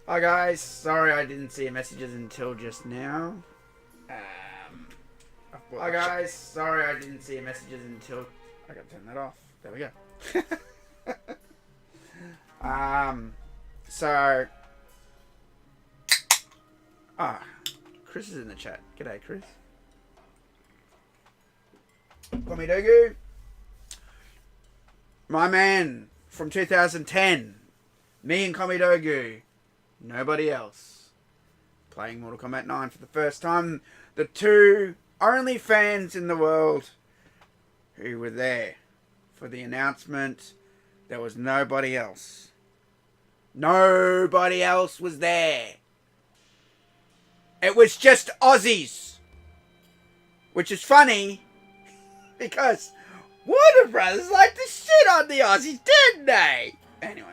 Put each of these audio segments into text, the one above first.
Hi guys, sorry I didn't see your messages until just now. Hi guys, sorry I didn't see your messages until... I gotta turn that off. There we go. So... Chris is in the chat. G'day, Chris. Komidogu. My man from 2010. Me and Komidogu. Nobody else. Playing Mortal Kombat 9 for the first time. The two only fans in the world who were there for the announcement. There was nobody else. Nobody else was there. It was just Aussies. Which is funny because Warner Brothers like to shit on the Aussies, didn't they? Anyway.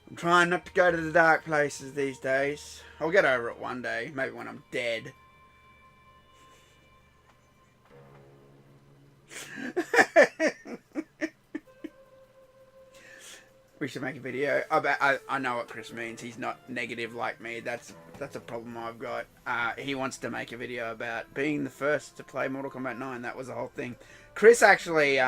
I'm trying not to go to the dark places these days. I'll get over it one day. Maybe when I'm dead. We should make a video. I know what Chris means. He's not negative like me. That's a problem I've got. He wants to make a video about being the first to play Mortal Kombat 9. That was the whole thing. Chris actually...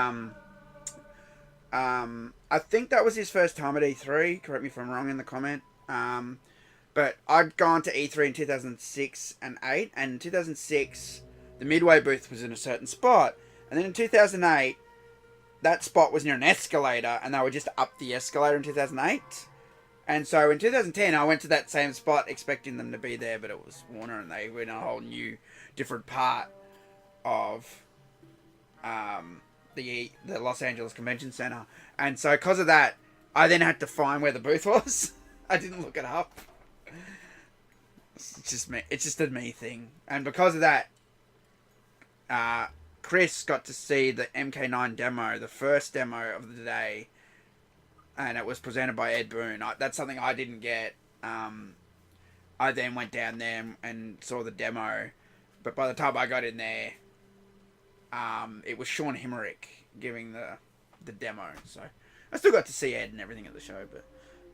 I think that was his first time at E3. Correct me if I'm wrong in the comment. But I'd gone to E3 in 2006 and 8. And in 2006, the Midway booth was in a certain spot. And then in 2008, that spot was near an escalator. And they were just up the escalator in 2008. And so in 2010, I went to that same spot expecting them to be there. But it was Warner and they were in a whole new, different part of... the Los Angeles Convention Center, and so because of that, I then had to find where the booth was. I didn't look it up. It's just me. It's just a me thing, and because of that, Chris got to see the MK9 demo, the first demo of the day, and it was presented by Ed Boon. That's something I didn't get. I then went down there and saw the demo, but by the time I got in there, it was Sean Himmerich giving the demo, so I still got to see Ed and everything at the show, but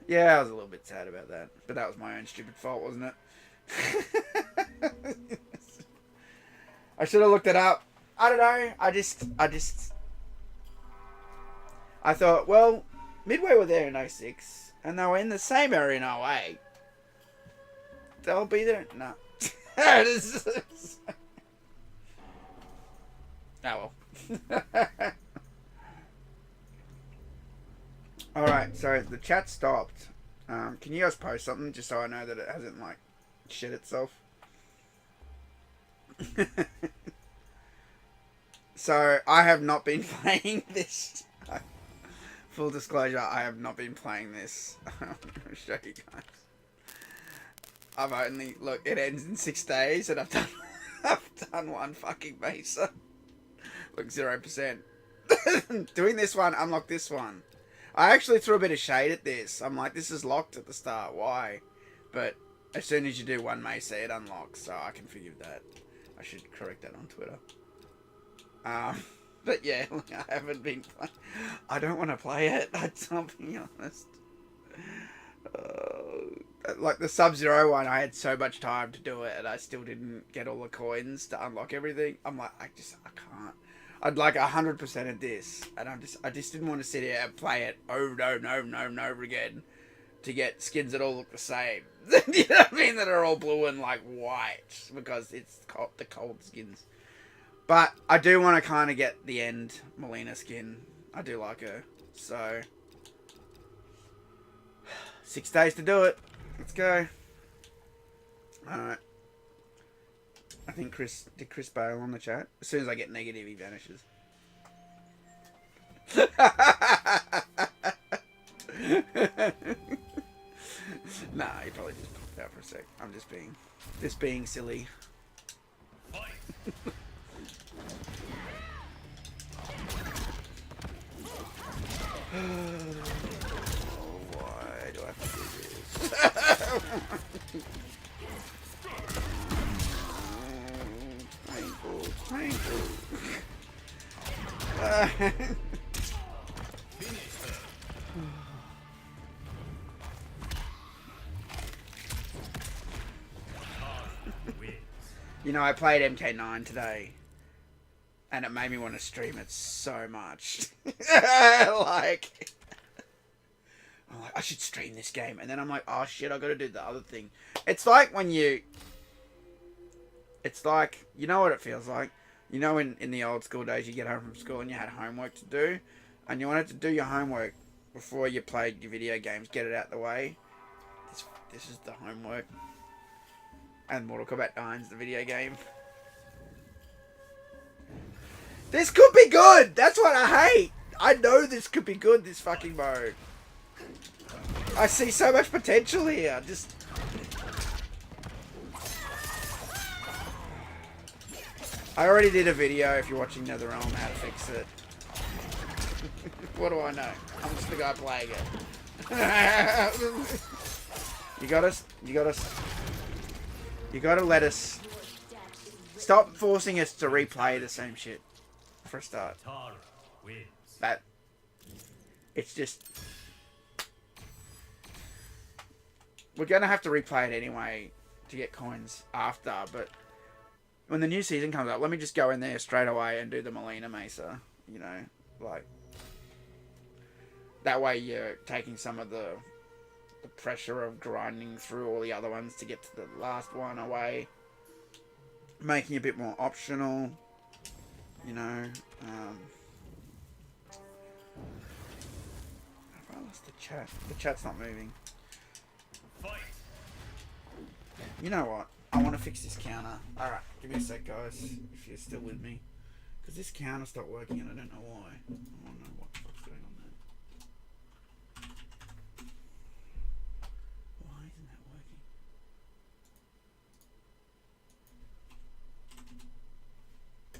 yeah, I was a little bit sad about that, but that was my own stupid fault, wasn't it? I should have looked it up. I don't know, I thought, well, Midway were there in 06, and they were in the same area in 08. They'll be there, no. Oh well. Alright, so the chat stopped. Can you guys post something just so I know that it hasn't, like, shit itself? So, I have not been playing this. Full disclosure, I have not been playing this. I'm going to show you guys. I've only... Look, it ends in 6 days and I've done one fucking mesa. Look, 0%. Doing this one, unlock this one. I actually threw a bit of shade at this. I'm like, this is locked at the start. Why? But as soon as you do one mesa, it unlocks. So I can forgive that. I should correct that on Twitter. But yeah, look, I haven't been playing. I don't want to play it. I'll be honest. Like the Sub-Zero one, I had so much time to do it, and I still didn't get all the coins to unlock everything. I'm like, I can't. I'd like 100% of this, and I just didn't want to sit here and play it over and over again to get skins that all look the same. You know what I mean? That are all blue and like white because it's the cold skins. But I do want to kind of get the end Melina skin. I do like her, so 6 days to do it. Let's go. Alright. I think did Chris bail on the chat? As soon as I get negative, he vanishes. Nah, he probably just popped out for a sec. I'm just being silly. Why do I have to do this? Painful. You know, I played MK9 today, and it made me want to stream it so much. Like, I'm like, I should stream this game, and then I'm like, oh shit, I got to do the other thing. It's like when you, it's like, you know what it feels like. You know, in the old school days, you get home from school and you had homework to do, and you wanted to do your homework before you played your video games, get it out the way. This is the homework. And Mortal Kombat 9 is the video game. This could be good! That's what I hate! I know this could be good, this fucking mode. I see so much potential here. Just... I already did a video, if you're watching NetherRealm, how to fix it. What do I know? I'm just the guy playing it. You gotta let us... Stop forcing us to replay the same shit. For a start. That... It's just... We're gonna have to replay it anyway to get coins after, but... When the new season comes up, let me just go in there straight away and do the Molina Mesa. You know, like... That way you're taking some of the pressure of grinding through all the other ones to get to the last one away. Making it a bit more optional. You know. Have I lost the chat? The chat's not moving. You know what? I want to fix this counter. Alright, give me a sec, guys, if you're still with me. Because this counter stopped working and I don't know why. I don't know what the fuck's going on there. Why isn't that working?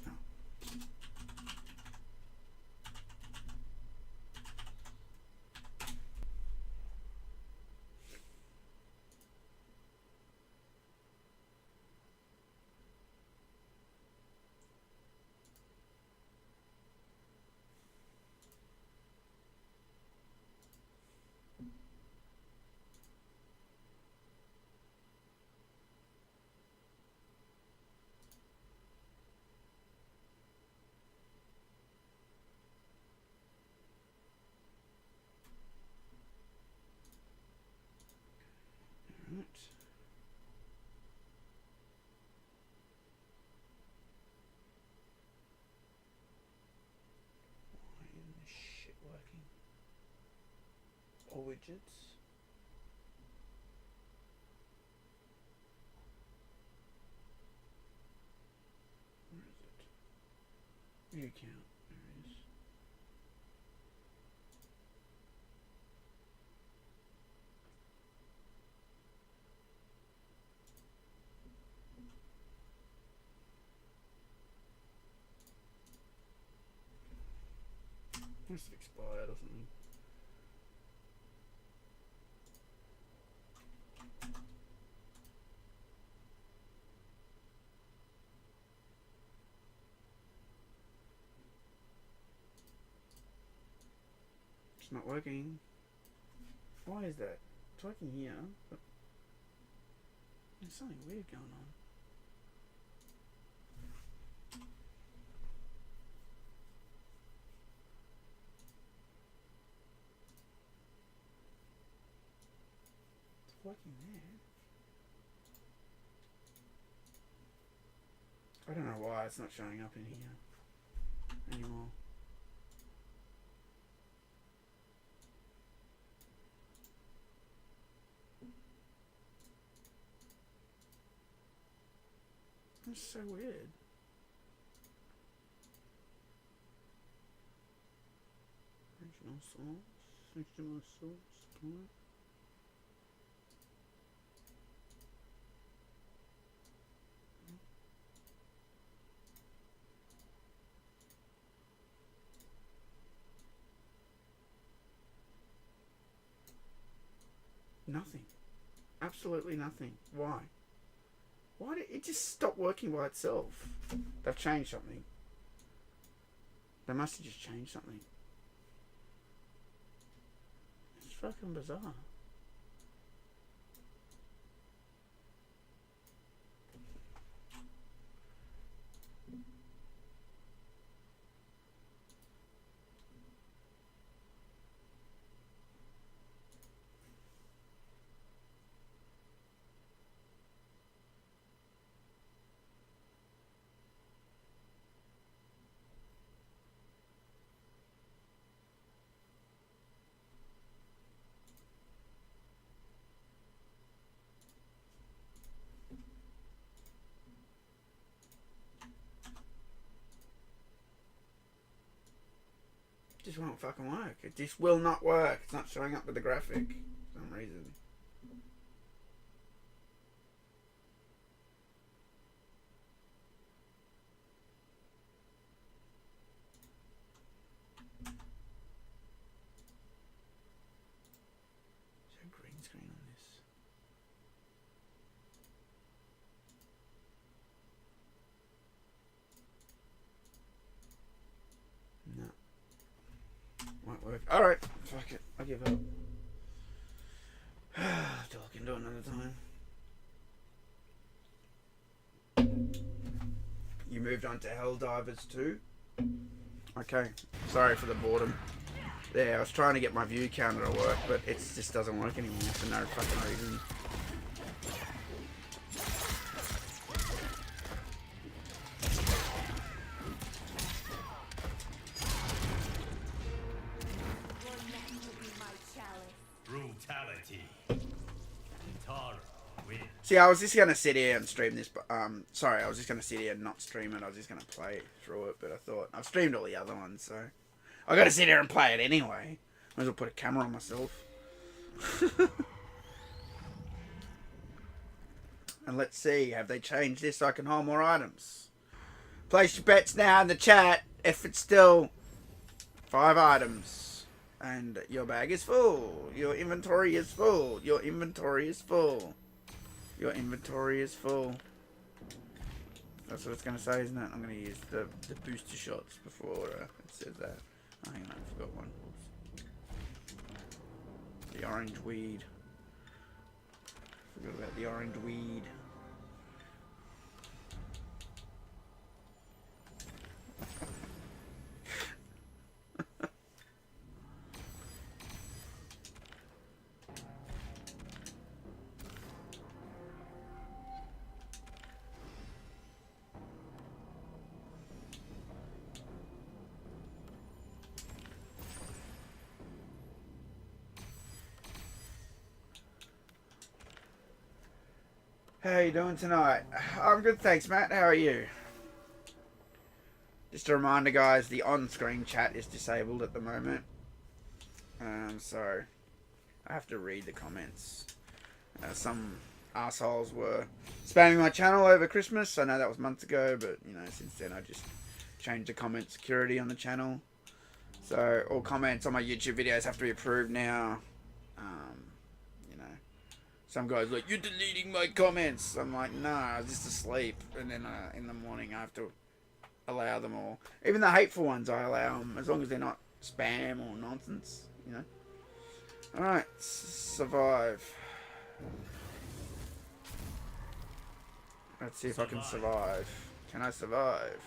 Oh. Right. Why isn't this shit working? All widgets. Where is it? View count. There it is. Must have expired or something. It's not working. Why is that? It's working here, but there's something weird going on. It's working there. I don't know why it's not showing up in here anymore. That's so weird. Original source, HTML source, supply. Nothing. Absolutely nothing. Why? Why did it just stop working by itself? They've changed something. They must have just changed something. It's fucking bizarre. just won't fucking work. It just will not work. It's not showing up with the graphic for some reason. Is there a green screen on this? No. Won't work. Alright, fuck it. I give up. I'll talk into it another time. You moved on to Helldivers 2? Okay. Sorry for the boredom. There, I was trying to get my view counter to work, but it just doesn't work anymore for no fucking reason. See, I was just gonna sit here and stream this, but sorry, I was just gonna sit here and not stream it. I was just gonna play through it, but I thought I've streamed all the other ones, so I gotta sit here and play it anyway. Might as well put a camera on myself. And let's see, have they changed this so I can hold more items? Place your bets now in the chat if it's still 5 items. And your bag is full. Your inventory is full. Your inventory is full. Your inventory is full. That's what it's going to say, isn't it? I'm going to use the booster shots before it says that. Oh, hang on, I forgot one. Oops. The orange weed. Forgot about the orange weed. How you doing tonight? I'm good, thanks, Matt. How are you? Just a reminder, guys, the on-screen chat is disabled at the moment. So I have to read the comments. Some assholes were spamming my channel over Christmas. I know that was months ago, but you know, since then I just changed the comment security on the channel. So all comments on my YouTube videos have to be approved now. Some guy's like, you're deleting my comments. I'm like, nah, I was just asleep. And then in the morning I have to allow them all. Even the hateful ones I allow them, as long as they're not spam or nonsense, you know. Alright, survive. Let's see if I can survive. Can I survive?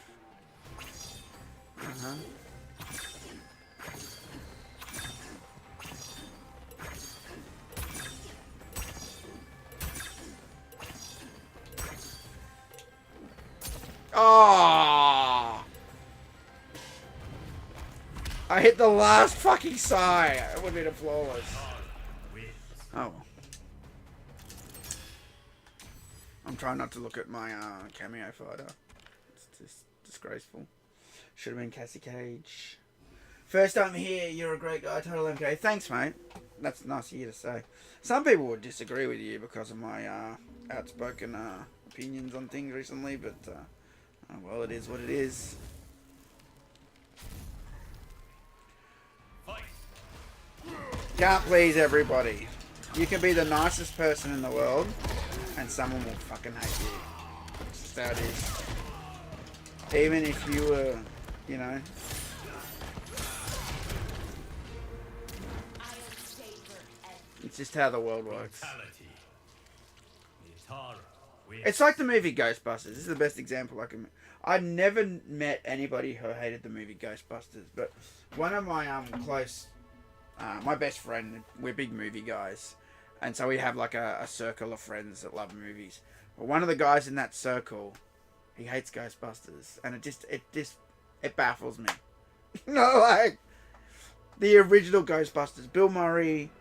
Uh-huh. Oh! I hit the last fucking sigh. It would have been flawless. Oh. I'm trying not to look at my cameo fighter. It's just disgraceful. Should have been Cassie Cage. First time here, you're a great guy, Total MK. Thanks, mate. That's nice of you to say. Some people would disagree with you because of my outspoken opinions on things recently, but oh, well, it is what it is. Can't please everybody. You can be the nicest person in the world, and someone will fucking hate you. That's just how it is. Even if you were, you know. It's just how the world works. It's like the movie Ghostbusters. This is the best example I can. I never met anybody who hated the movie Ghostbusters, but one of my close, my best friend, we're big movie guys, and so we have like a circle of friends that love movies. But one of the guys in that circle, he hates Ghostbusters, and it baffles me. No, like the original Ghostbusters, Bill Murray.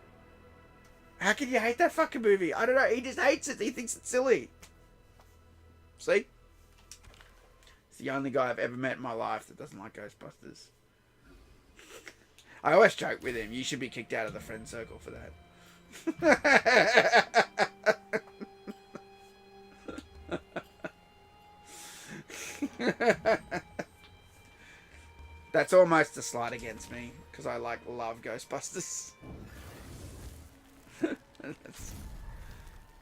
How can you hate that fucking movie? I don't know. He just hates it. He thinks it's silly. See? It's the only guy I've ever met in my life that doesn't like Ghostbusters. I always joke with him, you should be kicked out of the friend circle for that. That's almost a slight against me, because I love Ghostbusters.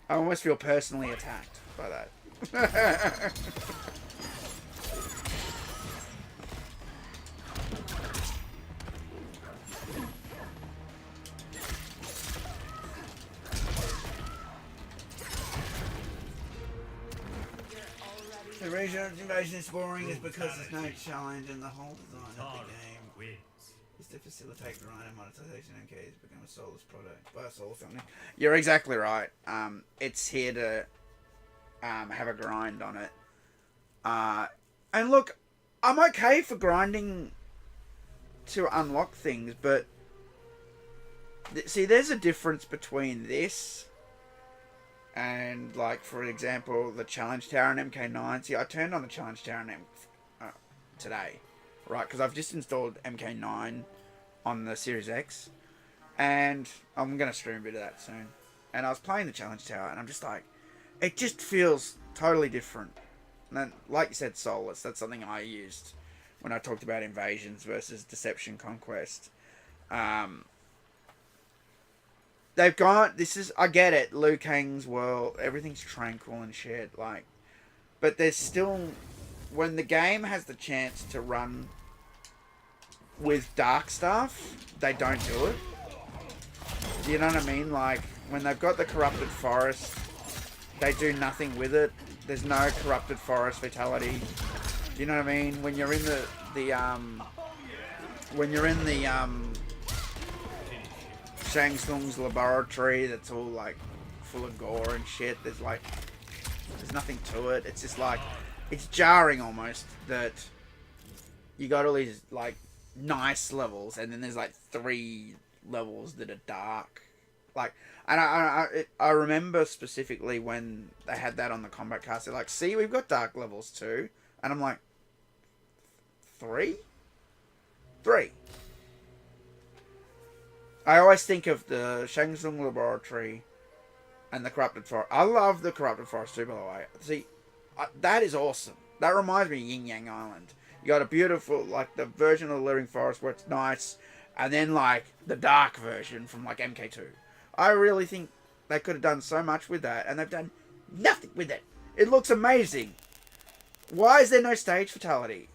I almost feel personally attacked by that. The reason invasion is boring is because there's no challenge and the whole design of the game is to facilitate grind and monetization. MK has become a soulless product by a soulless company. You're exactly right. It's here to have a grind on it. And look, I'm okay for grinding to unlock things, but see, there's a difference between this and, like, for example, the Challenge Tower and MK9. See, I turned on the Challenge Tower and today, right? Because I've just installed MK9 on the Series X, and I'm going to stream a bit of that soon. And I was playing the Challenge Tower, and I'm just like, it just feels totally different. And then, like you said, soulless. That's something I used when I talked about invasions versus deception conquest. They've got, I get it, Liu Kang's world, everything's tranquil and shit, like, but there's still, when the game has the chance to run with dark stuff, they don't do it. You know what I mean? Like, when they've got the corrupted forest, they do nothing with it. There's no corrupted forest fatality. You know what I mean? When you're in Shang Tsung's laboratory that's all like full of gore and shit, there's nothing to it. It's just like, it's jarring almost that you got all these like nice levels and then there's like 3 levels that are dark. Like, and I remember specifically when they had that on the Kombat cast, they're like, see, we've got dark levels too. And I'm like, 3? I always think of the Shang Tsung Laboratory and the Corrupted Forest. I love the Corrupted Forest too, by the way. See, that is awesome. That reminds me of Yin Yang Island. You got a beautiful, like, the version of the Living Forest where it's nice, and then, like, the dark version from, like, MK2. I really think they could have done so much with that, and they've done nothing with it. It looks amazing. Why is there no stage fatality?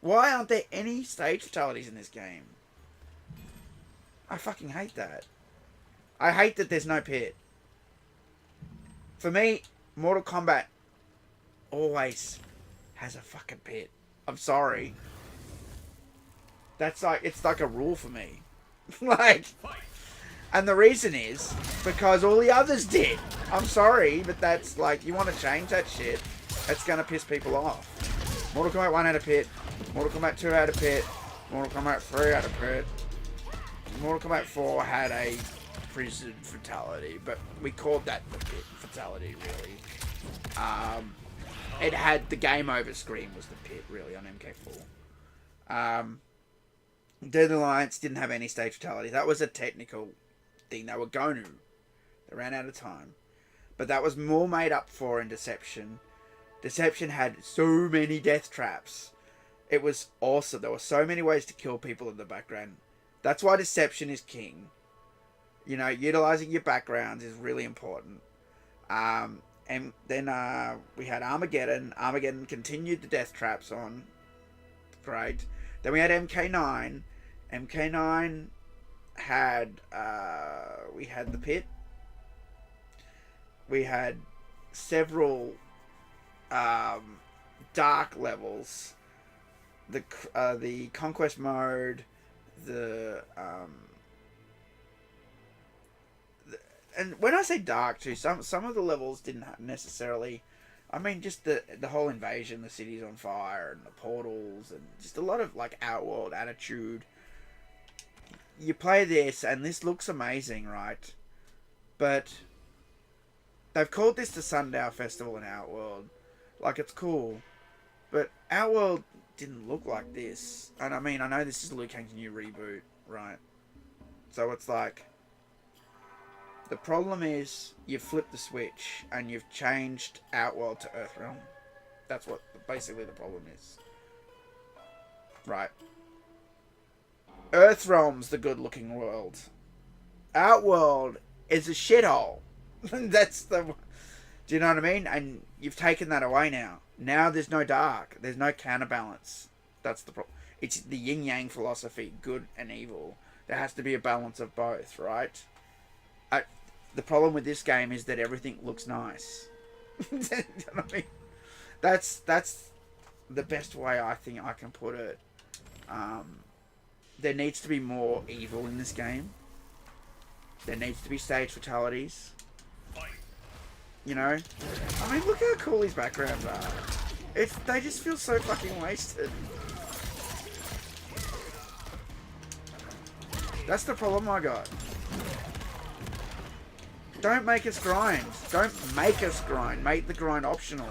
Why aren't there any stage fatalities in this game? I fucking hate that. I hate that there's no pit. For me, Mortal Kombat always has a fucking pit. I'm sorry. That's like, it's like a rule for me. Like, and the reason is because all the others did. I'm sorry, but that's like, you want to change that shit, it's going to piss people off. Mortal Kombat 1 had a pit. Mortal Kombat 2 had a pit. Mortal Kombat 3 had a pit. Mortal Kombat 4 had a prison fatality, but we called that the pit fatality, really. It had the game over screen was the pit, really, on MK4. Dead Alliance didn't have any stage fatality. That was a technical thing they were going to. They ran out of time. But that was more made up for in Deception. Deception had so many death traps. It was awesome. There were so many ways to kill people in the background. That's why Deception is king. You know, utilizing your backgrounds is really important. And then we had Armageddon. Armageddon continued the death traps on. Great. Then we had MK9. MK9 had, we had the pit. We had several dark levels. The conquest mode, and when I say dark too, some of the levels didn't necessarily, I mean just the whole invasion, the city's on fire and the portals and just a lot of like Outworld attitude. You play this and this looks amazing, right? But they've called this the Sundown Festival in Outworld. Like, it's cool. But Outworld didn't look like this. And I mean, I know this is Liu Kang's new reboot, right? So it's like, the problem is you flip the switch and you've changed Outworld to Earthrealm. That's what basically the problem is, right? Earthrealm's the good-looking world. Outworld is a shithole. That's the. Do you know what I mean? And you've taken that away now. Now there's no dark. There's no counterbalance. That's the problem. It's the yin yang philosophy, good and evil. There has to be a balance of both, right? The problem with this game is that everything looks nice. You know what I mean? That's the best way I think I can put it. There needs to be more evil in this game. There needs to be stage fatalities. You know? I mean, look how cool these backgrounds are. They just feel so fucking wasted. That's the problem I got. Don't make us grind. Don't make us grind. Make the grind optional.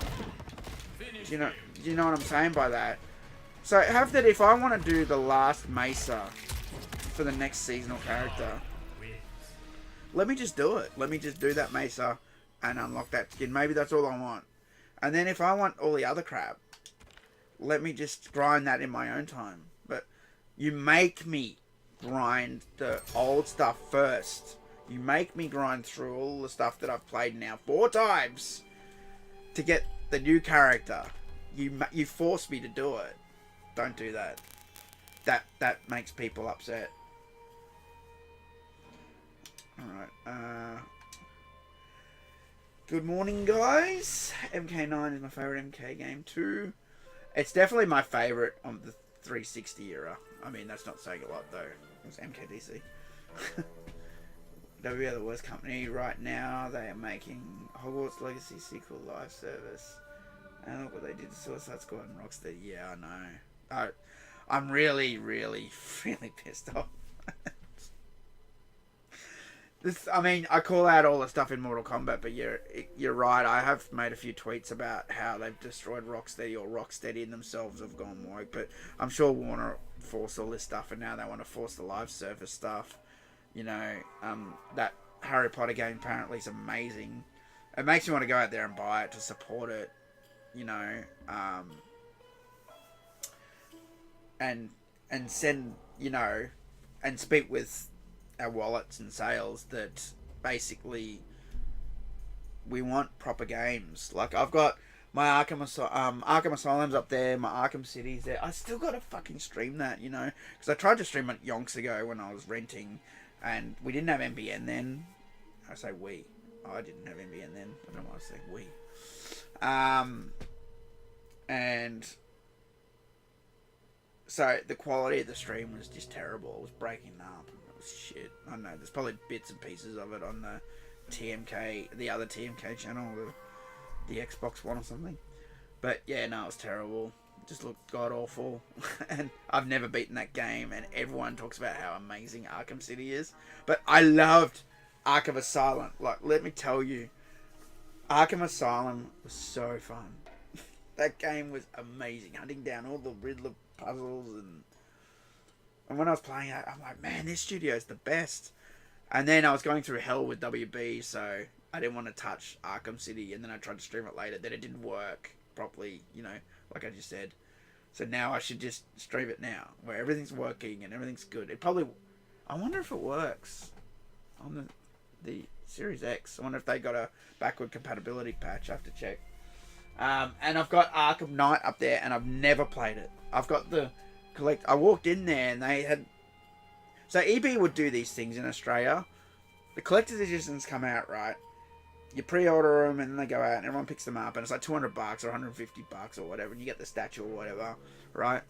You know what I'm saying by that? So have that if I want to do the last Mesa for the next seasonal character, let me just do it. Let me just do that Mesa and unlock that skin. Maybe that's all I want. And then if I want all the other crap, let me just grind that in my own time. But you make me grind the old stuff first. You make me grind through all the stuff that I've played now 4 times to get the new character. You force me to do it. Don't do that. That makes people upset. Alright. Good morning, guys. MK9 is my favourite MK game too. It's definitely my favourite on the 360 era. I mean, that's not saying a lot though. It was MKDC. WB are the worst company right now. They are making Hogwarts Legacy sequel live service. And look what they did to Suicide Squad and Rocksteady. Yeah, I know. I'm really, really, really pissed off. I mean, I call out all the stuff in Mortal Kombat, but you're right. I have made a few tweets about how they've destroyed Rocksteady, or Rocksteady themselves have gone woke. But I'm sure Warner forced all this stuff, and now they want to force the live service stuff. You know, that Harry Potter game apparently is amazing. It makes me want to go out there and buy it to support it. You know, and send, you know, and speak with our wallets and sales that basically we want proper games. Like, I've got my Arkham Asylum's up there, my Arkham City's there. I still got to fucking stream that, you know, because I tried to stream it yonks ago when I was renting, and we didn't have NBN then. I say we. I didn't have NBN then. I don't know why I say we. And so the quality of the stream was just terrible. It was breaking up. It was shit. I don't know. There's probably bits and pieces of it on the TMK, the other TMK channel, the Xbox One or something. But yeah, no, it was terrible. It just looked god awful. And I've never beaten that game, and everyone talks about how amazing Arkham City is. But I loved Arkham Asylum. Like, let me tell you, Arkham Asylum was so fun. That game was amazing. Hunting down all the Riddler puzzles, and when I was playing it, I'm like, man, this studio is the best. And then I was going through hell with WB, so I didn't want to touch Arkham City, and then I tried to stream it later. Then it didn't work properly, you know, like I just said. So now I should just stream it now, where everything's working and everything's good. It probably, I wonder if it works on the Series X. I wonder if they got a backward compatibility patch. I have to check. And I've got Arkham Knight up there, and I've never played it. I've got the collect. I walked in there, and they had. So EB would do these things in Australia. The collector's editions come out, right? You pre-order them, and then they go out, and everyone picks them up, and it's like $200 or $150 or whatever, and you get the statue or whatever, right?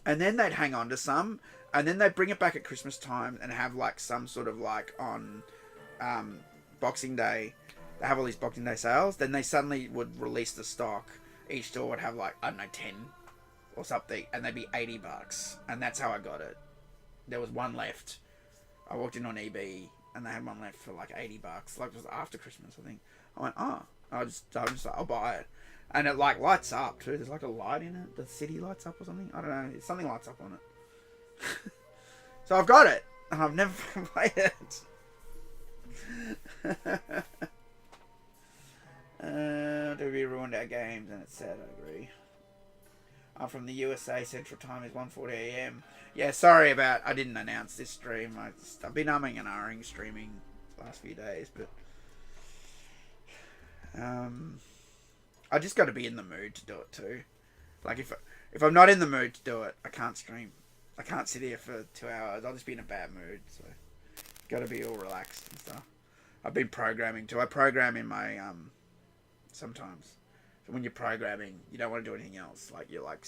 And then they'd hang on to some, and then they'd bring it back at Christmas time and have like some sort of like on Boxing Day. They have all these Boxing Day sales. Then they suddenly would release the stock. Each store would have like, I don't know, 10 or something, and they'd be $80. And that's how I got it. There was one left. I walked in on EB, and they had one left for like $80. Like, it was after Christmas, I think. I went, oh. I was just like, I'll buy it. And it like lights up too. There's like a light in it. The city lights up or something. I don't know. Something lights up on it. So I've got it, and I've never played it. Do we ruined our games? And it's sad. I agree. I'm from the USA. Central Time is 1:40 a.m. Yeah, sorry about. I didn't announce this stream. I've been umming and ahhing streaming the last few days, but I just got to be in the mood to do it too. Like if I'm not in the mood to do it, I can't stream. I can't sit here for 2 hours. I'll just be in a bad mood. So got to be all relaxed and stuff. I've been programming too. I program in my sometimes. So when you're programming, you don't want to do anything else. Like you're like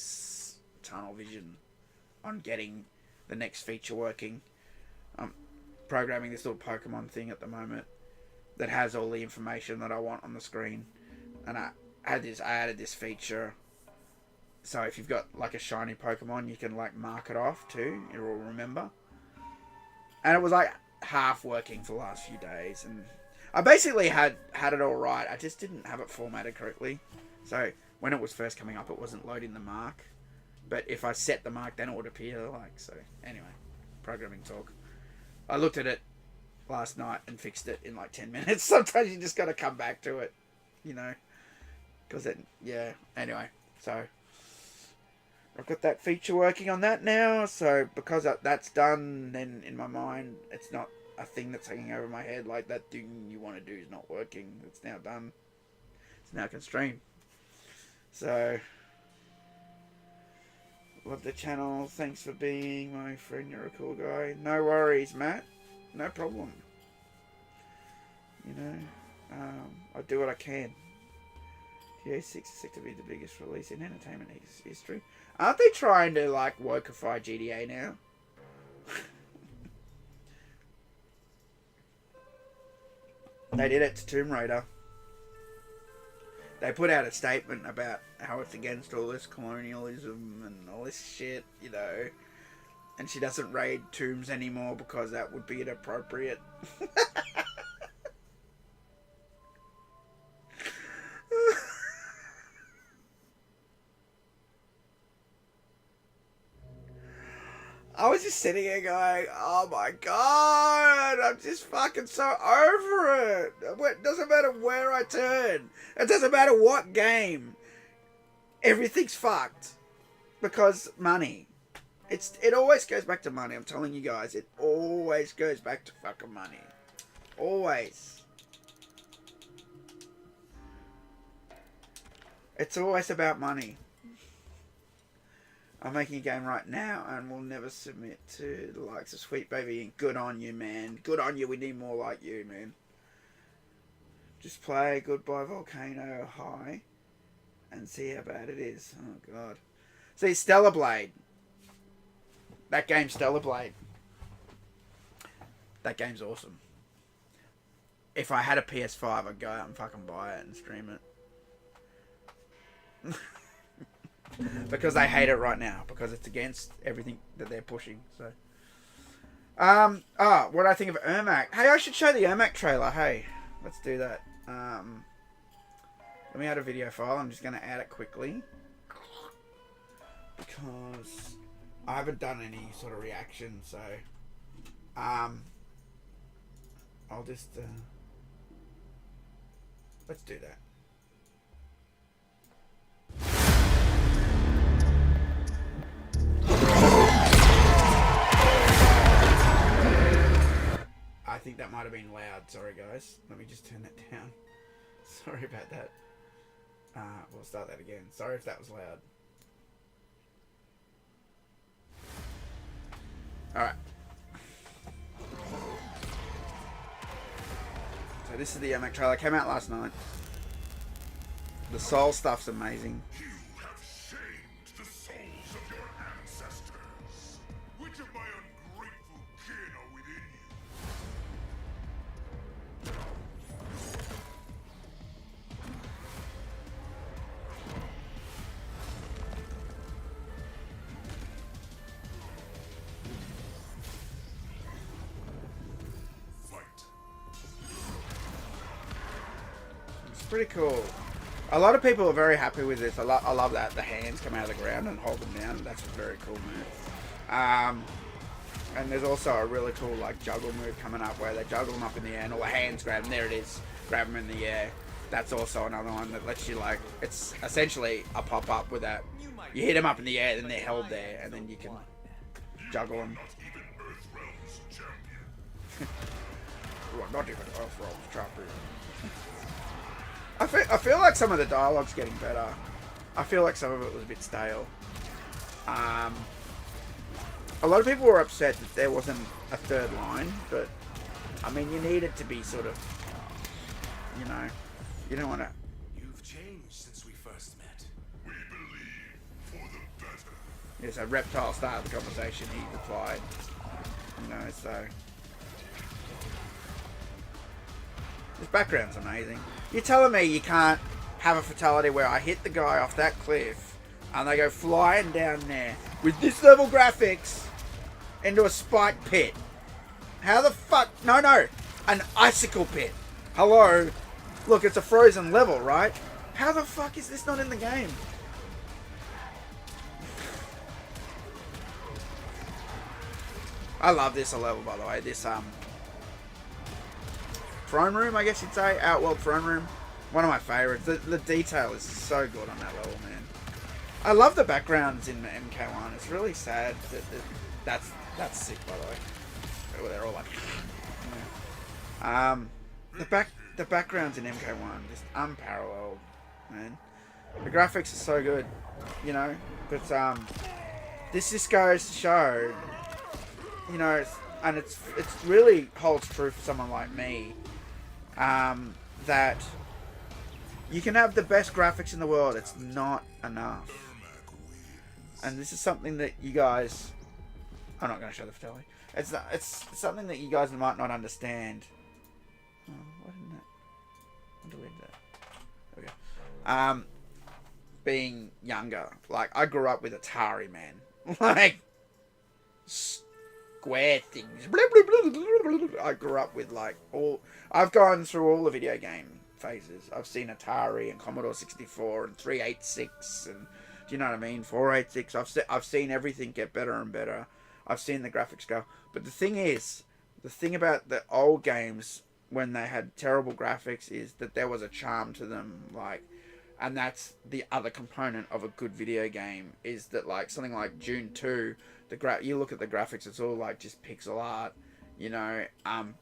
tunnel vision on getting the next feature working. I'm programming this little Pokemon thing at the moment that has all the information that I want on the screen, and I added this feature. So if you've got like a shiny Pokemon, you can like mark it off too. It will remember. And it was like half working for the last few days, and I basically had it all right. I just didn't have it formatted correctly. So when it was first coming up, it wasn't loading the mark. But if I set the mark, then it would appear like so. Anyway, programming talk. I looked at it last night and fixed it in like 10 minutes. Sometimes you just got to come back to it, you know. Because it, yeah. Anyway, so I've got that feature working on that now. So because that's done, then in my mind, it's not a thing that's hanging over my head. Like that thing you want to do is not working. It's now done. It's now can stream. So love the channel. Thanks for being my friend. You're a cool guy. No worries, Matt. No problem. You know, I do what I can. GTA 6 is set to be the biggest release in entertainment history. Aren't they trying to like wokeify GTA now? They did it to Tomb Raider. They put out a statement about how it's against all this colonialism and all this shit, you know. And she doesn't raid tombs anymore because that would be inappropriate. I was just sitting here going, oh my god, I'm just fucking so over it. It doesn't matter where I turn. It doesn't matter what game. Everything's fucked. Because money. It always goes back to money. I'm telling you guys, it always goes back to fucking money. Always. It's always about money. I'm making a game right now and will never submit to the likes of Sweet Baby. And good on you, man. Good on you. We need more like you, man. Just play Goodbye Volcano High and see how bad it is. Oh, God. See, Stellar Blade. That game's Stellar Blade. That game's awesome. If I had a PS5, I'd go out and fucking buy it and stream it. Because I hate it right now. Because it's against everything that they're pushing. So, what do I think of Ermac? Hey, I should show the Ermac trailer. Hey, let's do that. Let me add a video file. I'm just going to add it quickly. Because I haven't done any sort of reaction. So, I'll just, let's do that. I think that might have been loud. Sorry, guys. Let me just turn that down. Sorry about that. We'll start that again. Sorry if that was loud. Alright. So this is the Ermac trailer. Came out last night. The soul stuff's amazing. Pretty cool. A lot of people are very happy with this. I love that the hands come out of the ground and hold them down. That's a very cool move. And there's also a really cool like juggle move coming up where they juggle them up in the air and all the hands grab them. There it is. Grab them in the air. That's also another one that lets you like, it's essentially a pop-up with that. You hit them up in the air, then they're held there, and then you can juggle them. Not even Earthrealm's champion. I feel like some of the dialogue's getting better. I feel like some of it was a bit stale. A lot of people were upset that there wasn't a third line, but I mean, you need it to be sort of, you know, you don't want to. You've changed since we first met. We believe for the better. Yeah, so Reptile started the conversation. He replied, you know, so this background's amazing. You're telling me you can't have a fatality where I hit the guy off that cliff and they go flying down there with this level graphics into a spike pit? How the fuck? No, an icicle pit. Hello? Look, it's a frozen level, right? How the fuck is this not in the game? I love this level, by the way. This, throne room, I guess you'd say. Outworld throne room. One of my favorites. The detail is so good on that level, man. I love the backgrounds in MK1. It's really sad that that's sick, by the way. They're all like, you know. The backgrounds in MK1 just unparalleled, man. The graphics are so good, you know. But this just goes to show, you know, it's really holds true for someone like me, that you can have the best graphics in the world. It's not enough. And this is something that you guys, I'm not going to show the fatality. It's something that you guys might not understand. Oh, why didn't that? I'll delete that. There we go. Being younger, like I grew up with Atari, man. Like square things. I grew up with like all. I've gone through all the video game phases. I've seen Atari and Commodore 64 and 386 and, do you know what I mean? 486. I've seen everything get better and better. I've seen the graphics go. But the thing about the old games when they had terrible graphics is that there was a charm to them, like, and that's the other component of a good video game, is that like something like Dune 2, you look at the graphics, it's all like just pixel art, you know,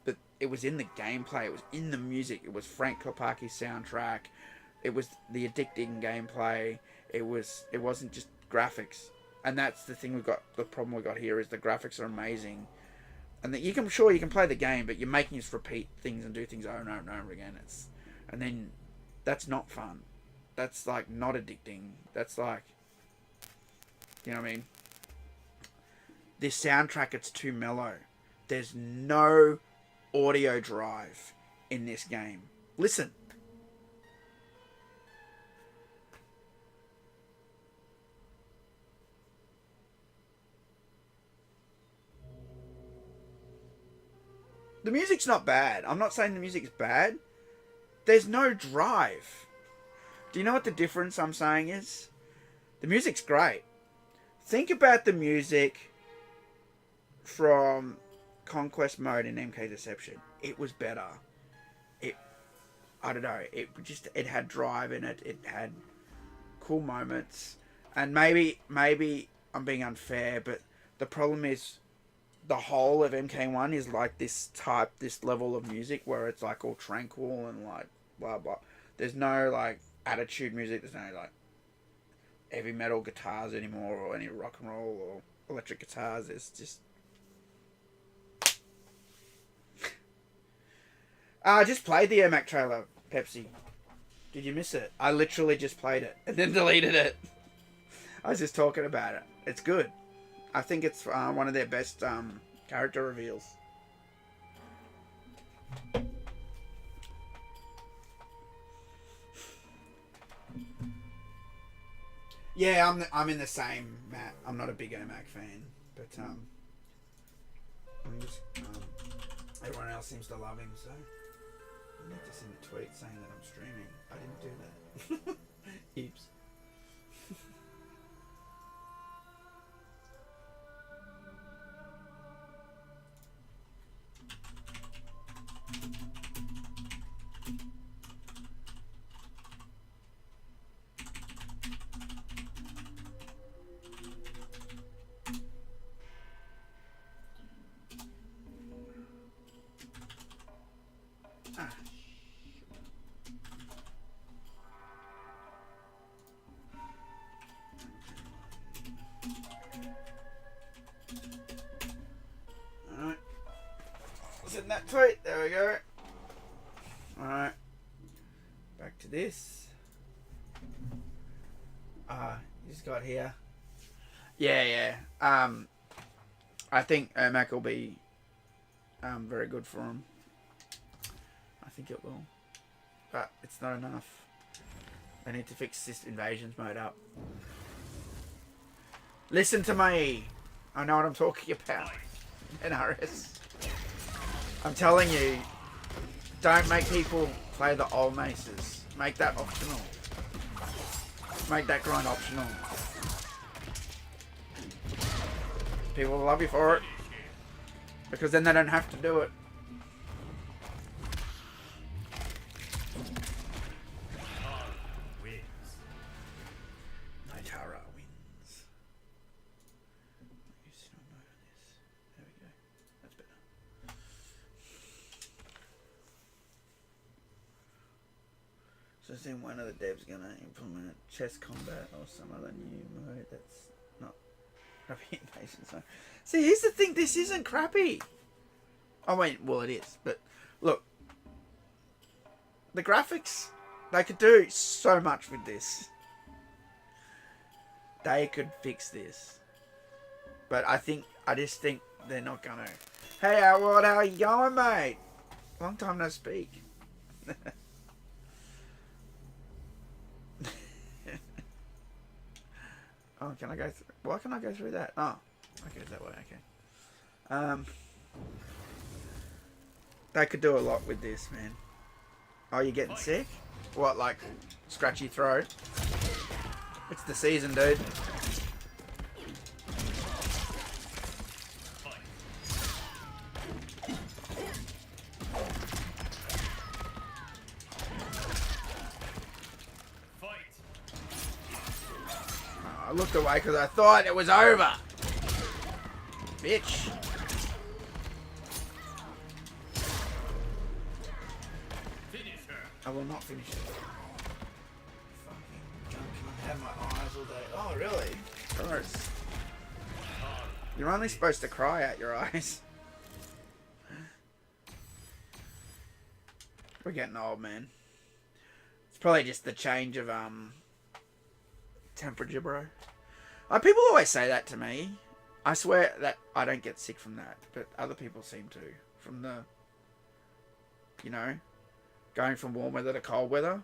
but it was in the gameplay, it was in the music, it was Frank Kopaki's soundtrack, it was the addicting gameplay, it wasn't just graphics. And that's the thing the problem we got here is the graphics are amazing. And that you can play the game, but you're making us repeat things and do things over and over and over again. And then that's not fun. That's like not addicting. That's like, you know what I mean? This soundtrack, it's too mellow. There's no audio drive in this game. Listen. The music's not bad. I'm not saying the music's bad. There's no drive. Do you know what the difference I'm saying is? The music's great. Think about the music from Conquest Mode in MK Deception. It was better. I don't know. It had drive in it. It had cool moments. And maybe I'm being unfair, but the problem is, the whole of MK1 is like this level of music where it's like all tranquil and like blah blah. There's no like attitude music. There's no like heavy metal guitars anymore, or any rock and roll or electric guitars. It's just. I just played the Ermac trailer, Pepsi. Did you miss it? I literally just played it and then deleted it. I was just talking about it. It's good. I think it's one of their best character reveals. Yeah, I'm in the same, Matt. I'm not a big Ermac fan, but I'm just everyone else seems to love him, so I need to send a tweet saying that I'm streaming. I didn't do that. Heaps. Alright. Send that tweet. There we go. Alright. Back to this. You just got here. Yeah. I think Mac will be very good for him. I think it will. But it's not enough. They need to fix this invasions mode up. Listen to me. I know what I'm talking about. NRS. I'm telling you, don't make people play the old maces. Make that optional. Make that grind optional. People will love you for it. Because then they don't have to do it. Tara wins. There we go. That's better. So I think one of the devs gonna implement chess combat or some other new mode that's not crappy invasion. So see, here's the thing, this isn't crappy. Oh wait, well it is, but look. The graphics, they could do so much with this. They could fix this. But I just think they're not gonna. Hey Howard, how you going, mate? Long time no speak. Oh, can I go through? Why can I go through that? Oh, I go that way, okay. They could do a lot with this, man. Oh, you getting sick? What, like scratchy throat? It's the season, dude. I looked away because I thought it was over. Bitch. I will not finish it. Fucking junk. I have my eyes all day. Oh, really? Gross. You're only supposed to cry out your eyes. We're getting old, man. It's probably just the change of temperature, bro. People always say that to me. I swear that I don't get sick from that, but other people seem to. From the, you know, going from warm weather to cold weather.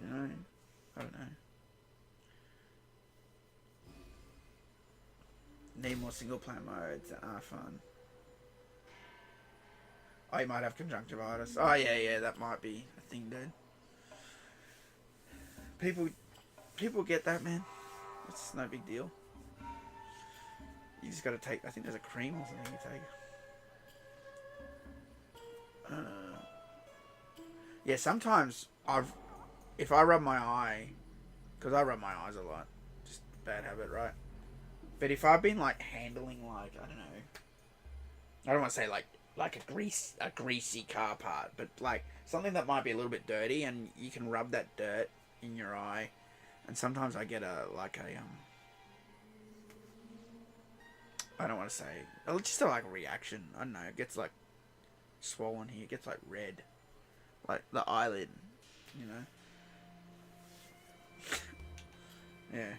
You know, I don't know. Need more single player modes that are fun. Oh, you might have conjunctivitis. Oh, yeah, that might be a thing, dude. People get that, man. It's no big deal. You just gotta take, I think there's a cream or something you take. Yeah, sometimes if I rub my eye, because I rub my eyes a lot, just bad habit, right? But if I've been like handling like, I don't know, I don't want to say like a greasy car part, but like something that might be a little bit dirty, and you can rub that dirt in your eye, and sometimes I get I don't want to say, just a like reaction. I don't know. It gets like swollen here. It gets like red, like the eyelid, you know. Yeah,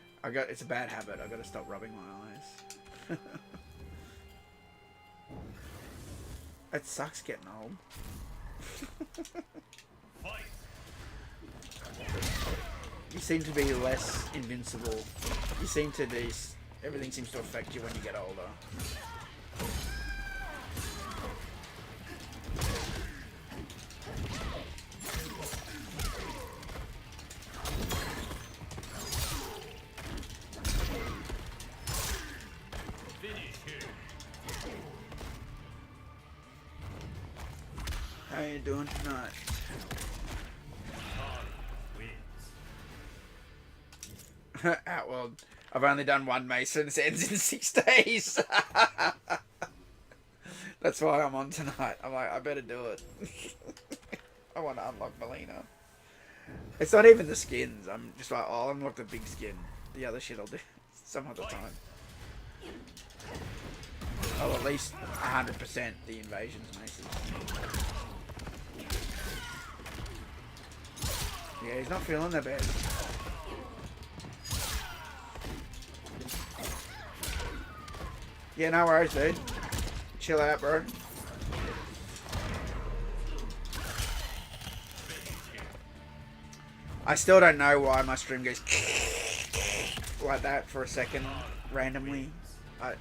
it's a bad habit. I got to stop rubbing my eyes. It sucks getting old. You seem to be less invincible. You seem to be. Everything seems to affect you when you get older. you doing tonight? Outworld. I've only done one Mason. It ends in 6 days. That's why I'm on tonight. I'm like, I better do it. I want to unlock Melina. It's not even the skins. I'm just like, oh, I'll unlock the big skin. The other shit I'll do some other time. Oh, at least 100% the invasions Mason. Yeah, he's not feeling that bad. Yeah, no worries, dude. Chill out, bro. I still don't know why my stream goes like that for a second randomly. I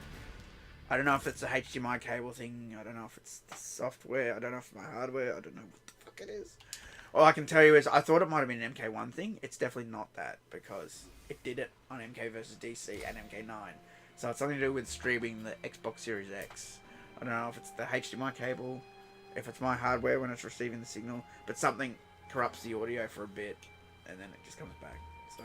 don't know if it's a HDMI cable thing. I don't know if it's the software. I don't know if it's my hardware. I don't know what the fuck it is. All I can tell you is I thought it might have been an MK1 thing. It's definitely not that because it did it on MK vs DC and MK9. So it's something to do with streaming the Xbox Series X. I don't know if it's the HDMI cable, if it's my hardware when it's receiving the signal, but something corrupts the audio for a bit and then it just comes back. So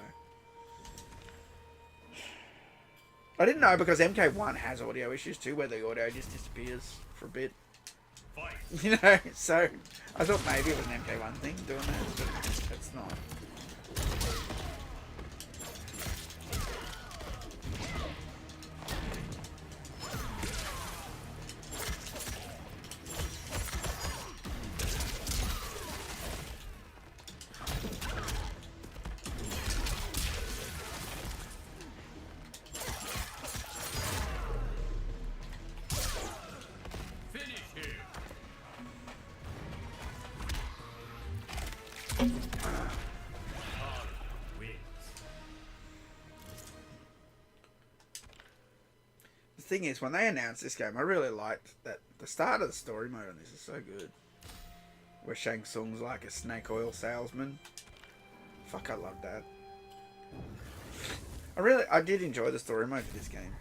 I didn't know because MK1 has audio issues too, where the audio just disappears for a bit. You know, so I thought maybe it was an MK1 thing doing that, but it's not. The thing is, when they announced this game, I really liked that the start of the story mode on this is so good. Where Shang Tsung's like a snake oil salesman. Fuck, I love that. I did enjoy the story mode of this game.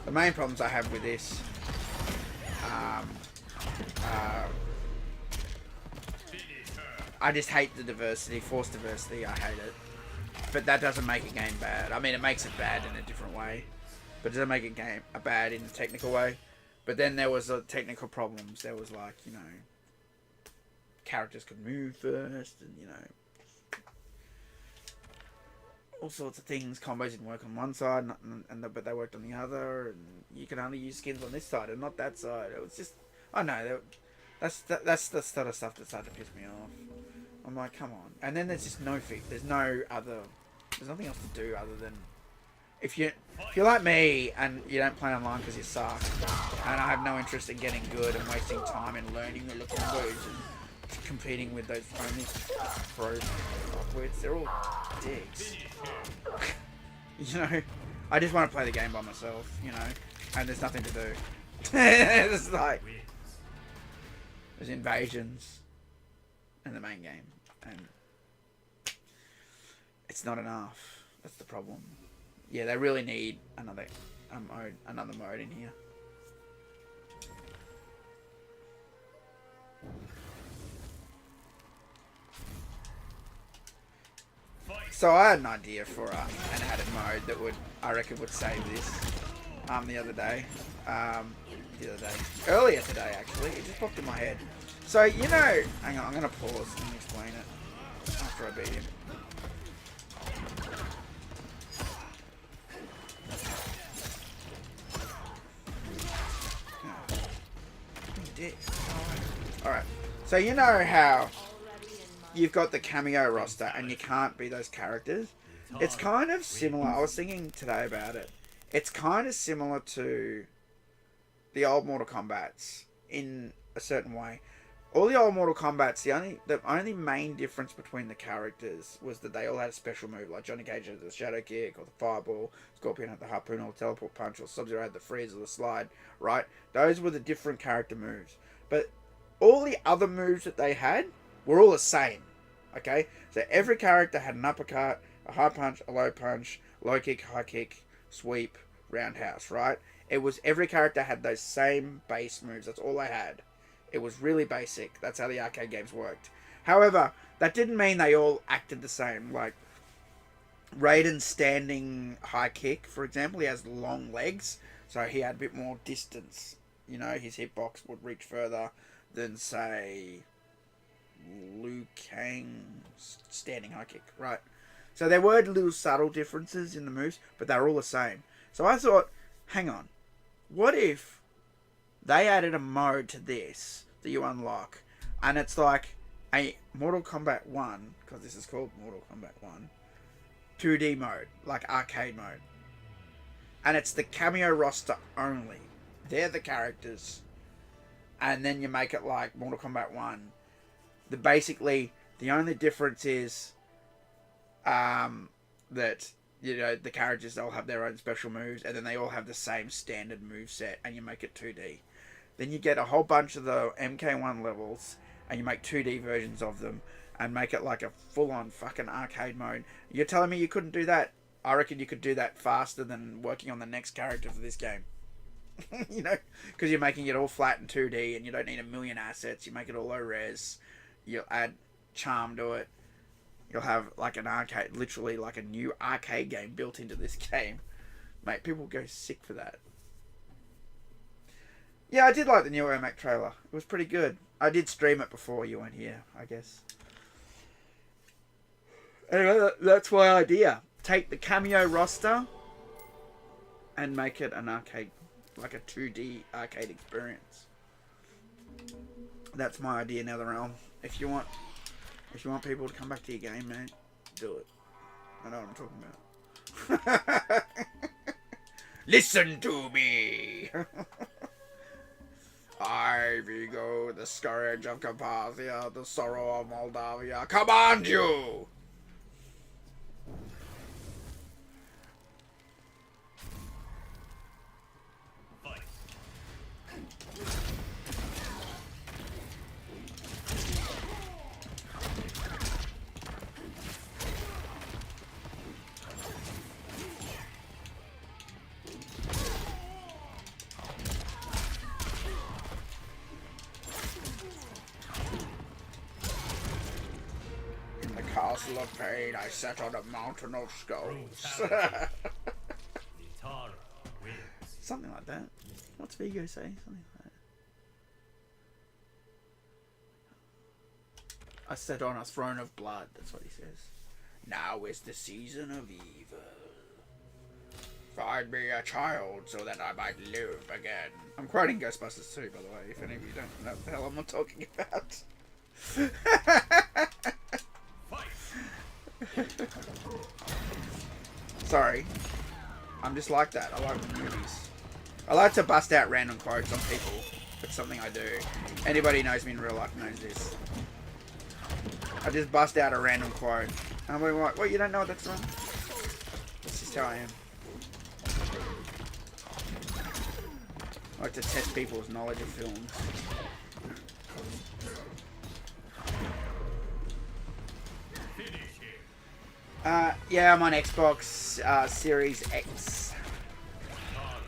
The main problems I have with this, I just hate the diversity, forced diversity. I hate it, but that doesn't make a game bad. I mean, it makes it bad in a different way, but it doesn't make a game bad in a technical way. But then there was technical problems. There was like, you know, characters could move first, and you know, all sorts of things. Combos didn't work on one side, but they worked on the other, and you can only use skins on this side and not that side. It was just, I know, that's the sort of stuff that started to piss me off. I'm like, come on. And then there's just there's nothing else to do other than, if you're like me and you don't play online because you suck, and I have no interest in getting good and wasting time and learning the combos and competing with those only pro softwares, they're all dicks. You know, I just want to play the game by myself, you know, and there's nothing to do. It's like, there's invasions in the main game, and it's not enough. That's the problem. Yeah, they really need another mode in here. So I had an idea for an added mode that I reckon would save this. The other day, earlier today actually, it just popped in my head. So you know, hang on, I'm gonna pause and explain it after I beat him. Alright, so you know how you've got the cameo roster and you can't be those characters? It's kind of similar. I was thinking today about it. It's kind of similar to the old Mortal Kombats in a certain way. All the old Mortal Kombats, the only main difference between the characters was that they all had a special move. Like Johnny Cage had the Shadow Kick or the Fireball, Scorpion had the Harpoon or the Teleport Punch, or Sub-Zero had the Freeze or the Slide, right? Those were the different character moves. But all the other moves that they had were all the same. Okay? So every character had an uppercut, a high punch, a low kick, high kick, sweep, roundhouse, right? It was every character had those same base moves. That's all they had. It was really basic. That's how the arcade games worked. However, that didn't mean they all acted the same. Like, Raiden's standing high kick, for example, he has long legs, so he had a bit more distance. You know, his hitbox would reach further than, say, Liu Kang's standing high kick, right? So there were little subtle differences in the moves, but they were all the same. So I thought, hang on, what if they added a mode to this that you unlock, and it's like a Mortal Kombat 1, because this is called Mortal Kombat 1, 2D mode, like arcade mode. And it's the cameo roster only. They're the characters. And then you make it like Mortal Kombat 1. Basically, the only difference is that, you know, the characters all have their own special moves, and then they all have the same standard move set, and you make it 2D. Then you get a whole bunch of the MK1 levels, and you make 2D versions of them, and make it like a full-on fucking arcade mode. You're telling me you couldn't do that? I reckon you could do that faster than working on the next character for this game. You know, because you're making it all flat in 2D, and you don't need a million assets. You make it all low res. You'll add charm to it. You'll have like an arcade, literally like a new arcade game built into this game. Mate, people go sick for that. Yeah, I did like the new OMAC trailer. It was pretty good. I did stream it before you weren't here, I guess. Anyway, that's my idea. Take the cameo roster and make it an arcade, like a 2D arcade experience. That's my idea, NetherRealm. If you want people to come back to your game, man, do it. I know what I'm talking about. Listen to me. I, Vigo, the scourge of Carpathia, the sorrow of Moldavia, command you! Castle of Pain, I sat on a mountain of skulls. Something like that. What's Vigo say? Something like that. I sat on a throne of blood. That's what he says. Now is the season of evil. Find me a child so that I might live again. I'm quoting Ghostbusters 2, by the way, if any of you don't know what the hell I'm talking about. Sorry. I'm just like that. I like movies. I like to bust out random quotes on people. It's something I do. Anybody who knows me in real life knows this. I just bust out a random quote. And I'm like, what, you don't know what that's from? That's just how I am. I like to test people's knowledge of films. Yeah, I'm on Xbox Series X.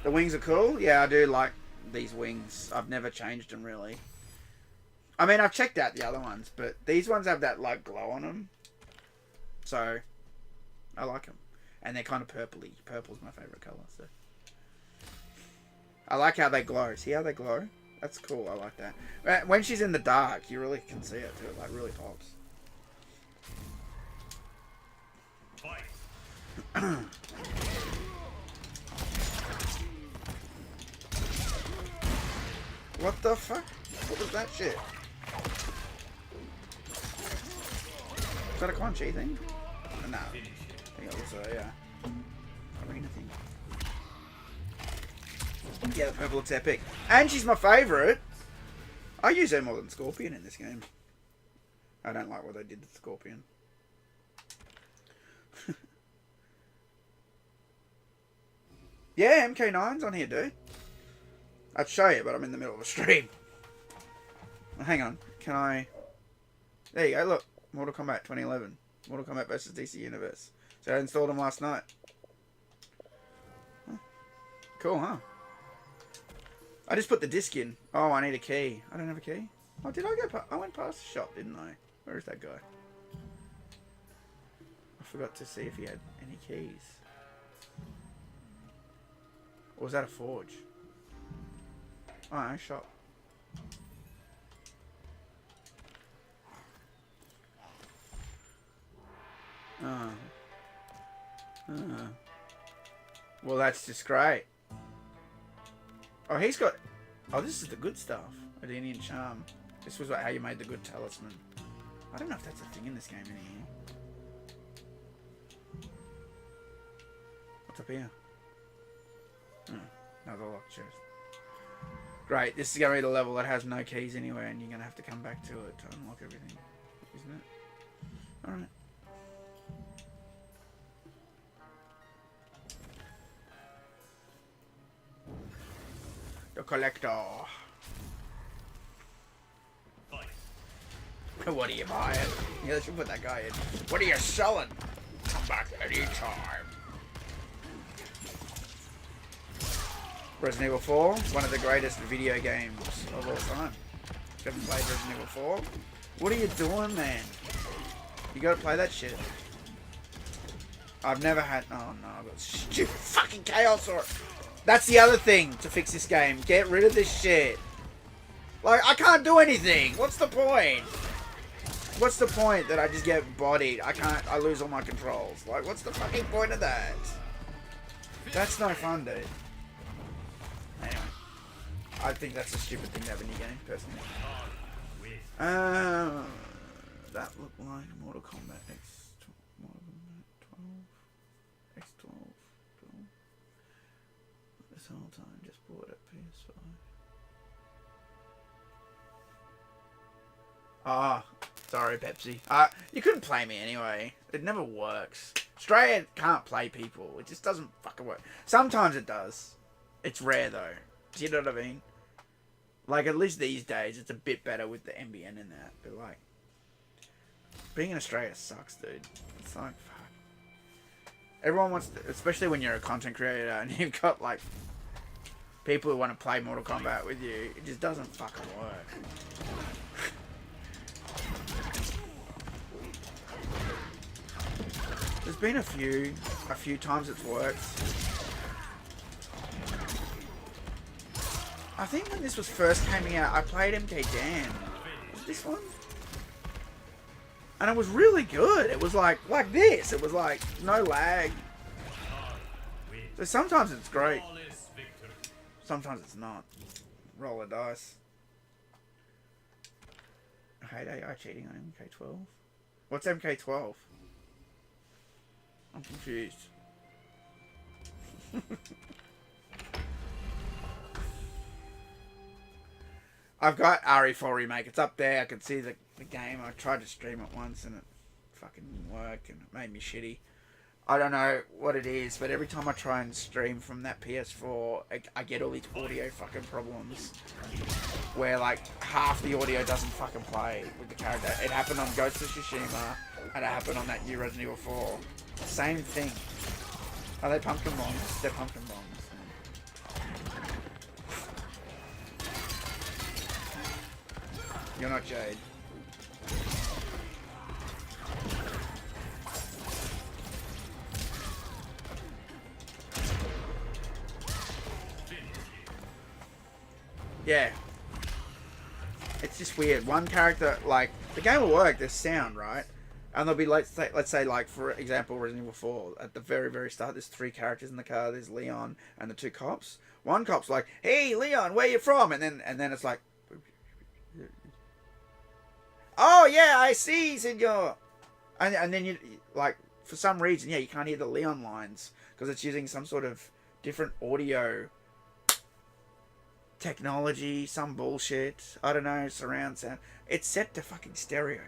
The wings are cool. Yeah, I do like these wings. I've never changed them, really. I mean, I've checked out the other ones, but these ones have that, like, glow on them. So, I like them. And they're kind of purpley. Purple's my favourite colour, so. I like how they glow. See how they glow? That's cool. I like that. When she's in the dark, you really can see it, too. It, like, really pops. What the fuck? What was that shit? Is that a Quan Chi thing? No. I think it was a, arena thing. Yeah, the purple looks epic. And she's my favourite. I use her more than Scorpion in this game. I don't like what they did to Scorpion. Yeah, MK9's on here, dude. I'd show you, but I'm in the middle of a stream. Hang on. Can I... There you go, look. Mortal Kombat 2011. Mortal Kombat vs. DC Universe. So I installed them last night. Huh. Cool, huh? I just put the disc in. Oh, I need a key. I don't have a key. Oh, did I go I went past the shop, didn't I? Where is that guy? I forgot to see if he had any keys. Or was that a forge? Oh, no, shop. Well, that's just great. Oh, he's got... Oh, this is the good stuff. Adenian Charm. This was how you made the good talisman. I don't know if that's a thing in this game anymore. What's up here? Another locked chest. Great, this is going to be the level that has no keys anywhere, and you're going to have to come back to it to unlock everything. Isn't it? Alright. The collector. What are you buying? Yeah, let's put that guy in. What are you selling? Come back anytime. Resident Evil 4, one of the greatest video games of all time. If you haven't played Resident Evil 4, what are you doing, man? You gotta play that shit. I've never had... Oh no, I've got stupid fucking Chaos or... That's the other thing to fix this game. Get rid of this shit. Like, I can't do anything. What's the point? What's the point that I just get bodied? I lose all my controls. Like, what's the fucking point of that? That's no fun, dude. Anyway. I think that's a stupid thing to have in your game, personally. That looked like Mortal Kombat X12. This whole time, just bought it PS5. Ah, sorry, Pepsi. You couldn't play me anyway. It never works. Australia can't play people. It just doesn't fucking work. Sometimes it does. It's rare though. Do you know what I mean? Like, at least these days, it's a bit better with the NBN and that. But like, being in Australia sucks, dude. It's like, fuck. Everyone wants to, especially when you're a content creator and you've got like people who want to play Mortal Kombat with you. It just doesn't fucking work. There's been a few times it's worked. I think when this was first coming out, I played MK Dan. Was this one? And it was really good. It was like this. It was like no lag. So sometimes it's great. Sometimes it's not. Roll a dice. I hate AI cheating on MK12. What's MK12? I'm confused. I've got RE4 Remake. It's up there. I can see the game. I tried to stream it once and it fucking didn't work and it made me shitty. I don't know what it is, but every time I try and stream from that PS4, I get all these audio fucking problems. Where like half the audio doesn't fucking play with the character. It happened on Ghost of Tsushima and it happened on that new Resident Evil 4. Same thing. Are they pumpkin bombs? They're pumpkin bombs. You're not Jade. Yeah. It's just weird. One character, like, the game will work, there's sound, right? And there'll be, let's say, like, for example, Resident Evil 4, at the very, very start, there's 3 characters in the car. There's Leon and the 2 cops. One cop's like, hey, Leon, where you from? And then it's like, oh, yeah, I see, senor. And then you, like, for some reason, yeah, you can't hear the Leon lines because it's using some sort of different audio technology, some bullshit. I don't know, surround sound. It's set to fucking stereo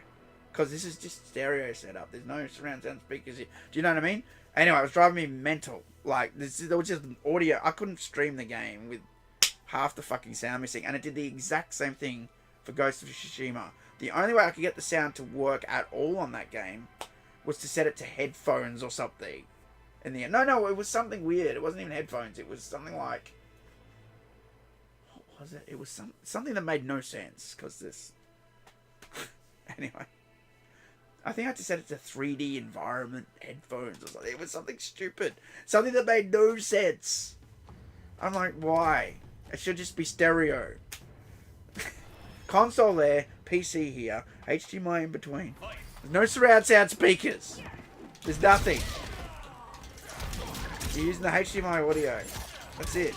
because this is just stereo setup. There's no surround sound speakers here. Do you know what I mean? Anyway, it was driving me mental. Like, there was just audio. I couldn't stream the game with half the fucking sound missing, and it did the exact same thing for Ghost of Tsushima. The only way I could get the sound to work at all on that game was to set it to headphones or something. In the end. No, it was something weird. It wasn't even headphones. It was something like... What was it? It was something that made no sense. Because this... Anyway. I think I had to set it to 3D environment headphones or something. It was something stupid. Something that made no sense. I'm like, why? It should just be stereo. Console there, PC here, HDMI in between. There's no surround sound speakers. There's nothing. You're using the HDMI audio. That's it.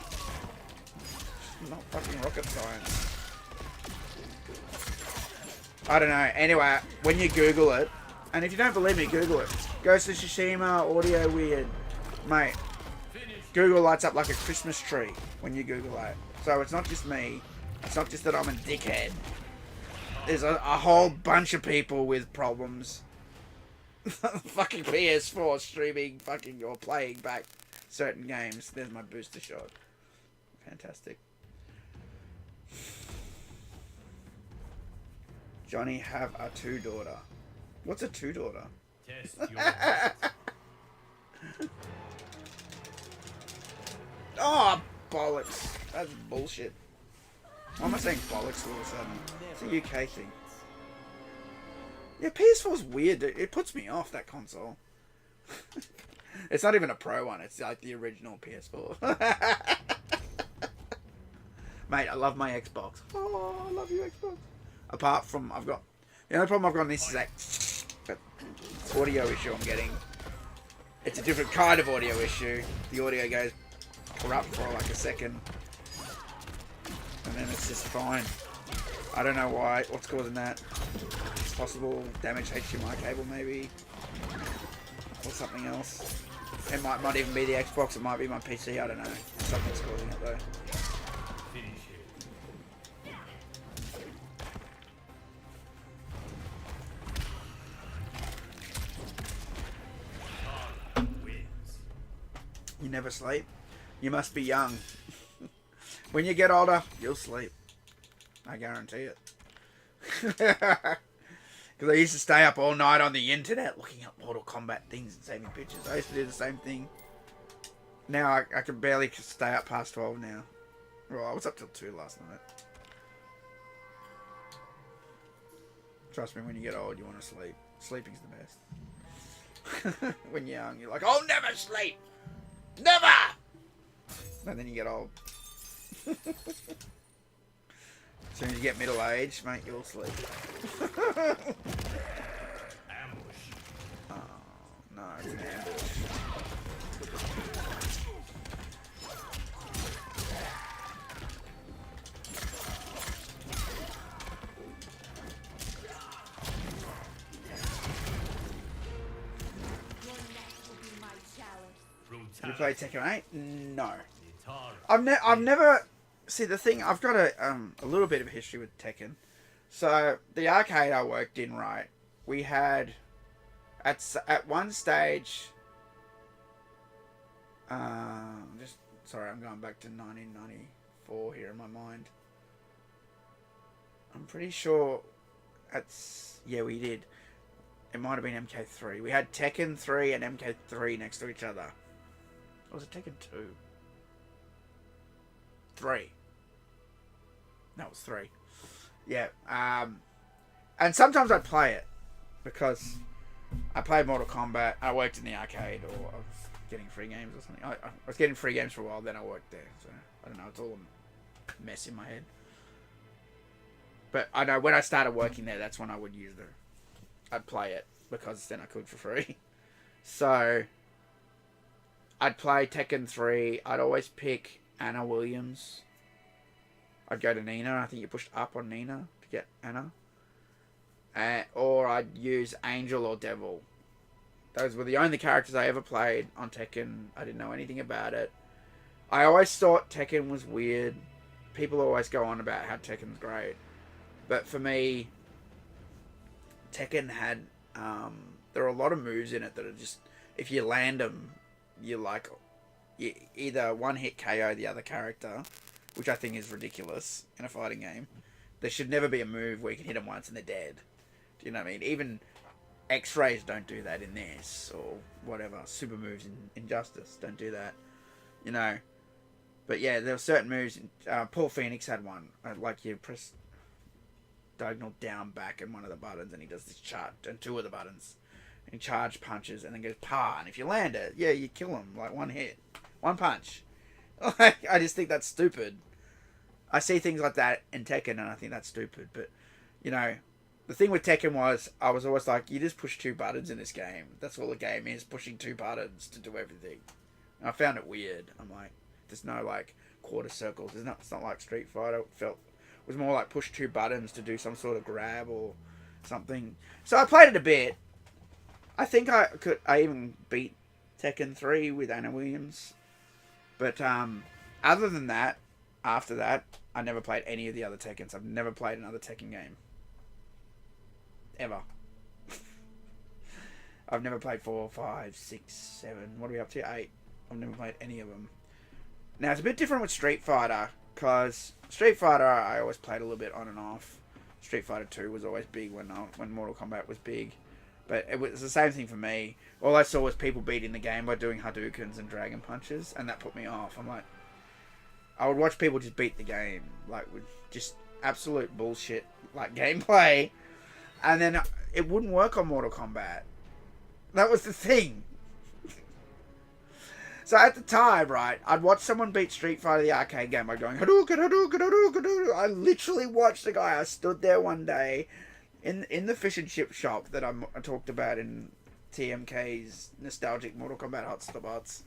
It's not fucking rocket science. I don't know. Anyway, when you Google it, and if you don't believe me, Google it. Ghost of Tsushima, audio weird. Mate, Google lights up like a Christmas tree when you Google it. So it's not just me. It's not just that I'm a dickhead. There's a whole bunch of people with problems. Fucking PS4 streaming fucking or playing back certain games. There's my booster shot. Fantastic. Johnny have a 2-daughter. What's a 2-daughter? Test your Oh, bollocks. That's bullshit. Why am I saying bollocks all of a sudden? It's a UK thing. Yeah, PS4's weird. It puts me off, that console. It's not even a Pro one. It's like the original PS4. Mate, I love my Xbox. Oh, I love you, Xbox. Apart from, the only problem I've got on this is that audio issue I'm getting. It's a different kind of audio issue. The audio goes corrupt for like a second. And then it's just fine. I don't know why. What's causing that? Possible damaged HDMI cable maybe. Or something else. It might not even be the Xbox. It might be my PC. I don't know. Something's causing it though. You never sleep? You must be young. When you get older, you'll sleep. I guarantee it. Because I used to stay up all night on the internet looking up Mortal Kombat things and saving pictures. I used to do the same thing. Now I can barely stay up past 12 now. Well, I was up till 2 last night. Trust me, when you get old, you want to sleep. Sleeping's the best. When you're young, you're like, I'll never sleep! Never! And then you get old. As soon as you get middle-aged, mate, you'll sleep. ambush. Oh, no, it's an ambush. You play Tekken 8? No. I've never... See, the thing... I've got a little bit of a history with Tekken. So, the arcade I worked in, right, we had... At one stage... Sorry, I'm going back to 1994 here in my mind. I'm pretty sure... Yeah, we did. It might have been MK3. We had Tekken 3 and MK3 next to each other. Or was it Tekken 2? 3. No, it was 3. Yeah. And sometimes I'd play it. Because I played Mortal Kombat. I worked in the arcade. Or I was getting free games or something. I was getting free games for a while. Then I worked there. So, I don't know. It's all a mess in my head. But I know when I started working there, that's when I would use I'd play it. Because then I could for free. So... I'd play Tekken 3. I'd always pick Anna Williams. I'd go to Nina. I think you pushed up on Nina to get Anna. Or I'd use Angel or Devil. Those were the only characters I ever played on Tekken. I didn't know anything about it. I always thought Tekken was weird. People always go on about how Tekken's great. But for me, Tekken had... there are a lot of moves in it that are just... If you land them... You either one hit KO the other character, which I think is ridiculous in a fighting game, There should never be a move where you can hit them once and they're dead. Do you know what I mean? Even X-rays don't do that in this, or whatever. Super moves in Injustice don't do that. You know. But yeah, there were certain moves. Paul Phoenix had one. Like you press diagonal down back in one of the buttons and he does this charge, and two of the buttons. And he charge punches and then goes pa. And if you land it, yeah, you kill him. Like one hit. One punch. I just think that's stupid. I see things like that in Tekken and I think that's stupid. But, you know, the thing with Tekken was, I was always like, you just push two buttons in this game. That's all the game is, pushing two buttons to do everything. And I found it weird. I'm like, there's no, like, quarter circles. It's not like Street Fighter. It was more like push two buttons to do some sort of grab or something. So I played it a bit. I think I even beat Tekken 3 with Anna Williams. But other than that, after that, I never played any of the other Tekkens. I've never played another Tekken game. Ever. I've never played 4, 5, 6, 7. What are we up to? 8. I've never played any of them. Now, it's a bit different with Street Fighter, because Street Fighter I always played a little bit on and off. Street Fighter 2 was always big when Mortal Kombat was big. But it was the same thing for me. All I saw was people beating the game by doing Hadoukens and Dragon Punches, and that put me off. I'm like, I would watch people just beat the game, like, with just absolute bullshit, like, gameplay, and then it wouldn't work on Mortal Kombat. That was the thing. So at the time, right, I'd watch someone beat Street Fighter the arcade game by going, Hadouken, Hadouken, Hadouken, Hadouken. I literally watched the guy. I stood there one day in the fish and chip shop that I talked about in TMK's nostalgic Mortal Kombat hotspots.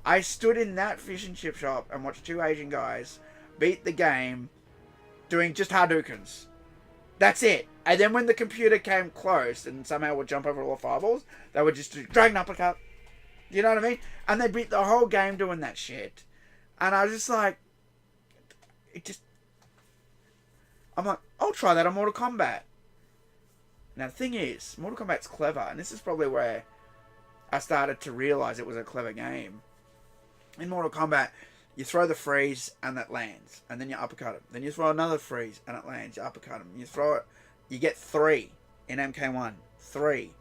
I stood in that fish and chip shop and watched two Asian guys beat the game doing just Hadoukens. That's it. And then when the computer came close and somehow would jump over all the fireballs, they would just do Dragon Uppercut. You know what I mean? And they beat the whole game doing that shit. And I was just like, I'm like, I'll try that on Mortal Kombat. Now, the thing is, Mortal Kombat's clever, and this is probably where I started to realise it was a clever game. In Mortal Kombat, you throw the freeze, and that lands, and then you uppercut him. Then you throw another freeze, and it lands, you uppercut him. You throw it, you get 3 in MK1. 3.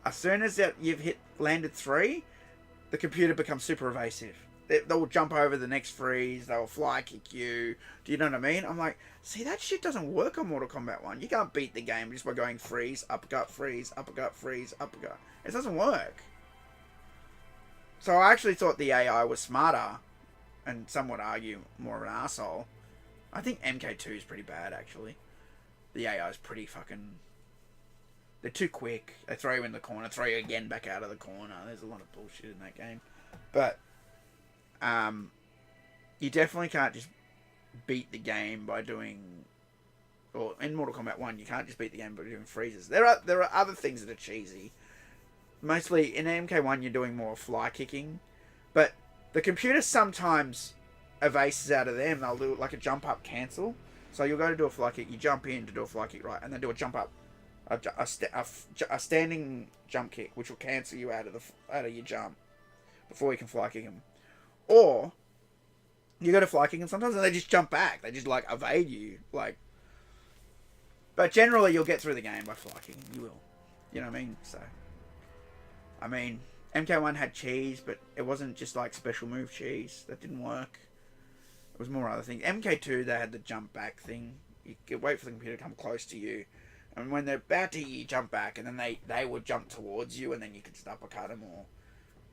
As soon as you've landed 3, the computer becomes super evasive. They'll jump over the next freeze. They'll fly kick you. Do you know what I mean? I'm like, see, that shit doesn't work on Mortal Kombat 1. You can't beat the game just by going freeze, uppercut, freeze, uppercut, freeze, uppercut. It doesn't work. So I actually thought the AI was smarter, and some would argue more of an arsehole. I think MK2 is pretty bad, actually. The AI is pretty fucking... They're too quick. They throw you in the corner, throw you again back out of the corner. There's a lot of bullshit in that game. But... you definitely can't just beat the game by doing, or in Mortal Kombat 1, you can't just beat the game by doing freezes. There are other things that are cheesy. Mostly in MK1, you're doing more fly kicking, but the computer sometimes evases out of them. They'll do like a jump up cancel. So you'll go to do a fly kick, you jump in to do a fly kick, right, and then do a jump up, a standing jump kick, which will cancel you out of your jump before you can fly kick them. Or you go to fly kick and sometimes they just jump back. They just like evade you. But generally you'll get through the game by fly kicking. You will. You know what I mean? So, I mean, MK1 had cheese, but it wasn't just like special move cheese. That didn't work. It was more other things. MK2, they had the jump back thing. You could wait for the computer to come close to you. And when they're about to hit you, jump back. And then they would jump towards you. And then you could just uppercut them or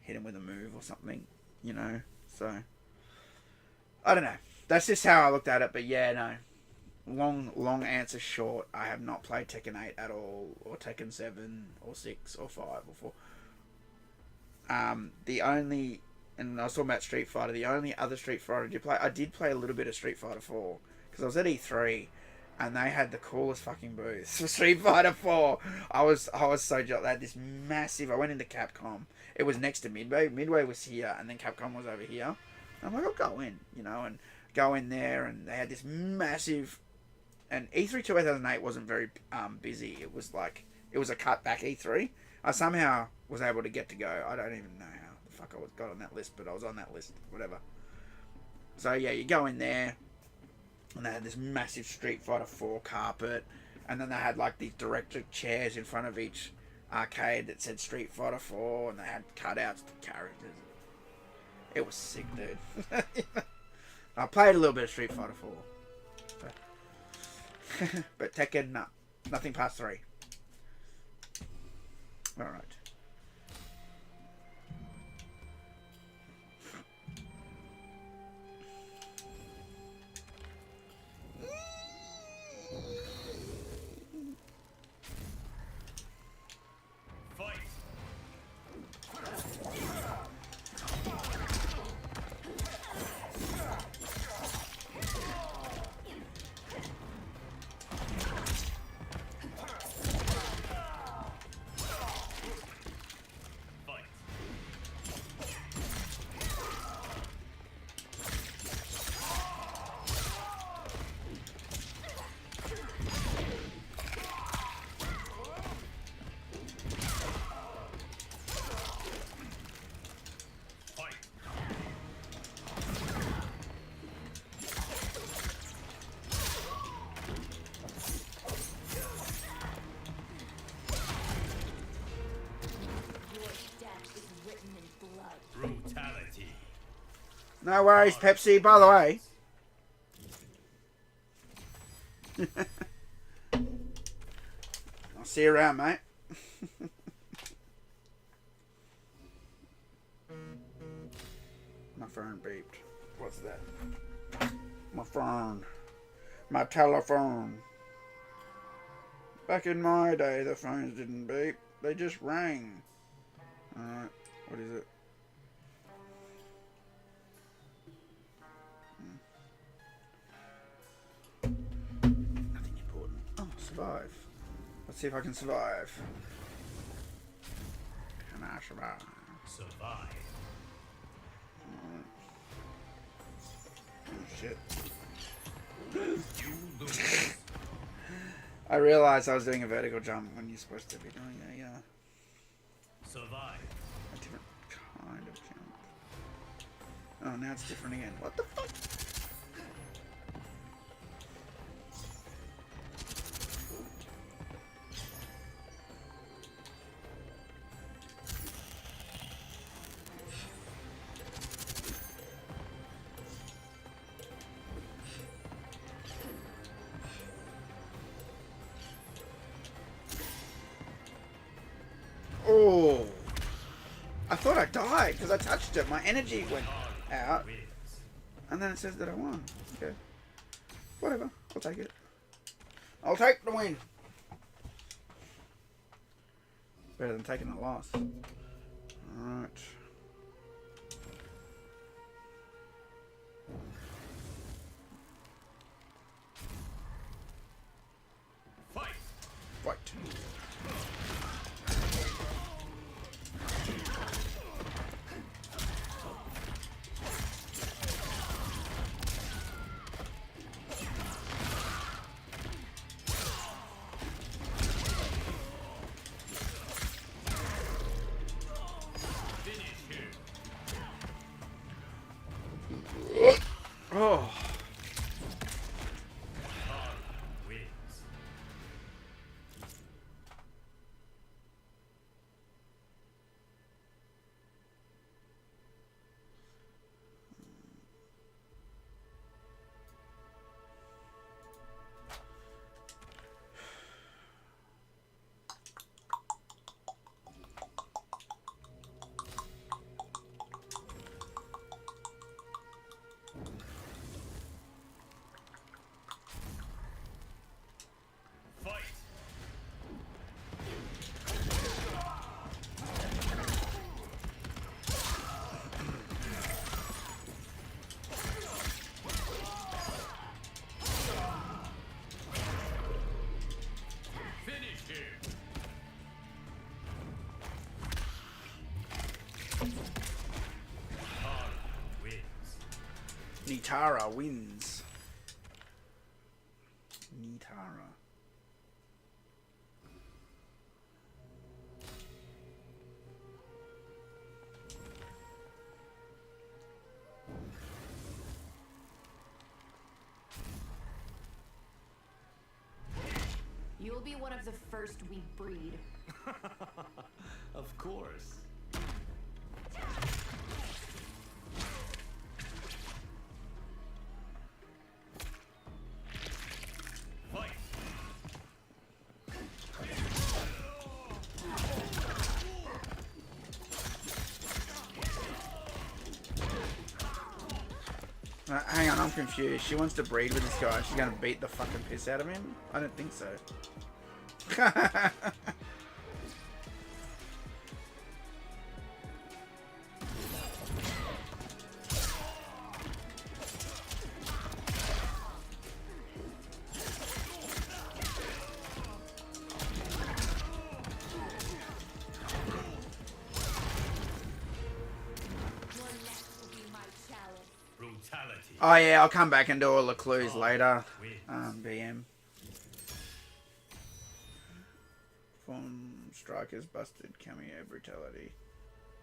hit them with a move or something. You know? So, I don't know. That's just how I looked at it. But yeah, no. Long answer short. I have not played Tekken 8 at all. Or Tekken 7 or 6 or 5 or 4. The only... And I was talking about Street Fighter. The only other Street Fighter I did play a little bit of Street Fighter 4. Because I was at E3. And they had the coolest fucking booth for Street Fighter 4. I was so jealous. They had this massive... I went into Capcom. It was next to Midway. Midway was here, and then Capcom was over here. I'm like, I'll go in, you know, and go in there, and they had this massive... And E3 2008 wasn't very busy. It was like... It was a cut-back E3. I somehow was able to get to go. I don't even know how the fuck I got on that list, but I was on that list. Whatever. So, yeah, you go in there. And they had this massive Street Fighter 4 carpet, and then they had like these director chairs in front of each arcade that said Street Fighter 4, and they had cutouts to characters. It was sick, dude. I played a little bit of Street Fighter 4. But Tekken, no. Nothing past 3. Alright. Brutality. No worries, Pepsi, by the way. I'll see you around, mate. My phone beeped. What's that? My phone. My telephone. Back in my day, the phones didn't beep. They just rang. Alright, what is it? Nothing important. Oh, survive. Let's see if I can survive. Can I survive? Survive. Oh, shit. You lose. I realized I was doing a vertical jump when you're supposed to be doing Survive. a different kind of jump. Oh, now it's different again. What the fuck? Oh, I thought I died because I touched it. My energy went out, and then it says that I won. Okay, whatever. I'll take it. I'll take the win. Better than taking a loss. All right. Fight. Fight. Oh. Wins. Fight. Finish him. Nitara wins. Nitara. You'll be one of the first we breed. Of course. Fight. Hang on, I'm confused. She wants to breed with this guy. She's gonna beat the fucking piss out of him? I don't think so. Oh yeah, I'll come back and do all the clues later. BM. From Strikers busted cameo brutality.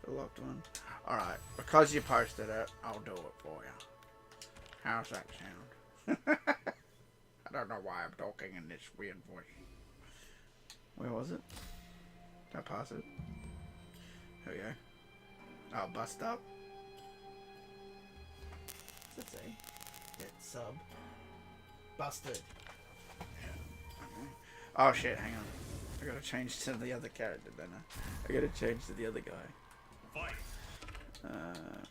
The locked one. Alright, because you posted it, I'll do it for you. How's that sound? I don't know why I'm talking in this weird voice. Where was it? Did I pass it? Here we go. Oh, bust up. What's it say? Get sub. Busted. Okay. Oh shit, hang on. I gotta change to the other character, don't I? I gotta change to the other guy. Fight.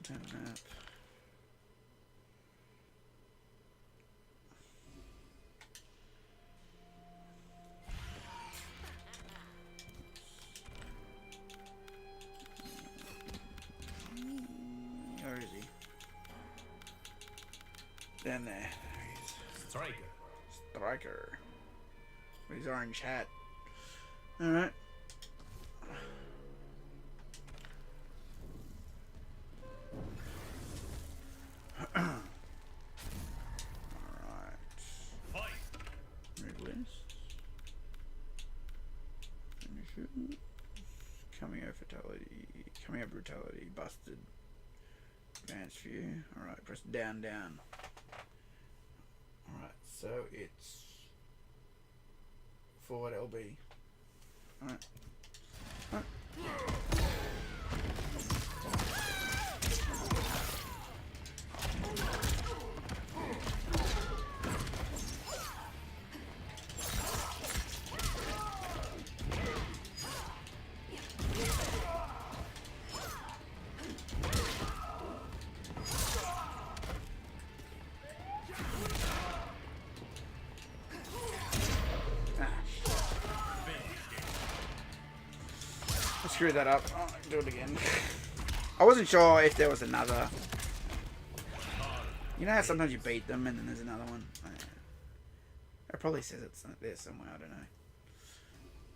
Turn map. Where is he? Down there. Striker. Striker. With his orange hat. Alright. Alright. Fight. Red list. Finish. Coming out fatality. Coming out brutality. Busted. Advanced view. Alright, press down, down. Alright, so it's forward LB. Alright. Alright. Screw that up. Oh, do it again. I wasn't sure if there was another. You know how sometimes you beat them and then there's another one? It probably says it's there somewhere, I don't know.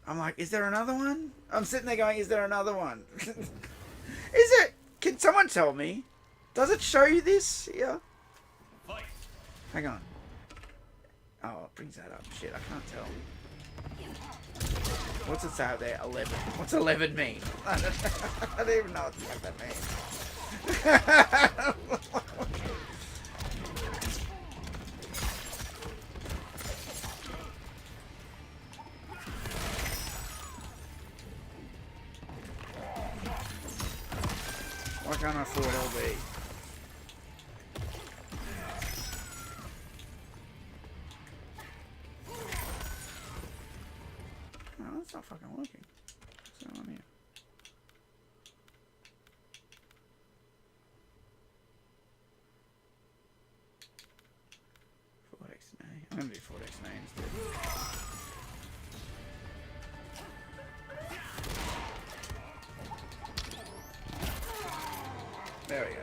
I'm like, is there another one? I'm sitting there going, is there another one? Is it? Can someone tell me? Does it show you this here? Hang on. Oh, it brings that up. Shit, I can't tell. What's it say out there? 11. What's 11 mean? I don't even know what the fuck that means. Why can't I afford LB? Oh, that's not fucking working. What's going on here? I'm gonna do 4x9 instead. There we go.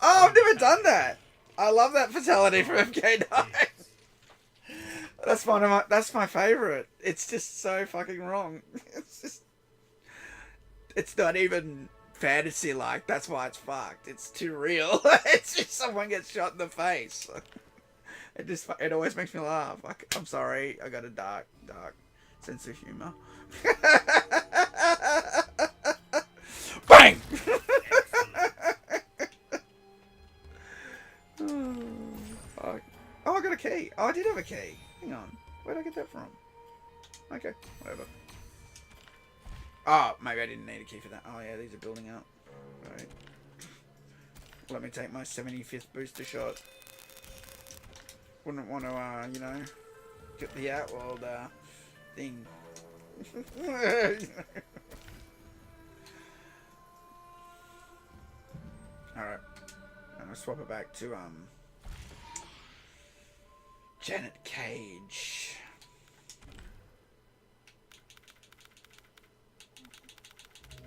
Oh, I've never done that. I love that fatality from MK9. That's my favorite. It's just so fucking wrong. It's not even fantasy like. That's why it's fucked. It's too real. It's just someone gets shot in the face. It always makes me laugh. Like, I'm sorry, I got a dark sense of humor. Bang! Oh, fuck. Oh, I did have a key. Hang on. Where'd I get that from? Okay, whatever. Oh, maybe I didn't need a key for that. Oh yeah, these are building up. Right. Let me take my 75th booster shot. Wouldn't want to, you know, get the Outworld thing. Alright. I'm gonna swap it back to, Janet Cage.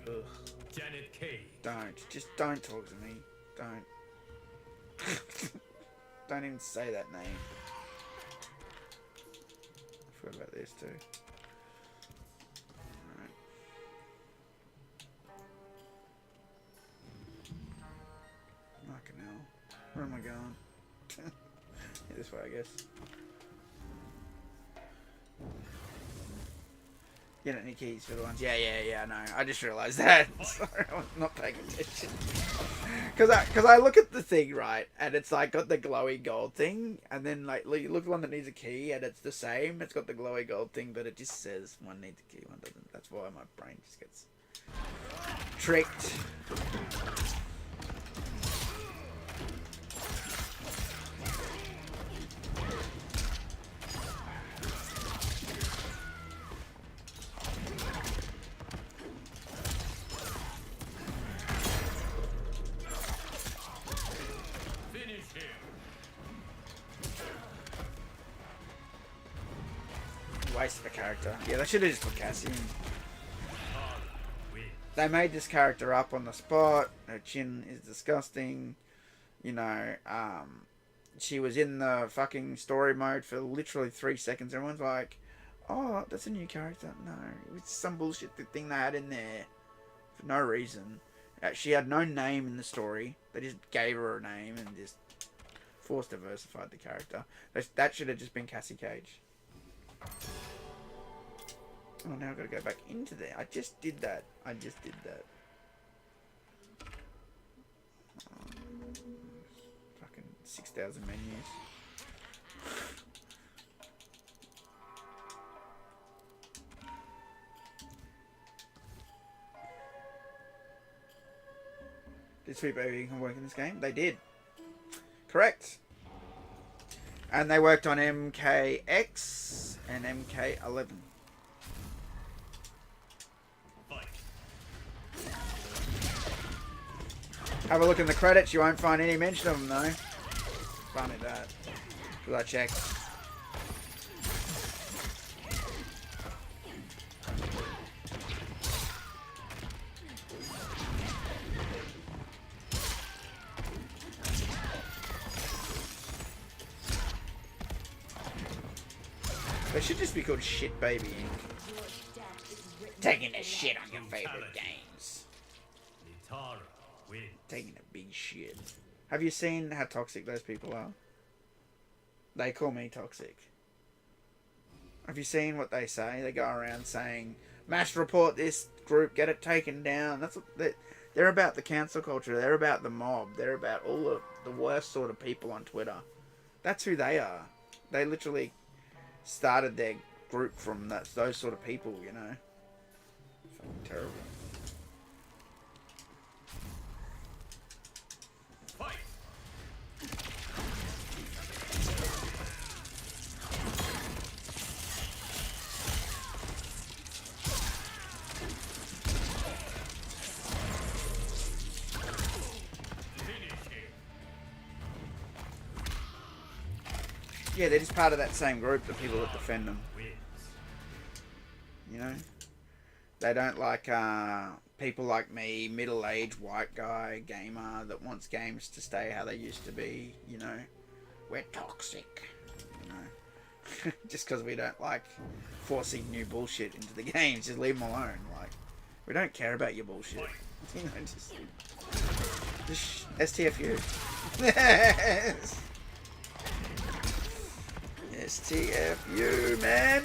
Ugh. Janet Cage. Just don't talk to me. Don't. Don't even say that name. I forgot about this too. Alright. Fucking hell. Where am I going? Yeah, this way, I guess. You don't need keys for the ones. Yeah, I know. I just realised that. Sorry, I was not paying attention. Because I look at the thing, right, and it's like got the glowy gold thing, and then like you look at the one that needs a key, and it's the same. It's got the glowy gold thing, but it just says one needs a key, one doesn't. That's why my brain just gets tricked. Waste of a character. Yeah, they should have just put Cassie in. They made this character up on the spot. Her chin is disgusting. You know, she was in the fucking story mode for literally 3 seconds. Everyone's like, oh, that's a new character. No, it's some bullshit thing they had in there for no reason. She had no name in the story. They just gave her a name and just forced diversified the character. That should have just been Cassie Cage. Oh, now I've got to go back into there. I just did that. Fucking 6,000 menus. Did Sweet Baby work in this game? They did. Correct. And they worked on MKX and MK11. Have a look in the credits. You won't find any mention of them, though. Funny that. Because I checked. They should just be called Shit Baby Inc. Taking a shit on your favorite games. Taking a big shit. Have you seen how toxic those people are? They call me toxic. Have you seen what they say? They go around saying, "Mass report this group, get it taken down." That's what they're about. The cancel culture. They're about the mob. They're about all of the worst sort of people on Twitter. That's who they are. They literally started their group from those sort of people, you know. Fucking terrible. Yeah, they're just part of that same group, the people that defend them. You know? They don't like people like me, middle-aged white guy, gamer, that wants games to stay how they used to be, you know? We're toxic, you know? Just because we don't like forcing new bullshit into the games, just leave them alone. Like, we don't care about your bullshit. You know, just STFU. Yes! STFU, man!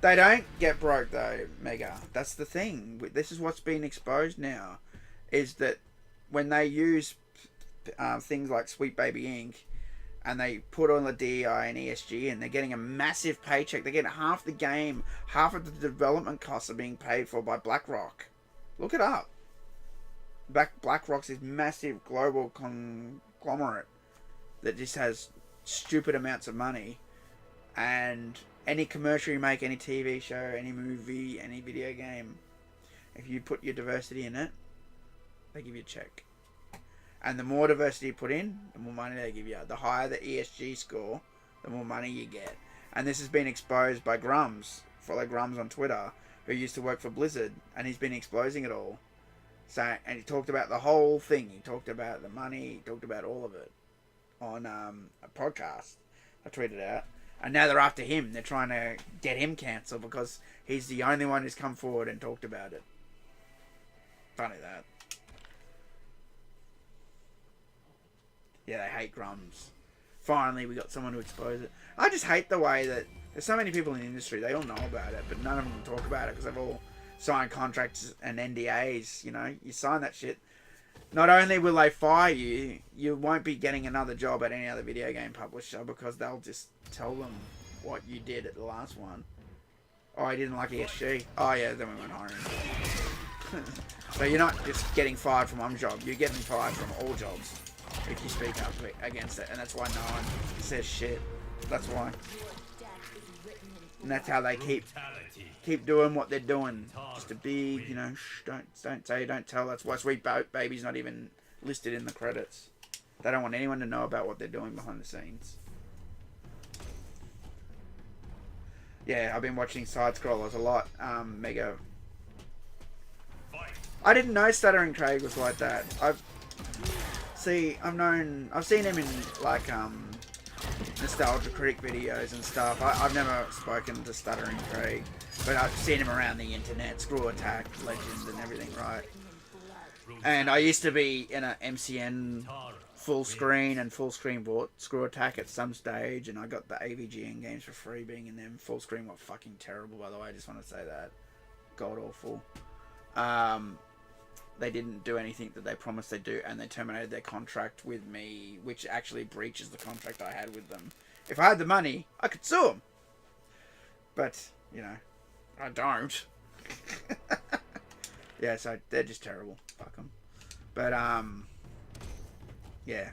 They don't get broke though, Mega. That's the thing. This is what's been exposed now, is that when they use things like Sweet Baby Inc. and they put on the DI and ESG and they're getting a massive paycheck. They're getting half the game, half of the development costs are being paid for by BlackRock. Look it up. BlackRock's this massive global conglomerate that just has stupid amounts of money, and any commercial you make, any TV show, any movie, any video game, if you put your diversity in it, they give you a check. And the more diversity you put in, the more money they give you. The higher the ESG score, the more money you get. And this has been exposed by Grums, follow Grums on Twitter, who used to work for Blizzard, and he's been exposing it all. So, and he talked about the whole thing. He talked about the money. He talked about all of it on a podcast. I tweeted out. And now they're after him. They're trying to get him cancelled because he's the only one who's come forward and talked about it. Funny that. Yeah, they hate Grums. Finally, we got someone to expose it. I just hate the way that there's so many people in the industry, they all know about it, but none of them talk about it because they've all signed contracts and NDAs. You know, you sign that shit. Not only will they fire you, you won't be getting another job at any other video game publisher because they'll just tell them what you did at the last one. Oh, I didn't like ESG. Oh, yeah, then we went hiring. So you're not just getting fired from one job, you're getting fired from all jobs if you speak up against it, and that's why no one says shit. That's why. And that's how they keep doing what they're doing. Just a big, you know, shh, don't say, don't tell. That's why Sweet Baby's not even listed in the credits. They don't want anyone to know about what they're doing behind the scenes. Yeah, I've been watching side scrollers a lot. Mega. I didn't know Stuttering Craig was like that. I've seen him in like nostalgia critic videos and stuff. I've never spoken to Stuttering Craig, but I've seen him around the internet, Screw Attack, Legend and everything, right? And I used to be in a MCN full screen and full screen bought Screw Attack at some stage, and I got the AVGN games for free being in them. Full screen were fucking terrible, by the way, I just want to say that. God awful. They didn't do anything that they promised they'd do, and they terminated their contract with me, which actually breaches the contract I had with them. If I had the money, I could sue them. But, you know, I don't. Yeah, so they're just terrible. Fuck them. But, yeah.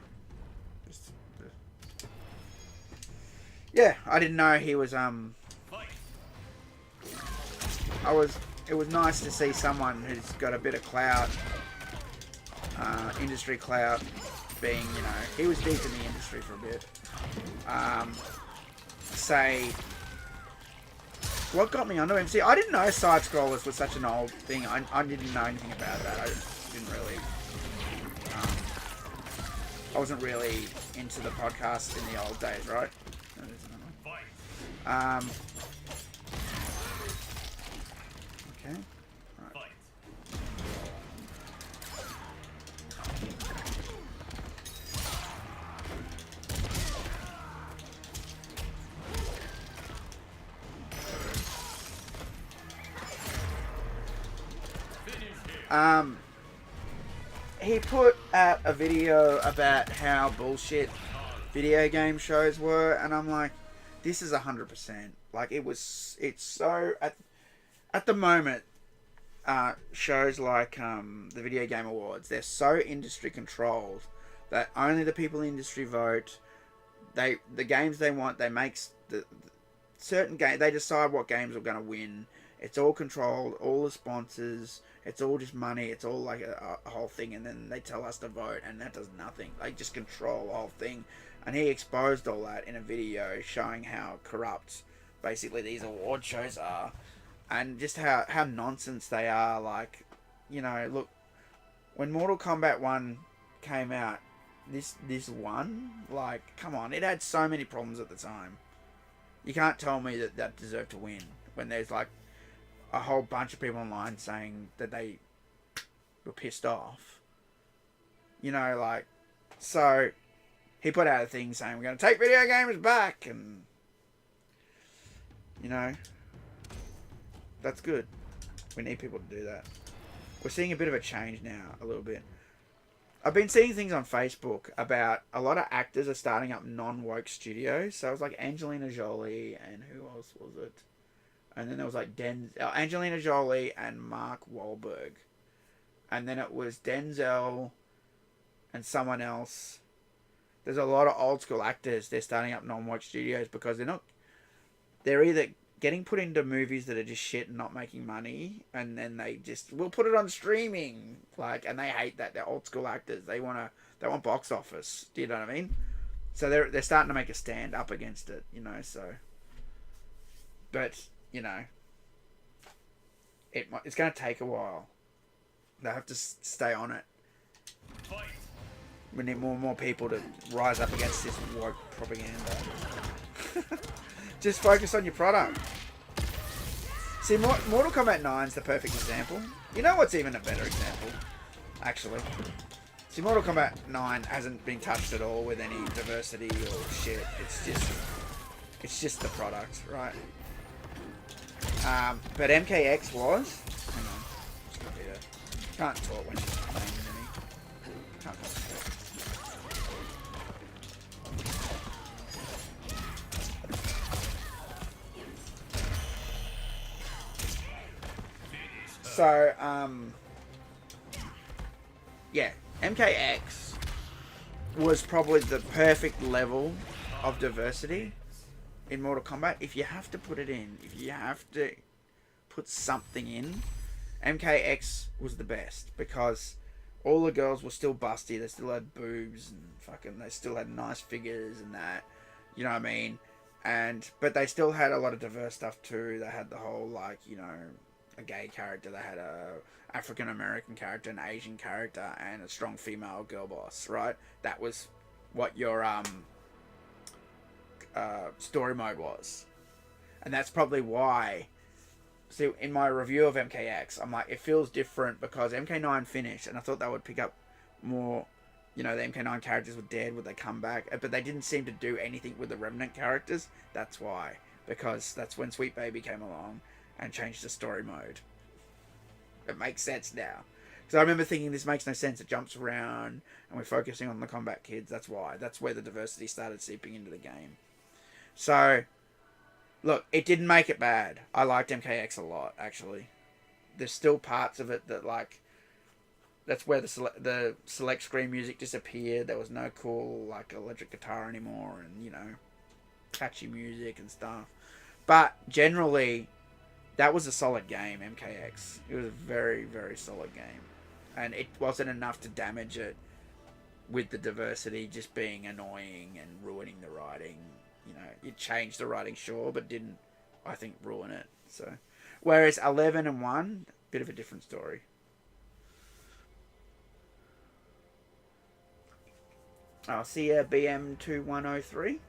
Yeah, I didn't know he was, it was nice to see someone who's got a bit of clout, industry clout, being, you know, he was deep in the industry for a bit, say, what got me onto him? See, I didn't know side scrollers was such an old thing. I didn't know anything about that. I didn't really, I wasn't really into the podcast in the old days, right? Okay. Right. He put out a video about how bullshit video game shows were, and I'm like, this is 100%. Like, it's so, at the moment, shows like the Video Game Awards, they're so industry controlled that only the people in the industry vote. The games they want, they make certain game. They decide what games are going to win. It's all controlled, all the sponsors. It's all just money. It's all like a whole thing, and then they tell us to vote, and that does nothing. They just control the whole thing. And he exposed all that in a video showing how corrupt basically these award shows are. And just how nonsense they are. Like, you know, look, when Mortal Kombat 1 came out, this one, like, come on, it had so many problems at the time. You can't tell me that deserved to win when there's like a whole bunch of people online saying that they were pissed off. You know, like, so he put out a thing saying we're going to take video games back, and, you know, That's good. We need people to do that. We're seeing a bit of a change now, a little bit. I've been seeing things on Facebook about a lot of actors are starting up non-woke studios. So it was like Angelina Jolie and who else was it? And then there was like Angelina Jolie and Mark Wahlberg. And then it was Denzel and someone else. There's a lot of old school actors. They're starting up non-woke studios because they're either getting put into movies that are just shit and not making money, and then they just will put it on streaming, and they hate that. They're old school actors. They want box office. Do you know what I mean? So they're starting to make a stand up against it, So, but it's going to take a while. They have to stay on it. We need more and more people to rise up against this woke propaganda. Just focus on your product. See, Mortal Kombat 9 is the perfect example. You know what's even a better example? Actually. See, Mortal Kombat 9 hasn't been touched at all with any diversity or shit. It's just the product, right? But MKX was... Hang on. Just gonna be a... Can't talk when she's playing with me. Can't concentrate. So, yeah, MKX was probably the perfect level of diversity in Mortal Kombat. If you have to put it in, if you have to put something in, MKX was the best because all the girls were still busty. They still had boobs and they still had nice figures and that. You know what I mean? But they still had a lot of diverse stuff too. They had the whole a gay character, they had a African American character, an Asian character, and a strong female girl boss, right? That was what your story mode was. And that's probably why, see, in my review of MKX, I'm like, it feels different because MK9 finished, and I thought that would pick up more, the MK9 characters were dead, would they come back? But they didn't seem to do anything with the Remnant characters. That's why. Because that's when Sweet Baby came along and changed the story mode. It makes sense now. Because I remember thinking this makes no sense. It jumps around and we're focusing on the combat kids. That's why. That's where the diversity started seeping into the game. So, look, it didn't make it bad. I liked MKX a lot, actually. There's still parts of it that, that's where the select screen music disappeared. There was no cool, electric guitar anymore and, catchy music and stuff. But, generally, that was a solid game, MKX. It was a very, very solid game. And it wasn't enough to damage it with the diversity just being annoying and ruining the writing. It changed the writing, sure, but didn't, I think, ruin it. So, whereas 11 and 1, bit of a different story. I'll see ya, BM2103.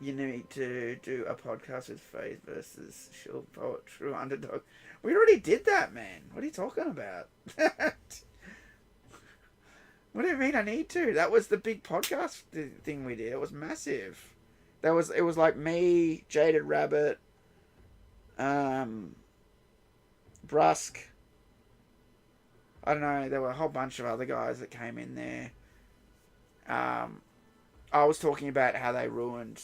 You need to do a podcast with FaZe versus Shield Poet True Underdog. We already did that, man. What are you talking about? What do you mean I need to? That was the big podcast thing we did. It was massive. It was like me, Jaded Rabbit, Brusk. I don't know. There were a whole bunch of other guys that came in there. I was talking about how they ruined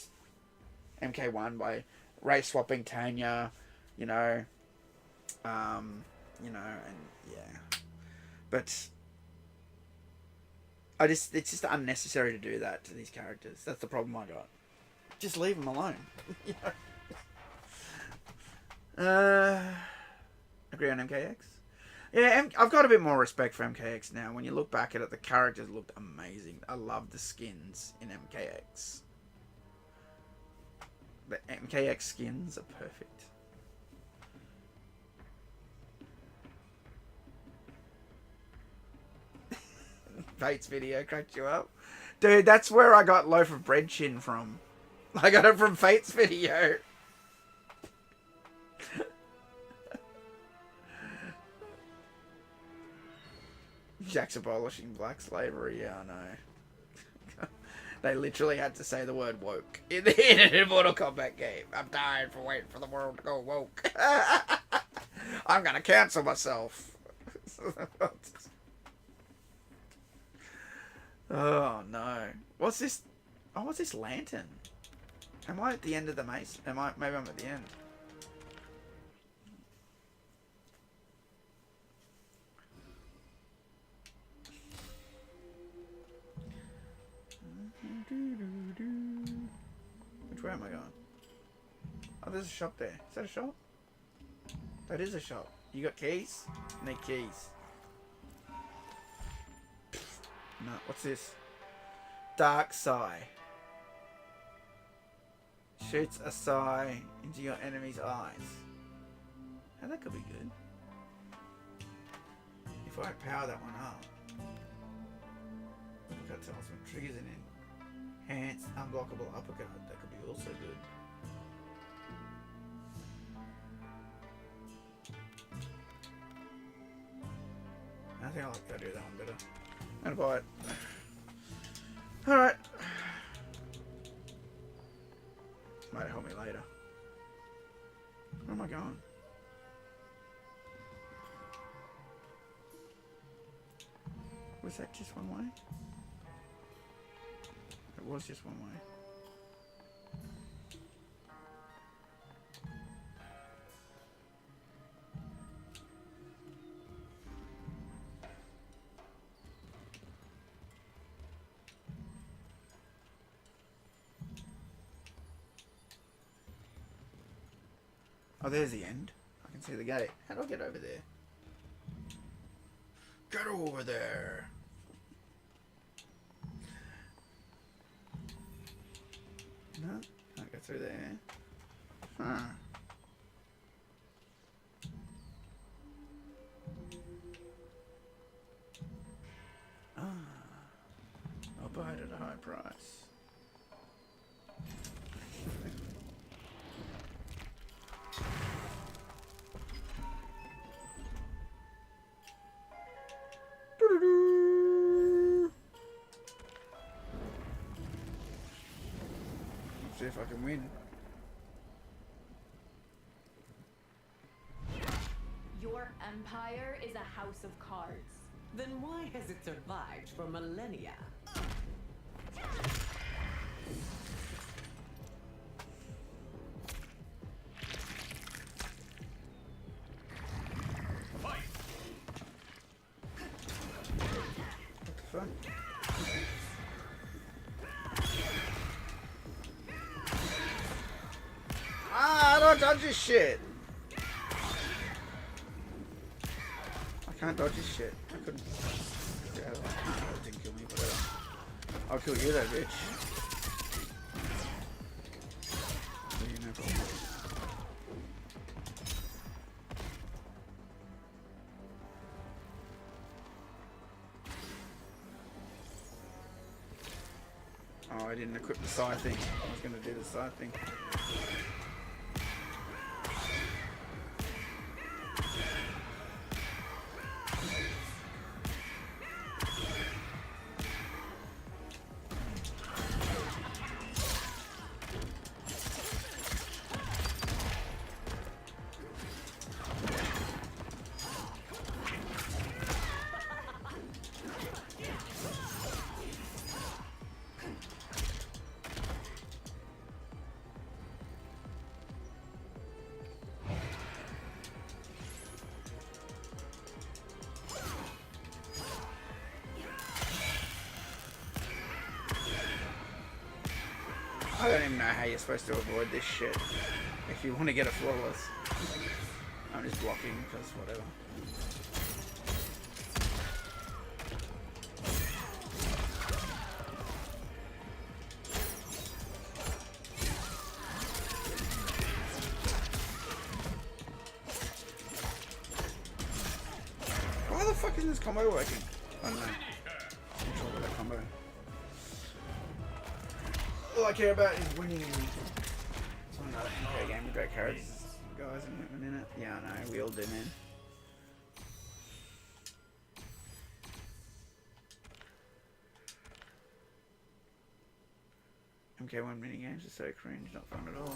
MK1 by race swapping Tanya, and yeah. But it's just unnecessary to do that to these characters. That's the problem I got. Just leave them alone. Agree on MKX? Yeah, I've got a bit more respect for MKX now. When you look back at it, the characters looked amazing. I love the skins in MKX. The MKX skins are perfect. Fate's video cracked you up? Dude, that's where I got Loaf of Bread Chin from. I got it from Fate's video. Jack's abolishing black slavery, yeah, I know. They literally had to say the word woke in a Mortal Kombat game. I'm dying for waiting for the world to go woke. I'm gonna cancel myself. Oh no. What's this? Oh, what's this lantern? Am I at the end of the maze? Maybe I'm at the end. Which way am I going? Oh, there's a shop there. Is that a shop? That is a shop. You got keys? I need keys. No, what's this? Dark Sai. Shoots a Sai into your enemy's eyes. Now that could be good. If I power that one up. Got talisman triggers in it. Enhanced unblockable uppercut. That could be also good. I think I'll go do that one better. I'm gonna buy it. Alright. Might help me later. Where am I going? Was that just one way? It was just one way. Oh, there's the end. I can see the gate. How do I get over there? Get over there! No, can't go through there. Huh. Ah. I'll buy it at a high price. See if I can win. Your empire is a house of cards. Then why has it survived for millennia? Fight! What the fuck? Ah, I don't dodge this shit. I can't dodge this shit. I couldn't. Yeah, that didn't kill me, whatever. I'll kill you though, bitch. Yeah, no problem. Oh, I didn't equip the side thing. I was going to do the side thing. I don't even know how you're supposed to avoid this shit if you want to get a flawless. I'm just blocking because whatever. Why the fuck isn't this combo working? I don't know. I'm sure about that combo. All I care about is winning. It's another MK game with great characters, guys, and in it. Yeah, I know, we all do, man. MK1 minigames are so cringe, not fun at all.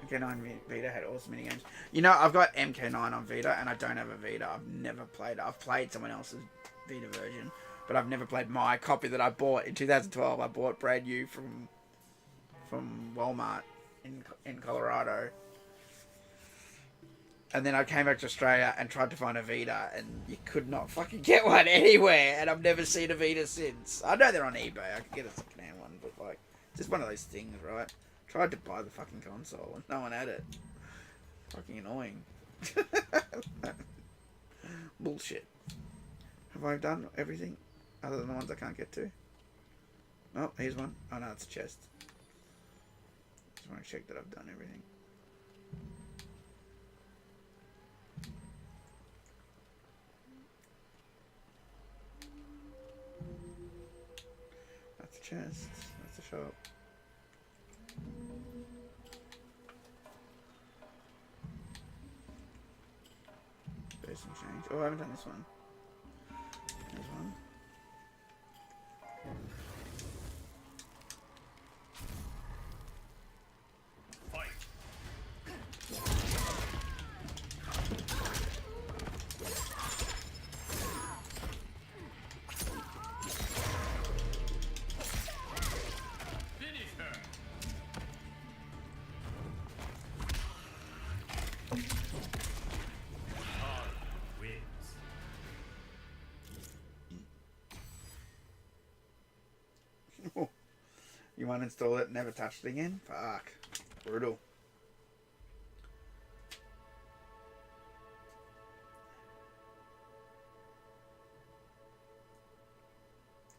MK9 Vita had awesome minigames. You know, I've got MK9 on Vita, and I don't have a Vita. I've never played it. I've played someone else's Vita version, but I've never played my copy that I bought in 2012. I bought brand new from Walmart in Colorado. And then I came back to Australia and tried to find a Vita, and you could not fucking get one anywhere, and I've never seen a Vita since. I know they're on eBay. I could get a second-hand one, but, like, it's just one of those things, right? Tried to buy the fucking console, and no one had it. Fucking annoying. Bullshit. Have I done everything other than the ones I can't get to? Oh, here's one. Oh, no, it's a chest. Just want to check that I've done everything. That's a chest. That's a shop. There's some change. Oh, I haven't done this one. There's one. You uninstall it and never touched it again? Fuck. Brutal.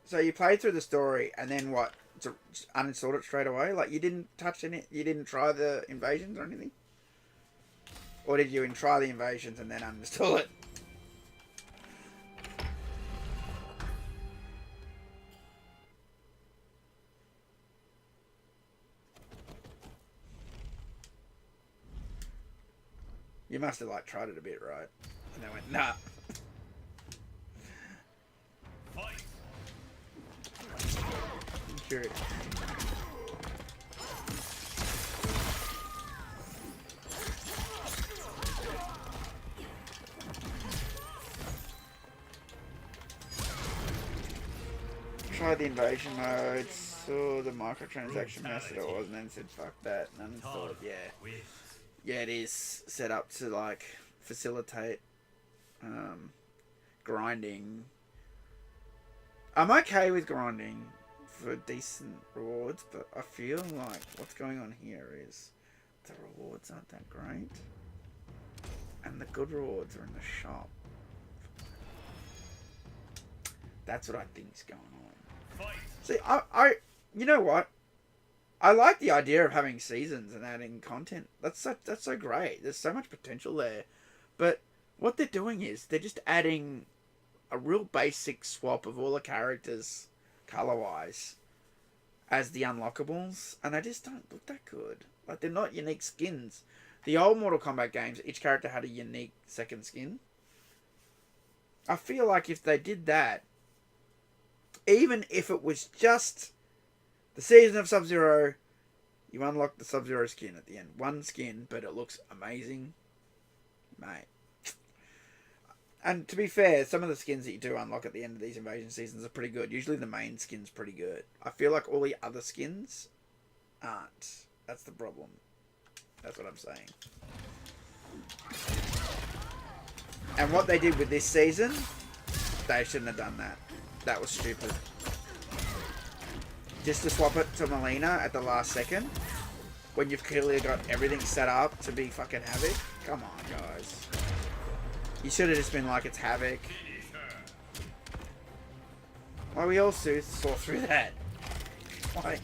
So you played through the story and then what? Just uninstalled it straight away? Like you didn't touch any, you didn't try the invasions or anything? Or did you try the invasions and then uninstall it? You must have, like, tried it a bit, right? And they went, nah. Fight. I'm curious. Tried the invasion mode, saw the microtransaction mess that it was, and then said, fuck that, and uninstalled it, yeah. Yeah, it is set up to, like, facilitate grinding. I'm okay with grinding for decent rewards, but I feel like what's going on here is the rewards aren't that great. And the good rewards are in the shop. That's what I think's going on. See, I you know what? I like the idea of having seasons and adding content. That's so great. There's so much potential there. But what they're doing is they're just adding a real basic swap of all the characters color-wise as the unlockables. And they just don't look that good. Like, they're not unique skins. The old Mortal Kombat games, each character had a unique second skin. I feel like if they did that, even if it was just the season of Sub-Zero, you unlock the Sub-Zero skin at the end. One skin, but it looks amazing. Mate. And to be fair, some of the skins that you do unlock at the end of these invasion seasons are pretty good. Usually the main skin's pretty good. I feel like all the other skins aren't. That's the problem. That's what I'm saying. And what they did with this season, they shouldn't have done that. That was stupid. Just to swap it to Melina at the last second, when you've clearly got everything set up to be fucking Havoc. Come on, guys. You should have just been like, it's Havoc. Why we all saw through that? Why?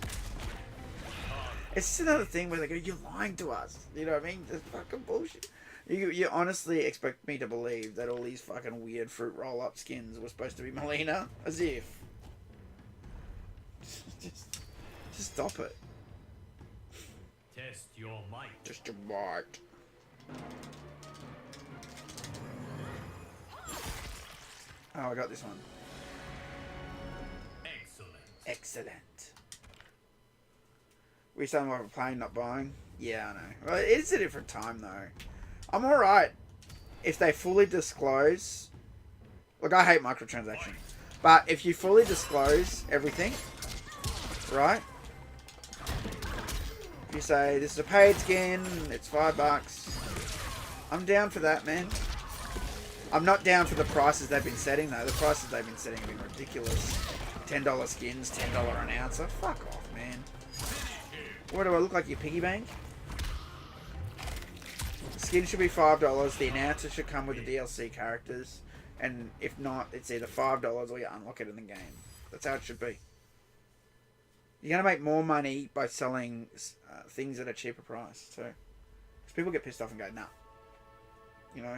It's just another thing where they go, you're lying to us. You know what I mean? It's fucking bullshit. You honestly expect me to believe that all these fucking weird fruit roll-up skins were supposed to be Melina? As if. Just stop it. Test your might. Just your might. Oh, I got this one. Excellent. Excellent. We sound like we're playing, not buying. Yeah, I know. Well, it's a different time, though. I'm alright if they fully disclose... Look, I hate microtransactions. But if you fully disclose everything, right? If you say, this is a paid skin, it's $5. I'm down for that, man. I'm not down for the prices they've been setting, though. The prices they've been setting have been ridiculous. $10 skins, $10 an ouncer. Fuck off, man. What do I look like, your piggy bank? Skin should be $5. The announcer should come with the DLC characters. And if not, it's either $5 or you unlock it in the game. That's how it should be. You're going to make more money by selling things at a cheaper price, too. Because people get pissed off and go, nah. You know?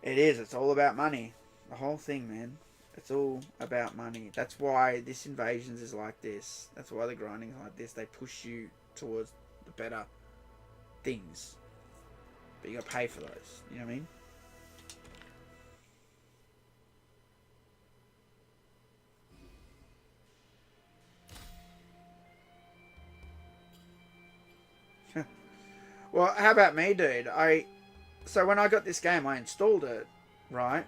It is. It's all about money. The whole thing, man. It's all about money. That's why this Invasions is like this. That's why the grinding is like this. They push you towards the better things. But you got to pay for those. You know what I mean? Well, how about me, dude? So when I got this game, I installed it, right?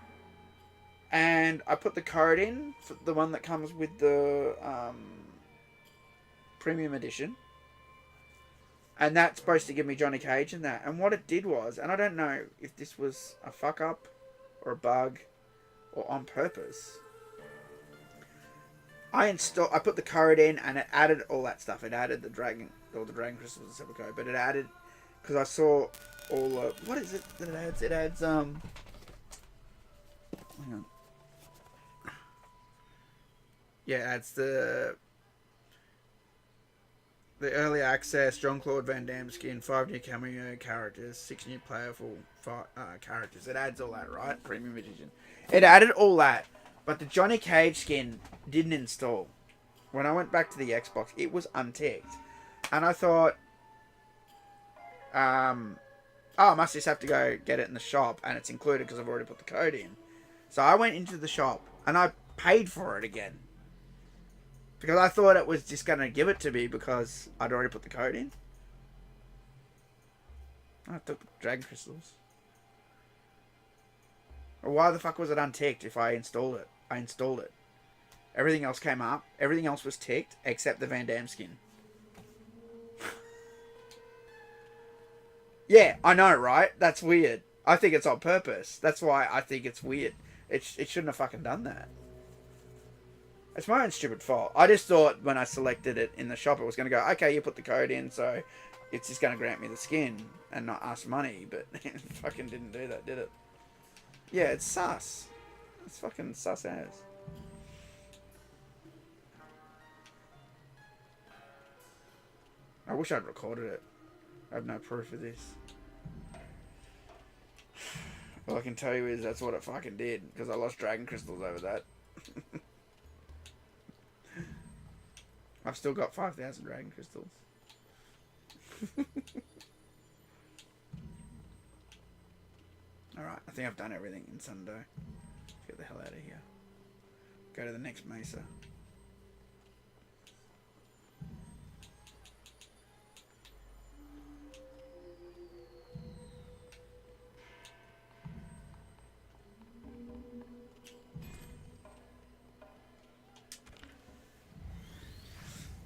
And I put the code in for the one that comes with the premium edition. And that's supposed to give me Johnny Cage and that. And what it did was, and I don't know if this was a fuck up or a bug or on purpose. I put the code in and it added all that stuff. It added all the dragon crystals and separate code, but it added, because I saw all the, what is it that it adds? It adds, hang on. Yeah, it adds the early access Jean-Claude Van Damme skin, 5 new cameo characters, 6 new playable characters. It adds all that, right? Premium edition. It added all that, but the Johnny Cage skin didn't install. When I went back to the Xbox, it was unticked. And I thought, I must just have to go get it in the shop, and it's included because I've already put the code in. So I went into the shop, and I paid for it again. Because I thought it was just going to give it to me because I'd already put the code in. I took the dragon crystals. Well, why the fuck was it unticked if I installed it? I installed it. Everything else came up. Everything else was ticked except the Van Damme skin. Yeah, I know, right? That's weird. I think it's on purpose. That's why I think it's weird. It shouldn't have fucking done that. It's my own stupid fault. I just thought when I selected it in the shop, it was going to go, okay, you put the code in, so it's just going to grant me the skin and not ask money. But it fucking didn't do that, did it? Yeah, it's sus. It's fucking sus as. I wish I'd recorded it. I have no proof of this. All I can tell you is that's what it fucking did, because I lost dragon crystals over that. I've still got 5,000 dragon crystals. Alright, I think I've done everything in Sunday. Let's get the hell out of here. Go to the next mesa.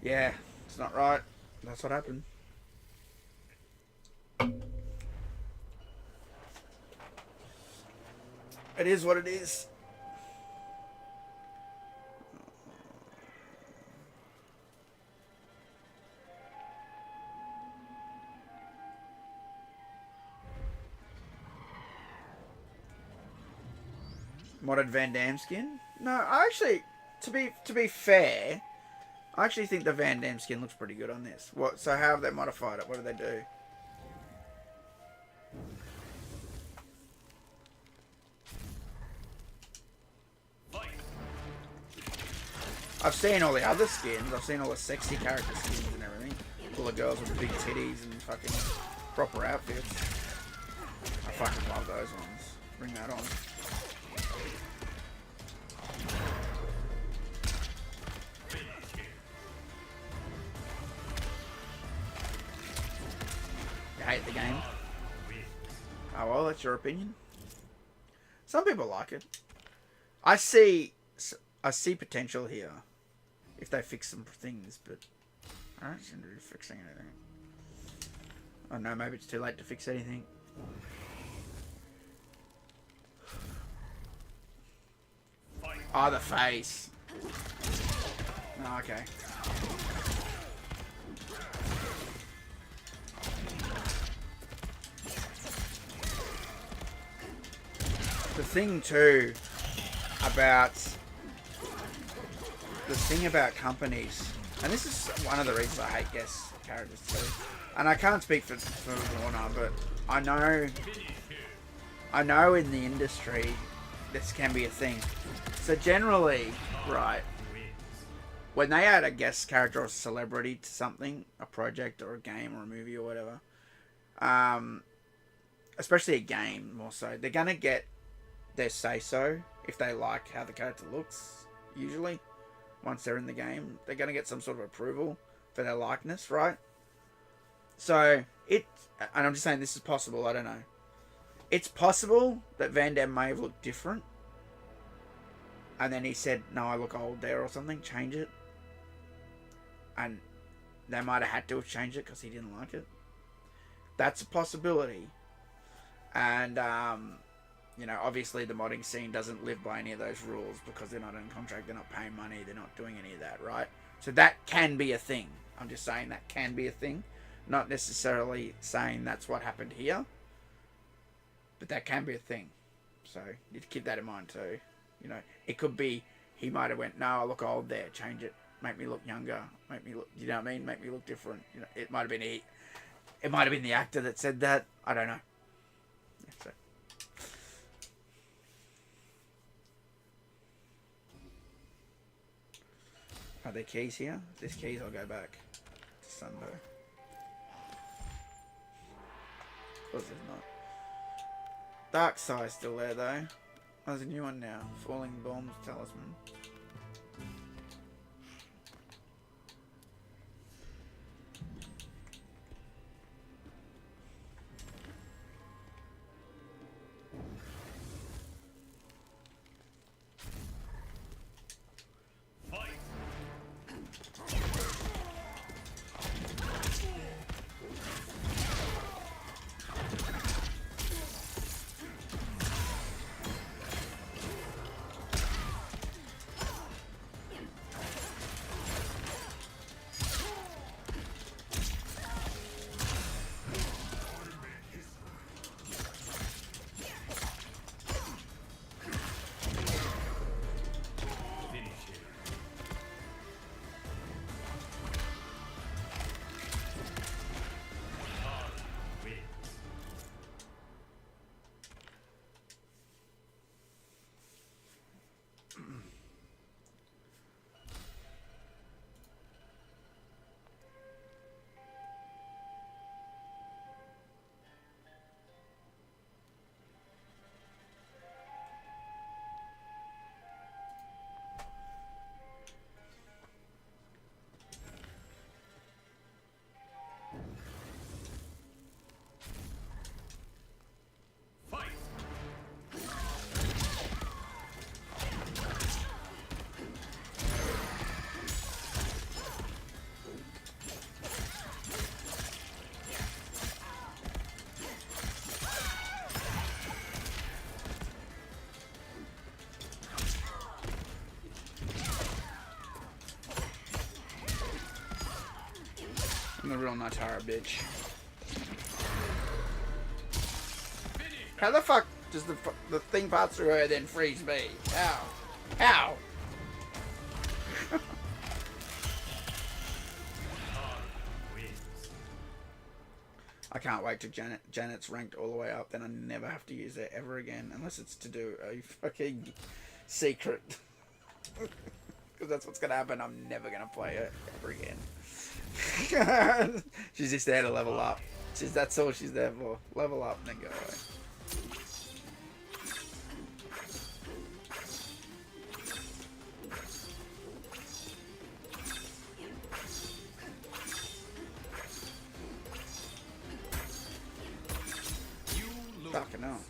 Yeah, it's not right. That's what happened. It is what it is. Modded Van Damme skin? No, I actually, to be fair, I actually think the Van Damme skin looks pretty good on this. What? So how have they modified it? What do they do? I've seen all the other skins. I've seen all the sexy character skins and everything. All the girls with the big titties and fucking proper outfits. I fucking love those ones. Bring that on. hate the game. Oh well, that's your opinion. Some people like it. I see potential here if they fix some things, but I don't seem to be fixing anything. I don't know, maybe it's too late to fix anything. Oh, the face. Oh, okay. The thing too about companies, and this is one of the reasons I hate guest characters too. And I can't speak for Warner, but I know in the industry this can be a thing. So generally, right, when they add a guest character or a celebrity to something, a project or a game or a movie or whatever, especially a game more so, they're gonna get their say-so if they like how the character looks. Usually, once they're in the game, they're gonna get some sort of approval for their likeness, right? So and I'm just saying this is possible. I don't know. It's possible that Van Damme may have looked different, and then he said, "No, I look old there" or something. Change it, and they might have had to have changed it because he didn't like it. That's a possibility, and you know, obviously the modding scene doesn't live by any of those rules because they're not in contract, they're not paying money, they're not doing any of that, right? So that can be a thing. I'm just saying that can be a thing. Not necessarily saying that's what happened here, but that can be a thing. So you need to keep that in mind too. You know, it could be he might have went, "No, I look old there, change it, make me look younger, make me look," you know what I mean? Make me look different. You know, it might have been the actor that said that. I don't know. Yeah, so. Are there keys here? If there's keys, I'll go back to Sunbow. Of course there's not. Dark Side's still there though. Oh, there's a new one now. Falling Bombs Talisman. I'm the real Natara bitch. How the fuck does the thing pass through her then freeze me? How? How? I can't wait till Janet's ranked all the way up, then I never have to use it ever again, unless it's to do a fucking secret. Because that's what's gonna happen. I'm never gonna play it ever again. She's just there to level up. That's all she's there for. Level up and then go away. Fucking hell.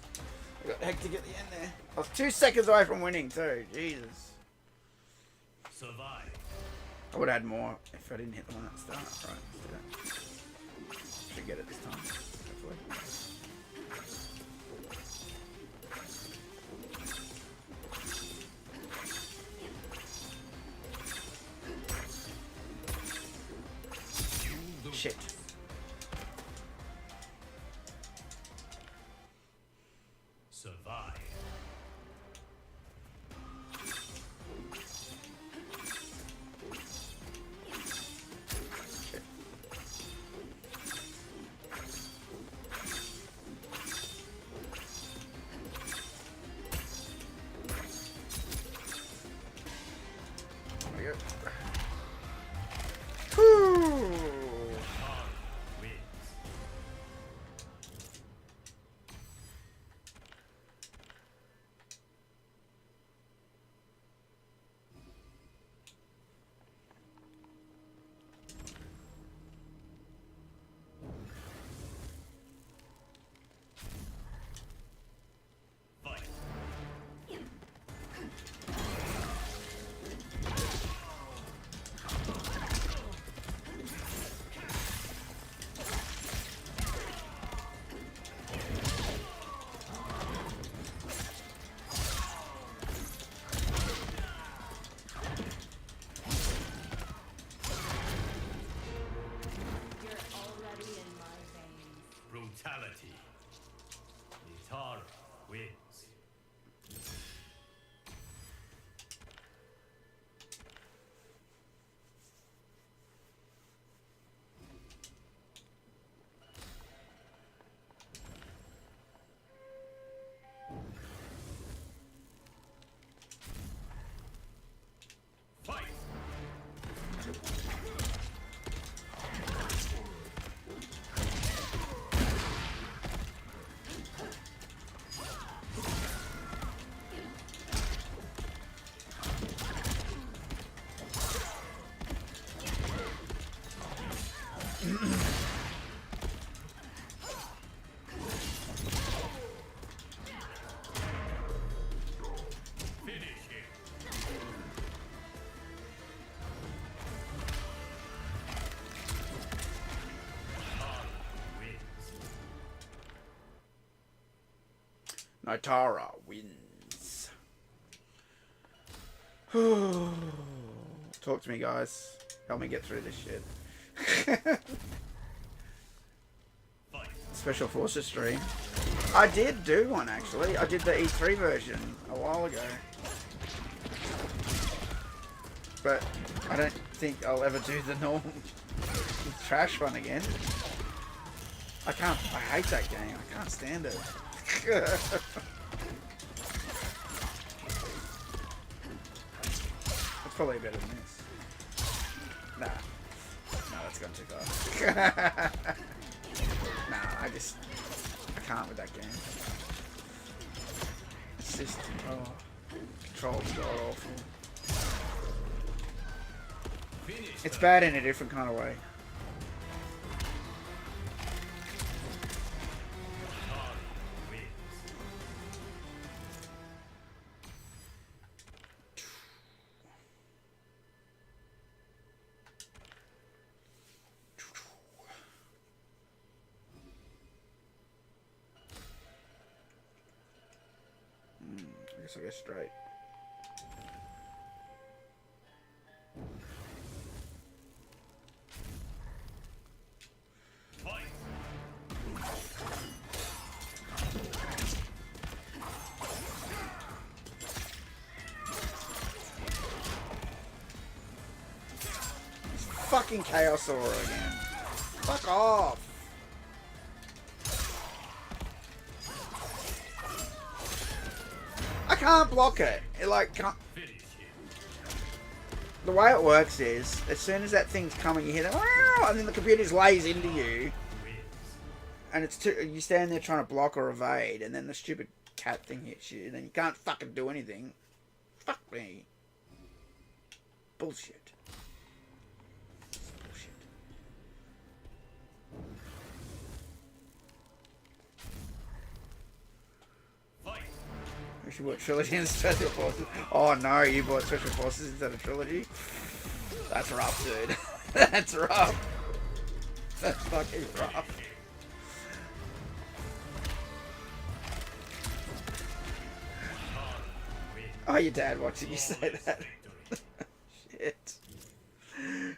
I got hectic at the end there. I was 2 seconds away from winning too. Jesus. Survive. I would have had more if I didn't hit the one at the start. Right, let's do that. Should get it this time. Hopefully. Shit. Survive. There we go. Whew. Wins. Fight. You're already in my veins. Brutality. Nitara wins. Fight. Finish him. Nitara wins. Nitara wins. Talk to me, guys. Help me get through this shit. Fight. Special Forces stream. I did do one actually. I did the E3 version a while ago. But I don't think I'll ever do the normal trash one again. I hate that game. I can't stand it. That's probably better than this. Nah. No, that's gone too far. Nah, I can't with that game. It's just, controls god awful. Finish. It's bad in a different kind of way. Nitara wins. I guess I'll go straight. Fight. Fucking Chaos Aura again. Fuck off. I can't block it. It like can't. Finish him. The way it works is, as soon as that thing's coming, you hit it, and then the computer just lays into you, Wins. and it's you stand there trying to block or evade, and then the stupid cat thing hits you, and then you can't fucking do anything. Fuck me. Bullshit. It's bullshit. She bought Trilogy and Special Forces. Oh no, you bought Special Forces instead of Trilogy? That's rough, dude. That's rough. That's fucking rough. Oh, your dad watching you say that. Shit.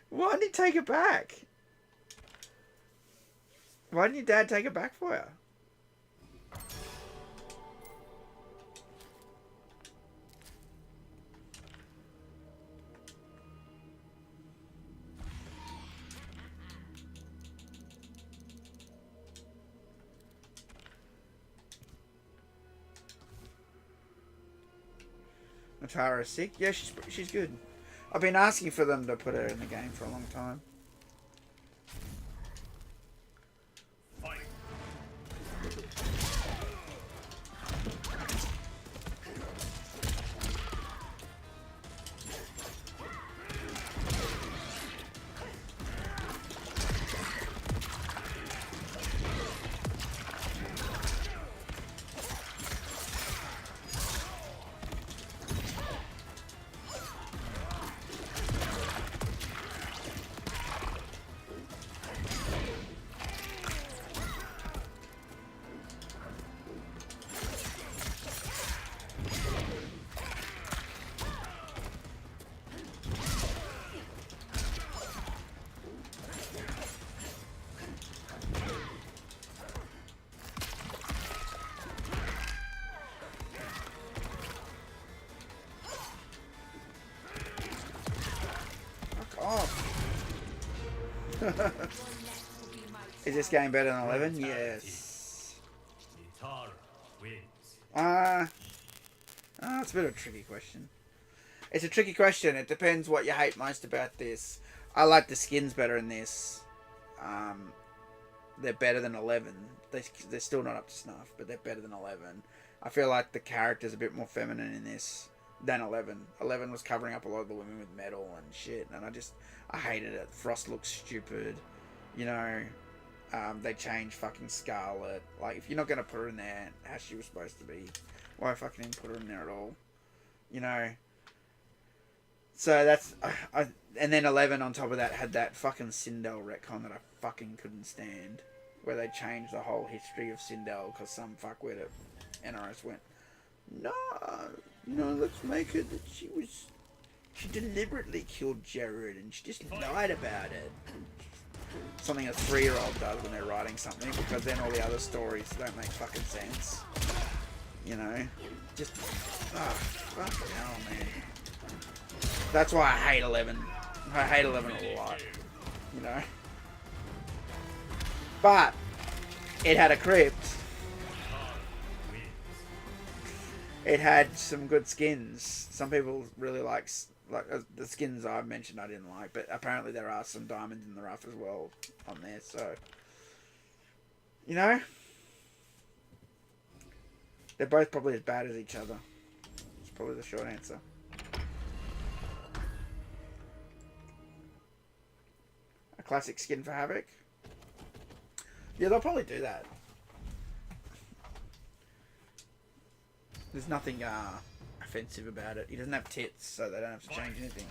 Why didn't he take it back? Why didn't your dad take it back for you? Natara's sick? Yeah, she's good. I've been asking for them to put her in the game for a long time. Is this game better than 11? Yes. It's a bit of a tricky question. It's a tricky question. It depends what you hate most about this. I like the skins better in this. They're better than 11. They're still not up to snuff, but they're better than 11. I feel like the character's a bit more feminine in this than 11. 11 was covering up a lot of the women with metal and shit, and I hated it. Frost looks stupid. You know, they changed fucking Scarlet. Like, if you're not going to put her in there as she was supposed to be, why fucking didn't put her in there at all? You know? So that's... and then 11 on top of that had that fucking Sindel retcon that I fucking couldn't stand. Where they changed the whole history of Sindel because some fuckwit at NRS went, no, let's make it that she deliberately killed Jared and she just lied about it. Something a 3-year-old does when they're writing something, because then all the other stories don't make fucking sense. You know? Just, fucking hell, man. That's why I hate 11. I hate 11 a lot. You know? But, it had a crypt. It had some good skins. Some people really like the skins I've mentioned I didn't like, but apparently there are some diamonds in the rough as well on there, so... You know? They're both probably as bad as each other. It's probably the short answer. A classic skin for Havoc? Yeah, they'll probably do that. There's nothing offensive about it. He doesn't have tits, so they don't have to change anything.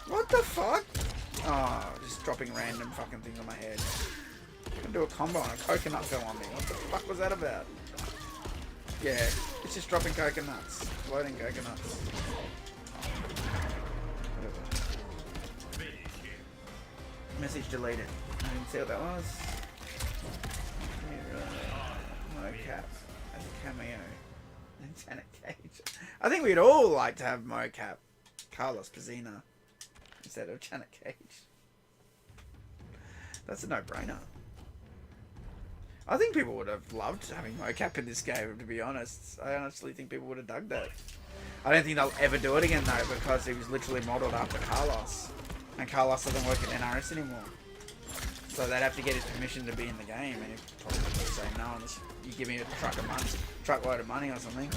What the fuck? Oh, just dropping random fucking things on my head. I can do a combo and a coconut fell on me. What the fuck was that about? Yeah, it's just dropping coconuts. Floating coconuts. Whatever. Message deleted. I didn't see what that was. Mocap as a cameo. And Janet Cage. I think we'd all like to have Mocap Carlos Pazina instead of Janet Cage. That's a no-brainer. I think people would have loved having Mocap in this game, to be honest. I honestly think people would have dug that. I don't think they'll ever do it again, though, because he was literally modelled after Carlos. And Carlos doesn't work at NRS anymore. So they'd have to get his permission to be in the game, and he'd probably say no unless you give me a truckload of money or something.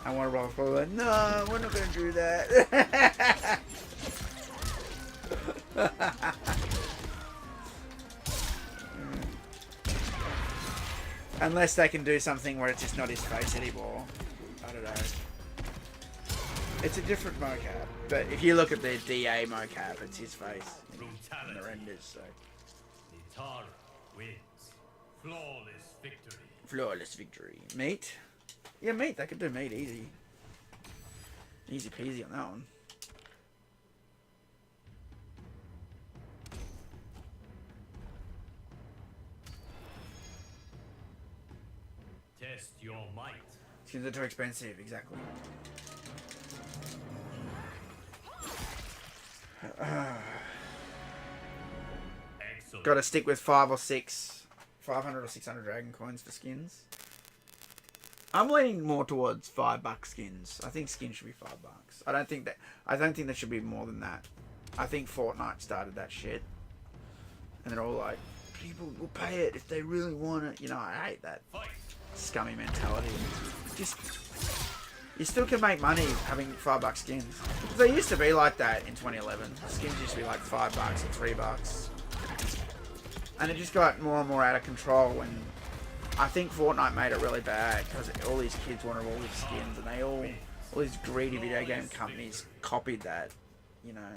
And Warner Bros. Probably like, no, we're not going to do that. Unless they can do something where it's just not his face anymore. I don't know. It's a different mocap. But if you look at the DA mocap, it's his face in the renders, so. Nitara wins. Flawless victory. Flawless victory. Meat? Yeah, meat. They could do meat easy. Easy peasy on that one. Test your might. Skins are too expensive, exactly. Excellent. Gotta stick with 500 or 600 dragon coins for skins. I'm leaning more towards $5 skins. I think skins should be $5. I don't think that should be more than that. I think Fortnite started that shit. And they're all like, people will pay it if they really want it. You know, I hate that scummy mentality. Just, you still can make money having $5 skins. They used to be like that in 2011. Skins used to be like $5 or $3. And it just got more and more out of control when I think Fortnite made it really bad because all these kids wanted all these skins and they all these greedy video game companies copied that, you know.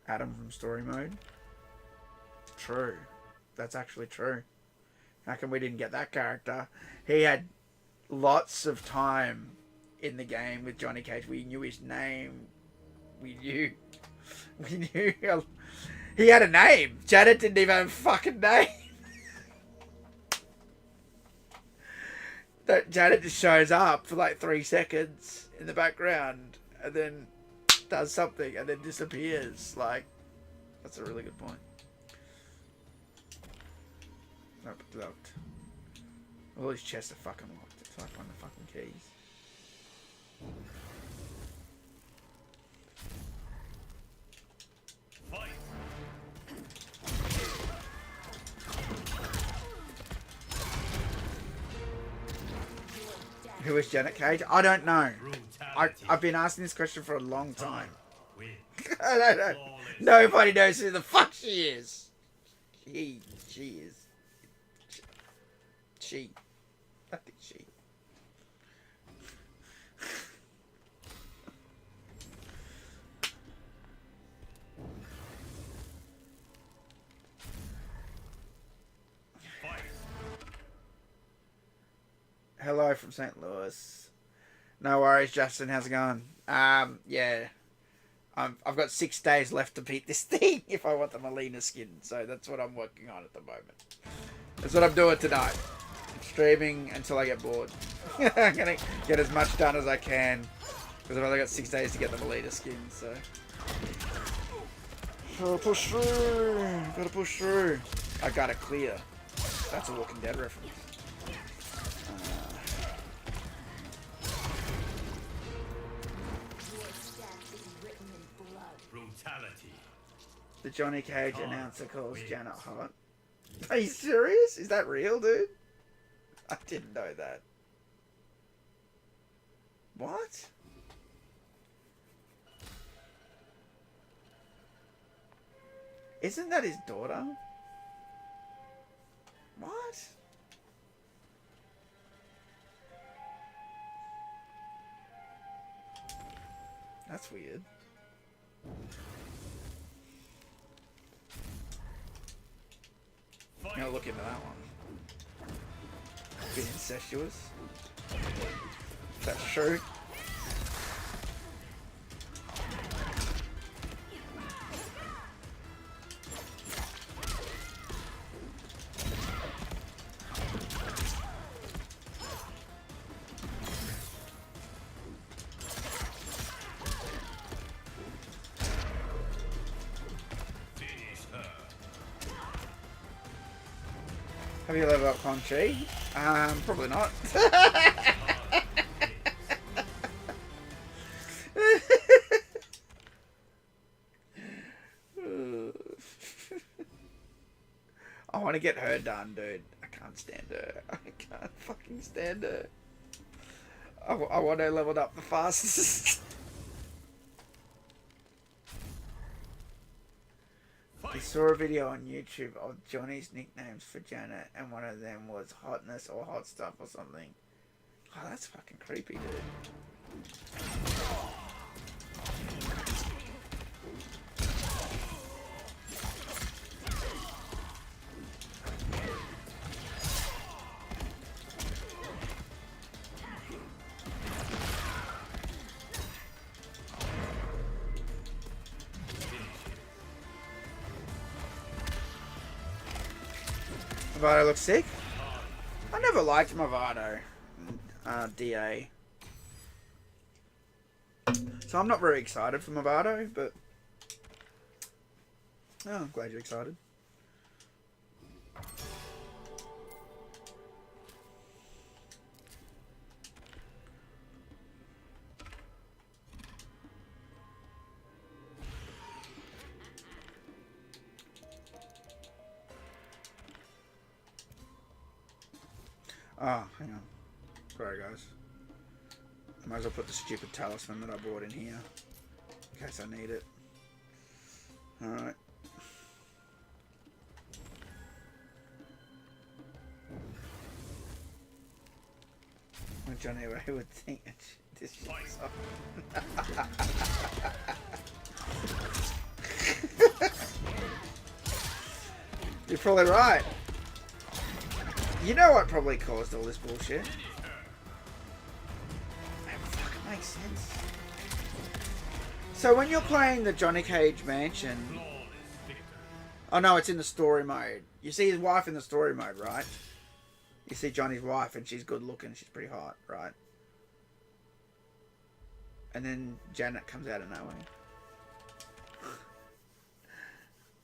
Adam from story mode. True. That's actually true. How come we didn't get that character? He had lots of time in the game with Johnny Cage. We knew his name. We knew he had a name. Janet didn't even have a fucking name. That Janet just shows up for like 3 seconds in the background and then does something and then disappears. Like, that's a really good point. Nope, locked. All these chests are fucking locked. It's like on the fucking keys. Who is Janet Cage? I don't know. I've been asking this question for a long time. I don't know. Nobody knows who the fuck she is. She is. She. I think she. Hello from St. Louis. No worries, Justin. How's it going? Yeah. I've got 6 days left to beat this thing if I want the Melina skin. So that's what I'm working on at the moment. That's what I'm doing tonight. I'm streaming until I get bored. I'm going to get as much done as I can. Because I've only got 6 days to get the Melina skin. So. Gotta push through. Gotta push through. I gotta clear. That's a Walking Dead reference. The Johnny Cage announcer calls Janet hot. Are you serious? Is that real, dude? I didn't know that. What? Isn't that his daughter? What? That's weird. I'm gonna look into that one. Bit incestuous. That's true. Have you leveled up Quan Chi? Probably not. I want to get her done, dude. I can't stand her. I can't fucking stand her. I want her leveled up the fastest. He saw a video on YouTube of Johnny's nicknames for Janet, and one of them was Hotness or Hot Stuff or something. Oh, that's fucking creepy, dude. Movado looks sick. I never liked Movado. DA. So I'm not very excited for Movado, but... Oh, I'm glad you're excited. Oh, hang on. Sorry, guys. I might as well put the stupid talisman that I bought in here. In case I need it. Alright. Johnny Ray would think this shit's up. You're probably right. You know what probably caused all this bullshit? That fucking makes sense. So when you're playing the Johnny Cage Mansion... Oh no, it's in the story mode. You see his wife in the story mode, right? You see Johnny's wife and she's good looking, she's pretty hot, right? And then Janet comes out of nowhere.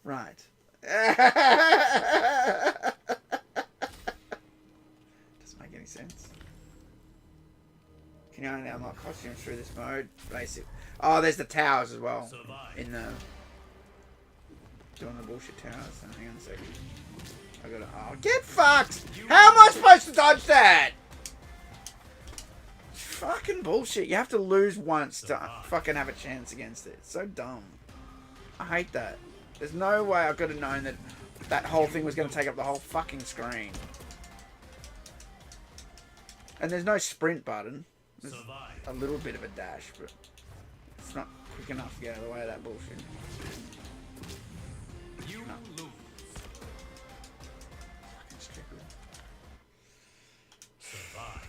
Right. Doesn't make any sense. Can you only unlock costumes through this mode? Basic. Oh, there's the towers as well. In the... Doing the bullshit towers. Oh, hang on a second. I gotta... Oh, get fucked! How am I supposed to dodge that? Fucking bullshit. You have to lose once to fucking have a chance against it. It's so dumb. I hate that. There's no way I could have known that that whole thing was going to take up the whole fucking screen. And there's no sprint button. There's a little bit of a dash, but it's not quick enough to get out of the way of that bullshit. You lose. Fucking stupid. Survive.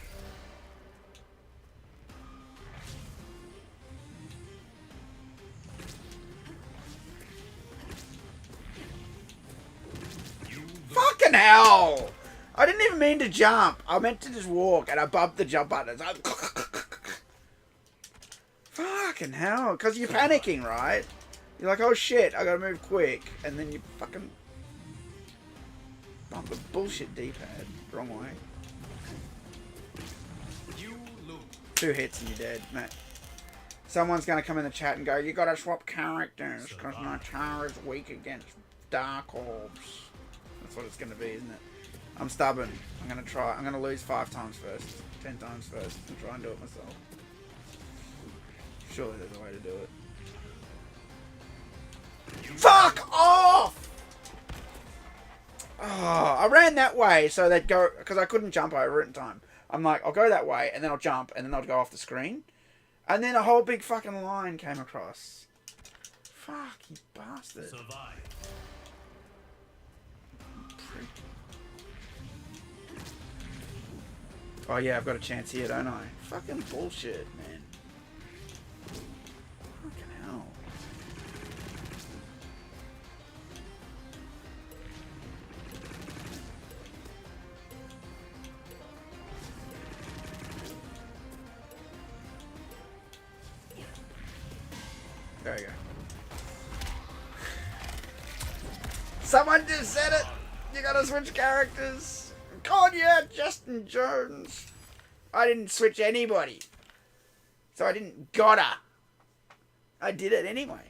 Fucking hell! I didn't even mean to jump. I meant to just walk, and I bumped the jump button. It's like... Fucking hell. Because you're panicking, right? You're like, oh shit, I gotta move quick. And then you fucking... bump the bullshit D-pad. Wrong way. You lose. 2 hits and you're dead, mate. Someone's gonna come in the chat and go, you gotta swap characters, because my Tara is weak against Dark Orbs. That's what it's gonna be, isn't it? I'm stubborn. I'm gonna try. I'm gonna lose 5 times first. 10 times first. And try and do it myself. Surely there's a way to do it. Fuck off! Oh, I ran that way so they'd go... Because I couldn't jump over it in time. I'm like, I'll go that way, and then I'll jump, and then they'll go off the screen. And then a whole big fucking line came across. Fuck, you bastard. Survive. Oh yeah, I've got a chance here, don't I? Fucking bullshit, man. Fucking hell. There you go. Someone just said it! You gotta switch characters! God, yeah, Justin Jones. I didn't switch anybody. So I didn't gotta. I did it anyway.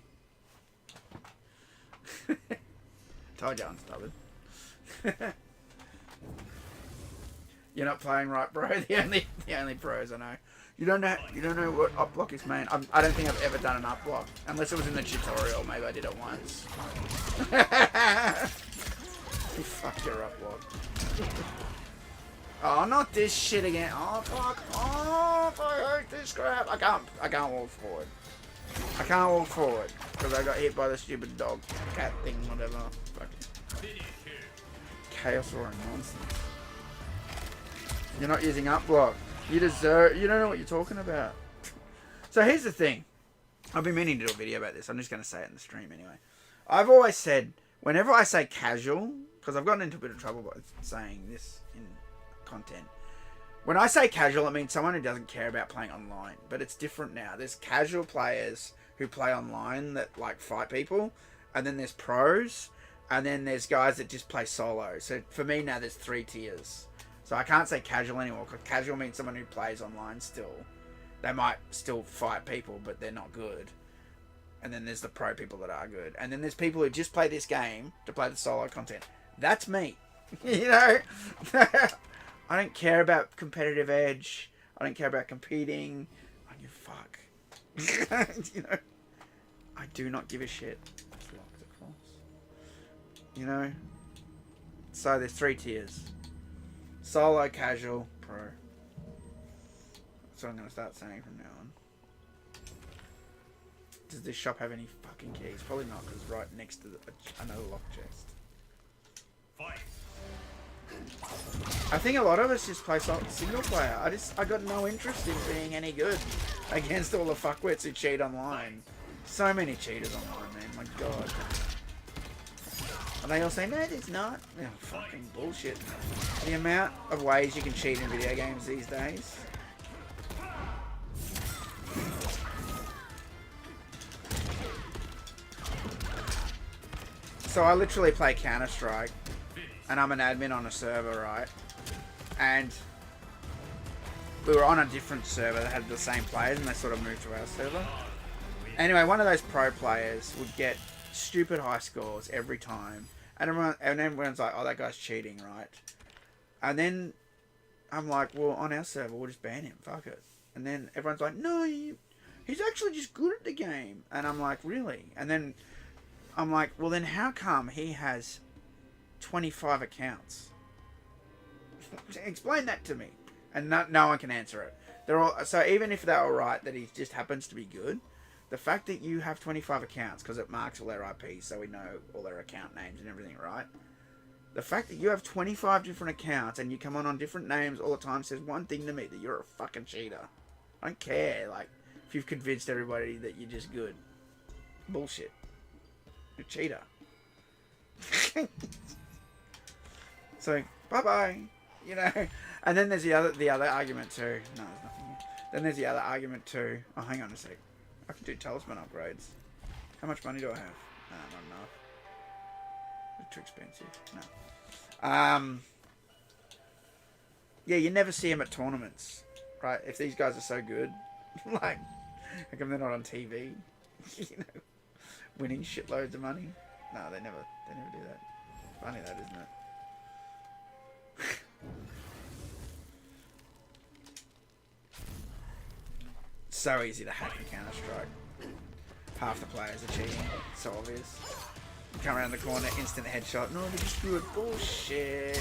Told you I'm stubborn. You're not playing right, bro. The only pros I know. You don't know what up block is, man. I don't think I've ever done an up block. Unless it was in the tutorial. Maybe I did it once. You fuck your up block. Oh, not this shit again. Oh, fuck off. I hate this crap. I can't walk forward. I can't walk forward. Because I got hit by the stupid dog. Cat thing, whatever. Fucking chaos or nonsense. You're not using up block. You deserve... You don't know what you're talking about. So here's the thing. I've been meaning to do a video about this. I'm just going to say it in the stream anyway. I've always said, whenever I say casual, because I've gotten into a bit of trouble by saying this in content. When I say casual, it means someone who doesn't care about playing online. But it's different now. There's casual players who play online that like fight people. And then there's pros. And then there's guys that just play solo. So for me now there's 3 tiers. So I can't say casual anymore. Because casual means someone who plays online still. They might still fight people, but they're not good. And then there's the pro people that are good. And then there's people who just play this game to play the solo content. That's me. You know? I don't care about competitive edge. I don't care about competing. I don't give a fuck. You know? I do not give a shit. It's locked across. You know? So there's 3 tiers. Solo, casual, pro. That's what I'm going to start saying from now on. Does this shop have any fucking keys? Probably not, because it's right next to another lock chest. Fight. I think a lot of us just play single player. I got no interest in being any good against all the fuckwits who cheat online. So many cheaters online, man. My god. And they all say, no, there's not. Oh, fucking bullshit. The amount of ways you can cheat in video games these days. So I literally play Counter-Strike. And I'm an admin on a server, right? And we were on a different server that had the same players, and they sort of moved to our server. Anyway, one of those pro players would get stupid high scores every time. And everyone's like, oh, that guy's cheating, right? And then I'm like, well, on our server, we'll just ban him. Fuck it. And then everyone's like, no, he's actually just good at the game. And I'm like, really? And then I'm like, well, then how come he has 25 accounts? Explain that to me. And no one can answer it. They're all, so even if they're alright that he just happens to be good, the fact that you have 25 accounts, because it marks all their IPs so we know all their account names and everything, right? The fact that you have 25 different accounts and you come on different names all the time says one thing to me, that you're a fucking cheater. I don't care, like, if you've convinced everybody that you're just good. Bullshit. You're a cheater. So, bye-bye. You know? And then there's the other argument too. No, there's nothing here. Then there's the other argument too. Oh, hang on a sec. I can do talisman upgrades. How much money do I have? No, not enough. It's too expensive. No. Yeah, you never see them at tournaments, right? If these guys are so good, like, how come they're not on TV? You know, winning shitloads of money. No, they never do that. Funny that, isn't it? So easy to hack in Counter-Strike. Half the players are cheating. It's so obvious. You come around the corner, instant headshot. No, they're just good. Bullshit.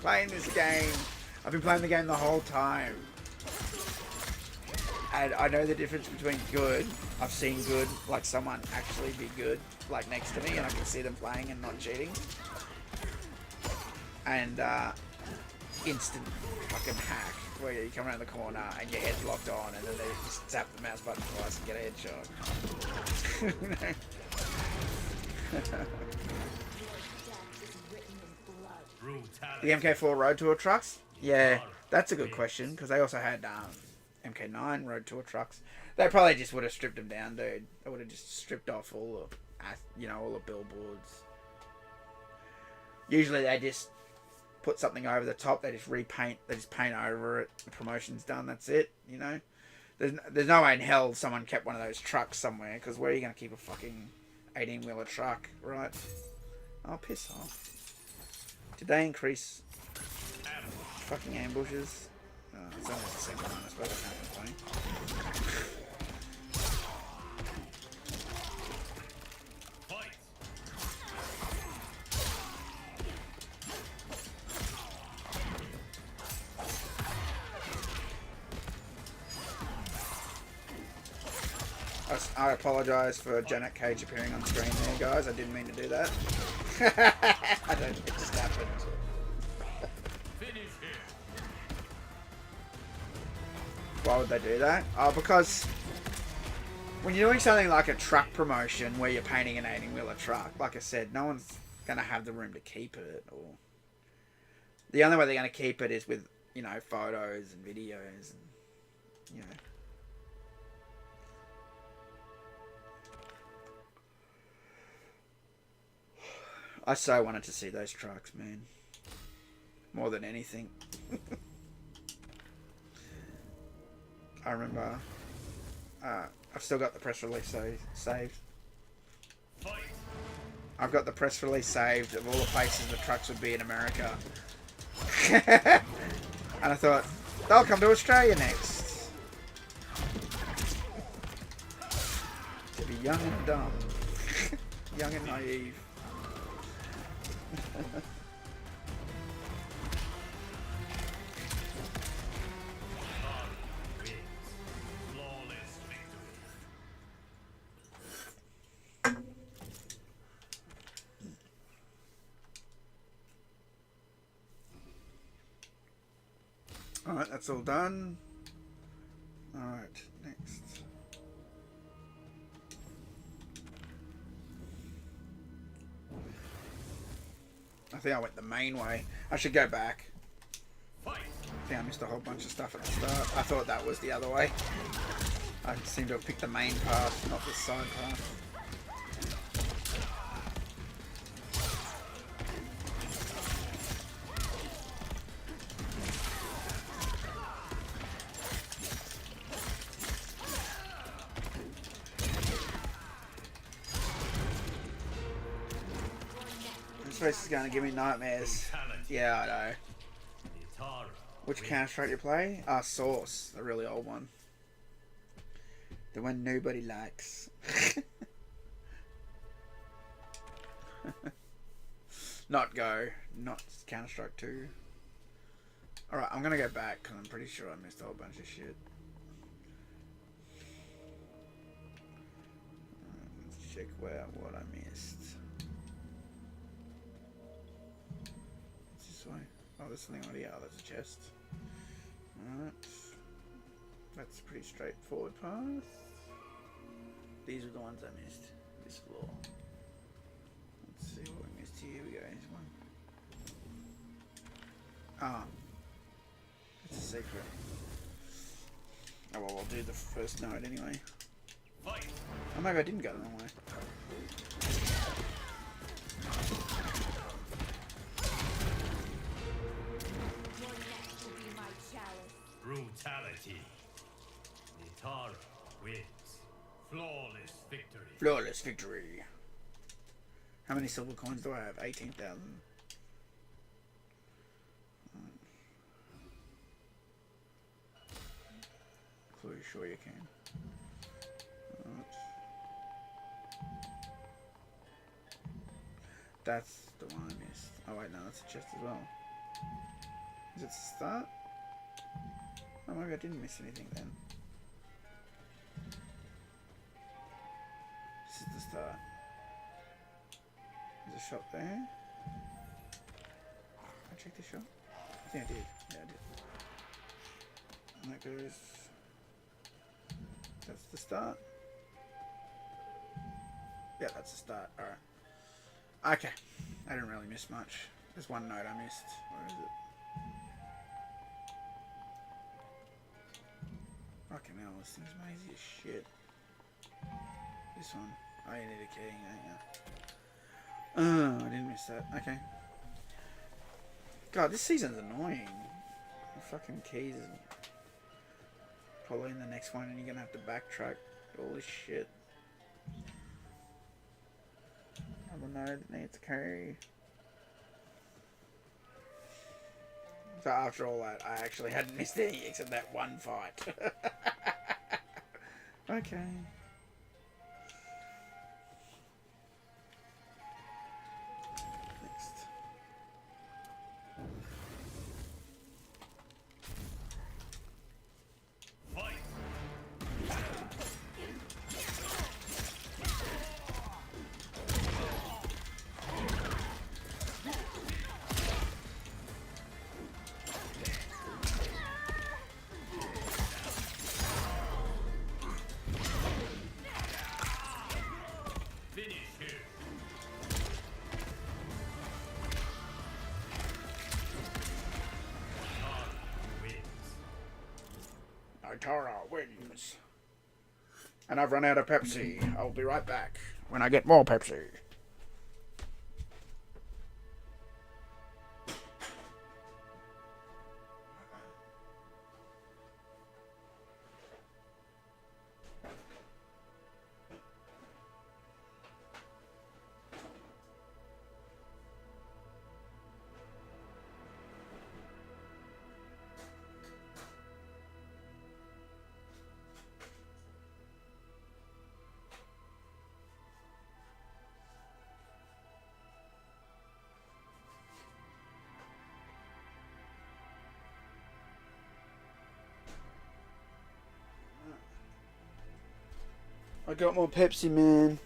Playing this game. I've been playing the game the whole time. And I know the difference between good. I've seen good, like someone actually be good, like next to me, and I can see them playing and not cheating. And instant fucking hack, where you come around the corner and your head's locked on, and then they just tap the mouse button twice and get a headshot. The MK4 Road Tour trucks? Yeah, that's a good question, because they also had MK9 Road Tour trucks. They probably just would have stripped them down, dude. They would have just stripped off all the, all the billboards. Usually they just put something over the top. They just repaint. They just paint over it. The promotion's done. That's it. You know, there's no way in hell someone kept one of those trucks somewhere. Because where are you going to keep a fucking 18-wheeler truck, right? Oh, piss off. Did they increase fucking ambushes? It's only the second one, I suppose I can't complain. I apologise for Janet Cage appearing on screen there, guys. I didn't mean to do that. I don't. It just happened. Why would they do that? Oh, because when you're doing something like a truck promotion where you're painting an 18-wheeler truck, like I said, no one's gonna have the room to keep it. Or the only way they're gonna keep it is with, you know, photos and videos, and you know. I so wanted to see those trucks, man. More than anything. I remember... I've still got the press release saved. I've got the press release saved of all the places the trucks would be in America. And I thought, they'll come to Australia next. To be young and dumb. Young and naive. Alright, that's all done. Alright, next. I think I went the main way. I should go back. I think I missed a whole bunch of stuff at the start. I thought that was the other way. I seem to have picked the main path, not the side path. This is going to give me nightmares. Yeah, I know. Which Counter-Strike you play? Source. A really old one. The one nobody likes. Not Go. Not Counter-Strike 2. Alright, I'm going to go back because I'm pretty sure I missed a whole bunch of shit. Let's check what I missed. Oh, there's something on here. Oh, that's a chest. Alright. That's a pretty straightforward path. These are the ones I missed. This floor. Let's see what we missed here. Here we go. Here's one. Ah. It's a secret. Oh, well, I'll do the first node anyway. Oh, maybe I didn't go the wrong way. Brutality. Nitara wins. Flawless victory. Flawless victory. How many silver coins do I have? 18,000. So you sure you can. That's the one I missed. Oh wait, no, that's a chest as well. Is it the start? Oh, maybe I didn't miss anything then. This is the start. There's a shop there. I checked the shop. I think I did. Yeah, I did. And that goes. That's the start. Yeah, that's the start. Alright. Okay. I didn't really miss much. There's one note I missed. Where is it? Fucking hell, this thing's mazy as shit. This one. Oh, you need a key, don't you? Oh, I didn't miss that. Okay. God, this season's annoying. The fucking keys is probably in the next one and you're gonna have to backtrack all this shit. I don't know, it needs a key. So after all that, I actually hadn't missed any except that one fight. Okay. Next. Tara wins. And I've run out of Pepsi. I'll be right back when I get more Pepsi. I got more Pepsi, man.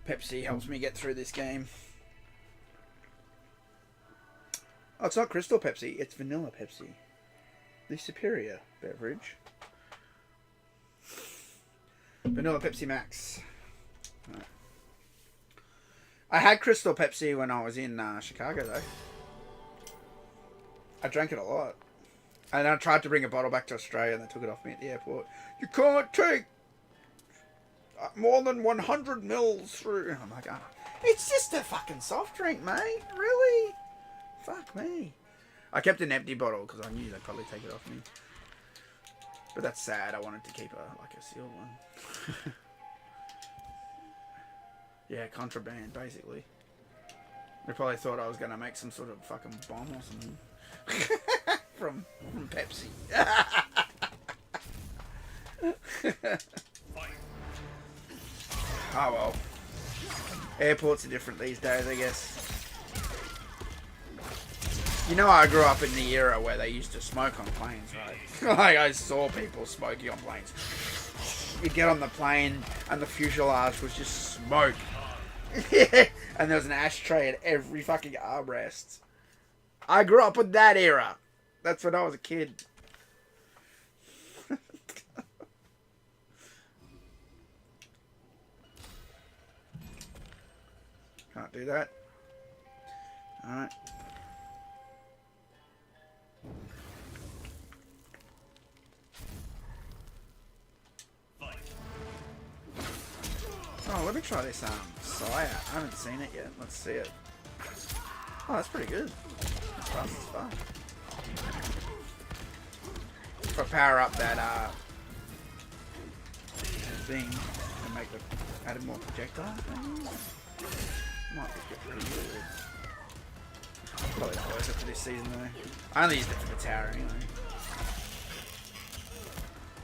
Pepsi helps me get through this game. Oh, it's not Crystal Pepsi, it's Vanilla Pepsi. The superior beverage. Vanilla Pepsi Max. Right. I had Crystal Pepsi when I was in Chicago, though. I drank it a lot. And I tried to bring a bottle back to Australia and they took it off me at the airport. You can't take more than 100 mils through. I'm like, oh, it's just a fucking soft drink, mate. Really? Fuck me. I kept an empty bottle because I knew they'd probably take it off me. But that's sad. I wanted to keep a sealed one. Yeah, contraband, basically. They probably thought I was going to make some sort of fucking bomb or something. from Pepsi. Oh well. Airports are different these days, I guess. You know, I grew up in the era where they used to smoke on planes, right? Like, I saw people smoking on planes. You'd get on the plane and the fuselage was just smoke. And there was an ashtray at every fucking armrest. I grew up in that era. That's when I was a kid. Can't do that. Alright. Oh, let me try this Saya. I haven't seen it yet. Let's see it. Oh, that's pretty good. That's fast as fuck. If I power up that thing and make the added more projectile things, might be pretty good. Probably not worth it for this season though. I only used it for the tower anyway.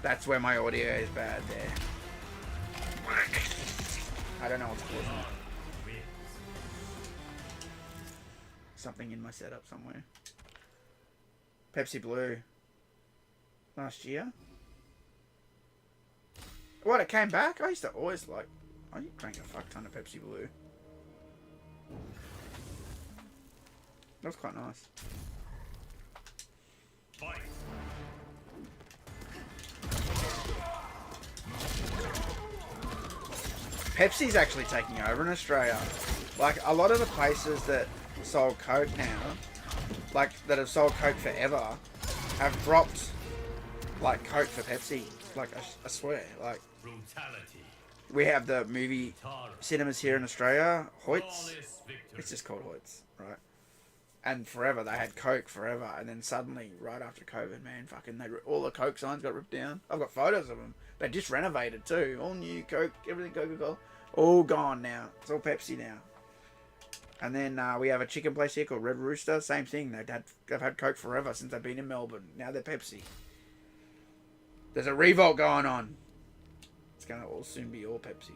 That's where my audio is bad there. I don't know what's causing it. Something in my setup somewhere. Pepsi Blue. Last year. What, it came back? I used to always like... I drank a fuck ton of Pepsi Blue. That was quite nice. Pepsi's actually taking over in Australia. Like, a lot of the places that sold Coke now, like, that have sold Coke forever, have dropped, like, Coke for Pepsi. Like, I swear, like, we have the movie cinemas here in Australia, Hoyts. It's just called Hoyts, right? And forever, they had Coke forever, and then suddenly, right after COVID, man, fucking, all the Coke signs got ripped down. I've got photos of them. They just renovated too. All new Coke, everything Coca-Cola. All gone now. It's all Pepsi now. And then we have a chicken place here called Red Rooster. Same thing. They've had Coke forever since they've been in Melbourne. Now they're Pepsi. There's a revolt going on. It's going to all soon be all Pepsi.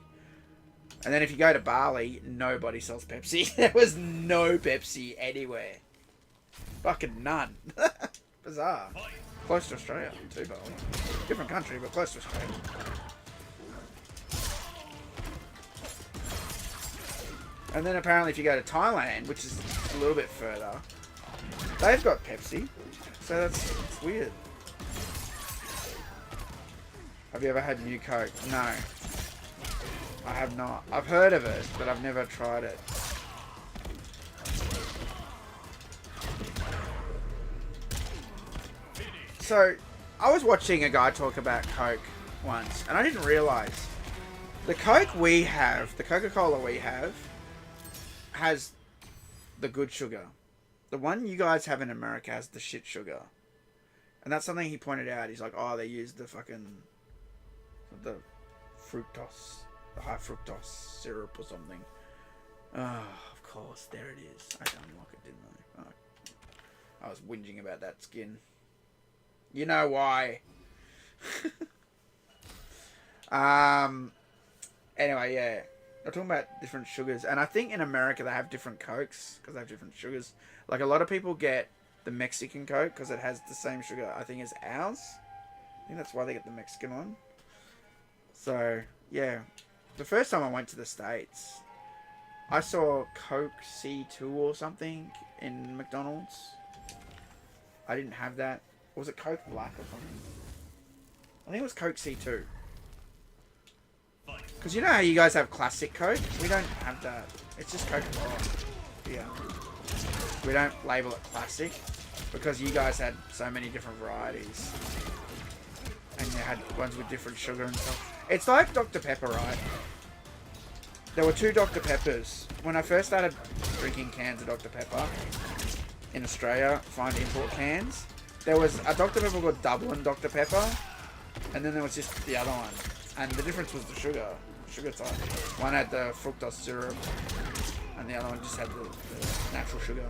And then if you go to Bali, nobody sells Pepsi. There was no Pepsi anywhere. Fucking none. Bizarre. Close to Australia too, Bali. Different country, but close to Australia. And then apparently if you go to Thailand, which is a little bit further, they've got Pepsi. So it's weird. Have you ever had New Coke? No. I have not. I've heard of it, but I've never tried it. So, I was watching a guy talk about Coke once, and I didn't realise the Coke we have, the Coca-Cola we have, has the good sugar. The one you guys have in America has the shit sugar. And that's something he pointed out. He's like, oh, they use the fructose, the high fructose syrup or something. Oh, of course, there it is. I don't like it, didn't I? Oh. I was whinging about that skin. You know why. Anyway, yeah. We're talking about different sugars. And I think in America they have different Cokes because they have different sugars. Like a lot of people get the Mexican Coke because it has the same sugar, I think, as ours. I think that's why they get the Mexican one. So, yeah. The first time I went to the States, I saw Coke C2 or something in McDonald's. I didn't have that. Or was it Coke Black or something? I think it was Coke C2. Because you know how you guys have classic Coke? We don't have that. It's just Coca-Cola. Yeah. We don't label it classic because you guys had so many different varieties. And you had ones with different sugar and stuff. It's like Dr. Pepper, right? There were 2 Dr. Peppers. When I first started drinking cans of Dr. Pepper in Australia, find import cans, there was a Dr. Pepper called Dublin Dr. Pepper, and then there was just the other one. And the difference was the sugar type. One had the fructose syrup, and the other one just had the natural sugar.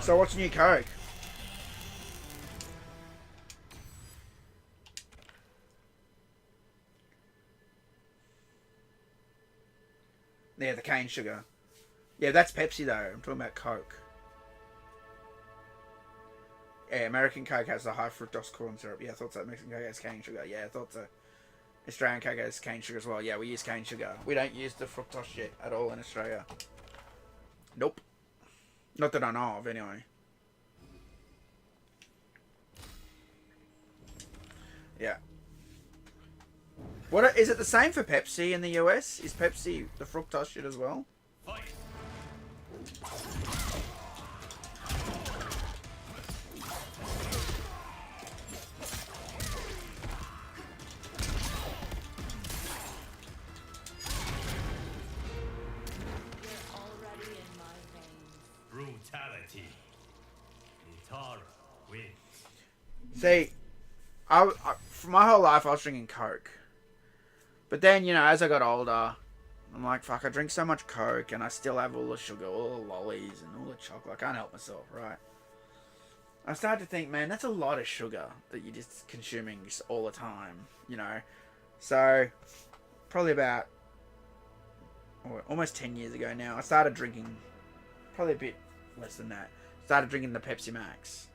So what's new Coke? Yeah, the cane sugar. Yeah, that's Pepsi though. I'm talking about Coke. Yeah, American Coke has the high fructose corn syrup. Yeah, I thought so. Mexican Coke has cane sugar. Yeah, I thought so. Australian Coke has cane sugar as well. Yeah, we use cane sugar. We don't use the fructose shit at all in Australia. Nope. Not that I know of, anyway. Yeah. What is it the same for Pepsi in the US? Is Pepsi the fructose shit as well? Brutality. Nitara wins. See, I for my whole life I was drinking Coke. But then, you know, as I got older, I'm like, fuck, I drink so much Coke and I still have all the sugar, all the lollies and all the chocolate. I can't help myself, right? I started to think, man, that's a lot of sugar that you're just consuming just all the time, you know? So, probably about almost 10 years ago now, I started drinking, probably a bit less than that, started drinking the Pepsi Max.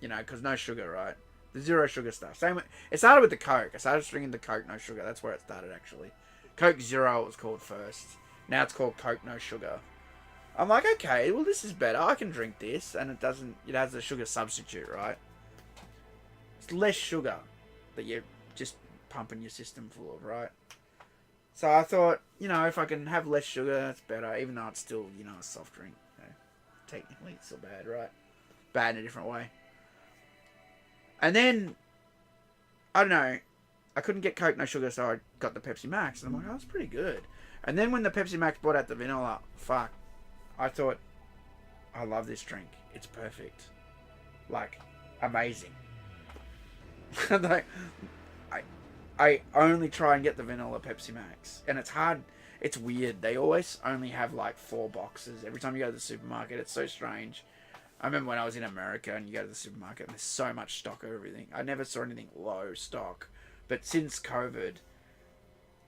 You know, because no sugar, right? The zero sugar stuff. Same. It started with the Coke. I started drinking the Coke no sugar. That's where it started, actually. Coke Zero it was called first. Now it's called Coke no sugar. I'm like, okay, well this is better. I can drink this, and it doesn't. It has a sugar substitute, right? It's less sugar that you're just pumping your system full of, right? So I thought, you know, if I can have less sugar, that's better. Even though it's still, you know, a soft drink. You know, technically, it's still bad, right? Bad in a different way. And then, I don't know, I couldn't get Coke no sugar, so I got the Pepsi Max. And I'm like, oh, that's pretty good. And then when the Pepsi Max brought out the vanilla, fuck, I thought, I love this drink. It's perfect. Like, amazing. Like, I only try and get the vanilla Pepsi Max. And it's hard. It's weird. They always only have like 4 boxes. Every time you go to the supermarket, it's so strange. I remember when I was in America and you go to the supermarket and there's so much stock of everything. I never saw anything low stock. But since COVID,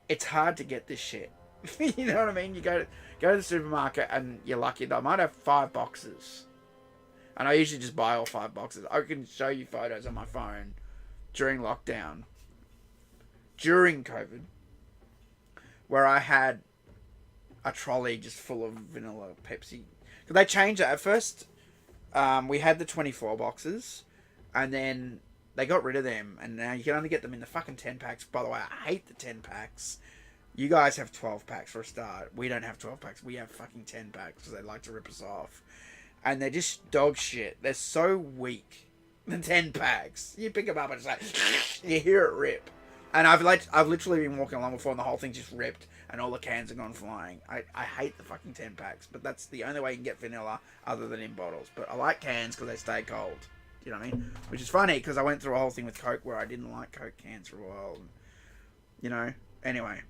it's hard to get this shit. You know what I mean? You go to the supermarket and you're lucky. They might have 5 boxes. And I usually just buy all 5 boxes. I can show you photos on my phone during lockdown, during COVID, where I had a trolley just full of vanilla Pepsi. They changed it. At first, we had the 24 boxes, and then they got rid of them, and now you can only get them in the fucking 10 packs. By the way, I hate the 10 packs. You guys have 12 packs for a start. We don't have 12 packs. We have fucking 10 packs because they like to rip us off. And they're just dog shit. They're so weak. The 10 packs. You pick them up and it's like, you hear it rip. And I've literally been walking along before and the whole thing just ripped and all the cans are gone flying. I hate the fucking 10 packs, but that's the only way you can get vanilla other than in bottles. But I like cans because they stay cold. You know what I mean? Which is funny because I went through a whole thing with Coke where I didn't like Coke cans for a while. And, you know, anyway,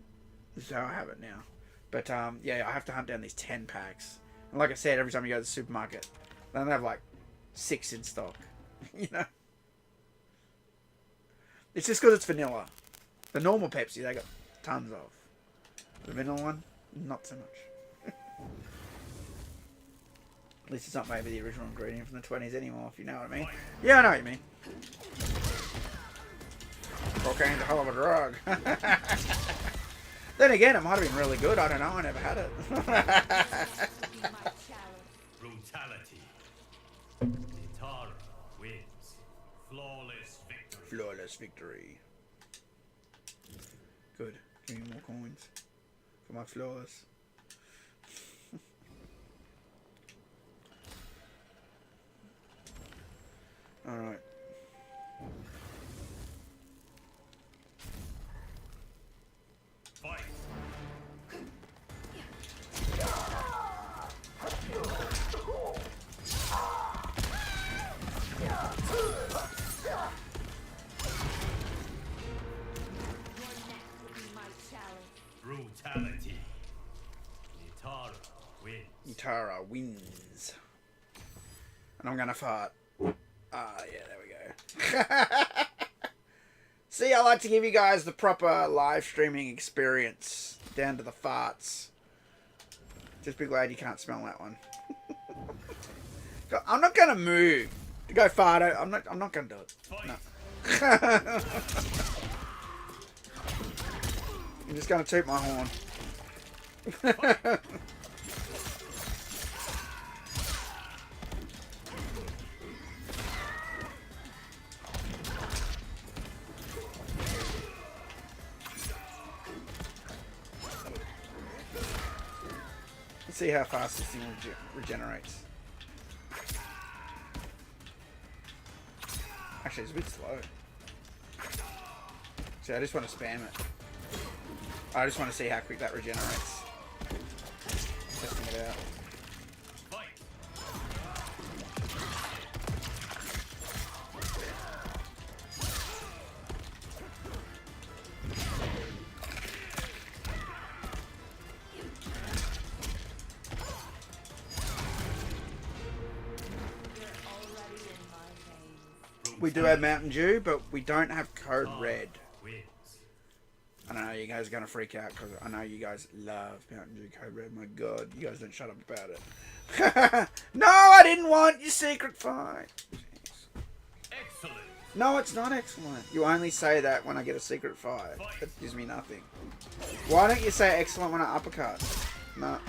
this is how I have it now. But yeah, I have to hunt down these 10 packs. And like I said, every time you go to the supermarket, they don't have like 6 in stock. You know? It's just because it's vanilla. The normal Pepsi, they got tons of. The vanilla one, not so much. At least it's not maybe the original ingredient from the 20s anymore, if you know what I mean. Yeah, I know what you mean. Cocaine's a hell of a drug. Then again, it might have been really good. I don't know. I never had it. Brutality. Nitara wins. Flawless victory. Flawless victory. Good. Give me more coins for my flawless. Alright. Fight. Brutality. Nitara wins. Nitara wins. And I'm gonna fart. Ah, yeah, there we go. See, I like to give you guys the proper live streaming experience. Down to the farts. Just be glad you can't smell that one. I'm not gonna move to go fart. I'm not gonna do it. No. I'm just gonna toot my horn. Let's see how fast this thing regenerates. Actually, it's a bit slow. See, I just want to spam it. I just want to see how quick that regenerates. Testing it out. We do have Mountain Dew, but we don't have Code Red. I know you guys are going to freak out because I know you guys love Mountain Dew Code Red. My God, you guys don't shut up about it. No, I didn't want your secret fight. Excellent. No, it's not excellent. You only say that when I get a secret fight. That gives me nothing. Why don't you say excellent when I uppercut? No.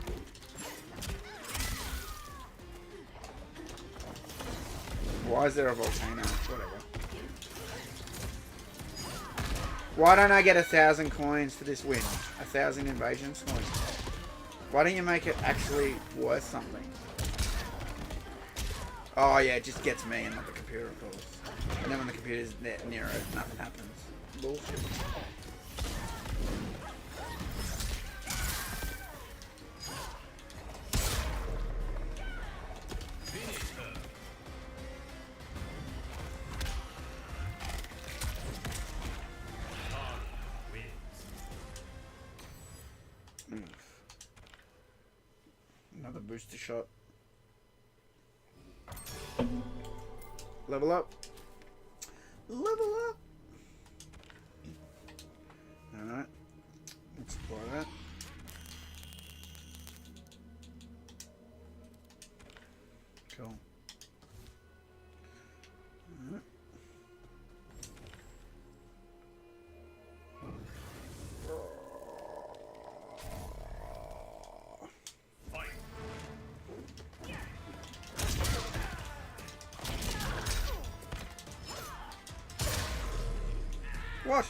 Why is there a volcano? Whatever. Why don't I get 1,000 coins for this win? 1,000 invasion coins. Why don't you make it actually worth something? Oh yeah, it just gets me and not the computer, of course. And then when the computer's near it, nothing happens. Bullshit. Another booster shot. Level up. Level up. Alright. Let's apply that. Cool. Alright. What?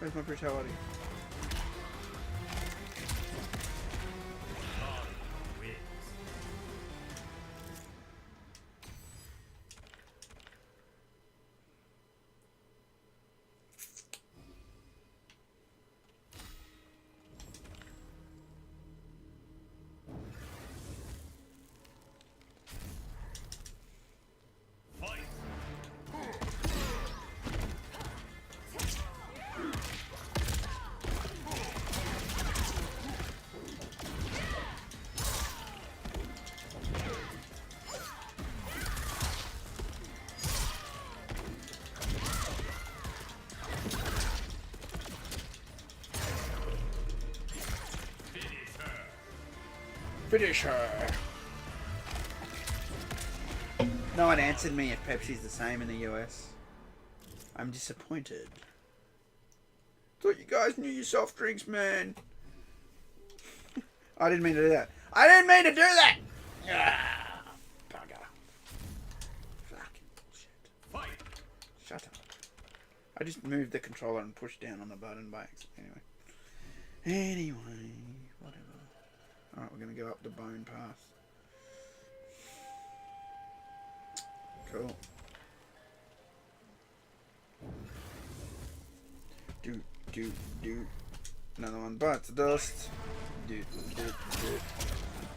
Where's my brutality? Finish her. No one answered me if Pepsi's the same in the US. I'm disappointed. Thought you guys knew your soft drinks, man. I didn't mean to do that. I didn't mean to do that! Ah, bugger. Fucking bullshit. Fight. Shut up. I just moved the controller and pushed down on the button by accident. Anyway, whatever. Alright, we're going to go up the bone path. Cool. Do. Another one bites the dust. Do.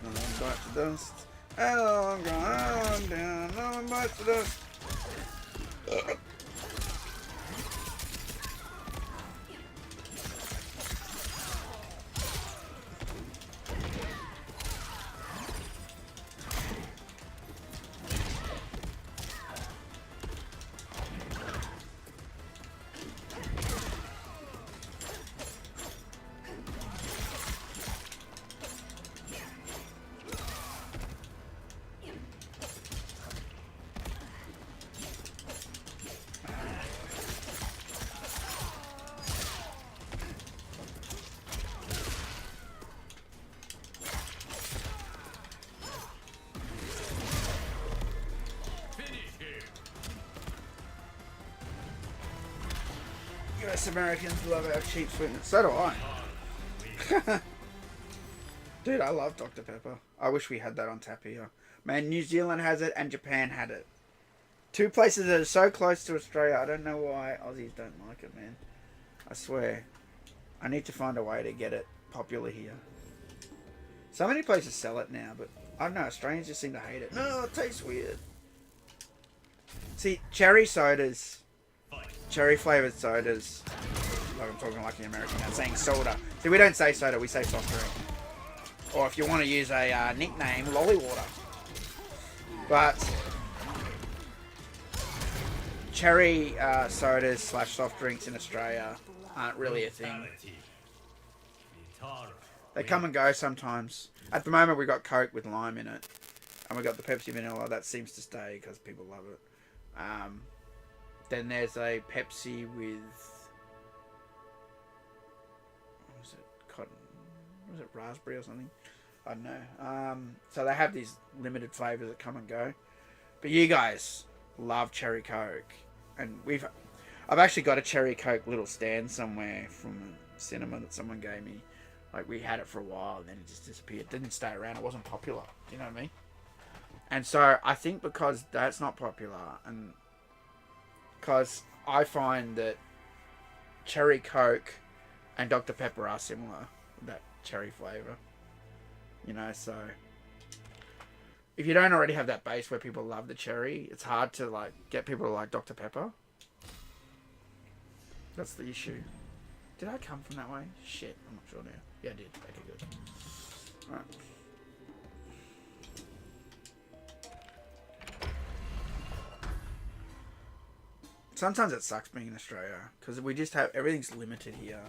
Another one bites the dust. Another one going on down. Another one bites the dust. US Americans love our cheap sweetness. So do I. Dude, I love Dr. Pepper. I wish we had that on tap here. Man, New Zealand has it and Japan had it. Two places that are so close to Australia. I don't know why Aussies don't like it, man. I swear. I need to find a way to get it popular here. So many places sell it now, but I don't know. Australians just seem to hate it. No, it tastes weird. See, cherry sodas, cherry flavored sodas. Like I'm talking like an American now, saying soda. See, we don't say soda, we say soft drink. Or if you want to use a nickname, lolly water. But cherry sodas / soft drinks in Australia aren't really a thing. They come and go sometimes. At the moment, we got Coke with lime in it, and we got the Pepsi vanilla. That seems to stay because people love it. Then there's a Pepsi with, what was it, cotton? Was it raspberry or something? I don't know. So they have these limited flavors that come and go. But you guys love cherry Coke, and I've actually got a cherry Coke little stand somewhere from a cinema that someone gave me. Like, we had it for a while, and then it just disappeared. It didn't stay around. It wasn't popular. Do you know what I mean? And so I think because that's not popular, and because I find that cherry Coke and Dr. Pepper are similar, that cherry flavour. You know, so if you don't already have that base where people love the cherry, it's hard to like get people to like Dr. Pepper. That's the issue. Did I come from that way? Shit, I'm not sure now. Yeah, I did. Okay, good. Alright. Sometimes it sucks being in Australia because we just have everything's limited here.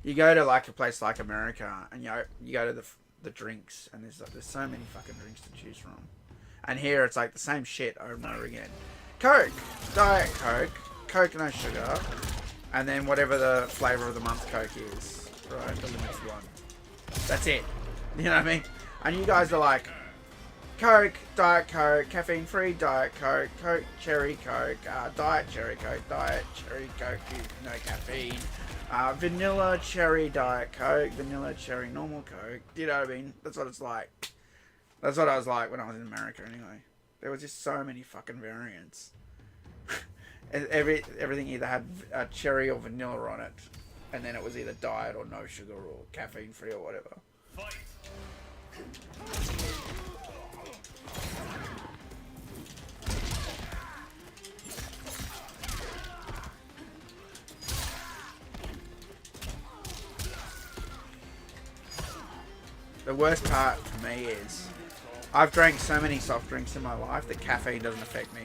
You go to like a place like America and you go to the drinks and there's so many fucking drinks to choose from, and here it's like the same shit over and over again. Coke, Diet Coke, Coke no sugar, and then whatever the flavour of the month Coke is, right? The limited one. That's it. You know what I mean? And you guys are like, Coke, Diet Coke, caffeine free Diet Coke, Coke Cherry Coke, Diet Cherry Coke, Diet Cherry Coke, no caffeine, vanilla cherry Diet Coke, vanilla cherry normal Coke. You know what I mean? That's what it's like. That's what I was like when I was in America anyway. There was just so many fucking variants. Everything either had cherry or vanilla on it, and then it was either diet or no sugar or caffeine free or whatever. Fight. The worst part for me is I've drank so many soft drinks in my life that caffeine doesn't affect me.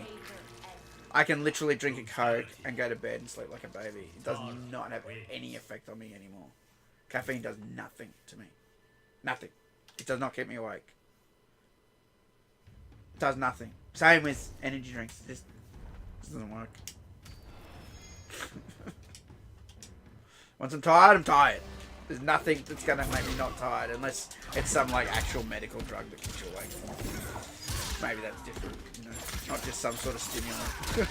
I can literally drink a Coke and go to bed and sleep like a baby. It does not have any effect on me anymore. Caffeine does nothing to me. Nothing. It does not keep me awake. It does nothing. Same with energy drinks. It just doesn't work. Once I'm tired, I'm tired. There's nothing that's going to make me not tired unless it's some like actual medical drug that keeps you awake. Maybe that's different, you know, not just some sort of stimulant.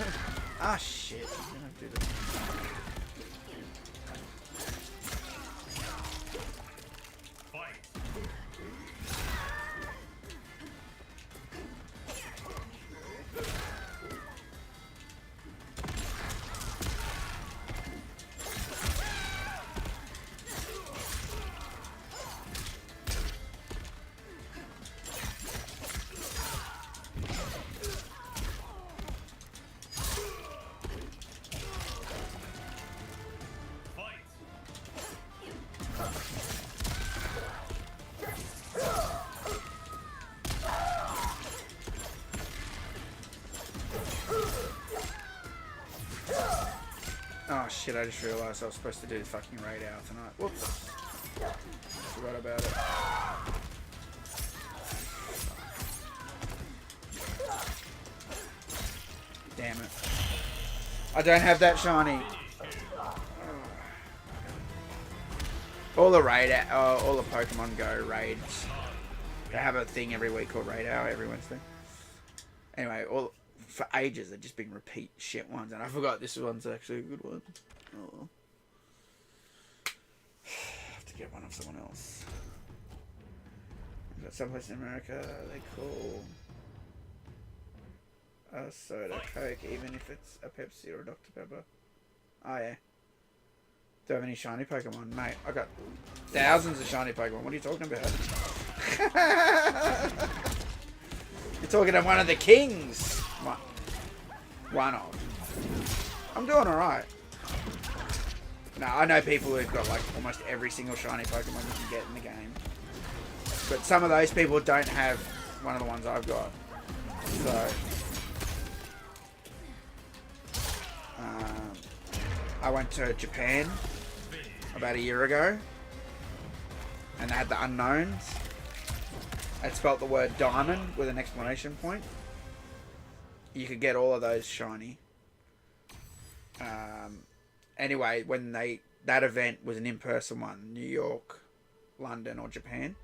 Ah, shit. I'm gonna do this. Oh shit, I just realised I was supposed to do the fucking raid out tonight. Whoops. Forgot about it. Damn it. I don't have that shiny. All the raid, all the Pokemon Go raids. They have a thing every week called Raid Hour every Wednesday. Anyway, for ages they've just been repeat shit ones, and I forgot this one's actually a good one. Oh well. I have to get one of someone else. I've got someplace in America they call a soda Coke, even if it's a Pepsi or a Dr. Pepper. Oh yeah. Do I have any shiny Pokemon? Mate, I got thousands of shiny Pokemon. What are you talking about? You're talking to one of the kings. One of. I'm doing alright. No, I know people who've got like almost every single shiny Pokemon you can get in the game. But some of those people don't have one of the ones I've got. So I went to Japan about a year ago and they had the unknowns. It spelt the word diamond with an exclamation point. You could get all of those shiny. Anyway, when that event was an in-person one, New York, London, or Japan.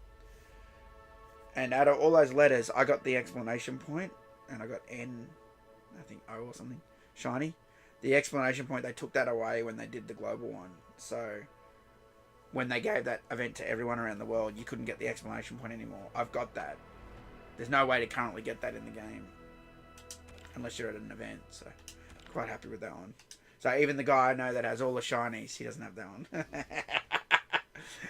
And out of all those letters, I got the exclamation point, and I got N, I think O or something, shiny. The exclamation point, they took that away when they did the global one. So when they gave that event to everyone around the world, you couldn't get the exclamation point anymore. I've got that. There's no way to currently get that in the game unless you're at an event, so quite happy with that one. So even the guy I know that has all the shinies, he doesn't have that one.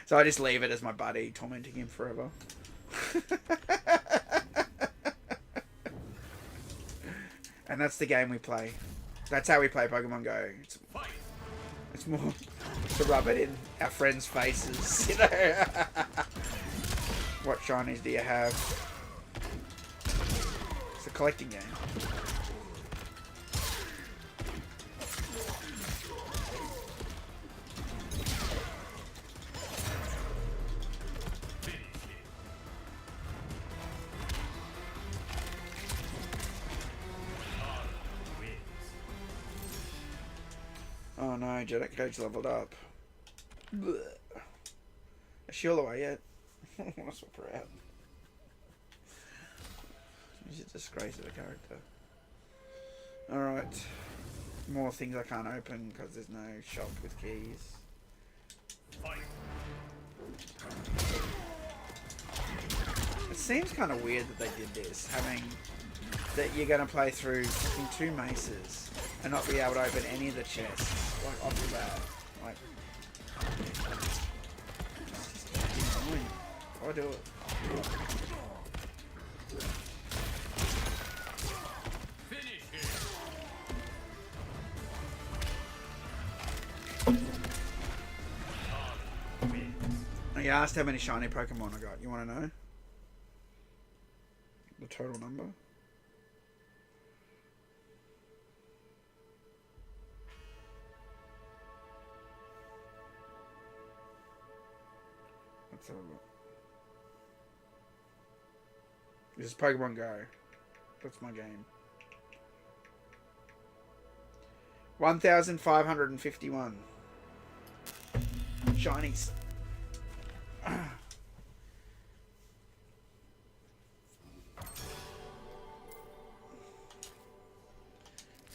So I just leave it as my buddy, tormenting him forever. And that's the game we play. That's how we play Pokemon Go. It's more to rub it in our friends' faces, you know. What shinies do you have? It's a collecting game. No, Janet Cage leveled up. Blech. Is she all the way yet? I want to swap her out. She's a disgrace of a character. Alright. More things I can't open because there's no shop with keys. It seems kind of weird that they did this, having that you're going to play through 2 maces and not be able to open any of the chests, like off the bat. Like, it's just fucking annoying. Why do it? You asked how many shiny Pokemon I got. You want to know? The total number? Let's have a look. This is Pokemon Go. That's my game. 1,551 shinies.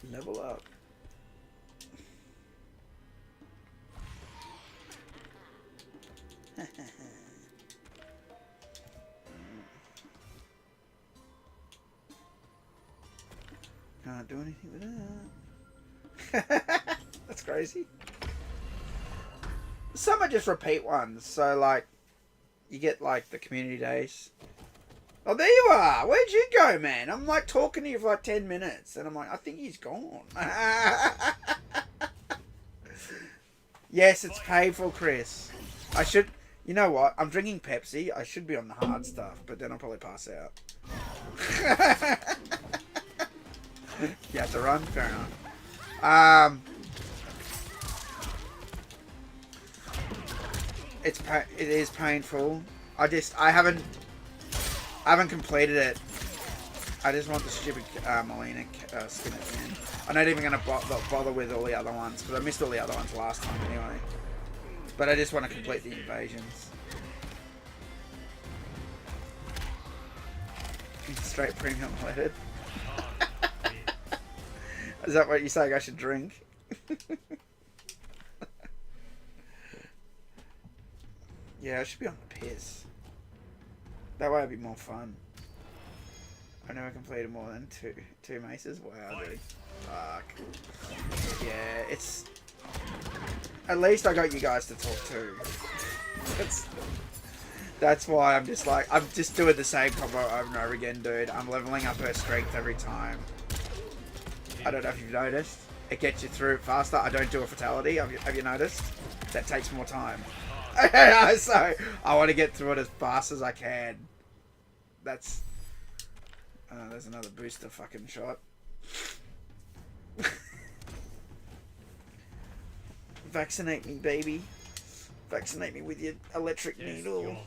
Level up. Can't do anything with that. That's crazy. Some are just repeat ones, so like you get like the community days. Oh, there you are. Where'd you go, man? I'm like talking to you for like 10 minutes, and I'm like, I think he's gone. Yes, it's painful, Chris. I should. You know what? I'm drinking Pepsi. I should be on the hard stuff, but then I'll probably pass out. You have to run? Fair enough. It is painful. I haven't completed it. I just want the stupid Molina skin at the end. I'm not even going to bother with all the other ones, because I missed all the other ones last time anyway. But I just want to complete the invasions. Straight premium leaded. Is that what you're saying I should drink? Yeah, I should be on the piss. That way it'd be more fun. I've never completed more than two maces. Wow, dude. Fuck. Yeah, it's... At least I got you guys to talk to. That's why I'm just like... I'm just doing the same combo over and over again, dude. I'm leveling up her strength every time. I don't know if you've noticed. It gets you through faster. I don't do a fatality. Have you noticed? That takes more time. So, I want to get through it as fast as I can. That's... there's another booster fucking shot. Vaccinate me, baby. Vaccinate me with your electric needle.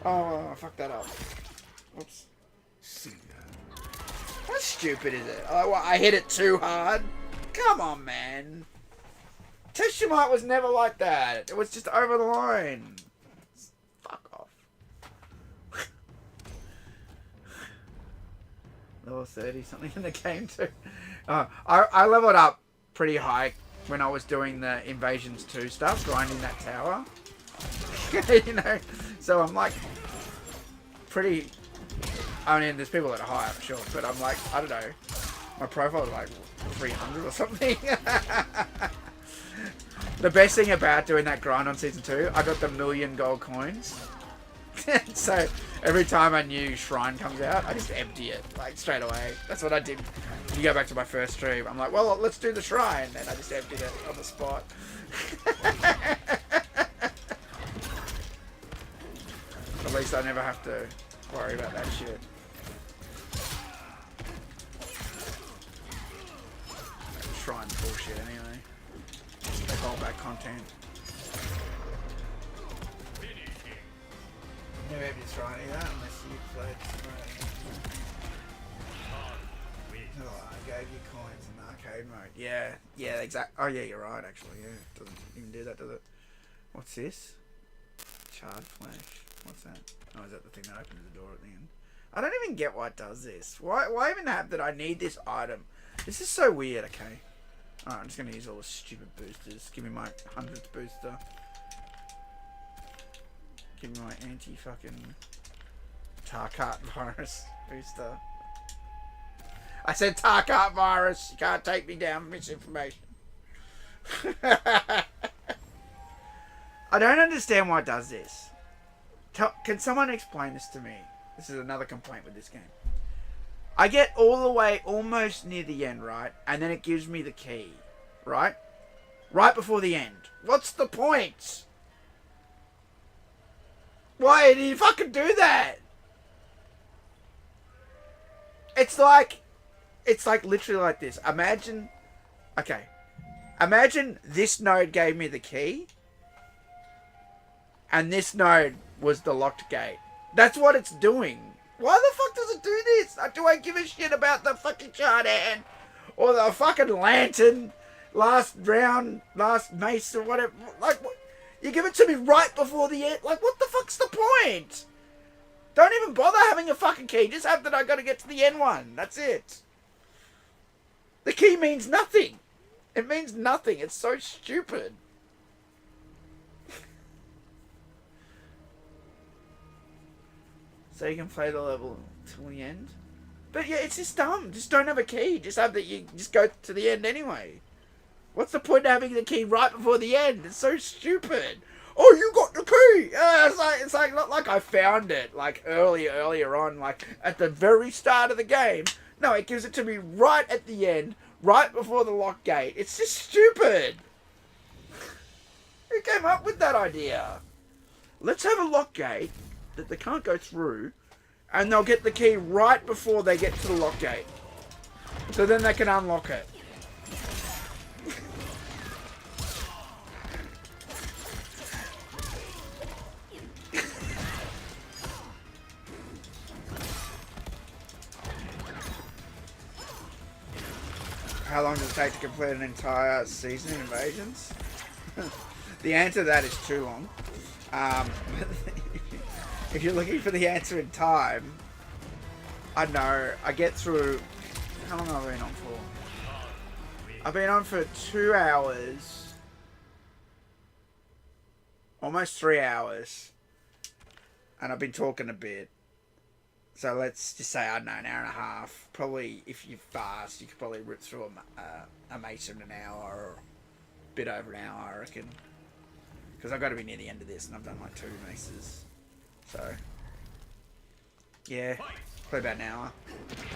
Oh, fuck that up. Oops. How stupid is it? Oh, I hit it too hard? Come on, man. Teshumite was never like that. It was just over the line. Fuck off. Level 30 something in the game too. I leveled up pretty high when I was doing the Invasions 2 stuff, grinding that tower. You know, so I'm like pretty... I mean, there's people that are higher for sure, but I'm like, I don't know. My profile is like 300 or something. The best thing about doing that grind on Season 2, I got the 1,000,000 gold coins. So, every time a new shrine comes out, I just empty it, like, straight away. That's what I did. If you go back to my first stream, I'm like, well, let's do the shrine. And I just emptied it on the spot. At least I never have to worry about that shit. Shrine bullshit anyway. They hold back content. Never have to try any of that unless you played. Oh, I gave you coins in arcade mode. Yeah, yeah, exact. Oh yeah, you're right. Actually, yeah, it doesn't even do that, does it? What's this? Charred flesh. What's that? Oh, is that the thing that opens the door at the end? I don't even get why it does this. Why even have that I need this item? This is so weird. Okay. Alright, I'm just gonna use all the stupid boosters. Give me my 100th booster. Give me my anti-fucking Tarkat virus booster. I said Tarkat virus. You can't take me down. Misinformation. I don't understand why it does this. Can someone explain this to me? This is another complaint with this game. I get all the way almost near the end, right? And then it gives me the key, right? Right before the end. What's the point? Why did you fucking do that? It's like literally like this. Imagine this node gave me the key. And this node was the locked gate. That's what it's doing. Why the fuck does it do this? Do I give a shit about the fucking Chardan? Or the fucking lantern? Last round, last mace or whatever. Like, what? You give it to me right before the end? Like, what the fuck's the point? Don't even bother having a fucking key. Just have that I gotta get to the end one. That's it. The key means nothing. It means nothing. It's so stupid. So you can play the level till the end. But yeah, it's just dumb. Just don't have a key. Just have that you just go to the end anyway. What's the point of having the key right before the end? It's so stupid. Oh, you got the key. It's like not like I found it like earlier on, like at the very start of the game. No, it gives it to me right at the end, right before the lock gate. It's just stupid. Who came up with that idea? Let's have a lock gate that they can't go through, and they'll get the key right before they get to the lock gate. So then they can unlock it. How long does it take to complete an entire season of Invasions? The answer to that is too long. If you're looking for the answer in time, I know. I get through... How long have I been on for? I've been on for 2 hours. Almost 3 hours. And I've been talking a bit. So let's just say, I don't know, an hour and a half. Probably, if you're fast, you could probably rip through a mace in an hour, or a bit over an hour, I reckon. Because I've got to be near the end of this, and I've done like 2 maces. So, yeah, probably about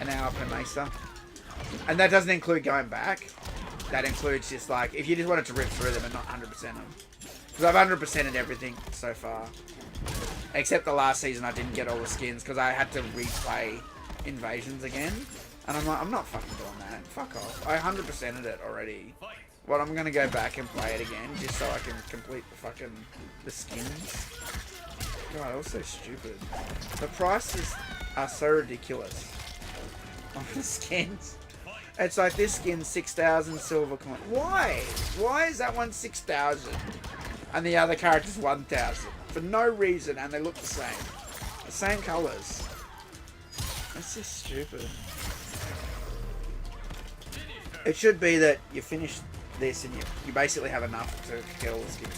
an hour per mesa. And that doesn't include going back. That includes just like, if you just wanted to rip through them and not 100% them. Because I've 100%ed everything so far. Except the last season I didn't get all the skins because I had to replay Invasions again. And I'm like, I'm not fucking doing that. Fuck off. I 100%ed it already. Well, I'm going to go back and play it again just so I can complete the skins. God, that was so stupid. The prices are so ridiculous on the skins. It's like this skin 6,000 silver coin. Why? Why is that one 6,000 and the other character's 1,000? For no reason, and they look the same. The same colours. That's just stupid. It should be that you finish this and you basically have enough to get all the skins.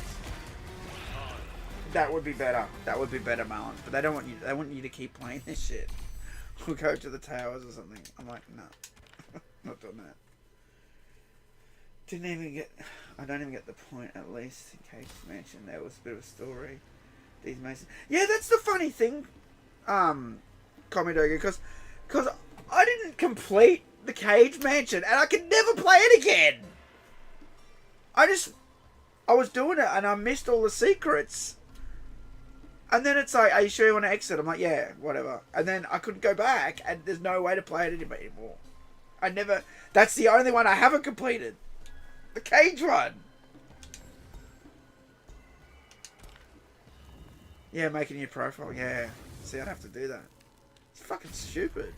That would be better. That would be better, Marlon. But they don't want you. They want you to keep playing this shit. We'll go to the towers or something. I'm like, no, not doing that. Didn't even get. I don't even get the point. At least in case mentioned there was a bit of a story. These masons. Yeah, that's the funny thing, Komidoga, because I didn't complete the Cage Mansion and I could never play it again. I was doing it and I missed all the secrets. And then it's like, are you sure you want to exit? I'm like, yeah, whatever. And then I couldn't go back, and there's no way to play it anymore. That's the only one I haven't completed. The Cage one. Yeah, make a new profile. Yeah. See, I'd have to do that. It's fucking stupid.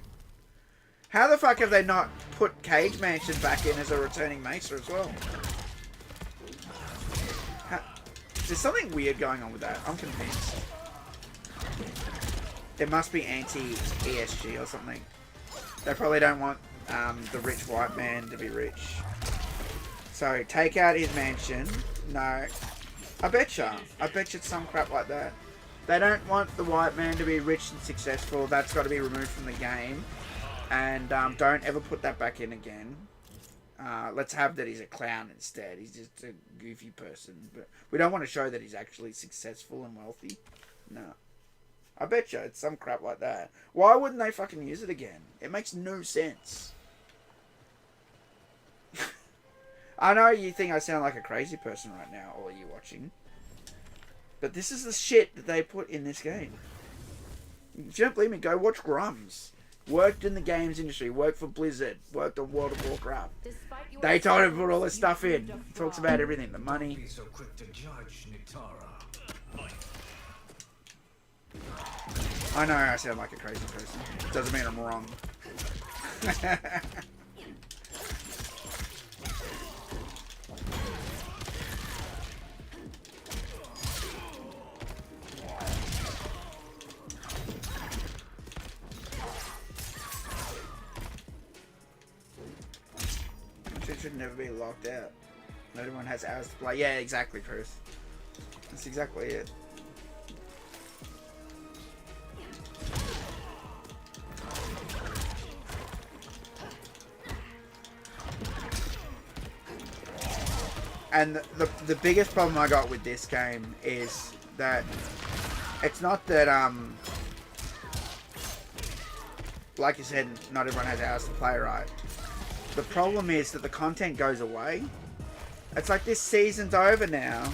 How the fuck have they not put Cage Mansion back in as a returning Mesa as well? There's something weird going on with that. I'm convinced. There must be anti-ESG or something. They probably don't want the rich white man to be rich. So, take out his mansion. No. I betcha. I betcha it's some crap like that. They don't want the white man to be rich and successful. That's got to be removed from the game. And don't ever put that back in again. Let's have that he's a clown instead. He's just a goofy person. But we don't want to show that he's actually successful and wealthy. No. I betcha it's some crap like that. Why wouldn't they fucking use it again? It makes no sense. I know you think I sound like a crazy person right now, all of you watching. But this is the shit that they put in this game. If you don't believe me, go watch Grums. Worked in the games industry, worked for Blizzard, worked on World of Warcraft. They told him to put all this stuff in. Talks about everything, the money. Be so quick to judge, Nitara. I know I sound like a crazy person. Doesn't mean I'm wrong. It should never be locked out. No one has hours to play. Yeah, exactly, Chris. That's exactly it. And the biggest problem I got with this game is that it's not that like you said, not everyone has hours to play, right? The problem is that the content goes away. It's like this season's over now,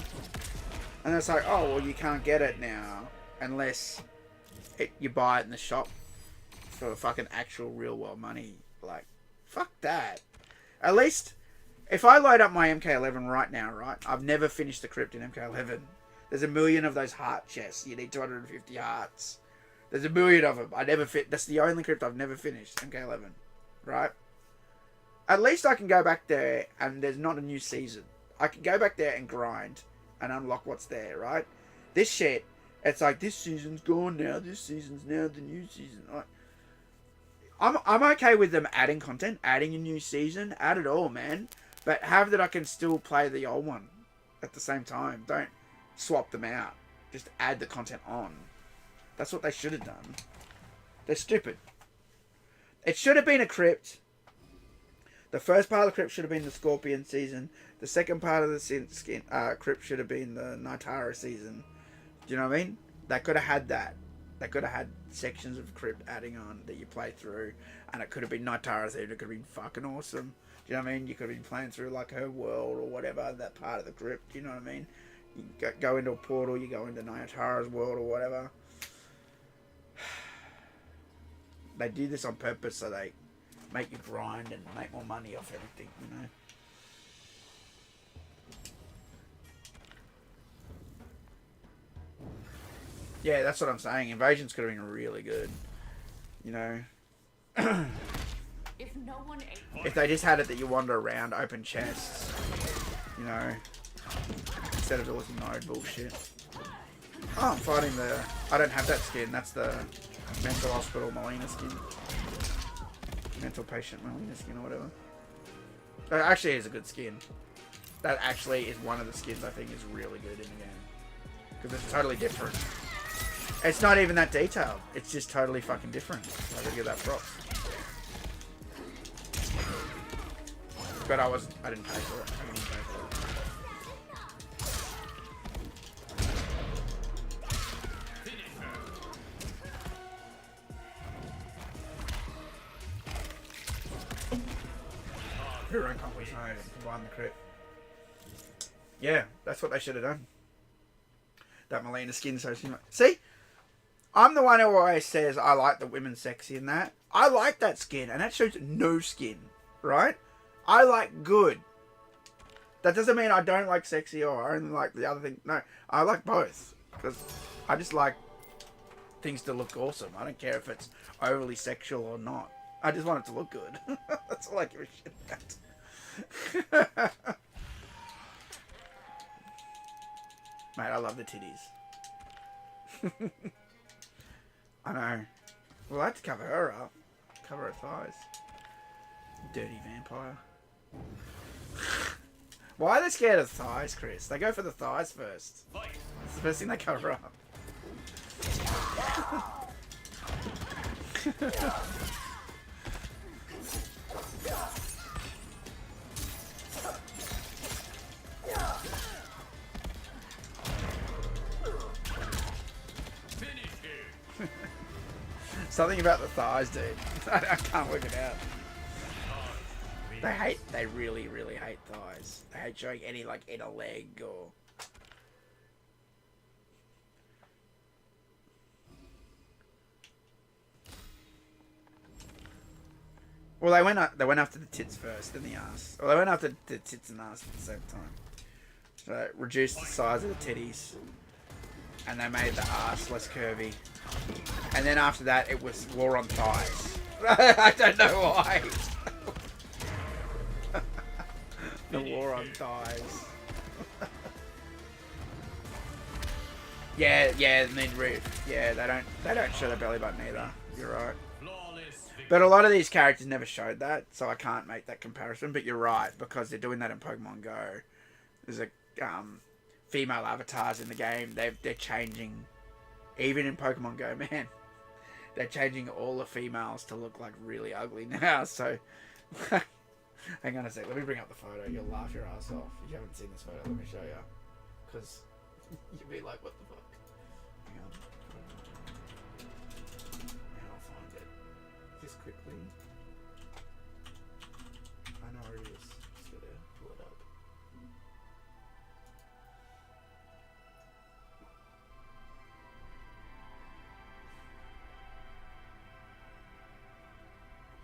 and it's like, oh well, you can't get it now unless you buy it in the shop for fucking actual real world money. Like, fuck that. At least if I load up my MK11 right now, right? I've never finished the crypt in MK11. There's a million of those heart chests. You need 250 hearts. There's a million of them. I never fit. That's the only crypt I've never finished. MK11, right? At least I can go back there and there's not a new season. I can go back there and grind and unlock what's there, right? This shit, it's like this season's gone now. This season's now the new season. I'm okay with them adding content, adding a new season, add it all, man. But have that I can still play the old one at the same time. Don't swap them out. Just add the content on. That's what they should have done. They're stupid. It should have been a crypt. The first part of the crypt should have been the Scorpion season. The second part of the crypt should have been the Nitara season. Do you know what I mean? They could have had that. They could have had sections of crypt adding on that you play through. And it could have been Nitara's season. It could have been fucking awesome. Do you know what I mean? You could have been playing through like her world or whatever, that part of the crypt. Do you know what I mean? You go into a portal, you go into Nitara's world or whatever. They do this on purpose so they make you grind and make more money off everything, you know? Yeah, that's what I'm saying. Invasions could have been really good, you know? If no one ate If they just had it that you wander around, open chests, you know, instead of looking mode bullshit. Oh, I'm fighting the... I don't have that skin. That's the mental hospital Melina skin. Mental patient Melina skin or whatever. That actually is a good skin. That actually is one of the skins I think is really good in the game. Because it's totally different. It's not even that detailed. It's just totally fucking different. I gotta give that props. But I didn't pay for it. I didn't pay for it. Your own company's home and combine the crit. Yeah, that's what they should have done. That Melina skin so she... See? I'm the one who always says I like the women sexy in that. I like that skin, and that shows no skin, right? I like good. That doesn't mean I don't like sexy or I only like the other thing. No, I like both. Because I just like things to look awesome. I don't care if it's overly sexual or not. I just want it to look good. That's all I give a shit about. Mate, I love the titties. I know. Well, I had to cover her up. Cover her thighs. Dirty vampire. Why are they scared of thighs, Chris? They go for the thighs first. It's the first thing they cover up. Something about the thighs, dude. I can't work it out. They really, really hate thighs. They hate showing any, like, inner leg or... Well, they went after the tits first, then the ass. Well, they went after the tits and ass at the same time. So, reduced the size of the titties. And they made the ass less curvy. And then after that, it was war on thighs. I don't know why. The war on thighs. yeah, mid-riff. Yeah, they don't show the belly button either. You're right. But a lot of these characters never showed that, so I can't make that comparison. But you're right, because they're doing that in Pokemon Go. There's a female avatars in the game. They're changing, even in Pokemon Go, man. They're changing all the females to look like really ugly now. So, hang on a sec. Let me bring up the photo. You'll laugh your ass off if you haven't seen this photo. Let me show you, because you'll be like, "What the fuck?" Hang on. And I'll find it just quickly. I know where it is. Just gotta pull it up.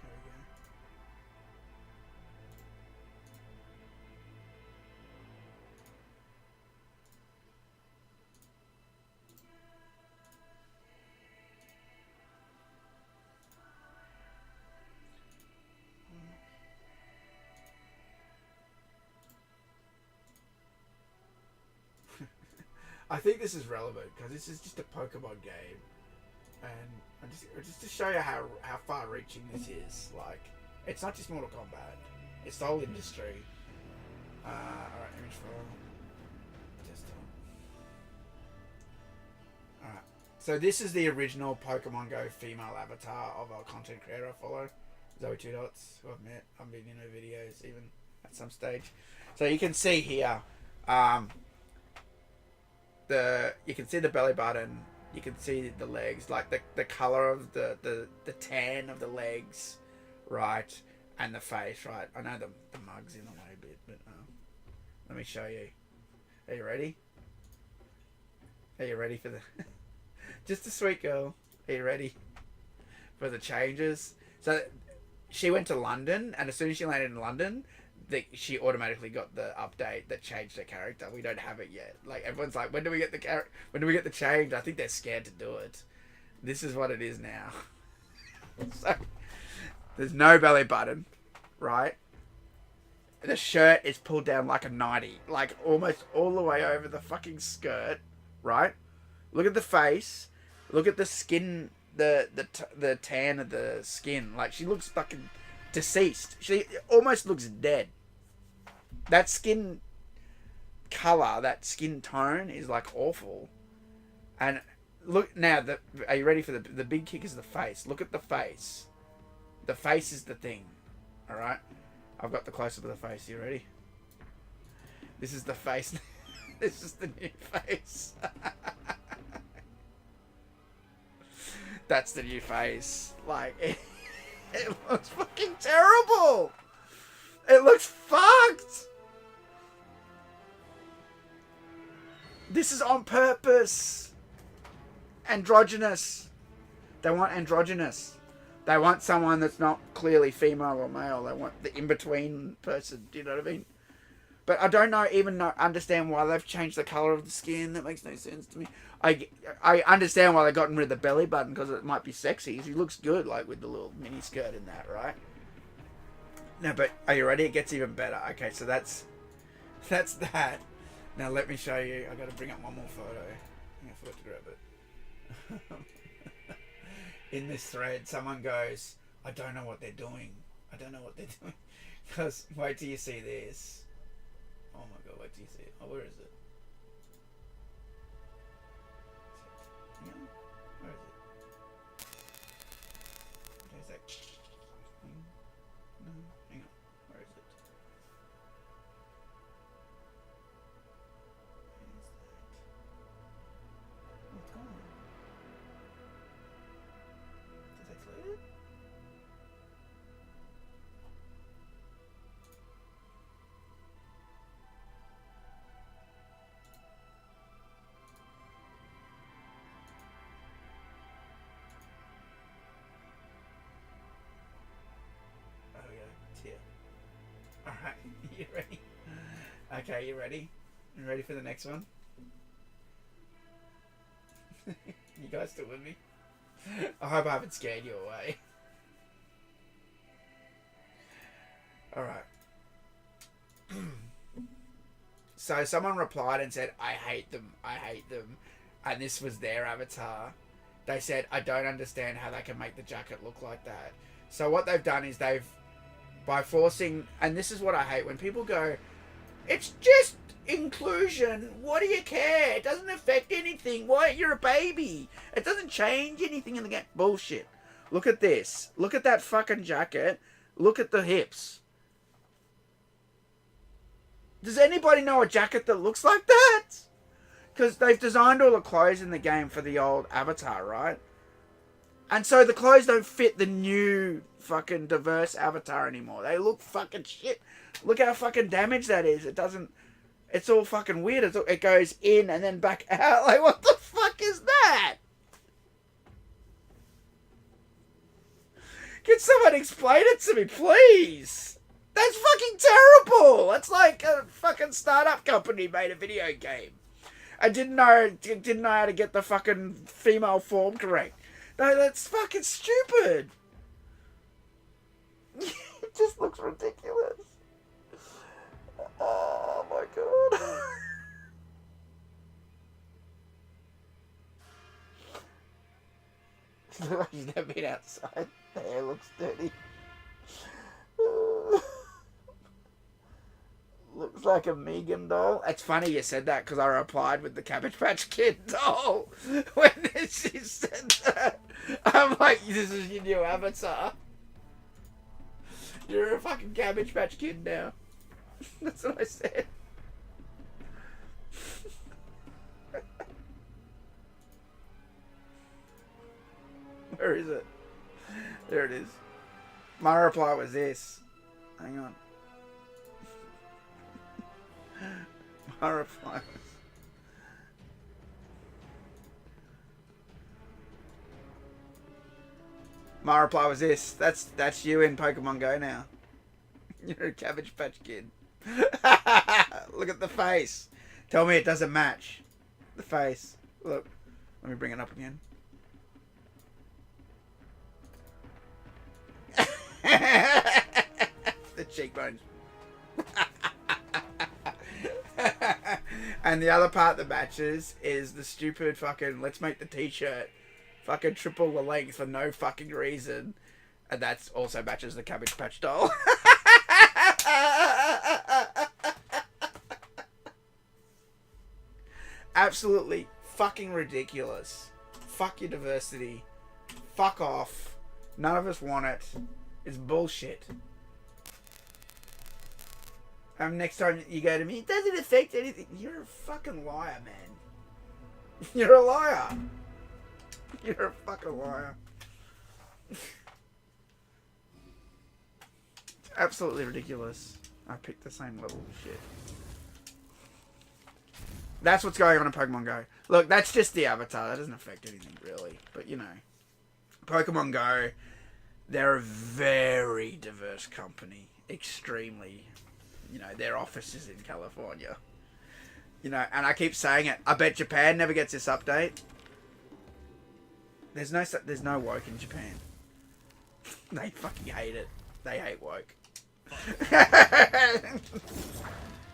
There we go. I think this is relevant because this is just a Pokemon game, and just to show you how far-reaching this is. Like, it's not just Mortal Kombat; it's the whole industry. Alright, image file, desktop. Alright, so this is the original Pokemon Go female avatar of a content creator I follow, Zoe Two Dots, who I've met. I've been in her videos even at some stage. So you can see here. You can see the belly button, you can see the legs, like the colour of the tan of the legs, right, and the face, right. I know the mug's in the way a bit, but let me show you. Are you ready? Are you ready for the... Just a sweet girl. Are you ready for the changes? So she went to London, and as soon as she landed in London, she automatically got the update that changed her character. We don't have it yet. Like, everyone's like, when do we get the change? I think they're scared to do it. This is what it is now. So, there's no belly button, right? The shirt is pulled down like a 90, like almost all the way over the fucking skirt, right? Look at the face. Look at the skin, the tan of the skin. Like, she looks fucking deceased. She almost looks dead. That skin color, that skin tone is like awful. And look now, are you ready for the big kick? Is the face. Look at the face. The face is the thing. All right, I've got the close up of the face. You ready? This is the face. This is the new face. That's the new face. Like, it looks fucking terrible. It looks fucked. This is on purpose. Androgynous. They want androgynous. They want someone that's not clearly female or male. They want the in-between person. Do you know what I mean? But I don't understand why they've changed the colour of the skin. That makes no sense to me. I understand why they've gotten rid of the belly button, because it might be sexy. He looks good, like, with the little mini skirt in that, right? No, but are you ready? It gets even better. Okay, so that's that. Now let me show you. I got to bring up one more photo. I forgot to grab it. In this thread, someone goes, I don't know what they're doing. I don't know what they're doing. Because, wait till you see this. Oh my god, wait till you see it. Oh, where is it? Yeah. Where is it? There's that. No, hang on. Where is it? Where's that? Oh, it's gone. Does that clear it? Oh yeah, it's here. Alright, you ready? Okay, you ready? You ready for the next one? You guys still with me? I hope I haven't scared you away. Alright. So someone replied and said, I hate them. And this was their avatar. They said, I don't understand how they can make the jacket look like that. So what they've done is by forcing, and this is what I hate, when people go, it's just inclusion, what do you care? It doesn't affect anything. Why? You're a baby. It doesn't change anything in the game. Bullshit. Look at this. Look at that fucking jacket. Look at the hips. Does anybody know a jacket that looks like that? Because they've designed all the clothes in the game for the old avatar, right? And so the clothes don't fit the new fucking diverse avatar anymore. They look fucking shit. Look how fucking damaged that is. It doesn't... It's all fucking weird. It goes in and then back out. Like, what the fuck is that? Can someone explain it to me, please? That's fucking terrible. That's like a fucking startup company made a video game and didn't know how to get the fucking female form correct. No, that's fucking stupid. It just looks ridiculous. Oh my god. She's never been outside. The hair looks dirty. Looks like a Megan doll. It's funny you said that because I replied with the Cabbage Patch Kid doll when she said that. I'm like, this is your new avatar. You're a fucking Cabbage Patch Kid now. That's what I said. Where is it? There it is. My reply was this. Hang on. My reply was... My reply was this. That's you in Pokemon Go now. You're a Cabbage Patch Kid. Look at the face. Tell me it doesn't match. The face. Look. Let me bring it up again. The cheekbones. And the other part that matches is the stupid fucking let's make the t-shirt fucking triple the length for no fucking reason. And that also matches the Cabbage Patch doll. Absolutely fucking ridiculous. Fuck your diversity. Fuck off. None of us want it. It's bullshit. Next time you go to me, it doesn't affect anything. You're a fucking liar, man. You're a liar. You're a fucking liar. It's absolutely ridiculous. I picked the same level of shit. That's what's going on in Pokemon Go. Look, that's just the avatar. That doesn't affect anything, really. But, you know. Pokemon Go, they're a very diverse company. Extremely. you know, their office is in California. You know, and I keep saying it. I bet Japan never gets this update. There's no woke in Japan. They fucking hate it. They hate woke.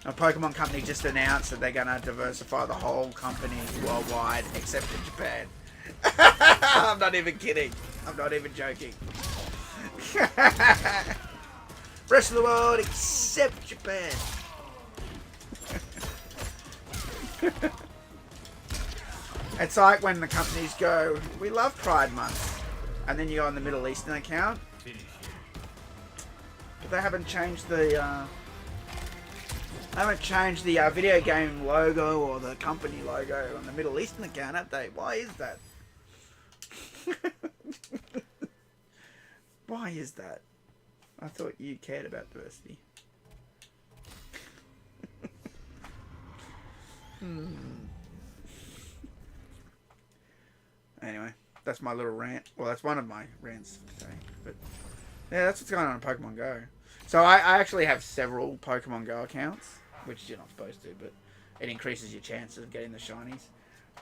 A Pokemon company just announced that they're gonna diversify the whole company worldwide, except in Japan. I'm not even kidding. I'm not even joking. Rest of the world except Japan. It's like when the companies go, we love Pride Month, and then you go on the Middle Eastern account, but they haven't changed the video game logo or the company logo on the Middle Eastern account, have they? Why is that? Why is that? I thought you cared about diversity. Anyway, that's my little rant. Well, that's one of my rants today. But yeah, that's what's going on in Pokemon Go. So I actually have several Pokemon Go accounts, which you're not supposed to, but it increases your chances of getting the shinies.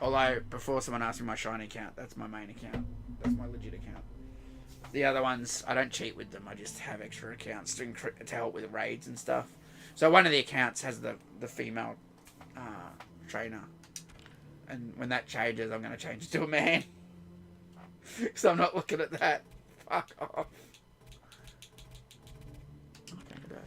Although, before someone asks me my shiny account, that's my main account. That's my legit account. The other ones, I don't cheat with them. I just have extra accounts to help with raids and stuff. So one of the accounts has the female trainer. And when that changes, I'm going to change it to a man. So I'm not looking at that. Fuck off. Okay, go back.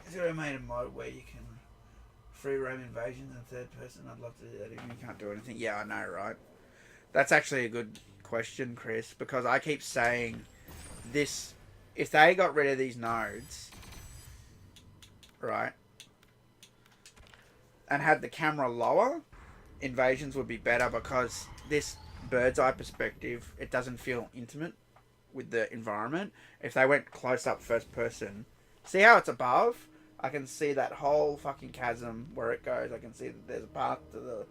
Is there a made a mod where you can free roam invasions in third person? I'd love to do that. Even you can't do anything. Yeah, I know, right? That's actually a good question, Chris, because I keep saying this. If they got rid of these nodes, right, and had the camera lower, invasions would be better, because this bird's eye perspective, it doesn't feel intimate with the environment. If they went close up first person, see how it's above? I can see that whole fucking chasm where it goes. I can see that there's a path to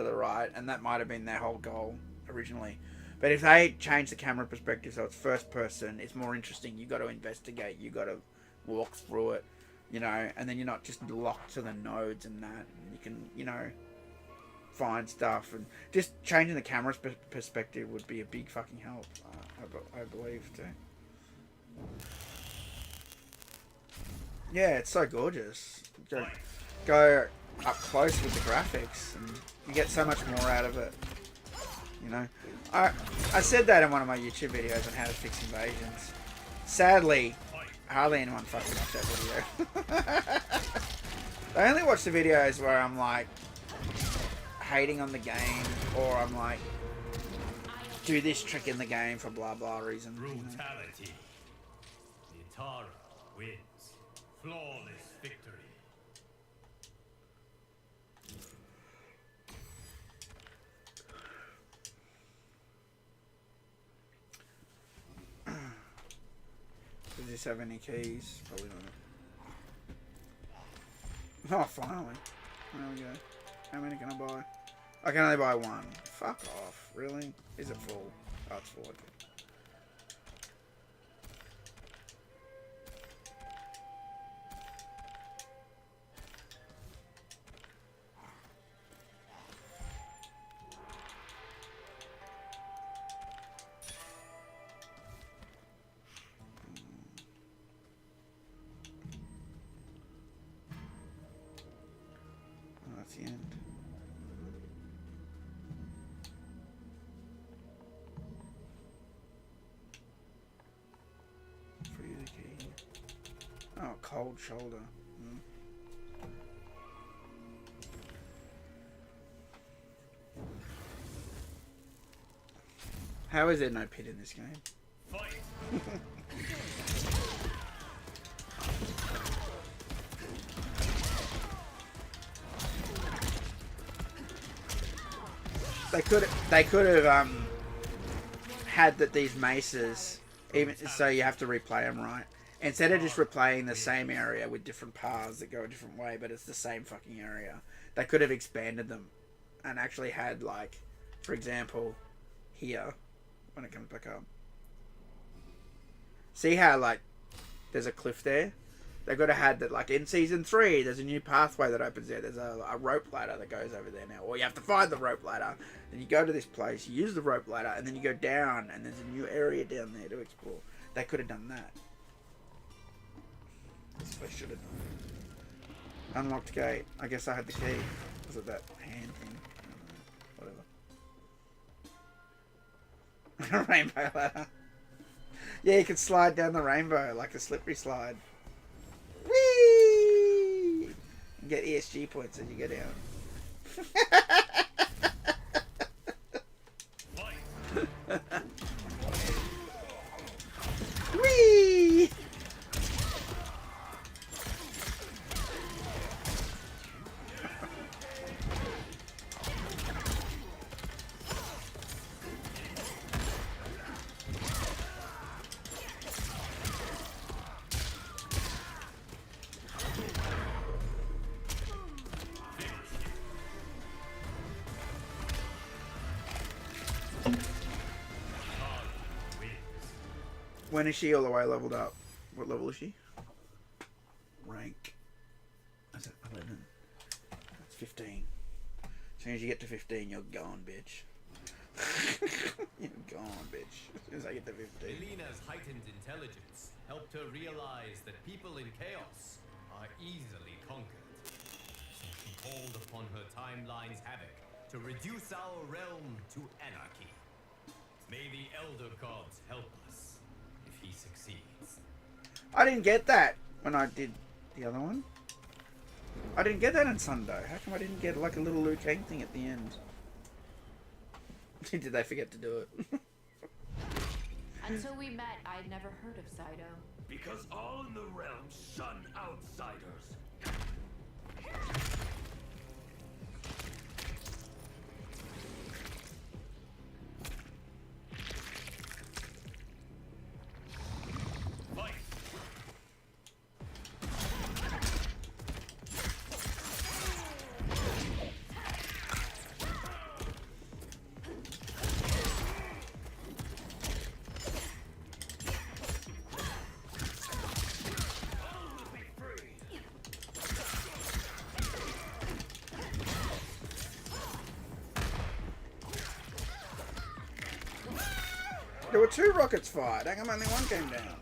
the right, and that might have been their whole goal originally. But if they change the camera perspective so it's first person, it's more interesting. You got to investigate. You got to walk through it, you know, and then you're not just locked to the nodes and that. You can, you know, find stuff, and just changing the camera's perspective would be a big fucking help. I believe too. Yeah, it's so gorgeous. Go up close with the graphics, and you get so much more out of it. You know, I said that in one of my YouTube videos on how to fix invasions. Sadly, hardly anyone fucking watched that video. I only watch the videos where I'm like hating on the game, or I'm like, do this trick in the game for blah blah reason. Brutality. Nitara wins. Flawless victory. Does this have any keys? Probably not. Oh, finally. There we go. How many can I buy? I can only buy one. Fuck off. Really? Is it full? Oh, it's full. Okay. The end. Free the key. Oh, cold shoulder. How is there no pit in this game? Fight! They could have had that these maces, even so you have to replay them, right? Instead of just replaying the same area with different paths that go a different way, but it's the same fucking area, they could have expanded them and actually had, like, for example, here when it comes back up. See how, like, there's a cliff there? They could have had that, like, in season 3, there's a new pathway that opens there. There's a rope ladder that goes over there now. Or you have to find the rope ladder. Then you go to this place, you use the rope ladder, and then you go down, and there's a new area down there to explore. They could have done that. That's what I should have done. Unlocked gate. I guess I had the key. Was it that hand thing? I don't know. Whatever. Rainbow ladder. Yeah, you can slide down the rainbow like a slippery slide. Whee! You get ESG points as you go down. Whee! When is she all the way leveled up? What level is she? Rank. Is it 11? That's 15. As soon as you get to 15, you're gone, bitch. You're gone, bitch. As soon as I get to 15. Melina's heightened intelligence helped her realize that people in chaos are easily conquered. So she called upon her timeline's havoc to reduce our realm to anarchy. May the Elder Gods help us if he succeeds. I didn't get that when I did the other one. I didn't get that in Sunday. How come I didn't get like a little Liu Kang thing at the end? Did they forget to do it? Until we met, I'd never heard of Saito. Because all in the realm shun outsiders. Fight! There were 2 rockets fired. How come only one came down?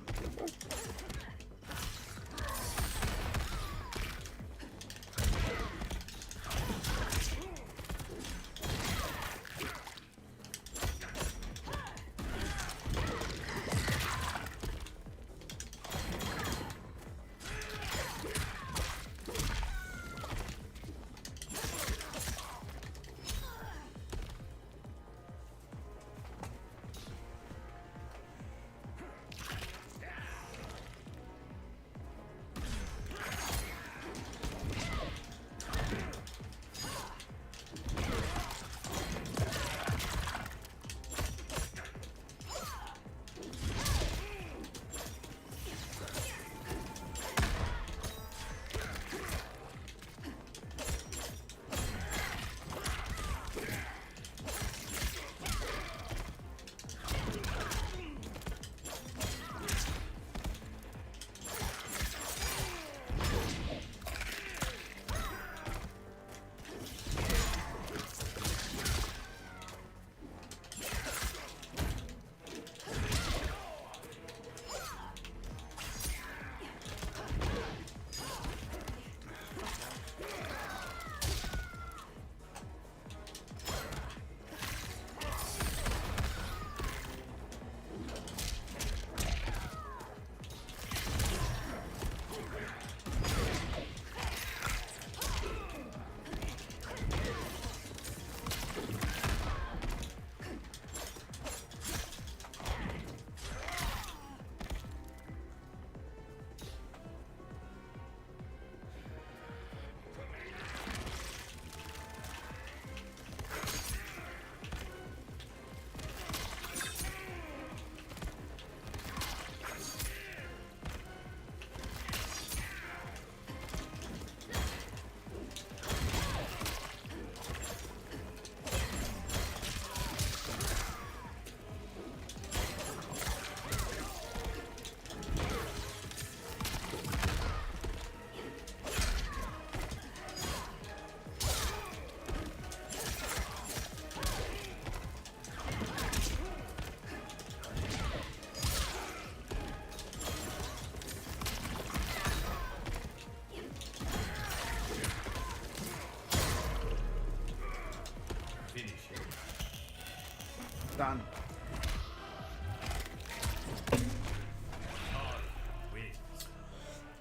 done.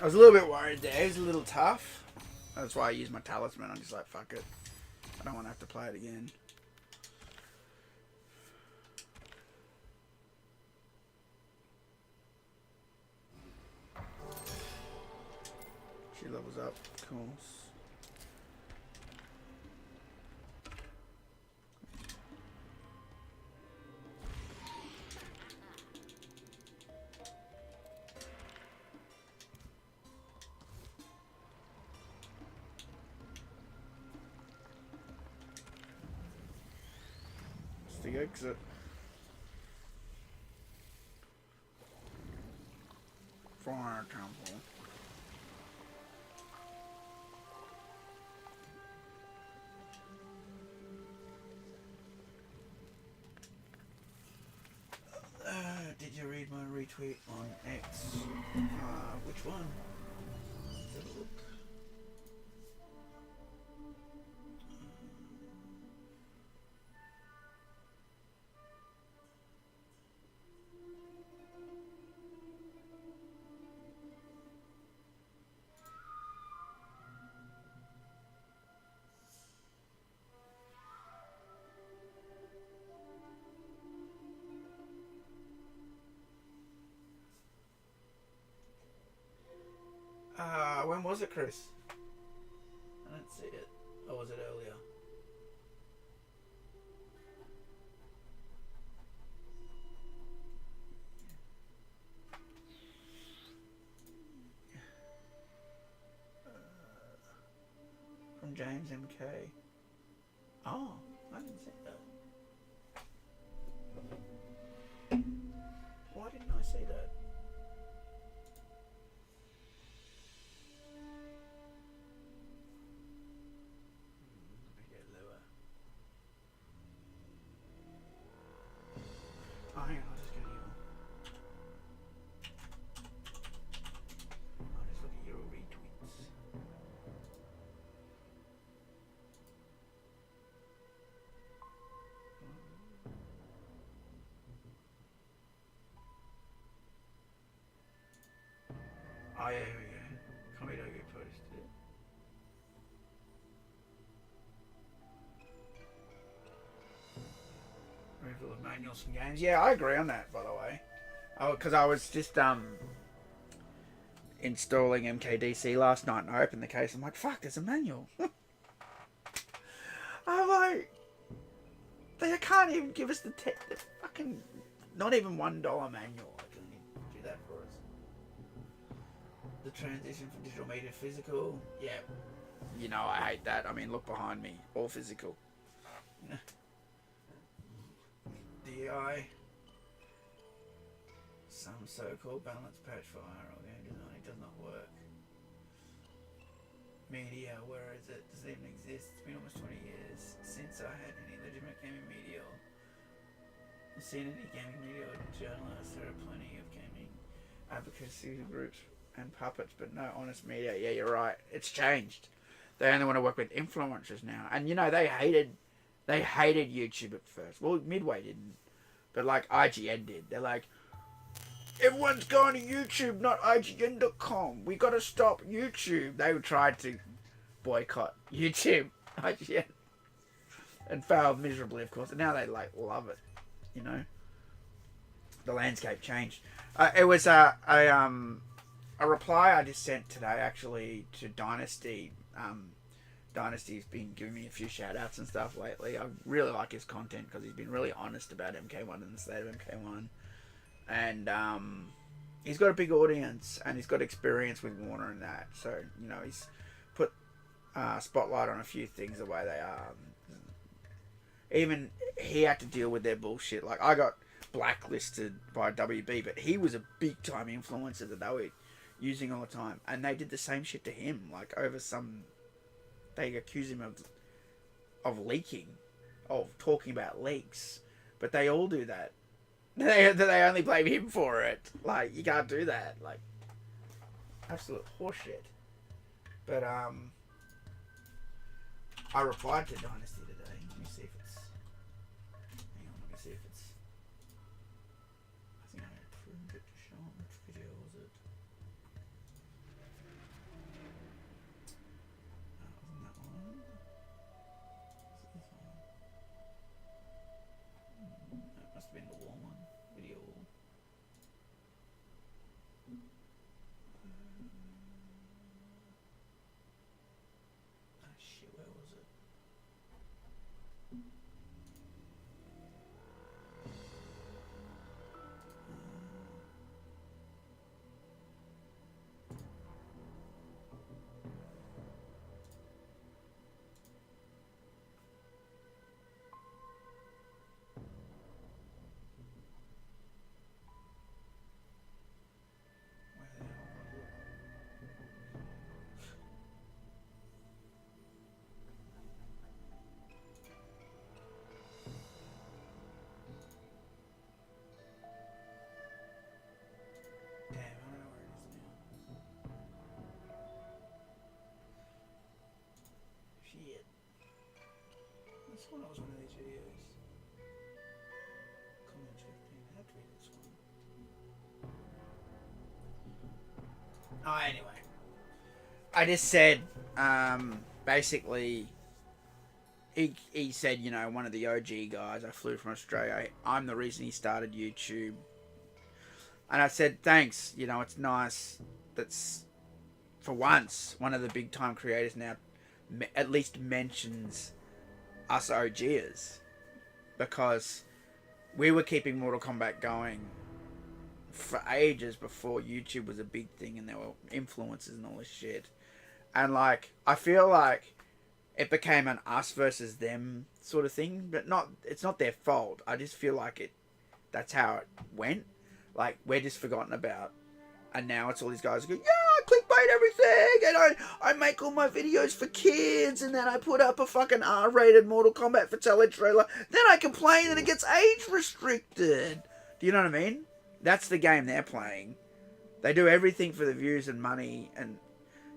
I was a little bit worried there. It was a little tough. That's why I used my talisman. I'm just like, fuck it. I don't want to have to play it again. She levels up, of course. The exit. Fire temple. Did you read my retweet on X? Which one? Let's have a look. When was it, Chris? I didn't see it. Or was it earlier? From James MK. Oh, I didn't see that. Why didn't I see that? Oh, hang on, I'll just go to your... I'll just look at your retweets. Oh, yeah, here we go. Komodo get posted it. Removal of manuals from games. Yeah, I agree on that, by the way. Oh, because I was just installing MKDC last night and I opened the case. I'm like, fuck, there's a manual. I'm like, they can't even give us the fucking, not even $1 manual. I can do that for us. The transition from digital media to physical. Yeah. You know, I hate that. I mean, look behind me. All physical. DI. Some so-called balance patch for IRL game design. It does not work. Media, where is it? Does it even exist? It's been almost 20 years since I had any legitimate gaming media. I've seen any gaming media or journalists. There are plenty of gaming advocacy groups and puppets, but no honest media. Yeah, you're right. It's changed. They only want to work with influencers now. And you know, they hated YouTube at first. Well, Midway didn't. But like IGN did. They're like, everyone's going to YouTube, not IGN.com. We got to stop YouTube. They tried to boycott YouTube, IGN, and failed miserably, of course. And now they like love it. You know, the landscape changed. It was a reply I just sent today, actually, to Dynasty. Dynasty's been giving me a few shout outs and stuff lately. I really like his content because he's been really honest about MK1 and the state of MK1. And he's got a big audience and he's got experience with Warner and that. So, you know, he's put spotlight on a few things the way they are. Even he had to deal with their bullshit. Like, I got blacklisted by WB, but he was a big time influencer that they were using all the time. And they did the same shit to him, like over some... They accuse him of leaking, of talking about leaks, but they all do that. They only blame him for it. Like, you can't do that. Like, absolute horseshit. But I replied to Dynasty today. Let me see if it's. Hang on, let me see if it's. Oh, anyway. I just said, basically, he said, you know, one of the OG guys, I flew from Australia, I'm the reason he started YouTube. And I said, thanks, you know, it's nice that's, for once, one of the big time creators now at least mentions us OGers. Because we were keeping Mortal Kombat going for ages before YouTube was a big thing and there were influencers and all this shit. And like, I feel like it became an us versus them sort of thing, but it's not their fault. I just feel like that's how it went. Like, we're just forgotten about. And now it's all these guys who go, yeah, I clickbait everything, and I make all my videos for kids, and then I put up a fucking R-rated Mortal Kombat Fatality trailer, then I complain that it gets age restricted. Do you know what I mean? That's the game they're playing. They do everything for the views and money, and,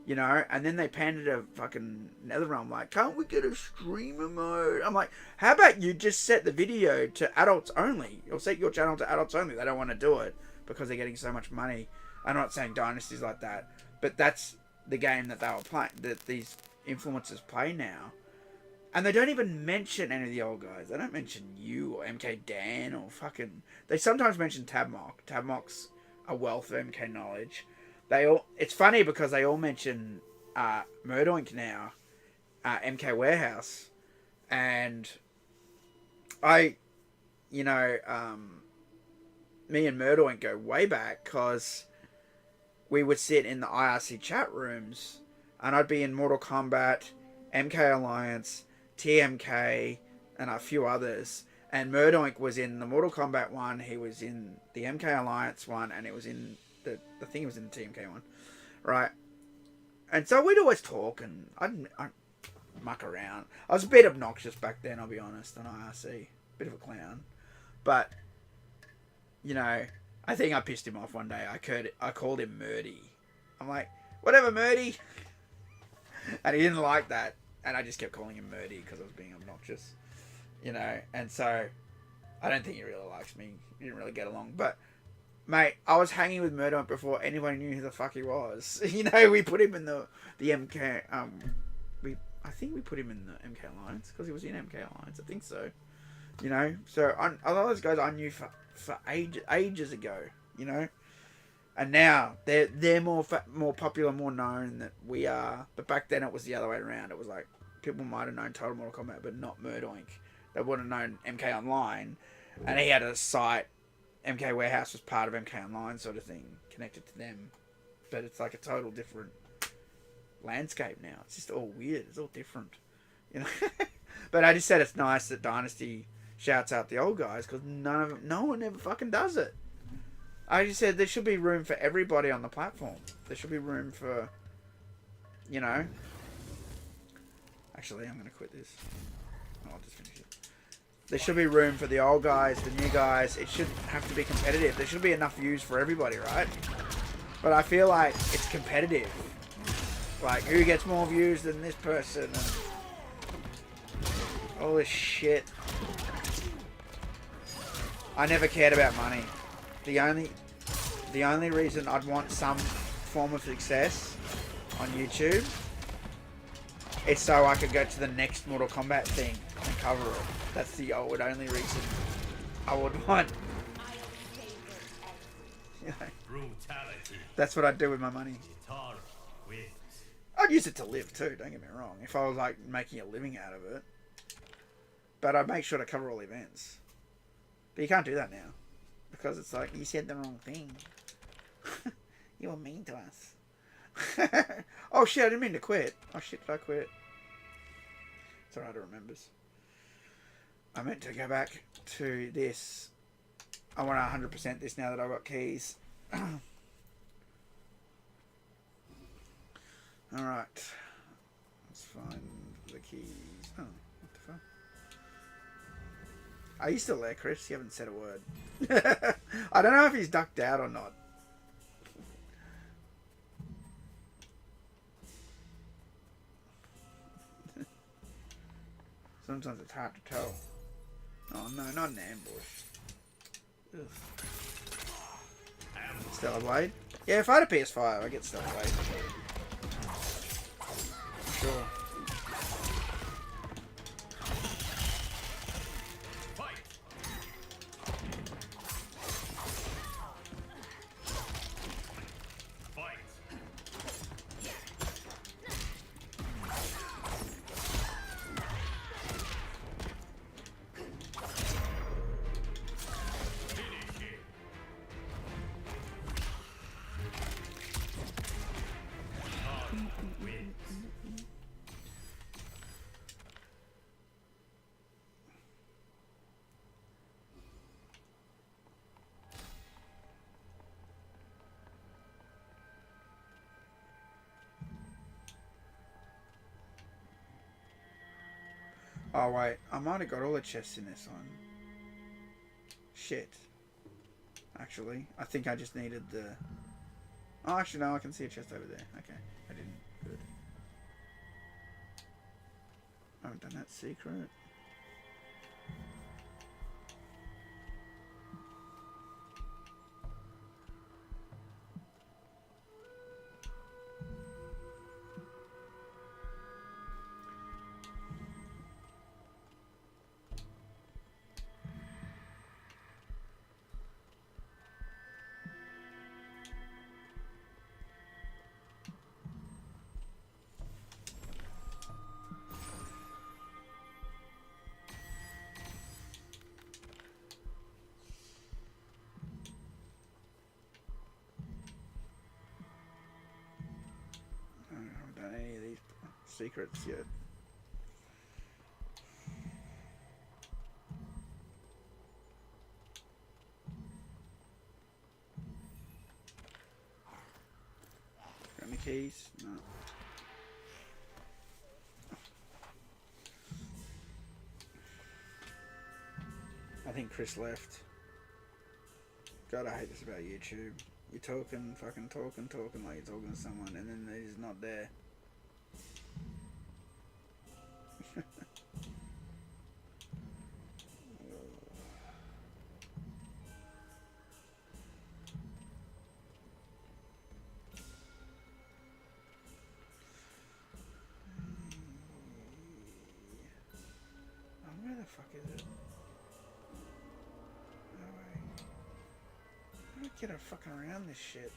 you know, and then they pander to fucking NetherRealm like, can't we get a streamer mode? I'm like, how about you just set the video to adults only? Or set your channel to adults only. They don't want to do it because they're getting so much money. I'm not saying Dynasty's like that, but that's the game that they were playing, that these influencers play now. And they don't even mention any of the old guys. They don't mention you or MK Dan or fucking... They sometimes mention Tabmock. Tabmock's a wealth of MK knowledge. It's funny because they all mention Murdoink now, MK Warehouse. And me and Murdoink go way back because we would sit in the IRC chat rooms and I'd be in Mortal Kombat, MK Alliance, TMK, and a few others. And Murdoink was in the Mortal Kombat one, he was in the MK Alliance one, and it was in the thing he was in the TMK one. Right? And so we'd always talk and I'd muck around. I was a bit obnoxious back then, I'll be honest, on IRC. Bit of a clown. But, you know, I think I pissed him off one day. I called him Murdy. I'm like, whatever, Murdy. And he didn't like that. And I just kept calling him Murdy because I was being obnoxious. You know, and so I don't think he really likes me. We didn't really get along. But, mate, I was hanging with Murdoch before anybody knew who the fuck he was. You know, we put him in the MK... I think we put him in the MK Alliance because he was in MK Alliance. I think so. You know, so a lot of those guys I knew for ages ago, you know, and now they're more popular, more known than we are. But back then it was the other way around. It was like people might have known Total Mortal Kombat, but not Murdoink. They would have known MK Online, and he had a site. MK Warehouse was part of MK Online, sort of thing, connected to them. But it's like a total different landscape now. It's just all weird. It's all different, you know. But I just said it's nice that Dynasty shouts out the old guys because no one ever fucking does it. I just said there should be room for everybody on the platform. There should be room for, you know. Actually, I'm going to quit this. I'll just finish it. There should be room for the old guys, the new guys. It should have to be competitive. There should be enough views for everybody, right? But I feel like it's competitive. Like, who gets more views than this person? And all this shit. I never cared about money. The only reason I'd want some form of success on YouTube is so I could go to the next Mortal Kombat thing and cover it. That's the only reason I would want. You know, Brutality. that's what I'd do with my money. Kitara wins. I'd use it to live too, don't get me wrong. If I was like making a living out of it. But I'd make sure to cover all events. But you can't do that now. Because it's like, you said the wrong thing. You were mean to us. Oh shit, I didn't mean to quit. Oh shit, did I quit? It's alright, it remembers. I meant to go back to this. I want to 100% this now that I've got keys. Alright. Let's find the keys. Oh, what the fuck? Are you still there, Chris? You haven't said a word. I don't know if he's ducked out or not. Sometimes it's hard to tell. Oh no, not an ambush. Ugh. Stellar Blade. Yeah, if I had a PS5, I'd get Stellar Blade. Sure. Oh wait, I might have got all the chests in this one. Shit. Actually, I think I just needed the... Oh, actually no, I can see a chest over there. Okay, I didn't. Good. I haven't done that secret. I haven't done any of these secrets yet. Got any keys? No. I think Chris left. God, I hate this about YouTube. You're talking, fucking talking like you're talking to someone, and then they're just not there. Oh, where the fuck is it? No way. How do I get her fucking around this shit?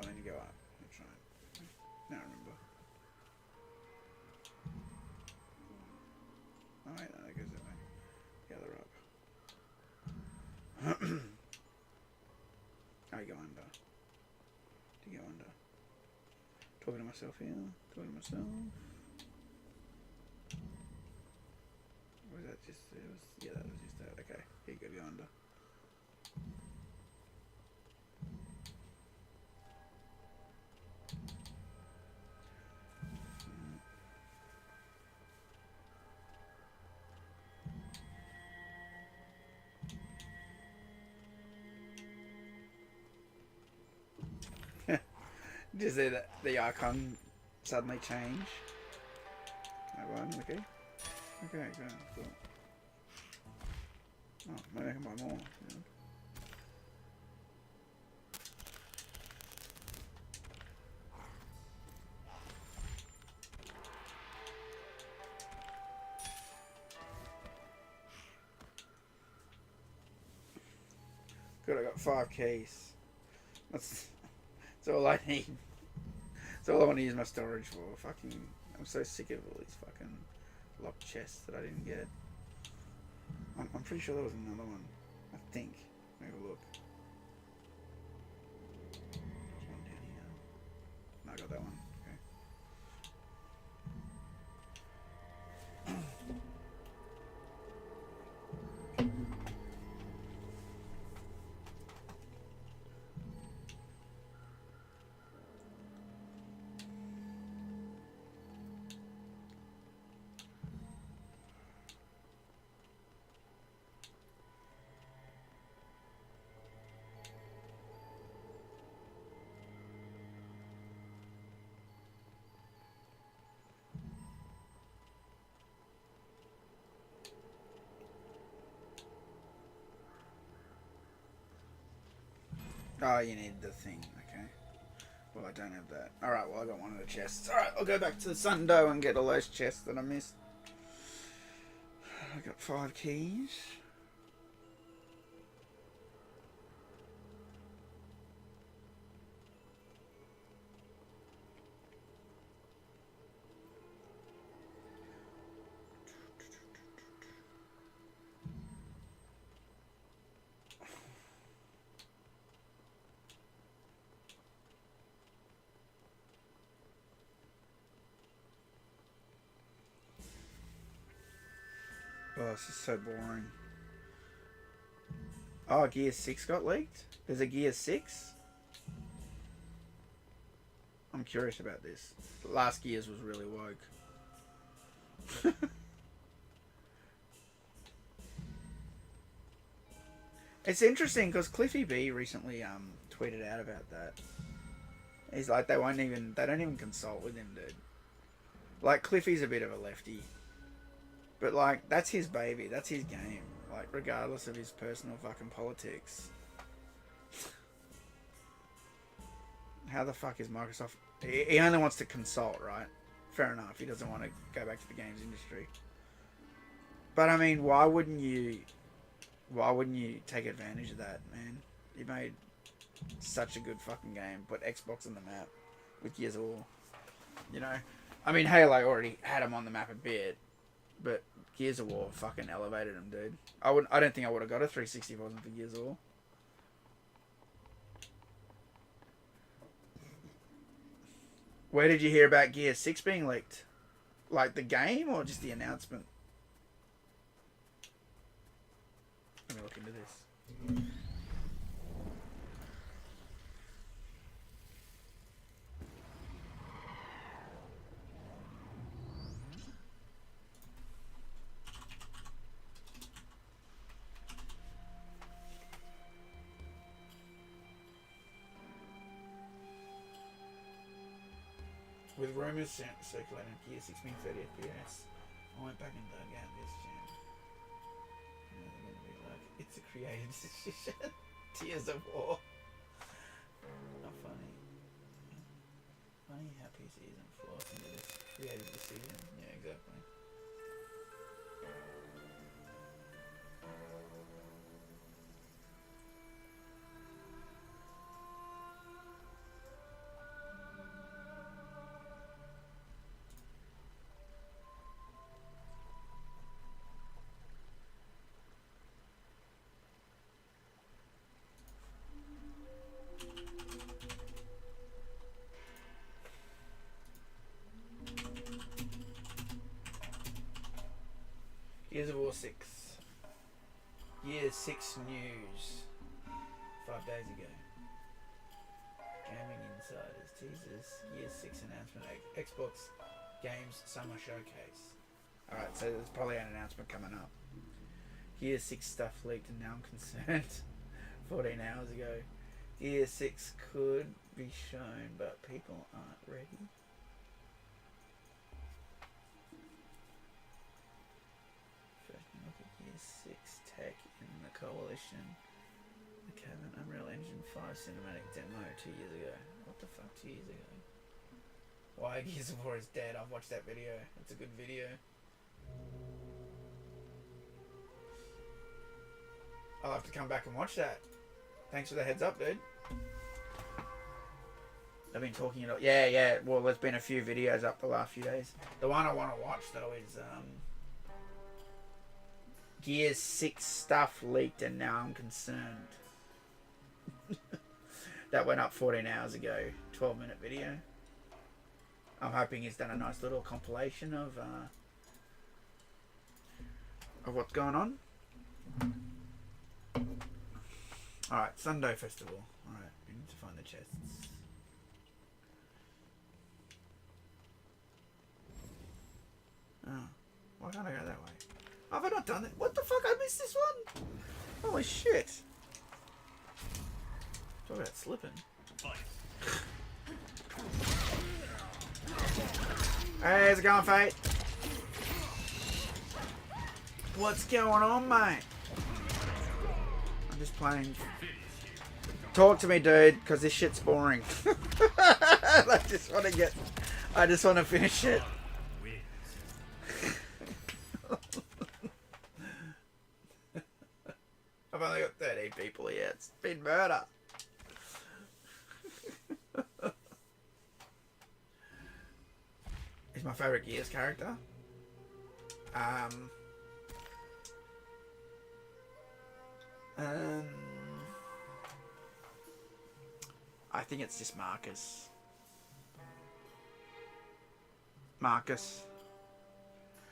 Oh, then you go up. That's right. Now I remember. Oh, wait, no, that goes that way. The other up. Oh, you go under. Do you go under? Talking to myself here. Talking to myself. Or was that just... It was, yeah, that was just that. Okay. Here you go under. Did you see that the icon suddenly change? That one, okay. Okay, cool. Oh, maybe I can buy more. Yeah. Good, I got 5 keys. That's all I need. That's all I want to use my storage for. Fucking, I'm so sick of all these fucking locked chests that I didn't get. I'm pretty sure there was another one. I think. Maybe look. There's one down here. No, I got that one. Oh, you need the thing. Okay. Well, I don't have that. Alright, well, I got one of the chests. Alright, I'll go back to the Sundo and get all those chests that I missed. I got 5 keys. Oh, this is so boring. Oh, Gear 6 got leaked? There's a Gear 6? I'm curious about this. Last Gears was really woke. It's interesting because Cliffy B recently tweeted out about that. He's like, they don't even consult with him, dude. Like, Cliffy's a bit of a lefty. But, like, that's his baby. That's his game. Like, regardless of his personal fucking politics. How the fuck is Microsoft... He only wants to consult, right? Fair enough. He doesn't want to go back to the games industry. But, I mean, why wouldn't you take advantage of that, man? You made such a good fucking game. Put Xbox on the map with Gears of War. You know? I mean, Halo already had him on the map a bit. But Gears of War fucking elevated him, dude. I don't think I would have got a 360 if it wasn't for Gears of War. Where did you hear about Gear 6 being leaked? Like the game or just the announcement? Let me look into this. With rumours circulating Gear 6 being 30 FPS, I went back and dug out this jam. Like, it's a creative decision. Tears of War. Not funny. Funny how PC isn't forced into this creative decision. Yeah, exactly. Gears of War 6. Gears 6 news. 5 days ago. Gaming Insiders teases Gears 6 announcement. Xbox Games Summer Showcase. Alright, so there's probably an announcement coming up. Gears 6 stuff leaked and now I'm concerned. 14 hours ago. Gears 6 could be shown, but people aren't ready. Look at Gear 6 tech in the Coalition. The Cabin Unreal Engine 5 cinematic demo 2 years ago. What the fuck, 2 years ago? Why Gears of War is dead. I've watched that video. It's a good video. I'll have to come back and watch that. Thanks for the heads up, dude. I've been talking it up. Yeah. Well, there's been a few videos up the last few days. The one I want to watch, though, is... Gears 6 stuff leaked and now I'm concerned. That went up 14 hours ago. 12-minute video. I'm hoping he's done a nice little compilation of what's going on. Alright, Sunday Festival. Alright, we need to find the chests. Oh, why can't I go that way? Have I not done it? What the fuck? I missed this one? Holy shit. Talk about slipping. Hey, how's it going, Fate? What's going on, mate? I'm just playing Talk to me, dude, because this shit's boring. I just want to finish it. I've only got 13 people here. It's been murder. He's my favourite Gears character. I think it's just Marcus.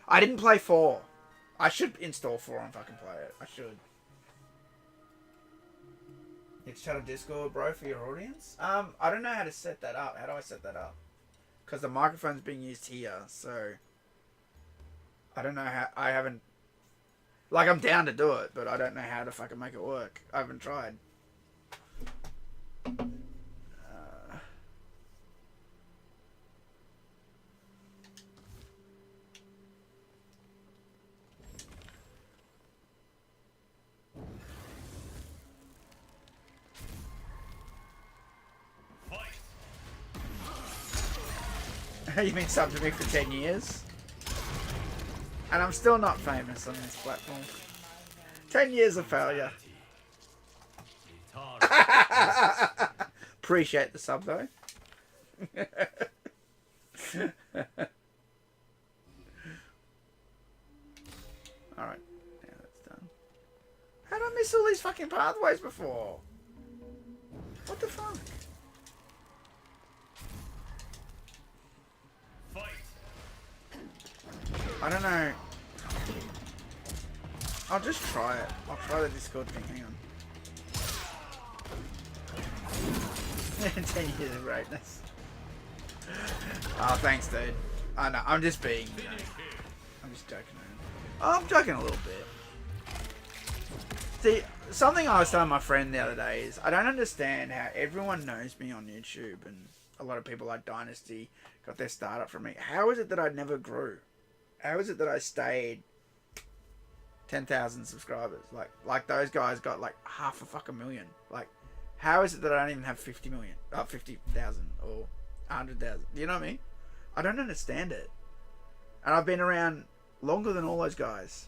I didn't play 4. I should install 4 and fucking play it. I should. It's chat of Discord, bro, for your audience. I don't know how to set that up. How do I set that up? Because the microphone's being used here, so I don't know how. I haven't. Like, I'm down to do it, but I don't know how to fucking make it work. I haven't tried. You've been subbed to me for 10 years. And I'm still not famous on this platform. 10 years of failure. Appreciate the sub though. Alright. Yeah, that's done. How did I miss all these fucking pathways before? What the fuck? I don't know. I'll just try it. I'll try the Discord thing. Hang on. 10 years of greatness. Oh, thanks, dude. I know. I'm just being. You know, I'm just joking around. I'm joking a little bit. See, something I was telling my friend the other day is I don't understand how everyone knows me on YouTube and a lot of people like Dynasty got their start up from me. How is it that I never grew? How is it that I stayed 10,000 subscribers? Like those guys got like half a fucking million. Like, how is it that I don't even have 50 million? 50,000 or 100,000. You know what I mean? I don't understand it. And I've been around longer than all those guys.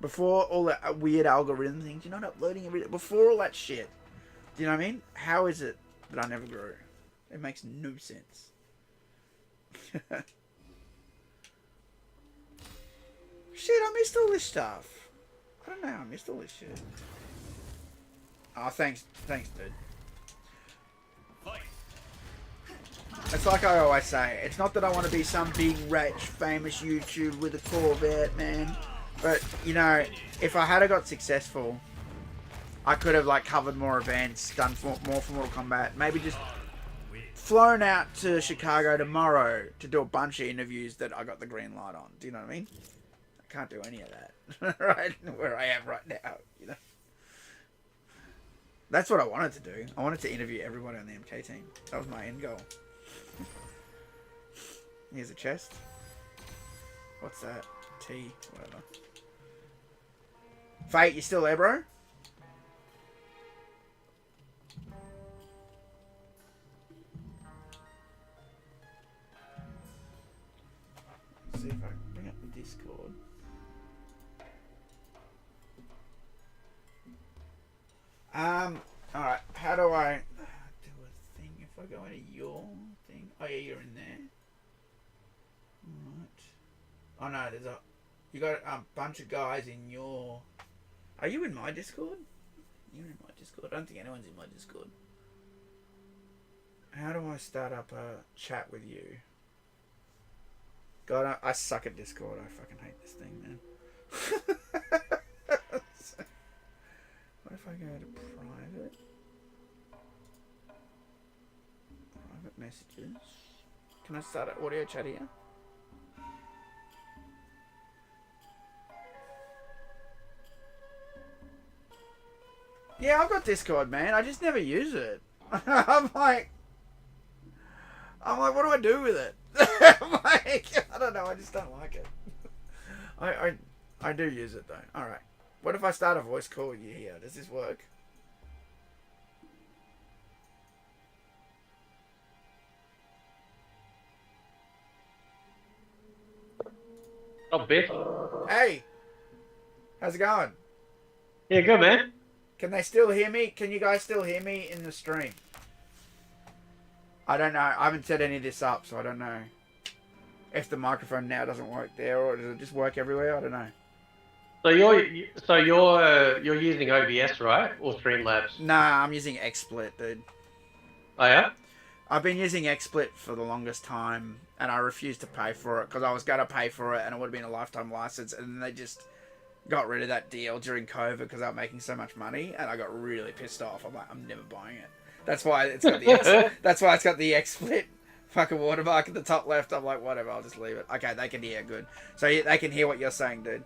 Before all that weird algorithm things, you're not uploading everything. Before all that shit. Do you know what I mean? How is it that I never grew? It makes no sense. Shit, I missed all this stuff. I don't know how I missed all this shit. Oh, thanks, dude. It's like I always say, it's not that I want to be some big, rich, famous YouTuber with a Corvette, man. But, you know, if I had got successful, I could have, like, covered more events, done more for Mortal Kombat. Maybe just flown out to Chicago tomorrow to do a bunch of interviews that I got the green light on. Do you know what I mean? Can't do any of that right where I am right now, you know. That's what I wanted to do. I wanted to interview everybody on the MK team. That was my end goal. Here's a chest. What's that? T, whatever. Fate, you still there, bro? Let's see if I can bring up the Discord. Alright, how do I do a thing if I go into your thing? Oh yeah, you're in there. Alright. Oh no, there's you got a bunch of guys in your... Are you in my Discord? You're in my Discord. I don't think anyone's in my Discord. How do I start up a chat with you? God, I suck at Discord. I fucking hate this thing, man. What if I go to private? Private messages. Can I start an audio chat here? Yeah, I've got Discord, man. I just never use it. I'm like, what do I do with it? I'm like, I don't know. I just don't like it. I do use it though. All right. What if I start a voice call with you here? Does this work? Oh, Biff. Hey, how's it going? Yeah, good, man. Can they still hear me? Can you guys still hear me in the stream? I don't know. I haven't set any of this up, so I don't know if the microphone now doesn't work there, or does it just work everywhere? I don't know. So you're using OBS, right, or Streamlabs? Nah, I'm using XSplit, dude. Oh yeah. I've been using XSplit for the longest time, and I refused to pay for it because I was going to pay for it, and it would have been a lifetime license, and then they just got rid of that deal during COVID because they were making so much money, and I got really pissed off. I'm like, I'm never buying it. That's why it's got the that's why it's got the XSplit fucking watermark at the top left. I'm like, whatever, I'll just leave it. Okay, they can hear good, so they can hear what you're saying, dude.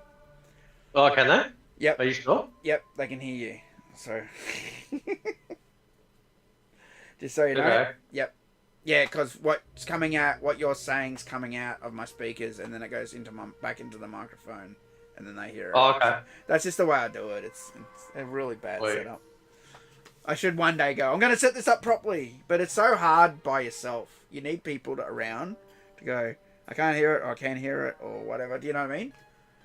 Oh, can they? Yep. Are you sure? Yep, they can hear you. So, just so you know. Okay. Yep. Yeah, because what's coming out, what you're saying's coming out of my speakers, and then it goes into back into the microphone, and then they hear it. Oh, okay. That's just the way I do it. It's a really bad Wait. setup. I should one day go, I'm going to set this up properly, but it's so hard by yourself. You need people around to go, I can't hear it, or I can't hear it, or whatever. Do you know what I mean?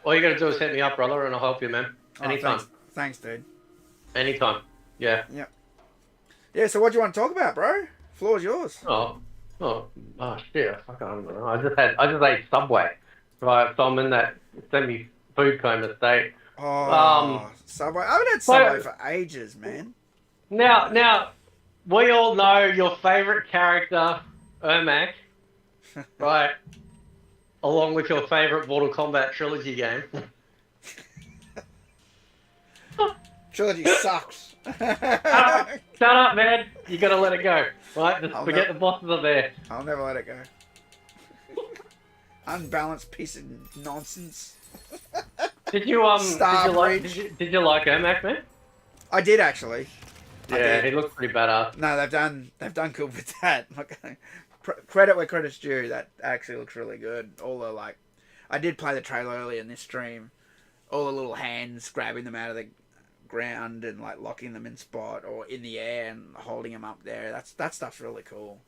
All you gotta do is hit me up, brother, and I'll help you, man. Anytime. Thanks, dude. Anytime. Yeah. Yep. Yeah, so what do you want to talk about, bro? Floor's yours. Oh shit! I don't know. I just ate Subway, right? So I'm in that semi-food coma state. Oh, Subway. I haven't had Subway for ages, man. Now, we all know your favorite character, Ermac, right? Along with your favorite Mortal Kombat trilogy game. Trilogy sucks. Shut up, man. You gotta let it go, right? Just forget the bosses are there. I'll never let it go. Unbalanced piece of nonsense. Did you like Ermac, man? I did actually. Yeah, he looks pretty badass. No, they've done good with that. Credit where credit's due. That actually looks really good. All the I did play the trailer earlier in this stream. All the little hands grabbing them out of the ground and locking them in spot or in the air and holding them up there. That stuff's really cool.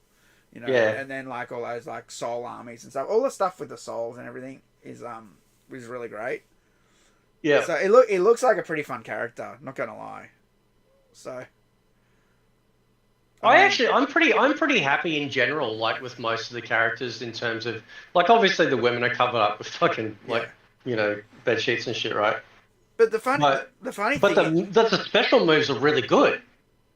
You know. Yeah. And then all those soul armies and stuff. All the stuff with the souls and everything is really great. Yeah. So it looks like a pretty fun character. Not gonna lie. So. I'm pretty happy in general, with most of the characters in terms of, obviously the women are covered up with fucking, bed sheets and shit, right? But the funny thing the special moves are really good.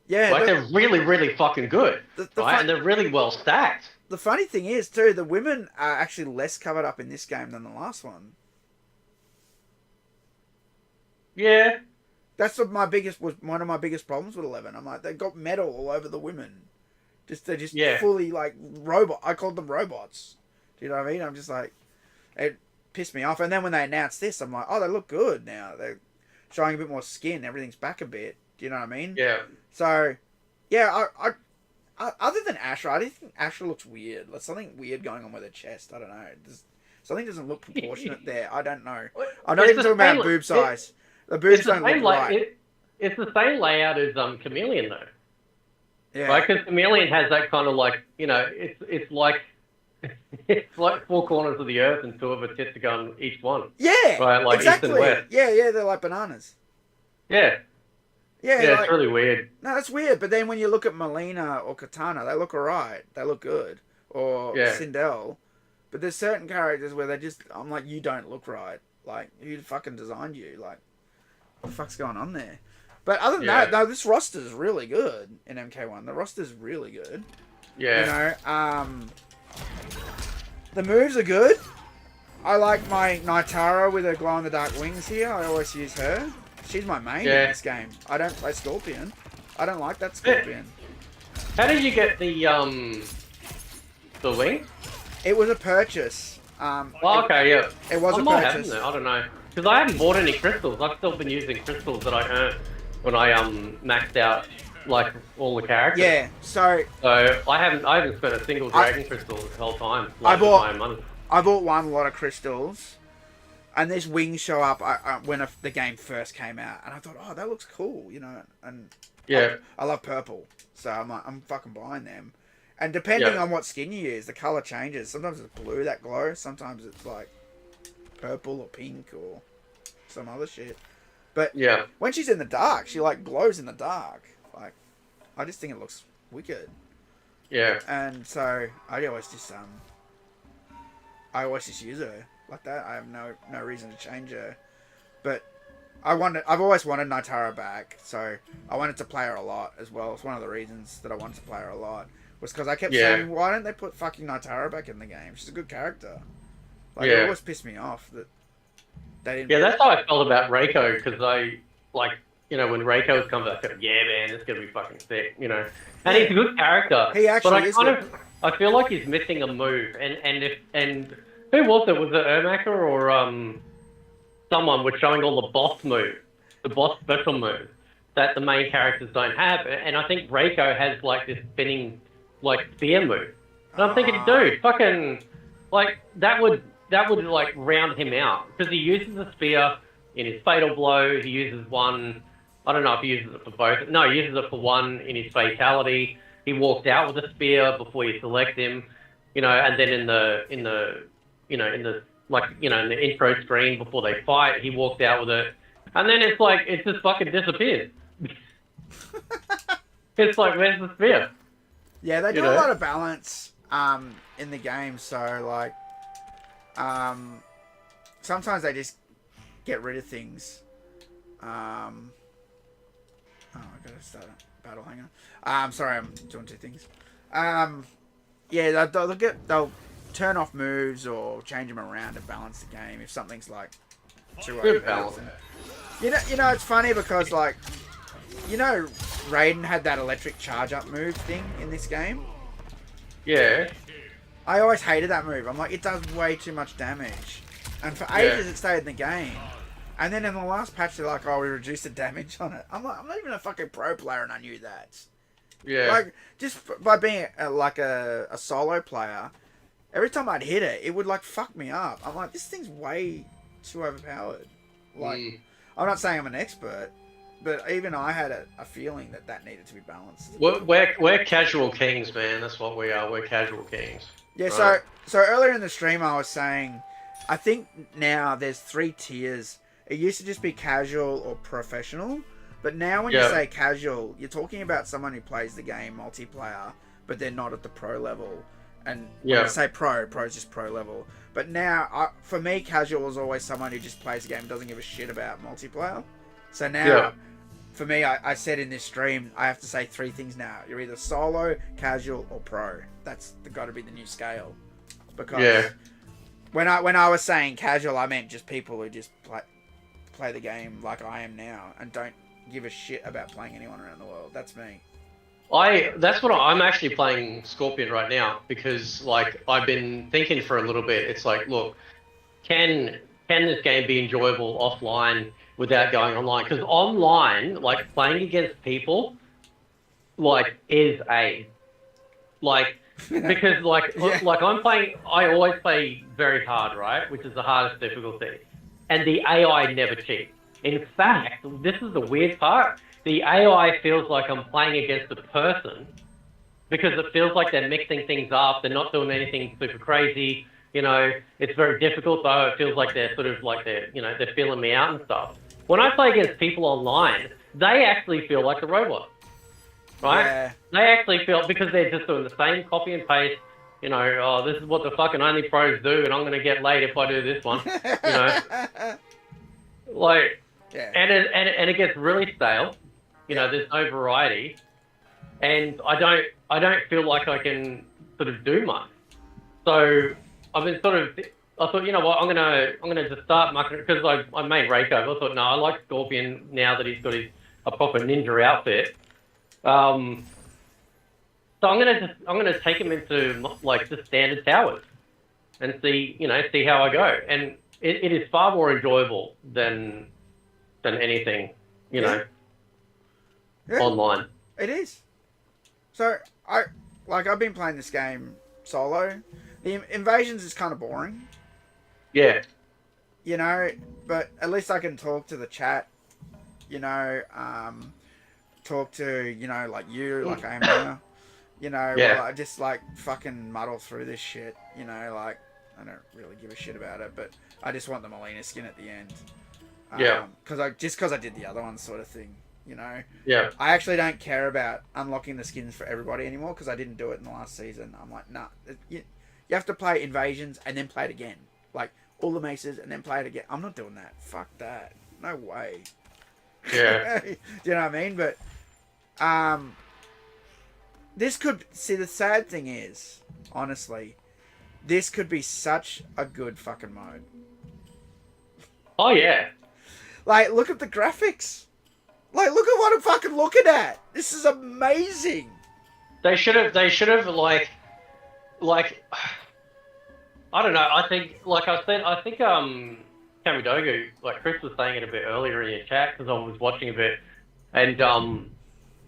Yeah. They're really, really fucking good, right? And they're really well stacked. The funny thing is, too, the women are actually less covered up in this game than the last one. Yeah. That's one of my biggest problems with 11. I'm like, they've got metal all over the women. They're just fully robot. I called them robots. Do you know what I mean? I'm just like, it pissed me off. And then when they announced this, I'm like, oh, they look good now. They're showing a bit more skin. Everything's back a bit. Do you know what I mean? Yeah. So, yeah, I other than Asher, I just think Asher looks weird. There's something weird going on with her chest. I don't know. Something doesn't look proportionate there. I don't know. I'm not even talking about boob size. The boobs don't look right. It's the same layout as Chameleon though. Yeah. Right, because Chameleon has that kind of it's like it's like four corners of the earth and two of its tits to go on each one. Yeah. Right, exactly. east and west. Yeah, they're like bananas. Yeah. Yeah, it's really weird. No, that's weird. But then when you look at Melina or Katana, they look alright. They look good. Or Sindel. But there's certain characters where I'm like, you don't look right. Like, who fucking designed you? Like, what the fuck's going on there? But other than that, no, this roster's really good in MK1. The roster's really good. Yeah. You know, the moves are good. I like my Nitara with her glow-in-the-dark wings here. I always use her. She's my main in this game. I don't play Scorpion. I don't like that Scorpion. How did you get the wing? It was a purchase. Okay, yeah. It was a purchase. I don't know. Because I haven't bought any crystals. I've still been using crystals that I earned when I maxed out all the characters. Yeah, so I haven't spent a single dragon crystal the whole time. I bought one lot of crystals, and these wings show up when the game first came out, and I thought, oh, that looks cool, you know. And yeah, I love purple, so I'm fucking buying them. And depending on what skin you use, the color changes. Sometimes it's blue that glows. Sometimes it's purple or pink or some other shit. But Yeah. when she's in the dark, she like glows in the dark. Like, I just think it looks wicked. Yeah. And so I always just use her like that. I have no reason to change her. But I've always wanted Nitara back, so I wanted to play her a lot as well. It's one of the reasons that I wanted to play her a lot was because I kept saying, why don't they put fucking Nitara back in the game? She's a good character. Like, it always pissed me off that they didn't. Yeah, that's how I felt about Reiko, because I, like, you know, when Reiko was coming back, I said, yeah, man, it's going to be fucking sick, you know. And he's a good character. He actually but is I feel like he's missing a move. And who was it? Was it Ermacher or someone was showing all the boss moves, the boss special moves that the main characters don't have? And I think Reiko has, like, this spinning, like, spear move. And I'm thinking, dude, fucking, like, that would like round him out, because he uses a spear in his fatal blow. He uses one. I don't know if he uses it for both. No, he uses it for one in his fatality. He walks out with a spear before you select him, you know, and then in the intro screen before they fight, he walks out with it, and then it's like it just fucking disappears. It's like, where's the spear? Yeah, they do a lot of balance in the game, so like. Sometimes they just get rid of things. Oh, I gotta start a battle. Hang on. Sorry, I'm doing two things. Yeah, they'll turn off moves or change them around to balance the game if something's like too overbalanced. You know, it's funny because like, you know, Raiden had that electric charge up move thing in this game. Yeah. I always hated that move. I'm like, it does way too much damage. And for ages it stayed in the game. And then in the last patch, they're like, oh, we reduced the damage on it. I'm like, I'm not even a fucking pro player and I knew that. Yeah. Like, just by being a solo player, every time I'd hit it, it would like fuck me up. I'm like, this thing's way too overpowered. Like, I'm not saying I'm an expert, but even I had a feeling that needed to be balanced. We're casual kings, man. That's what we are. We're casual kings. Yeah, right? so earlier in the stream I was saying, I think now there's 3 tiers. It used to just be casual or professional, but now when you say casual, you're talking about someone who plays the game multiplayer, but they're not at the pro level. And when you say pro is just pro level. But now, for me, casual is always someone who just plays the game and doesn't give a shit about multiplayer. So now, for me, I said in this stream, I have to say 3 things now. You're either solo, casual, or pro. That's got to be the new scale. Because when I was saying casual, I meant just people who just play the game like I am now and don't give a shit about playing anyone around the world. That's me. That's what I'm actually playing Scorpion right now, because like I've been thinking for a little bit. It's like, look, can this game be enjoyable offline without going online? Because online, like playing against people, like is because like I'm playing. I always play very hard, right? Which is the hardest difficulty, and the AI never cheats. In fact, this is the weird part. The AI feels like I'm playing against a person, because it feels like they're mixing things up. They're not doing anything super crazy. You know, it's very difficult, though. It feels like they're sort of like they're feeling me out and stuff. When I play against people online, they actually feel like a robot, right? Yeah. They actually feel, because they're just doing the same copy and paste. You know, oh, this is what the fucking only pros do, and I'm going to get laid if I do this one. You know, like, and it gets really stale. You know, there's no variety, and I don't feel like I can sort of do much. So I've been I thought, you know what, I'm gonna just start mucking, because I made Reiko. I thought, no, I like Scorpion now that he's got a proper ninja outfit. So I'm gonna take him into like just standard towers and see how I go. And it is far more enjoyable than anything, you know, online. It is. So I've been playing this game solo. The invasions is kind of boring. Yeah. You know, but at least I can talk to the chat. You know, talk to, you know, like you, like I am now. You know, well, I just like fucking muddle through this shit. You know, like I don't really give a shit about it, but I just want the Melina skin at the end. Yeah. Because I did the other one sort of thing, you know. Yeah. I actually don't care about unlocking the skins for everybody anymore because I didn't do it in the last season. I'm like, nah. You have to play Invasions and then play it again. Like, all the maces and then play it again. I'm not doing that. Fuck that. No way. Yeah. Do you know what I mean? But, this could... See, the sad thing is, honestly, this could be such a good fucking mode. Oh yeah. Like, look at the graphics. Like, look at what I'm fucking looking at. This is amazing. They should have like, I don't know. I think, like I said, Kamidogu, like Chris was saying it a bit earlier in your chat because I was watching a bit, and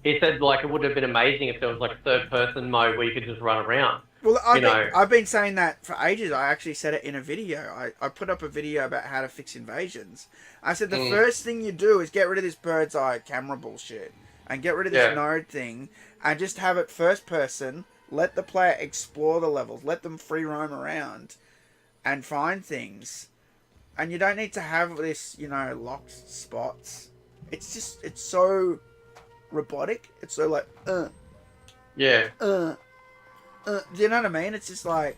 he said like it would have been amazing if there was like a third-person mode where you could just run around. Well, I've been saying that for ages. I actually said it in a video. I put up a video about how to fix invasions. I said the first thing you do is get rid of this bird's eye camera bullshit and get rid of this node thing and just have it first person. Let the player explore the levels. Let them free roam around and find things. And you don't need to have this, you know, locked spots. It's just, it's so robotic. It's so like, Yeah. do you know what I mean? It's just like...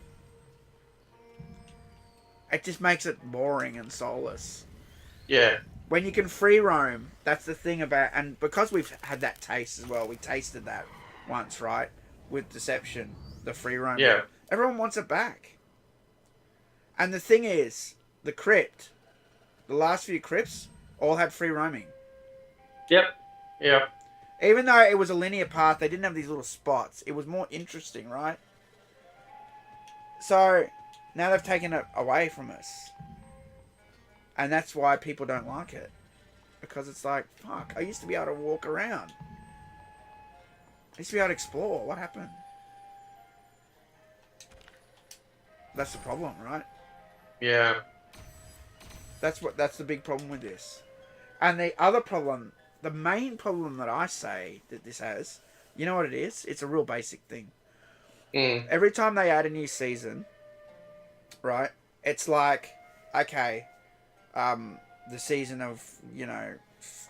It just makes it boring and soulless. Yeah. When you can free roam, that's the thing about... And because we've had that taste as well, we tasted that once, right? With Deception, the free roam. Yeah. Everyone wants it back. And the thing is, the crypt, the last few crypts, all had free roaming. Yep. Yep. Even though it was a linear path, they didn't have these little spots. It was more interesting, right? So, now they've taken it away from us. And that's why people don't like it. Because it's like, fuck, I used to be able to walk around. I used to be able to explore. What happened? That's the problem, right? Yeah. That's the big problem with this. And the other problem... The main problem that I say that this has, you know what it is? It's a real basic thing. Every time they add a new season, right, it's like, okay, the season of, you know,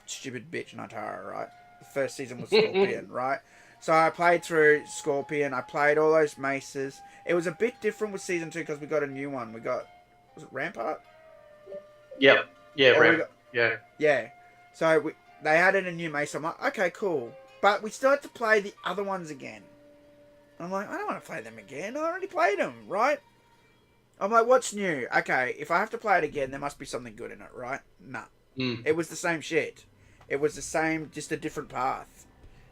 stupid bitch Natara, right? The first season was Scorpion, right? So I played through Scorpion, I played all those maces. It was a bit different with season 2 because we got a new one. We got, was it Rampart? Yep. Yeah, Rampart. Yeah. Yeah. So they added a new mace. I'm like, okay, cool. But we still had to play the other ones again. I'm like, I don't want to play them again. I already played them, right? I'm like, what's new? Okay, if I have to play it again, there must be something good in it, right? Nah. It was the same shit. It was the same, just a different path.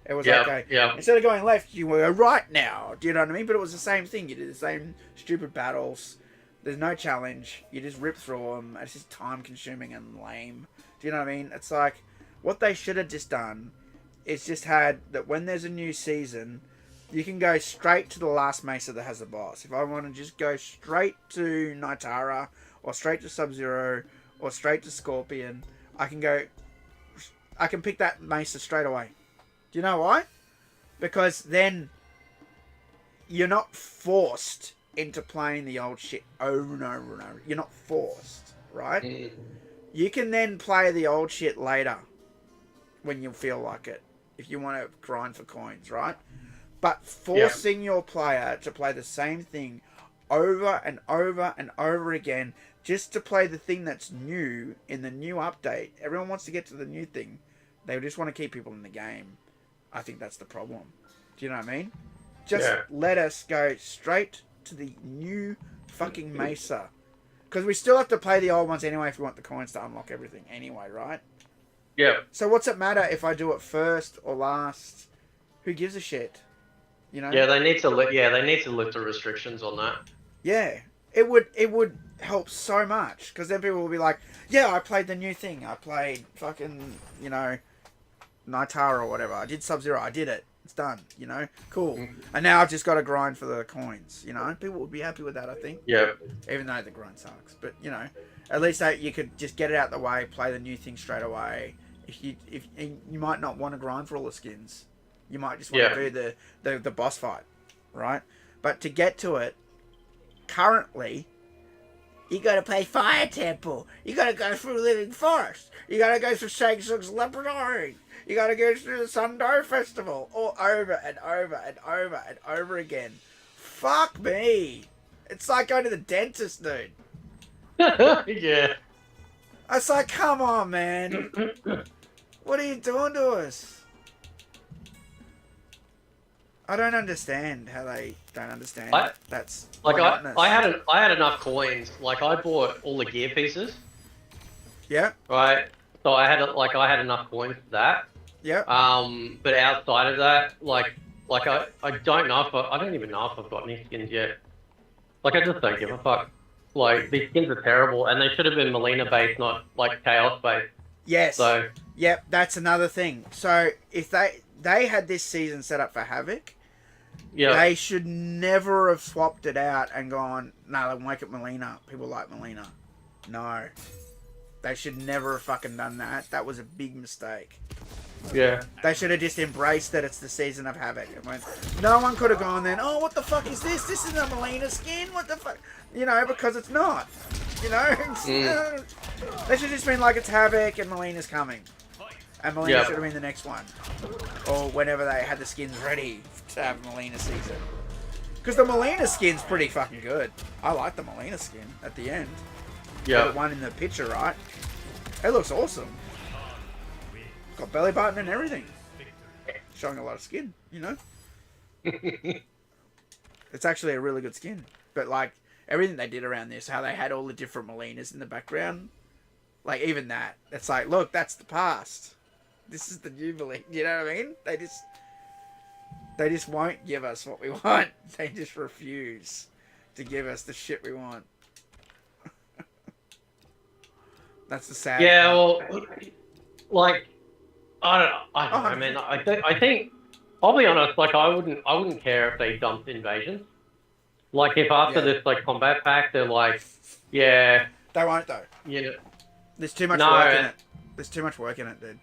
It was okay. Yeah. Instead of going left, you go right now. Do you know what I mean? But it was the same thing. You did the same stupid battles. There's no challenge. You just rip through them. It's just time consuming and lame. Do you know what I mean? It's like, what they should have just done is just had that when there's a new season, you can go straight to the last mesa that has the boss. If I want to just go straight to Nitara, or straight to Sub-Zero, or straight to Scorpion, I can pick that mesa straight away. Do you know why? Because then you're not forced into playing the old shit over and over and over. You're not forced, right? You can then play the old shit later when you feel like it. If you want to grind for coins, right? But forcing your player to play the same thing over and over and over again just to play the thing that's new in the new update. Everyone wants to get to the new thing. They just want to keep people in the game. I think that's the problem. Do you know what I mean? Just let us go straight to the new fucking mesa. Because we still have to play the old ones anyway if we want the coins to unlock everything anyway, right? Yeah. So what's it matter if I do it first or last? Who gives a shit? You know? Yeah, they need to lift the restrictions on that. Yeah. It would help so much. Because then people will be like, yeah, I played the new thing. I played fucking, you know, Nitara or whatever. I did Sub-Zero. I did it. It's done, you know? Cool. And now I've just got to grind for the coins, you know? People would be happy with that, I think. Yeah. Even though the grind sucks. But, you know, at least you could just get it out the way, play the new thing straight away. If you might not want to grind for all the skins. You might just want to do the boss fight, right? But to get to it, currently, You gotta play Fire Temple. You gotta go through Living Forest. You gotta go through Shang Tsung's Laboratory. You gotta go through the Sundar Festival. All over and over and over and over again. Fuck me. It's like going to the dentist, dude. Yeah. It's like, come on, man. What are you doing to us? I don't understand how they don't understand. That's Like monotonous. I had enough coins. Like I bought all the gear pieces, Yeah, right? So I had enough coins for that. yeah. But outside of that, I don't know if I don't even know if I've got any skins yet. Like I just don't give a fuck. Like these skins are terrible, and they should have been Melina based, not like Chaos based. Yes. So Yep, that's another thing. So if they had this season set up for Havoc, yeah, they should never have swapped it out and gone, no, they make it Melina. People like Melina. No. They should never have fucking done that. That was a big mistake. yeah, They should have just embraced that it's the season of Havoc. And went, no one could have gone then, oh, what the fuck is this? This isn't a Melina skin. What the fuck? You know, because it's not. You know? They should have just been like, it's Havoc and Melina's coming. And Melina should have been the next one. Or whenever they had the skins ready to have Melina season. Because the Melina skin's pretty fucking good. I like the Melina skin at the end. yeah. The one in the picture, right? It looks awesome. Got belly button and everything. Showing a lot of skin, you know? It's actually a really good skin. But, like, everything they did around this, how they had all the different Melinas in the background, like, even that, it's like, look, that's the past. This is the new Melina. You know what I mean? They just won't give us what we want. They just refuse to give us the shit we want. That's the sad part. Well, like, I don't know, man. I think, I'll be honest, like, I wouldn't care if they dumped Invasion. Like, if after this, like, combat pack, they're like, yeah. They won't, though. Yeah. There's too much work in it. There's too much work in it, dude.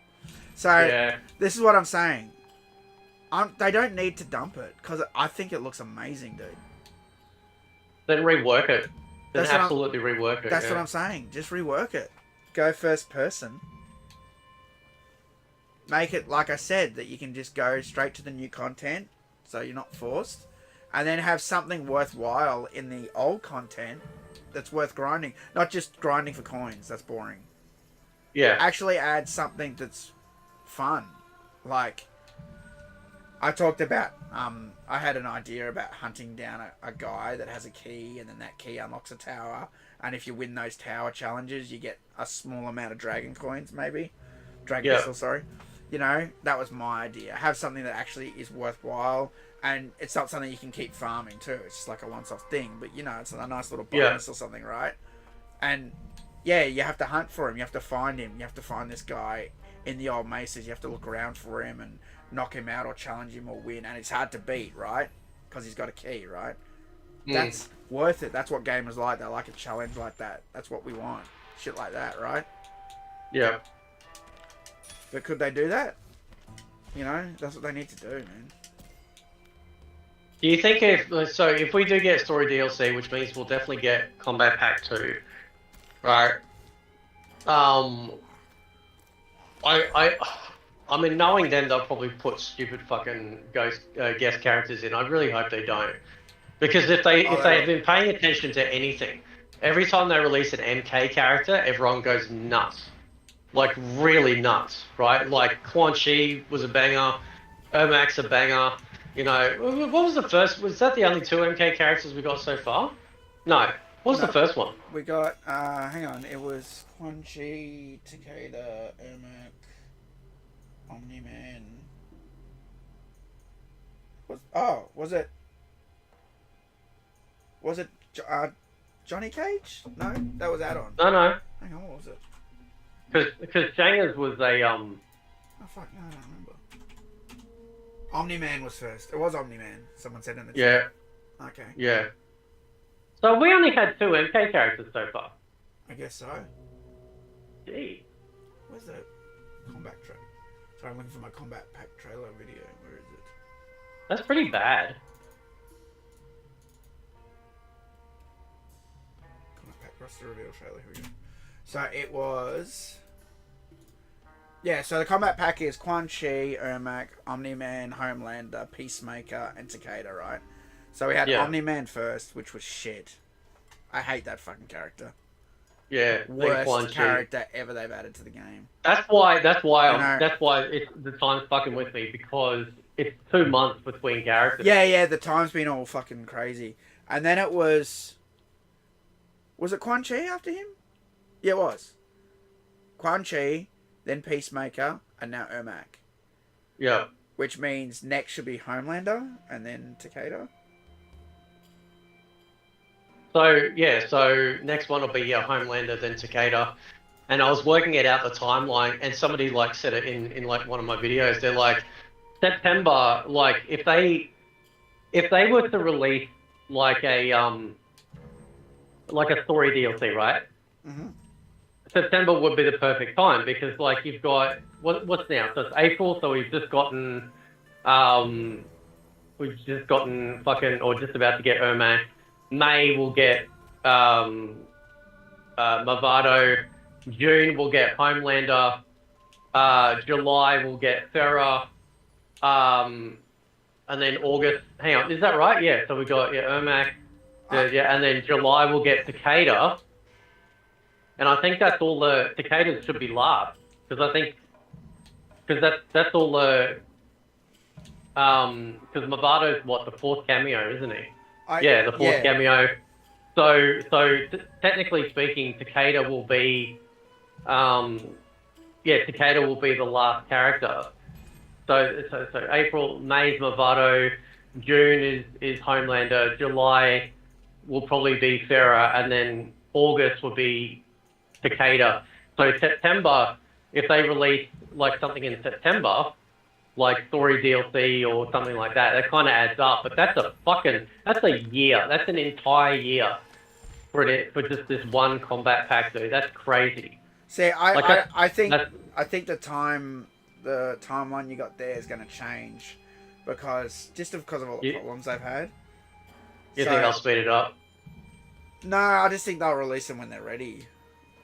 So, this is what I'm saying. They don't need to dump it, because I think it looks amazing, dude. Then rework it. Then absolutely rework it. That's what I'm saying. Just rework it. Go first person. Make it, like I said, that you can just go straight to the new content, so you're not forced. And then have something worthwhile in the old content that's worth grinding. Not just grinding for coins. That's boring. Yeah. Actually add something that's fun. Like, I talked about, I had an idea about hunting down a guy that has a key, and then that key unlocks a tower. And if you win those tower challenges, you get a small amount of dragon coins, maybe. Dragon crystal, sorry. You know, that was my idea. Have something that actually is worthwhile, and it's not something you can keep farming too. It's just like a once-off thing, but you know, it's a nice little bonus or something, right? And yeah, you have to hunt for him. You have to find him. You have to find this guy in the old mesas. You have to look around for him and knock him out or challenge him or win. And it's hard to beat, right? Because he's got a key, right? That's worth it. That's what gamers like. They like a challenge like that. That's what we want. Shit like that, right? Yeah. But could they do that? You know, that's what they need to do, man. Do you think if we do get story DLC, which means we'll definitely get Combat Pack 2, right? I mean, knowing them, they'll probably put stupid fucking guest characters in. I really hope they don't, because if they have been paying attention to anything, every time they release an MK character, everyone goes nuts, like really nuts, right? Like Quan Chi was a banger, Ermac a banger. You know, what was the first? Was that the only 2 MK characters we got so far? No. What was the first one? We got, hang on, it was Quan Chi, Takeda, Ermac, Omni-Man. Was it Johnny Cage? No, that was add-on. No. Hang on, what was it? Because Janga's was a Oh fuck, no, I don't remember. Omni-Man was first. It was Omni-Man. Someone said in the chat. Okay. Yeah. So we only had 2 MK characters so far. I guess so. Gee. Where's the combat trailer? Sorry, I'm looking for my combat pack trailer video. Where is it? That's pretty bad. Combat pack across the reveal trailer. Here we go. So it was. Yeah, so the combat pack is Quan Chi, Ermac, Omni-Man, Homelander, Peacemaker, and Takeda, right? So we had Omni-Man first, which was shit. I hate that fucking character. Yeah, Worst character ever they've added to the game. That's why the time's fucking with me, because it's 2 months between characters. Yeah, the time's been all fucking crazy. And then it was... Was it Quan Chi after him? Yeah, it was. Quan Chi, then Peacemaker, and now Ermac. Yeah. Which means next should be Homelander, and then Takeda. So next one will be Homelander, then Takeda. And I was working it out the timeline, and somebody like said it in like one of my videos. They're like, September, like if they were to release like a story DLC, right? Mm-hmm. September would be the perfect time, because like you've got what's now? So it's April, so we've just gotten fucking, or just about to get Ermac. May we'll get Movado. June we'll get Homelander. July we'll get Farah. And then August. Hang on, is that right? Yeah. So we got Ermac. And then July we'll get Takeda. And I think that's all the Takedas should be last, because that's all the because Movado's the fourth cameo, isn't he? The fourth cameo. So technically speaking, Takeda will be Takeda will be the last character. So April, May's Movado, June is Homelander, July will probably be Farah, and then August will be Takeda. So September, if they release like something in September, like story DLC or something like that kind of adds up. But that's a year. That's an entire year for just this one combat pack, dude. That's crazy. See, I think the timeline you got there is going to change because of all the problems they've had. You think they'll speed it up? No, I just think they'll release them when they're ready.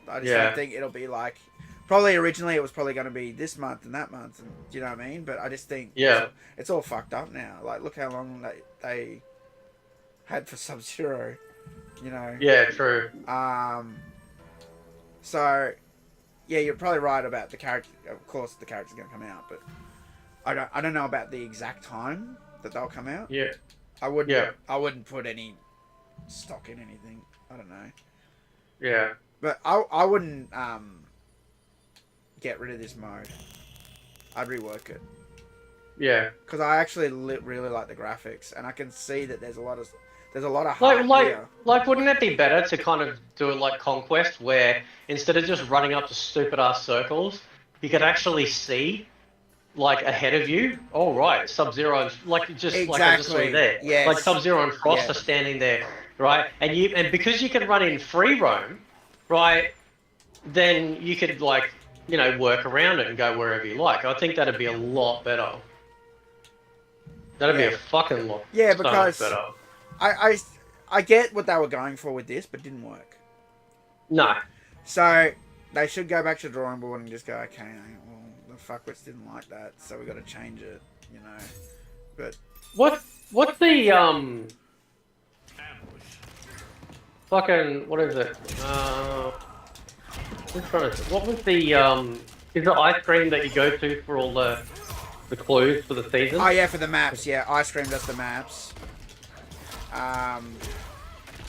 I just don't think it'll be like... Probably originally it was probably going to be this month and that month, and do you know what I mean? But I just think it's all fucked up now. Like, look how long they had for Sub-Zero, you know? Yeah, true. So, yeah, you're probably right about the character. Of course, the character's going to come out, but I don't know about the exact time that they'll come out. Yeah. I wouldn't put any stock in anything. I don't know. Yeah. But I wouldn't get rid of this mode. I'd rework it. Yeah. Because I actually really like the graphics, and I can see that there's a lot of heart here. Like, wouldn't it be better to kind of do it like Conquest, where instead of just running up to stupid ass circles, you could actually see like ahead of you? Oh right, Sub-Zero, like I just saw there. Yes. Like Sub-Zero and Frost are standing there, right? And because you can run in free roam, right? Then you could work around it and go wherever you like. I think that'd be a lot better. That'd be a fucking lot. Yeah, so because much better. I get what they were going for with this, but it didn't work. No. So they should go back to the drawing board and just go, okay, well, the fuckwits didn't like that, so we got to change it, you know. But what's the fucking, what is it? What was the is the ice cream that you go to for all the clues for the season? Oh yeah, for the maps. Yeah, Ice Cream does the maps.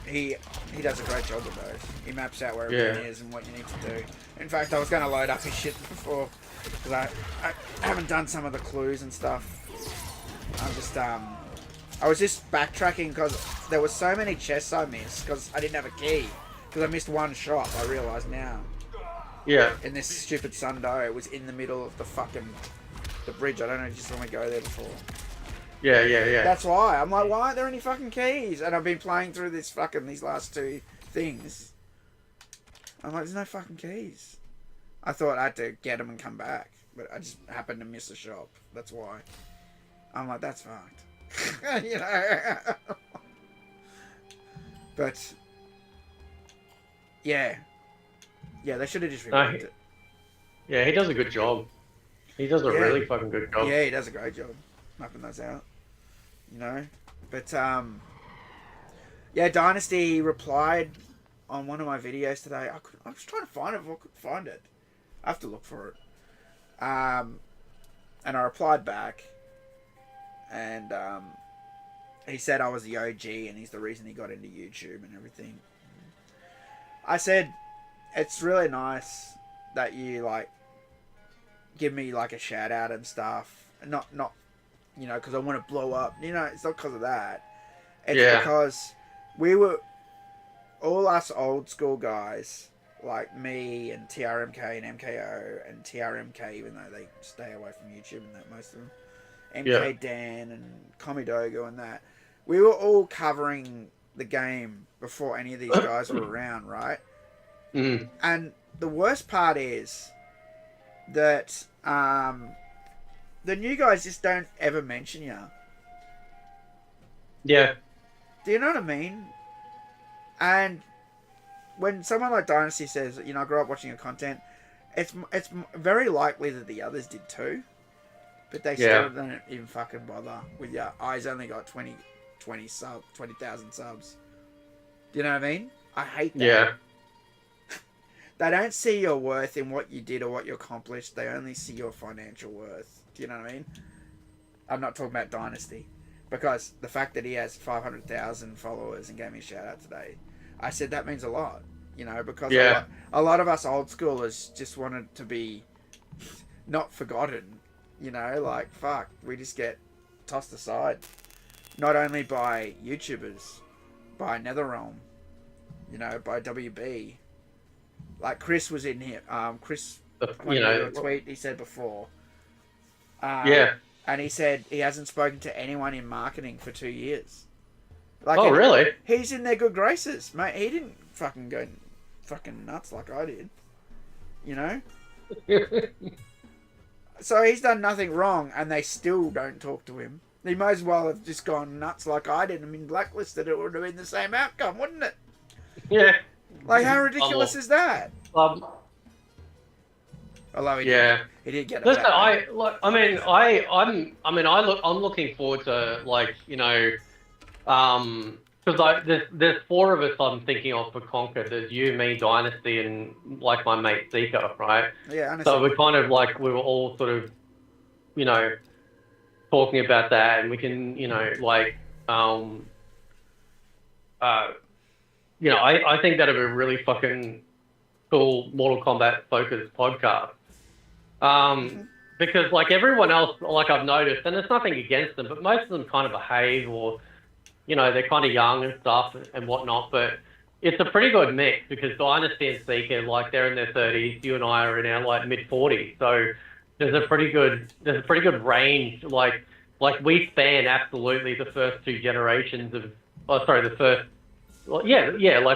He does a great job with those. He maps out where everything is and what you need to do. In fact, I was going to load up his shit before because I haven't done some of the clues and stuff. I was just backtracking because there were so many chests I missed because I didn't have a key. Because I missed one shop, I realise now. Yeah. In this stupid Sunday, it was in the middle of the bridge. I don't know, you just want to go there before. Yeah. That's why. I'm like, why aren't there any fucking keys? And I've been playing through these last two things. I'm like, there's no fucking keys. I thought I had to get them and come back. But I just happened to miss a shop. That's why. I'm like, that's fucked. You know? But... Yeah. Yeah, they should have just No, removed it. Yeah, he does a good job. He does a Yeah. really fucking good job. Yeah, he does a great job mapping those out. You know? But, yeah, Dynasty replied on one of my videos today. I was trying to find it, but I couldn't find it. I have to look for it. And I replied back. And, he said I was the OG and he's the reason he got into YouTube and everything. I said, it's really nice that you, like, give me, like, a shout out and stuff. Not, you know, because I want to blow up. You know, it's not because of that. It's because we were, all us old school guys, like me and TRMK and MKO and TRMK, even though they stay away from YouTube and that, most of them. MK Dan and Komidogo and that. We were all covering the game before any of these guys were around, right? Mm. And the worst part is that the new guys just don't ever mention you. Yeah. Do you know what I mean? And when someone like Dynasty says, you know, I grew up watching your content, it's very likely that the others did too. But they still don't even fucking bother with your eyes only got 20,000 subs. Do you know what I mean? I hate that. Yeah. They don't see your worth in what you did or what you accomplished. They only see your financial worth. Do you know what I mean? I'm not talking about Dynasty. Because the fact that he has 500,000 followers and gave me a shout out today, I said that means a lot. You know, because a lot of us old schoolers just wanted to be not forgotten. You know, like, fuck, we just get tossed aside. Not only by YouTubers, by NetherRealm, you know, by WB. Like, Chris was in here. Chris, you know, a tweet he said before. And he said he hasn't spoken to anyone in marketing for 2 years. Like, oh, really? He's in their good graces, mate. He didn't fucking go fucking nuts like I did. You know? So he's done nothing wrong, and they still don't talk to him. He might as well have just gone nuts like I did and been blacklisted. It would have been the same outcome, wouldn't it? Yeah. Like, how ridiculous is that? Although he did get it. Listen, back. I'm looking forward to, like, you know, because there's four of us I'm thinking of for Conquer. There's you, me, Dynasty, and like my mate Seeker, right? Yeah, honestly. So we're kind of like, we were all sort of, you know, talking about that, and we can, you know, like, you know, I think that'd be a really fucking cool Mortal Kombat focused podcast. Because like everyone else, like I've noticed, and there's nothing against them, but most of them kind of behave, or, you know, they're kind of young and stuff and whatnot, but it's a pretty good mix because Dynasty and Seeker, like, they're in their 30s, you and I are in our like mid 40s, so there's a pretty good range, like we span absolutely the first two generations of, like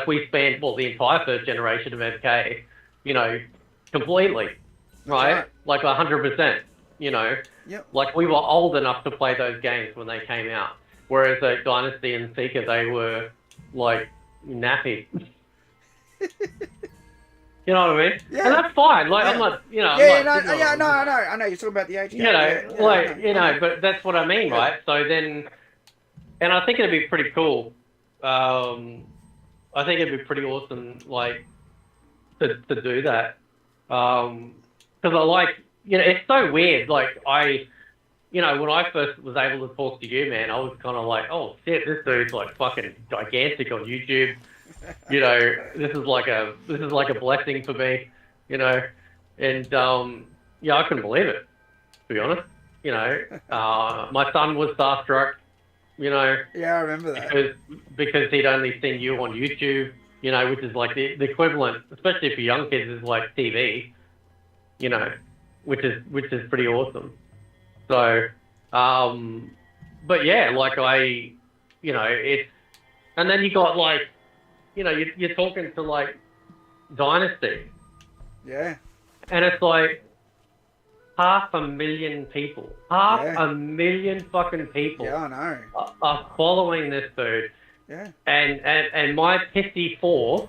we span, well, the entire first generation of MK, you know, completely, right? Like 100%, you know? Yep. Like, we were old enough to play those games when they came out. Whereas Dynasty and Seeker, they were, like, nappy. You know what I mean? Yeah. And that's fine. Like, I'm not, you know... I know. You're talking about the age gap. You know, you know, but that's what I mean, right? So then... And I think it'd be pretty cool. I think it'd be pretty awesome, like, to do that. Because I like... You know, it's so weird. Like, you know, when I first was able to talk to you, man, I was kind of like, oh, shit, this dude's, like, fucking gigantic on YouTube. You know, this is like a blessing for me, you know. And, yeah, I couldn't believe it, to be honest. You know, my son was starstruck, you know. Yeah, I remember that. Because he'd only seen you on YouTube, you know, which is, like, the equivalent, especially for young kids, is like TV, you know, which is pretty awesome. So, but yeah, like you know, it's, and then you got like, you know, you're talking to like Dynasty. Yeah. And it's like 500,000 people. 500,000 fucking people. Yeah, I know. Are following this dude. Yeah. And my pissy 4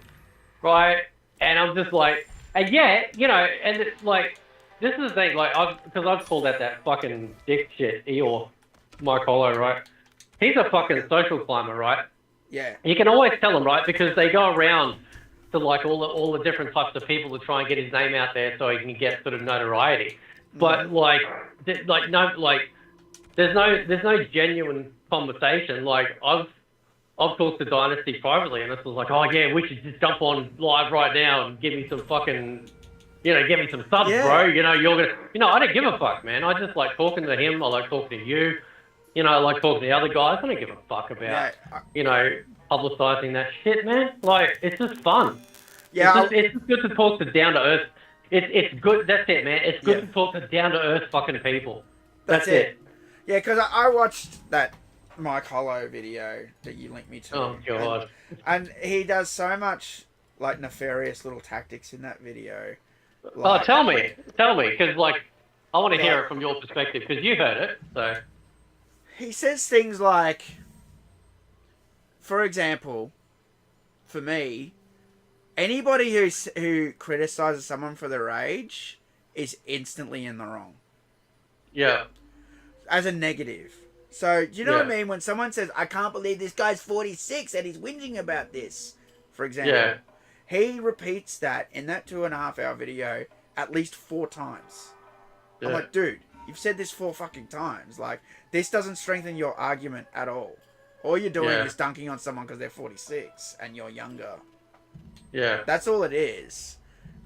right? And I'm just like, and yet, you know, and it's like, this is the thing, like, because I've called out that fucking dick shit, Eeyore, Mike Hollow, right? He's a fucking social climber, right? Yeah. You can always tell him, right? Because they go around to like all the different types of people to try and get his name out there so he can get sort of notoriety. But like there's no genuine conversation. Like I've talked to Dynasty privately, and it's like, oh yeah, we should just jump on live right now and give me some fucking, you know, give me some subs, bro. You know, I don't give a fuck, man. I just like talking to him. I like talking to you. You know, I like talking to the other guys. I don't give a fuck about, you know, publicising that shit, man. Like, it's just fun. Yeah. It's just good to talk to down to earth. It's good. That's it, man. It's good to talk to down to earth fucking people. That's it. Yeah, because I watched that Mike Hollow video that you linked me to. Oh god. And he does so much like nefarious little tactics in that video. Like, tell me, because like I want to hear it from your perspective because you heard it. So he says things like, for example, for me, anybody who criticizes someone for their age is instantly in the wrong. Yeah. As a negative. So, do you know what I mean? When someone says, I can't believe this guy's 46 and he's whinging about this, for example, he repeats that in that 2.5 hour video at least 4 times. I'm like, dude, you've said this 4 fucking times. Like, this doesn't strengthen your argument at all. All you're doing is dunking on someone because they're 46 and you're younger. Yeah. That's all it is.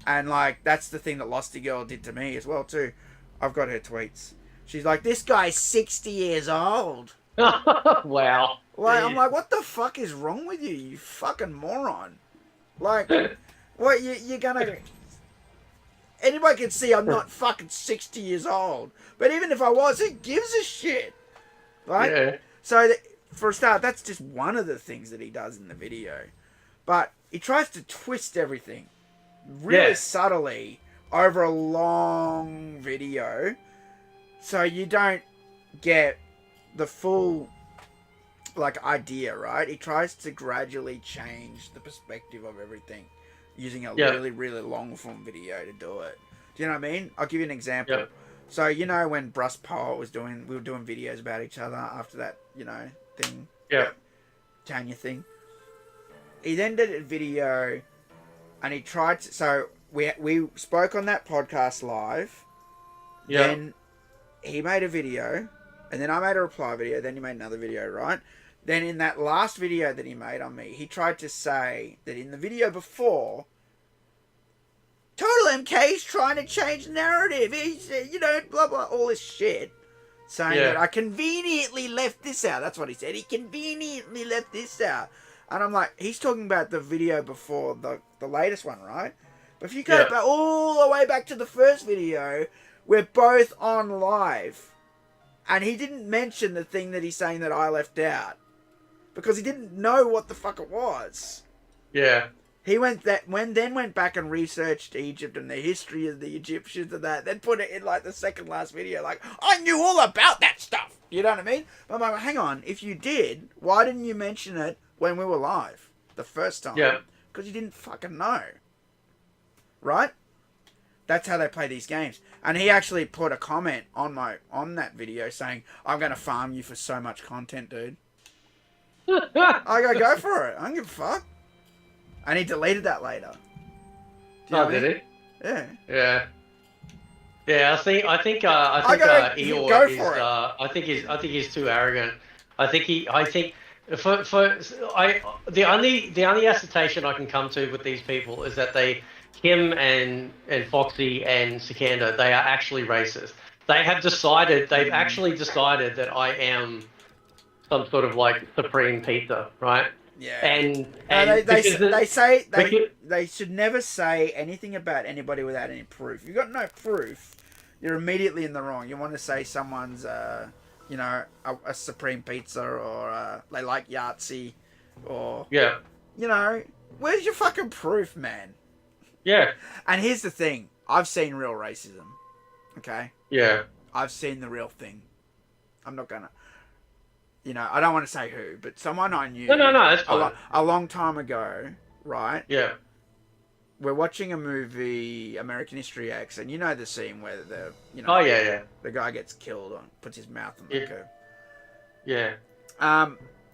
And, like, that's the thing that Losty Girl did to me as well, too. I've got her tweets. She's like, this guy's 60 years old. Wow. Like, I'm like, what the fuck is wrong with you, you fucking moron? Like, what, you're gonna... Anybody can see I'm not fucking 60 years old. But even if I was, who gives a shit? Right? Yeah. So, for a start, that's just one of the things that he does in the video. But he tries to twist everything really subtly over a long video. So you don't get the full, like, idea, right? He tries to gradually change the perspective of everything using a really, really long form video to do it. Do you know what I mean? I'll give you an example. Yep. So, you know, when Bruce Poet we were doing videos about each other after that, you know, thing. Yeah. Tanya thing. He then did a video and he tried to, so we spoke on that podcast live. Yeah. Then he made a video, and then I made a reply video, then he made another video, right? Then in that last video that he made on me, he tried to say that in the video before, Total MK's trying to change the narrative. He's, you know, blah, blah, all this shit. Saying that I conveniently left this out. That's what he said. He conveniently left this out. And I'm like, he's talking about the video before the latest one, right? But if you go back, all the way back to the first video, we're both on live. And he didn't mention the thing that he's saying that I left out. Because he didn't know what the fuck it was. Yeah. He went back and researched Egypt and the history of the Egyptians and that. Then put it in like the second last video. Like, I knew all about that stuff. You know what I mean? But I'm like, hang on. If you did, why didn't you mention it when we were live? The first time. Yeah. Because you didn't fucking know. Right? That's how they play these games. And he actually put a comment on that video saying, I'm going to farm you for so much content, dude. I go for it. I don't give a fuck. And he deleted that later. Oh, did he? Yeah. Yeah. Yeah, I think Eeyore go is. for it. I think he's too arrogant. The only assertion I can come to with these people is that him and Foxy and Sikander, they are actually racist. They've actually decided that I am some sort of like supreme pizza, right? Yeah. And they should never say anything about anybody without any proof. If you've got no proof, you're immediately in the wrong. You want to say someone's, a supreme pizza or they like Yahtzee or where's your fucking proof, man? Yeah. And here's the thing: I've seen real racism. Okay. Yeah. I've seen the real thing. I'm not gonna. I don't want to say who, but someone I knew. No, that's fine. A long time ago, right? Yeah. we're watching a movie, American History X, and you know the scene where Oh yeah. the guy gets killed on, puts his mouth on the curb. Yeah.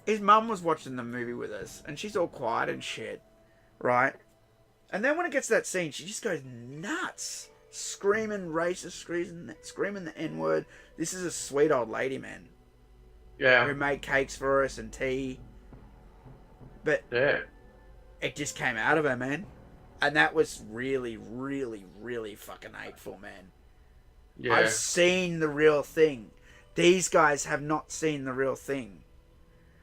His mum was watching the movie with us, and she's all quiet and shit, right? And then when it gets to that scene, she just goes nuts, screaming racist, screaming the N-word. This is a sweet old lady, man. Yeah. Who made cakes for us and tea. But Yeah. it just came out of her, man. And that was really, really, really fucking hateful, man. Yeah. I've seen the real thing. These guys have not seen the real thing.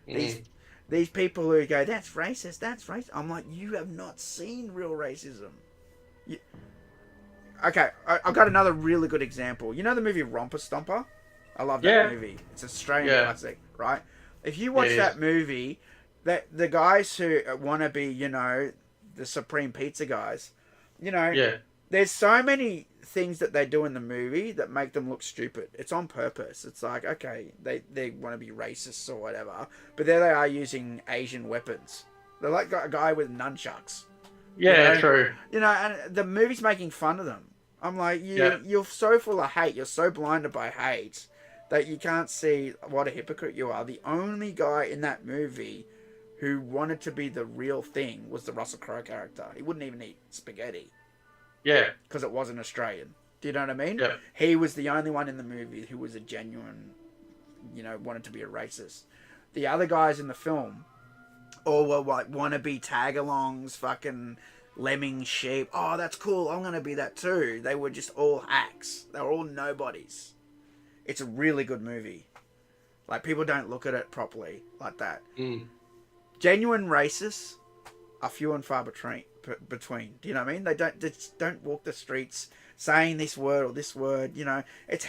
These people who go, that's racist, that's racist. I'm like, you have not seen real racism. Okay, I've got another really good example. You know the movie Romper Stomper? I love that movie. It's an Australian classic, right? If you watch that movie, the guys who want to be, you know, the Supreme Pizza guys, you know, there's so many things that they do in the movie that make them look stupid. It's on purpose. It's like, okay, they want to be racists or whatever, but there they are using Asian weapons. They're like a guy with nunchucks. Yeah, you know? true. You know, and the movie's making fun of them. I'm like, you're so full of hate. You're so blinded by hate that you can't see what a hypocrite you are. The only guy in that movie who wanted to be the real thing was the Russell Crowe character. He wouldn't even eat spaghetti. Yeah. Because it wasn't Australian. Do you know what I mean? Yeah. He was the only one in the movie who was a genuine, you know, wanted to be a racist. The other guys in the film all were like wannabe tag-alongs, fucking lemming sheep. Oh, that's cool. I'm going to be that too. They were just all hacks. They were all nobodies. It's a really good movie. Like, people don't look at it properly like that. Genuine racists are few and far between. Do you know what I mean? They don't walk the streets saying this word or this word. You know, it's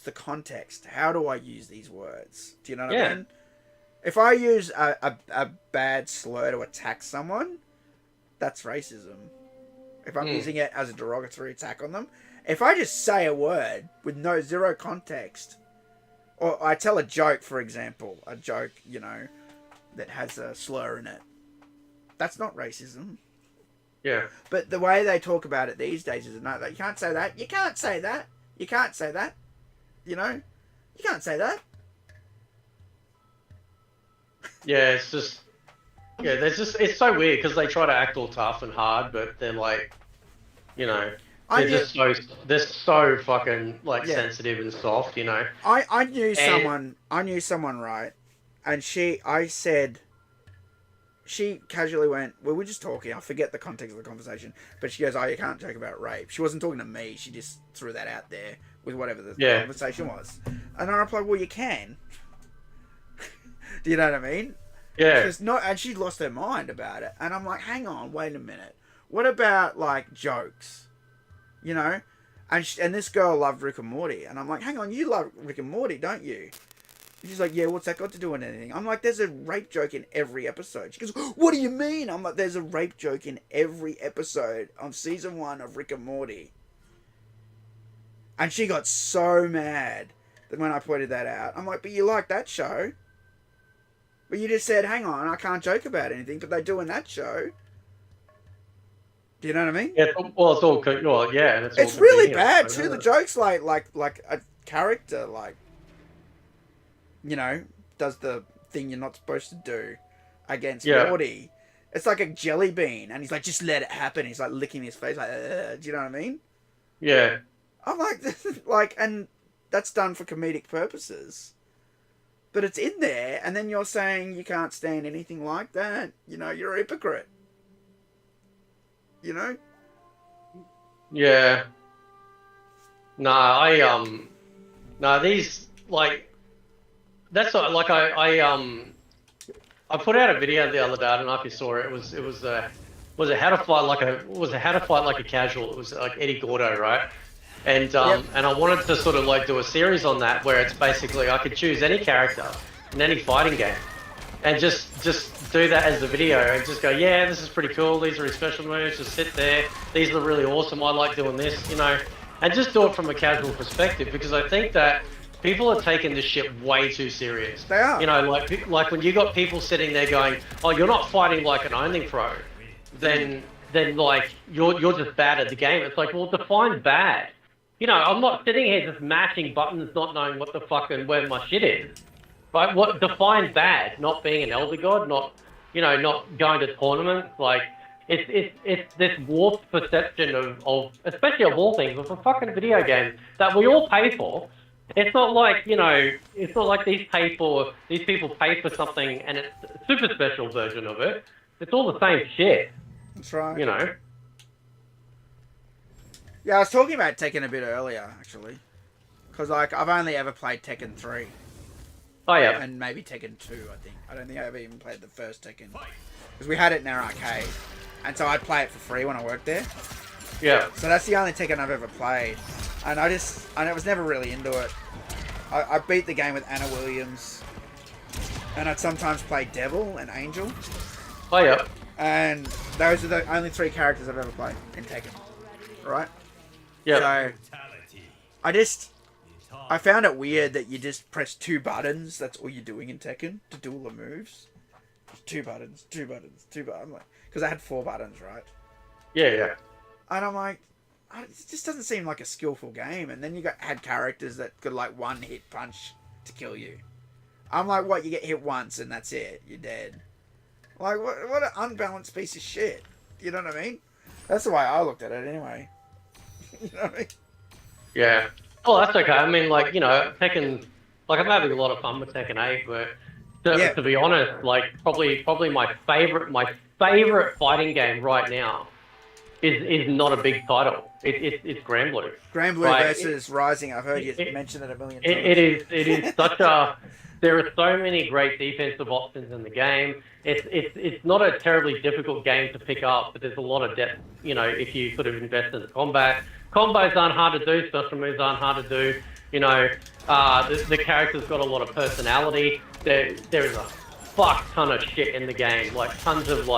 the context. How do I use these words? Do you know what I mean? If I use a bad slur to attack someone, that's racism. If I'm using it as a derogatory attack on them, if I just say a word with zero context, or I tell a joke, for example, a joke, you know, that has a slur in it, that's not racism. Yeah. But the way they talk about it these days is no, you can't say that. You can't say that. You can't say that. You know? You can't say that. Yeah, it's just... Yeah, it's so weird because they try to act all tough and hard, but they're like, you know, they're so fucking like sensitive and soft, you know. I knew someone, right? And she casually went, we were just talking, I forget the context of the conversation, but she goes, oh, you can't joke about rape. She wasn't talking to me, she just threw that out there with whatever the conversation was. And I replied, well, you can. Do you know what I mean? Yeah. And she lost her mind about it. And I'm like, hang on, wait a minute. What about, like, jokes? You know? And this girl loved Rick and Morty. And I'm like, hang on, you love Rick and Morty, don't you? And she's like, yeah, what's that got to do with anything? I'm like, there's a rape joke in every episode. She goes, what do you mean? I'm like, there's a rape joke in every episode of season 1 of Rick and Morty. And she got so mad that when I pointed that out. I'm like, but you like that show? But you just said, hang on, I can't joke about anything, but they do in that show. Do you know what I mean? Yeah, well, it's all... Well, yeah. It's really bad, too. The joke's like a character, like, you know, does the thing you're not supposed to do against Morty. It's like a jelly bean, and he's like, just let it happen. He's like licking his face, like, do you know what I mean? Yeah. I'm like, and that's done for comedic purposes. But it's in there, and then you're saying you can't stand anything like that. You know, you're a hypocrite. You know? Yeah. These, like, that's not, like, I put out a video the other day, I don't know if you saw it, it was how to fight like a casual, it was like Eddie Gordo, right? And and I wanted to sort of like do a series on that where it's basically I could choose any character in any fighting game and just do that as the video and just go, yeah, this is pretty cool, these are his special moves, just sit there, these are really awesome, I like doing this, you know, and just do it from a casual perspective, because I think that people are taking this shit way too serious. They are. You know, like when you got people sitting there going, oh, you're not fighting like an only pro, then then like you're just bad at the game. It's like, well, define bad. You know, I'm not sitting here just mashing buttons, not knowing what the fuck and where my shit is. Right? What define bad? Not being an elder god, not not going to tournaments. Like it's this warped perception of especially of all things, of a fucking video game that we all pay for. It's not like, it's not like these people pay for something and it's a super special version of it. It's all the same shit. That's right. Yeah, I was talking about Tekken a bit earlier, actually. Because, like, I've only ever played Tekken 3. Oh, yeah. And maybe Tekken 2, I think. I don't think I ever even played the first Tekken. Because we had it in our arcade. And so I'd play it for free when I worked there. Yeah. So that's the only Tekken I've ever played. And I was never really into it. I beat the game with Anna Williams. And I'd sometimes play Devil and Angel. Oh, yeah. And those are the only 3 characters I've ever played in Tekken. Right? Yeah. So, I found it weird that you just press 2 buttons. That's all you're doing in Tekken to do all the moves. 2 buttons, 2 buttons, 2 buttons. I'm like, because I had 4 buttons, right? Yeah, yeah. And I'm like, it just doesn't seem like a skillful game. And then you had characters that could like one hit punch to kill you. I'm like, what? You get hit once and that's it. You're dead. Like, what an unbalanced piece of shit. You know what I mean? That's the way I looked at it anyway. You know what I mean? Yeah. Oh, that's okay. I mean, like, Tekken, like, I'm having a lot of fun with Tekken 8, but to be honest, like, probably my favorite fighting game right now is not a big title. It's Grand Blue. Grand Blue versus Rising. I've heard you mention it a million times. It is such a... There are so many great defensive options in the game. It's not a terribly difficult game to pick up, but there's a lot of depth, if you sort of invest in the combat. Combos aren't hard to do, special moves aren't hard to do. The character's got a lot of personality. There is a fuck ton of shit in the game, like tons of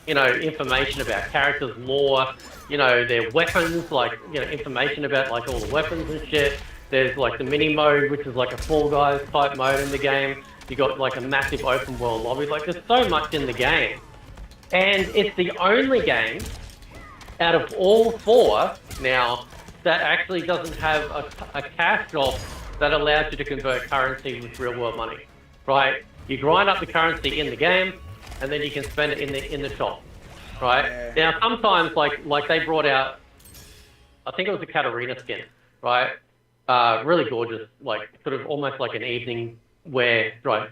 information about characters' lore, their weapons, information about all the weapons and shit. There's the mini mode, which is a Fall Guys type mode in the game. You got a massive open world lobby. There's so much in the game, and it's the only game out of all 4 now that actually doesn't have a cash shop that allows you to convert currency with real world money. Right? You grind up the currency in the game, and then you can spend it in the shop. Right? Yeah. Now sometimes like they brought out, I think it was a Katarina skin, right? Really gorgeous, sort of almost like an evening wear dress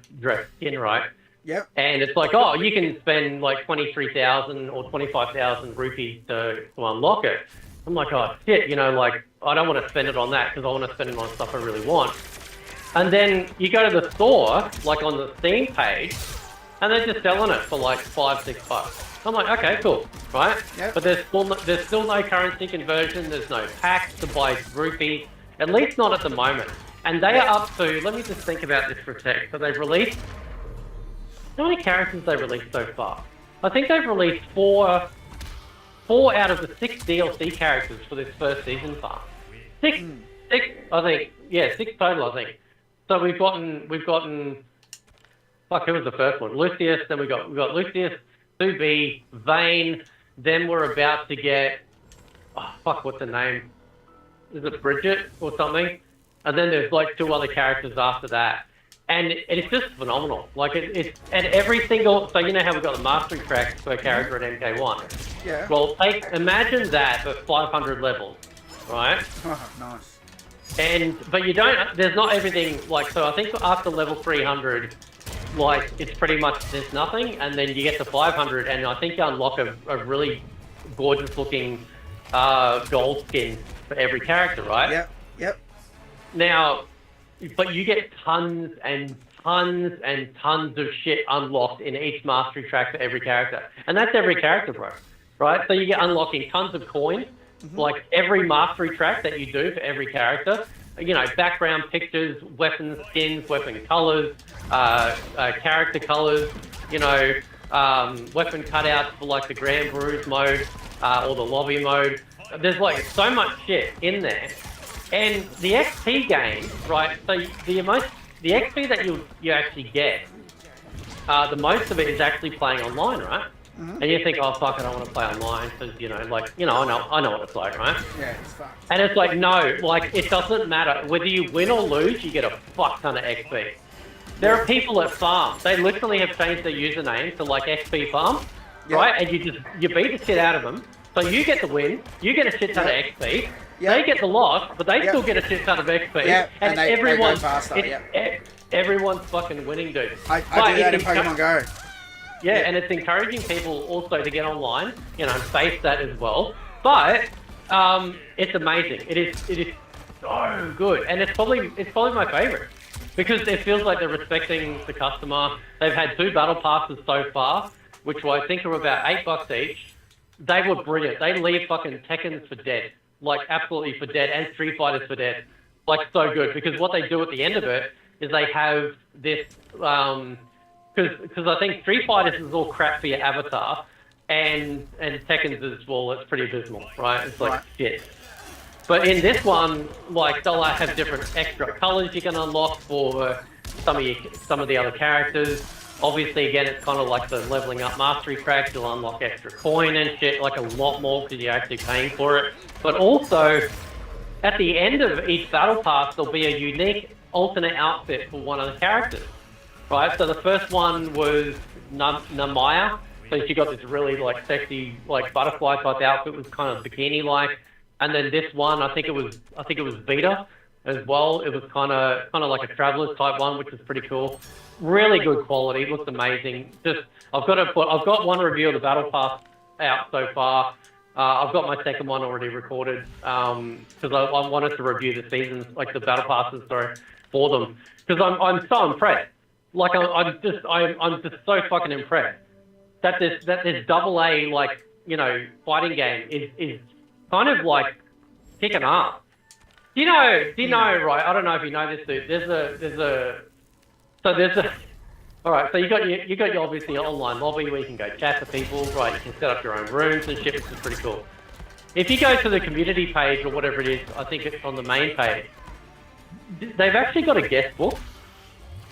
skin, right? Yep. And it's you can spend 23,000 or 25,000 rupees to unlock it. I'm like, oh shit, I don't want to spend it on that because I want to spend it on stuff I really want. And then you go to the store, on the Steam page, and they're just selling it for $5-6. I'm like, okay, cool, right? Yep. But there's still no currency conversion. There's no packs to buy rupees. At least not at the moment. And they are up to, let me just think about this for a sec. So they've released, how many characters have they released so far? I think they've released four out of the 6 DLC characters for this first season pass. Six, I think. Yeah, 6 total, I think. So we've gotten, fuck, who was the first one? Lucius, then we got Lucius, 2B, Vayne, then we're about to get, oh fuck, what's the name? Is it Bridget or something? And then there's 2 other characters after that. And it's just phenomenal. It's and every single, so you know how we've got the mastery tracks per character at MK1? Yeah. Well, imagine that at 500 levels, right? Oh, nice. But you don't, there's not everything, so I think after level 300, it's pretty much there's nothing, and then you get to 500, and I think you unlock a really gorgeous looking gold skin for every character, right? Yep. Now, but you get tons and tons and tons of shit unlocked in each mastery track for every character. And that's every character, bro. Right? So you get unlocking tons of coins, every mastery track that you do for every character. Background pictures, weapon skins, weapon colors, character colors, weapon cutouts for the Grand Bruise mode or the lobby mode. There's so much shit in there. And the XP gain, right? So the XP that you actually get, the most of it is actually playing online, right? and you think, oh fuck, I don't want to play online because I know what it's like, right? Yeah, it's fucked. And it's like, no, like it doesn't matter whether you win or lose, you get a fuck ton of XP. There are people that farm. They literally have changed their username to like XP farm, right? And you beat the shit out of them. So you get the win, you get a shit ton of XP. They get the loss, but they still get a shit ton of XP. And they go faster. Everyone's fucking winning, dude. I do that in Pokemon Go. Yeah, and it's encouraging people also to get online, and face that as well. But it's amazing. It is so good, and it's probably my favorite because it feels like they're respecting the customer. They've had 2 battle passes so far, which I think are about $8 each. They were brilliant. They leave fucking Tekkens for dead, like absolutely for dead, and Street Fighters for dead, like so good. Because what they do at the end of it is they have this, because I think Street Fighters is all crap for your avatar, and Tekken's is, well, it's pretty abysmal, right? It's like shit. But in this one, like they'll have different extra colors you can unlock for some of the other characters. Obviously, again, it's kind of like the leveling up mastery cracks. You'll unlock extra coin and shit, like a lot more because you're actually paying for it. But also, at the end of each battle pass, there'll be a unique alternate outfit for one of the characters, right? So the first one was Namaya. So she got this really like sexy like butterfly type outfit, was kind of bikini like. And then this one, I think it was Vita as well. It was kind of like a traveler's type one, which was pretty cool. Really good quality, looks amazing. I've got one review of the battle pass out so far. I've got my second one already recorded because I wanted to review the seasons, like the battle passes, for them, because I'm so impressed. Like I'm just so fucking impressed that this AA like fighting game is kind of like kicking ass. Do you know, right? I don't know if you know this, dude. All right, so you got your obviously online lobby where you can go chat to people, right? You can set up your own rooms and shit, which is pretty cool. If you go to the community page or whatever it is, I think it's on the main page, they've actually got a guest book.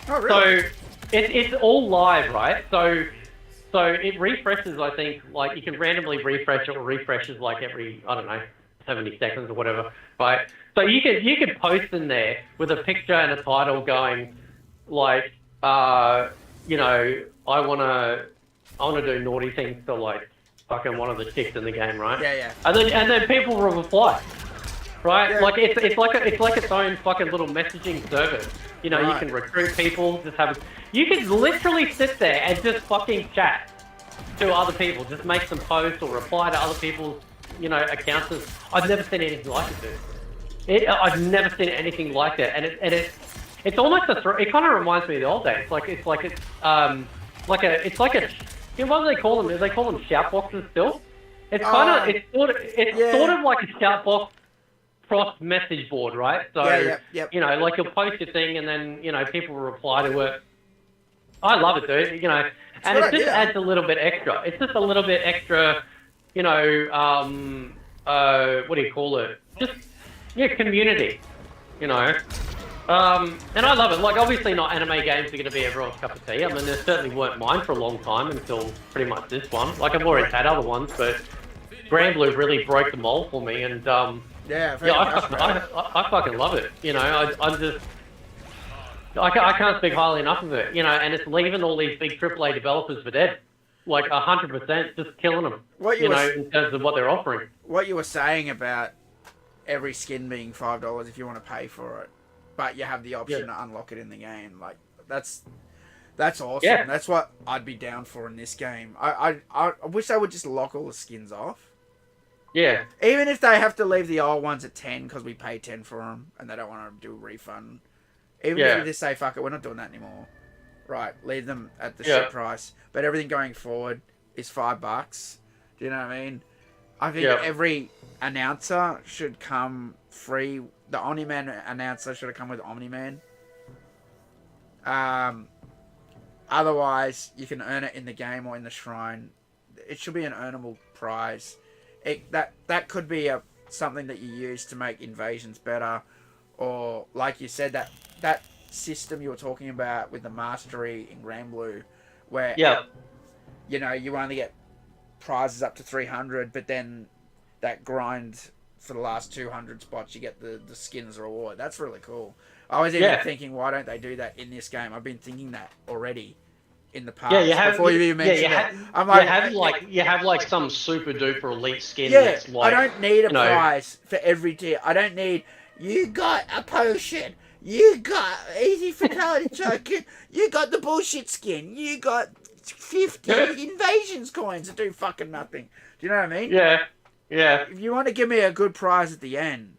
Oh, really? So it's all live, right? So it refreshes, I think, like you can randomly refresh it, or refreshes like every, I don't know, 70 seconds or whatever, right? So you could post in there with a picture and a title going like, I wanna do naughty things to like fucking one of the chicks in the game, right? Yeah. And then people will reply, right? Yeah. Like it's like its own fucking little messaging service. You can recruit people, you can literally sit there and just fucking chat to other people, just make some posts or reply to other people's, accounts. I've never seen anything like it, dude. I've never seen anything like that, and it's almost it kind of reminds me of the old days. What do they call them? Do they call them shout boxes still? It's sort of like a shout box cross message board, right? So yep. like you'll post your thing and then people will reply to it. I love it, dude. And it just adds a little bit extra. It's just a little bit extra, what do you call it? Just community, And I love it. Like, obviously not anime games are going to be everyone's cup of tea. I mean, they certainly weren't mine for a long time until pretty much this one. Like, I've already had other ones, but Granblue really broke the mold for me. And, I fucking love it. I can't speak highly enough of it, and it's leaving all these big AAA developers for dead. Like, 100%, just killing them, in terms of what they're offering. What you were saying about every skin being $5 if you want to pay for it, but you have the option to unlock it in the game. Like, that's awesome. Yeah. That's what I'd be down for in this game. I wish they would just lock all the skins off. Yeah. Even if they have to leave the old ones at 10 because we pay 10 for them and they don't want to do a refund. Even if you just say, fuck it, we're not doing that anymore. Right, leave them at the shit price. But everything going forward is $5. Do you know what I mean? I think every announcer should come free. The Omni-Man announcer should have come with Omni-Man. Otherwise, you can earn it in the game or in the shrine. It should be an earnable prize. That could be something that you use to make invasions better. Or, like you said, that system you were talking about with the mastery in Granblue, where you only get prizes up to 300, but then that grind for the last 200 spots, you get the skins reward. That's really cool. I was even thinking, why don't they do that in this game? I've been thinking that already in the past. Yeah, you have. Before you even mentioned yeah, it. I'm like, you have like some super duper elite skin. yeah, That's like, I don't need a you know, prize for every tier. I don't need, you got a potion, you got easy fatality token, you got the bullshit skin, you got 50 invasions coins that do fucking nothing. Do you know what I mean? Yeah, yeah. If you want to give me a good prize at the end,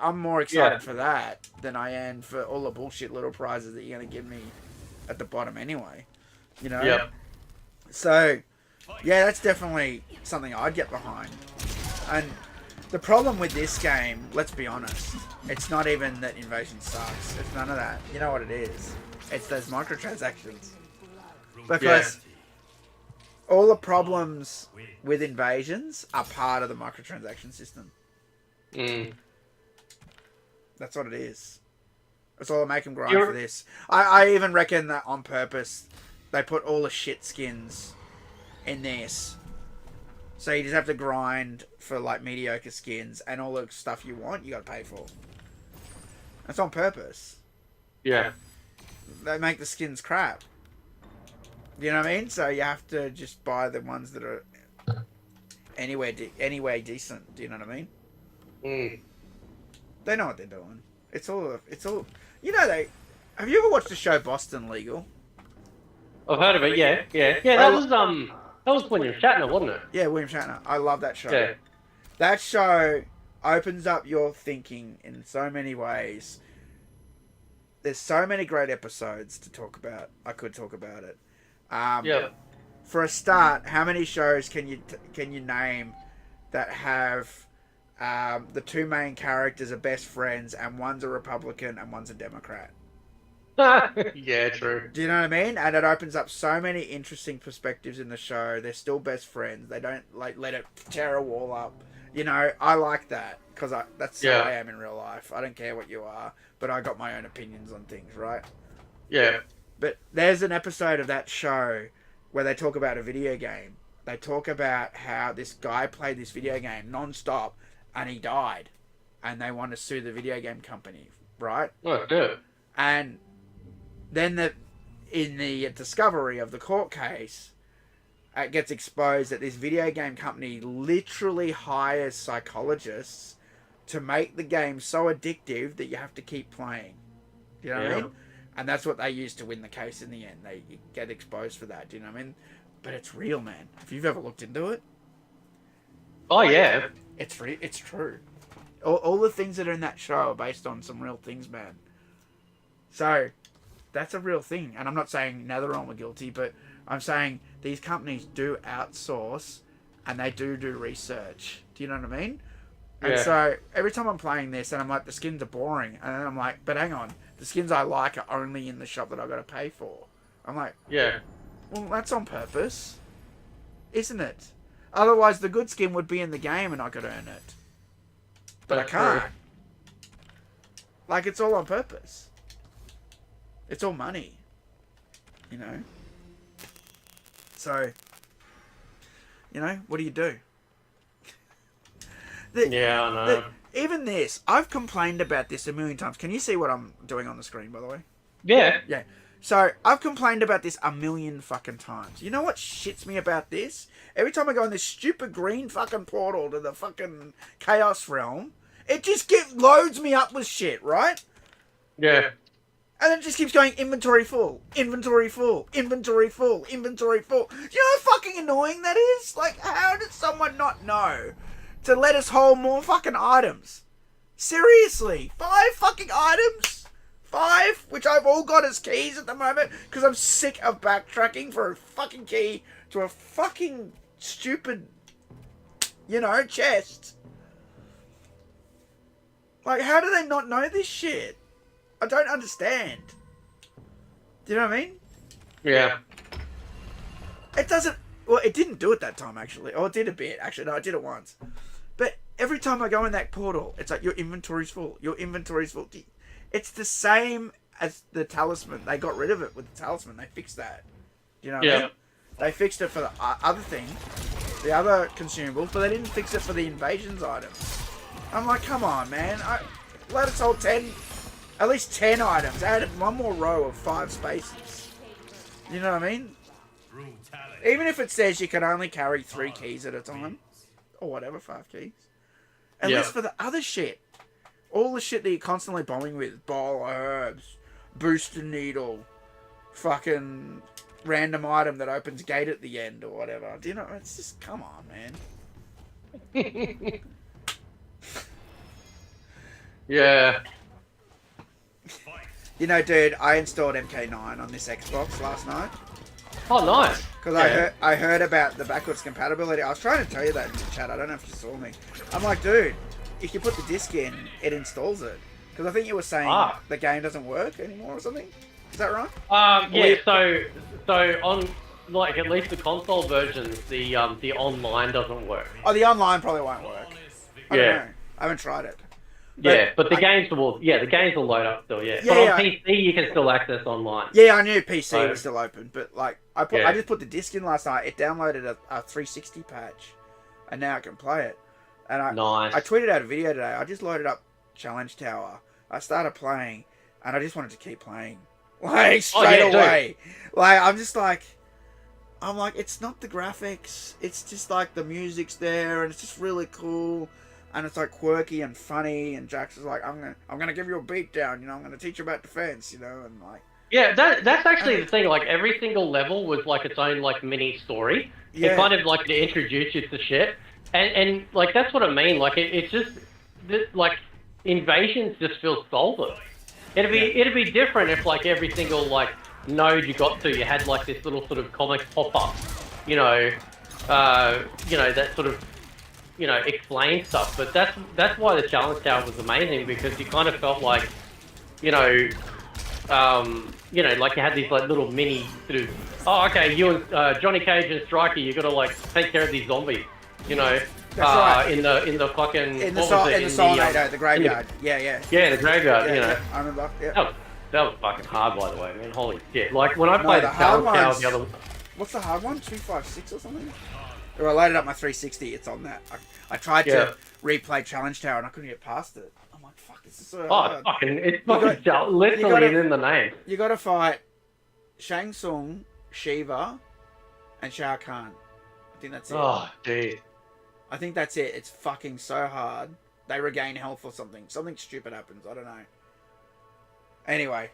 I'm more excited for that than I am for all the bullshit little prizes that you're going to give me at the bottom anyway. You know? Yep. So, yeah, that's definitely something I'd get behind. And the problem with this game, let's be honest, it's not even that Invasion sucks. It's none of that. You know what it is? It's those microtransactions. Because all the problems with Invasions are part of the microtransaction system. Mm. That's what it is. That's all I make them grind for this. I even reckon that on purpose, they put all the shit skins in this. So you just have to grind for like mediocre skins, and all the stuff you want, you gotta pay for. That's on purpose. Yeah. They make the skins crap. You know what I mean? So you have to just buy the ones that are anywhere decent. Do you know what I mean? Mm. They know what they're doing. It's all. You know they. Have you ever watched the show Boston Legal? I've heard of it. Yeah. That was William Shatner, wasn't it? Yeah, William Shatner. I love that show. Yeah. That show opens up your thinking in so many ways. There's so many great episodes to talk about. I could talk about it. Yeah. For a start, how many shows can you name that have the two main characters are best friends and one's a Republican and one's a Democrat? Yeah, true. Do you know what I mean? And it opens up so many interesting perspectives in the show. They're still best friends. They don't like let it tear a wall up. You know, I like that because that's how I am in real life. I don't care what you are, but I got my own opinions on things, right? Yeah. But there's an episode of that show where they talk about a video game. They talk about how this guy played this video game non-stop and he died. And they want to sue the video game company, right? Oh, yeah. And then in the discovery of the court case, it gets exposed that this video game company literally hires psychologists to make the game so addictive that you have to keep playing. Do you know what I mean? And that's what they use to win the case in the end. They get exposed for that. Do you know what I mean? But it's real, man. If you've ever looked into it. Oh, yeah. It's true. All the things that are in that show are based on some real things, man. So, that's a real thing. And I'm not saying NetherRealm were guilty, but I'm saying these companies do outsource and they do research. Do you know what I mean? And so, every time I'm playing this and I'm like, the skins are boring. And then I'm like, but hang on. The skins I like are only in the shop that I've got to pay for. I'm like, yeah. Well, that's on purpose. Isn't it? Otherwise, the good skin would be in the game and I could earn it. But I can't. Like, it's all on purpose. It's all money. You know? So, you know, what do you do? Yeah, I know. Even this, I've complained about this a million times. Can you see what I'm doing on the screen, by the way? Yeah. Yeah. So, I've complained about this a million fucking times. You know what shits me about this? Every time I go in this stupid green fucking portal to the fucking Chaos Realm, it just loads me up with shit, right? Yeah. And then it just keeps going inventory full, inventory full, inventory full, inventory full. Do you know how fucking annoying that is? Like, how did someone not know to let us hold more fucking items? Seriously, 5 fucking items? 5, which I've all got as keys at the moment, because I'm sick of backtracking for a fucking key to a fucking stupid, you know, chest. Like, how do they not know this shit? I don't understand. Do you know what I mean? Yeah. It doesn't... Well, it didn't do it that time, actually. Oh, it did a bit. Actually, no, I did it once. But every time I go in that portal, it's like, your inventory's full. Your inventory's full. It's the same as the talisman. They got rid of it with the talisman. They fixed that. Do you know what I mean? They fixed it for the other thing. the other consumables, but they didn't fix it for the invasions items. I'm like, come on, man. Let us hold 10, at least 10 items. Add one more row of 5 spaces. You know what I mean? Brutality. Even if it says you can only carry 3 keys at a time. Or whatever, 5 keys. At least for the other shit. All the shit that you're constantly bombing with. Bowl of herbs. Booster needle. Fucking random item that opens gate at the end or whatever. Do you know? It's just, come on, man. Yeah. You know, dude, I installed MK9 on this Xbox last night. Oh, nice. Because I heard about the backwards compatibility. I was trying to tell you that in the chat. I don't know if you saw me. I'm like, dude, if you put the disc in, it installs it. Because I think you were saying the game doesn't work anymore or something. Is that right? Yeah. So on like at least the console versions, the online doesn't work. Oh, the online probably won't work. I don't know. I haven't tried it. But the games will load up still. Yeah. But on PC you can still access online. Yeah, I knew PC was still open, but like I just put the disc in last night. It downloaded a 360 patch, and now I can play it. And I tweeted out a video today. I just loaded up Challenge Tower. I started playing, and I just wanted to keep playing, like straight away. Like I'm like, it's not the graphics. It's just like the music's there, and it's just really cool. And it's like quirky and funny, and Jax is like, I'm gonna give you a beat down, you know, I'm gonna teach you about defense, you know, and like. Yeah, that's actually the thing. Like every single level was like its own like mini story. Yeah. It kind of like to introduce you to shit, and like that's what I mean. Like it's just like invasions just feel soulless. It'd be different if like every single like node you got to, you had like this little sort of comic pop up, you know, that sort of. Explain stuff, but that's why the Challenge Tower was amazing, because you kind of felt like, like you had these like little mini sort of, you and Johnny Cage and Striker, you got to like take care of these zombies, right. in the fucking in the graveyard, yeah, the graveyard, yeah, I remember, yeah. That was fucking hard, by the way, man. Holy shit! Like when I played the Challenge Tower the other. What's the hard one? 256 or something? Or I loaded up my 360, it's on that. I tried to replay Challenge Tower and I couldn't get past it. I'm like, fuck, this is so hard. It's literally in the name. You gotta fight Shang Tsung, Shiva, and Shao Kahn. I think that's it. Oh, dude. I think that's it. It's fucking so hard. They regain health or something. Something stupid happens. I don't know. Anyway.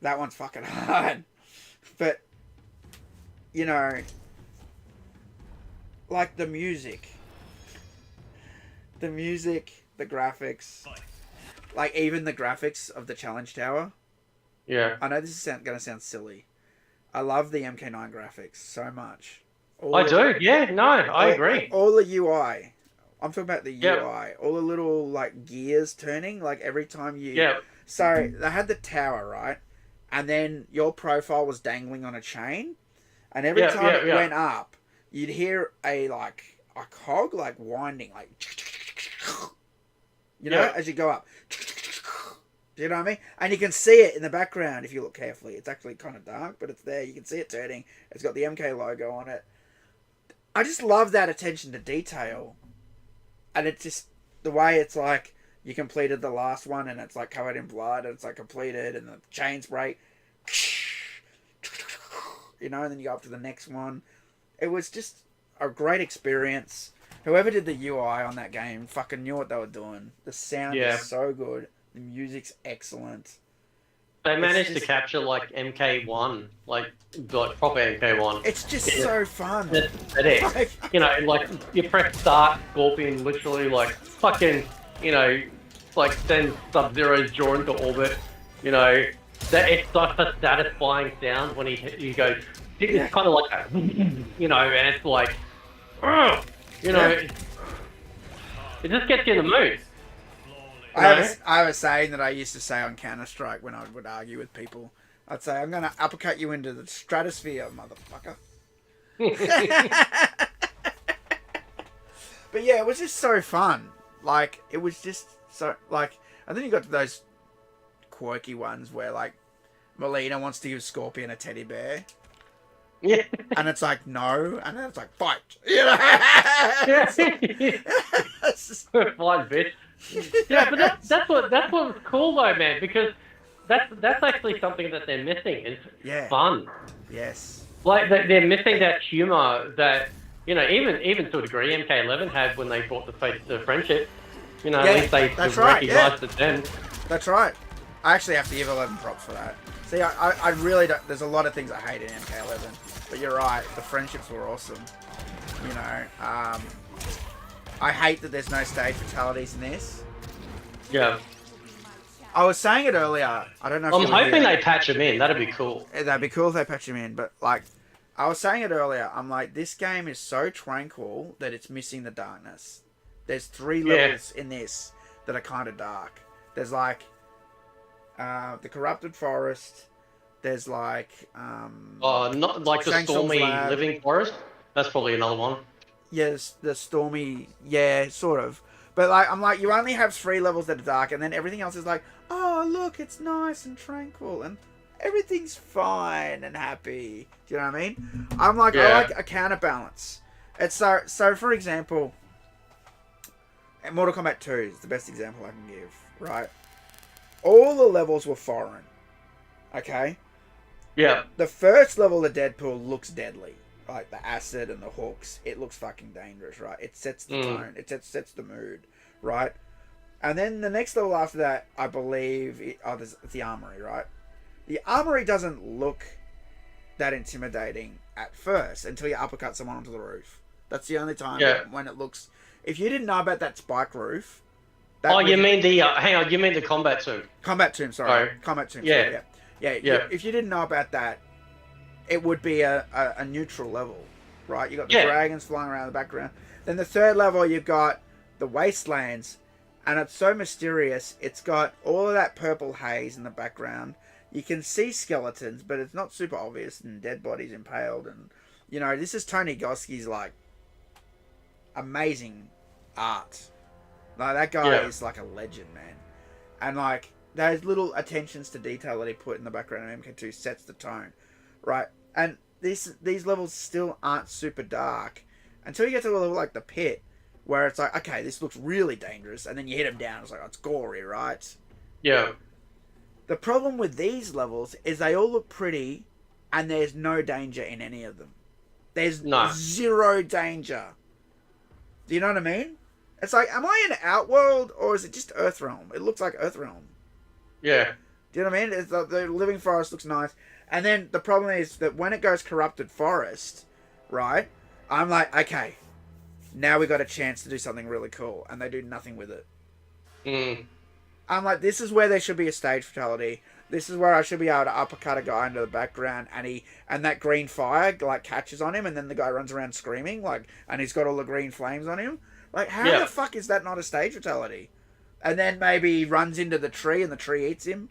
That one's fucking hard. But, like the music, the graphics, like even the graphics of the Challenge Tower. Yeah. I know this is going to sound silly. I love the MK9 graphics so much. I agree. All the UI. I'm talking about the UI. All the little like gears turning, like every time you. Yeah. So they had the tower, right? And then your profile was dangling on a chain, and every time it went up, you'd hear a cog like winding, like as you go up. Do you know what I mean? And you can see it in the background if you look carefully. It's actually kind of dark, but it's there. You can see it turning. It's got the MK logo on it. I just love that attention to detail. And it's just the way it's like you completed the last one and it's like covered in blood and it's like completed and the chains break. And then you go up to the next one. It was just a great experience. Whoever did the UI on that game fucking knew what they were doing. The sound is so good. The music's excellent. They managed to capture like MK1, like proper MK1. It's just so fun. It is. Like you press start, Scorpion literally like fucking, like sends Sub-Zero's jaw into orbit. It's such a satisfying sound when he goes. It's kind of like a, and it's like, it just gets you in the mood. I have a saying that I used to say on Counter-Strike when I would argue with people. I'd say, I'm going to uppercut you into the stratosphere, motherfucker. But yeah, it was just so fun. Like, it was just so, like, and then you got to those quirky ones where, like, Melina wants to give Scorpion a teddy bear. Yeah. And it's like, no. And then it's like, fight. You know? Yeah. It's just- Fine, bitch. Yeah, but that's what's cool though, man, because that's actually something that they're missing is Yeah. fun. Yes. Like they're missing that humor that even to a degree MK11 had when they brought the friendship. You know, Yeah, at least they that's right, recognized it then. That's right. I actually have to give 11 props for that. See, I really don't... There's a lot of things I hate in MK11. But you're right. The friendships were awesome. You know, I hate that there's no stage fatalities in this. Yeah. I was saying it earlier. I don't know if I'm you were hoping here. they patch them in. That'd be cool. That'd be cool if they patch him in. But, like, I was saying it earlier. I'm like, this game is so tranquil that it's missing the darkness. There's 3 levels in this that are kind of dark. There's, like... the Corrupted Forest. There's like Not like the Shang Tsung's Stormy Lab. Living Forest. That's probably another one. Yes, the Stormy, yeah, sort of. But like I'm like, you only have 3 levels that are dark, and then everything else is like, oh look, it's nice and tranquil, and everything's fine and happy. Do you know what I mean? I'm like, I like a counterbalance. It's so for example, Mortal Kombat 2 is the best example I can give, right? All the levels were foreign. Okay? Yeah. The first level of Deadpool looks deadly. Like the acid and the hooks. It looks fucking dangerous, right? It sets the tone. It sets the mood, right? And then the next level after that, I believe... there's the Armory, right? The Armory doesn't look that intimidating at first until you uppercut someone onto the roof. That's the only time when it looks... If you didn't know about that spike roof... You mean the... hang on, you mean the Combat Tomb? Combat Tomb, sorry. Combat Tomb, yeah. sorry, yeah. If you didn't know about that, it would be a neutral level, right? You got the dragons flying around in the background. Then the third level, you've got the Wastelands, and it's so mysterious. It's got all of that purple haze in the background. You can see skeletons, but it's not super obvious, and dead bodies impaled. And, you know, this is Tony Goski's, like, amazing art. Like, that guy is like a legend, man. And, like, those little attentions to detail that he put in the background of MK2 sets the tone, right? And these levels still aren't super dark until you get to a level like the pit, where it's like, okay, this looks really dangerous, and then you hit him down. It's like, oh, it's gory, right? Yeah. The problem with these levels is they all look pretty, and there's no danger in any of them. There's zero danger. Do you know what I mean? It's like, am I in Outworld, or is it just Earthrealm? It looks like Earthrealm. Yeah. Do you know what I mean? It's the Living Forest looks nice. And then the problem is that when it goes Corrupted Forest, right, I'm like, okay, now we got a chance to do something really cool. And they do nothing with it. I'm like, this is where there should be a stage fatality. This is where I should be able to uppercut a guy into the background, and that green fire like catches on him, and then the guy runs around screaming, like, and he's got all the green flames on him. Like, how the fuck is that not a stage fatality? And then maybe he runs into the tree and the tree eats him.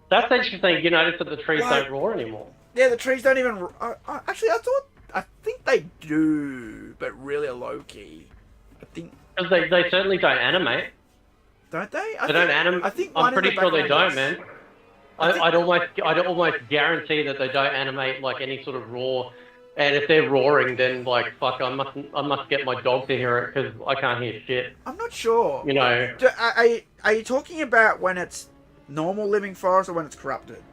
That's interesting. You notice that the trees don't roar anymore. Yeah, the trees don't even... actually, I think they do, but really low key. I think... Because they certainly don't animate. Don't they? They don't animate. I think I'm pretty sure they don't, man. I'd almost guarantee that they don't animate like any sort of roar. And if they're roaring, then like fuck, I must get my dog to hear it because I can't hear shit. I'm not sure. You know. Are you talking about when it's normal living forest or when it's corrupted,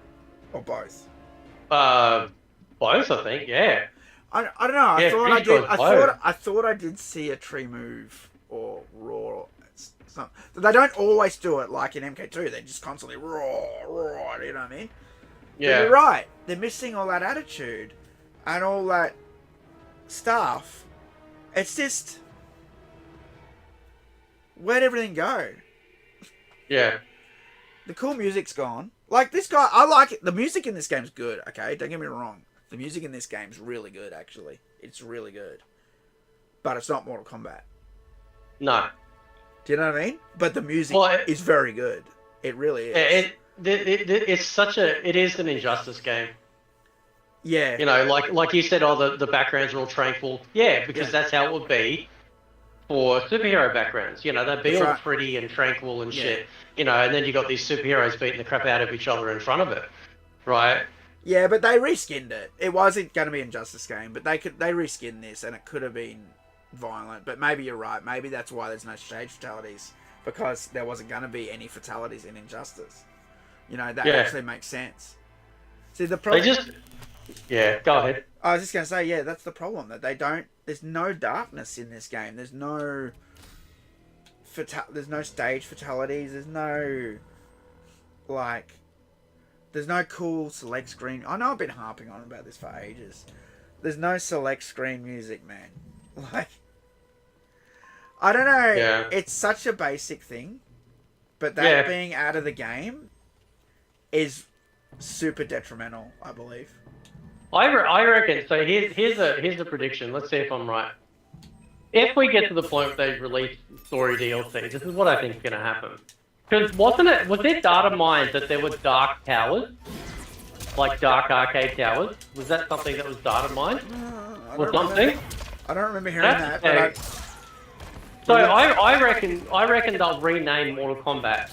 or both? Both, I think. Yeah. I don't know. Yeah, I thought I did see a tree move or roar. They don't always do it like in MK2. They just constantly roar. You know what I mean? Yeah. But you're right. They're missing all that attitude and all that stuff. It's just, where'd everything go? Yeah. The cool music's gone. Like, this guy, I like it. The music in this game's good, okay? Don't get me wrong. The music in this game's really good, actually. It's really good. But it's not Mortal Kombat. No. Do you know what I mean? But the music is very good. It really is. It is an Injustice game. Yeah. You know, like you said, the backgrounds are all tranquil. Yeah, because that's how it would be for superhero backgrounds. You know, they'd be all pretty and tranquil and shit. You know, and then you got these superheroes beating the crap out of each other in front of it, right? Yeah, but they reskinned it. It wasn't going to be an Injustice game, but they reskinned this, and it could have been violent. But maybe you're right. Maybe that's why there's no stage fatalities, because there wasn't going to be any fatalities in Injustice. You know, that actually makes sense. See, the problem... Yeah, go ahead. I was just going to say, yeah, that's the problem, that they don't... There's no darkness in this game. There's no... There's no stage fatalities. There's no... Like... There's no cool select screen... I know I've been harping on about this for ages. There's no select screen music, man. Like... I don't know. Yeah. It's such a basic thing. But that being out of the game is super detrimental, I believe. I reckon. So here's a prediction. Let's see if I'm right. If we get to the point where they release story DLC, this is what I think is going to happen. Because was there data mined that there were dark towers, like dark arcade towers? Was that something that was data mined, or something? I don't remember hearing that. But so I reckon they'll rename Mortal Kombat.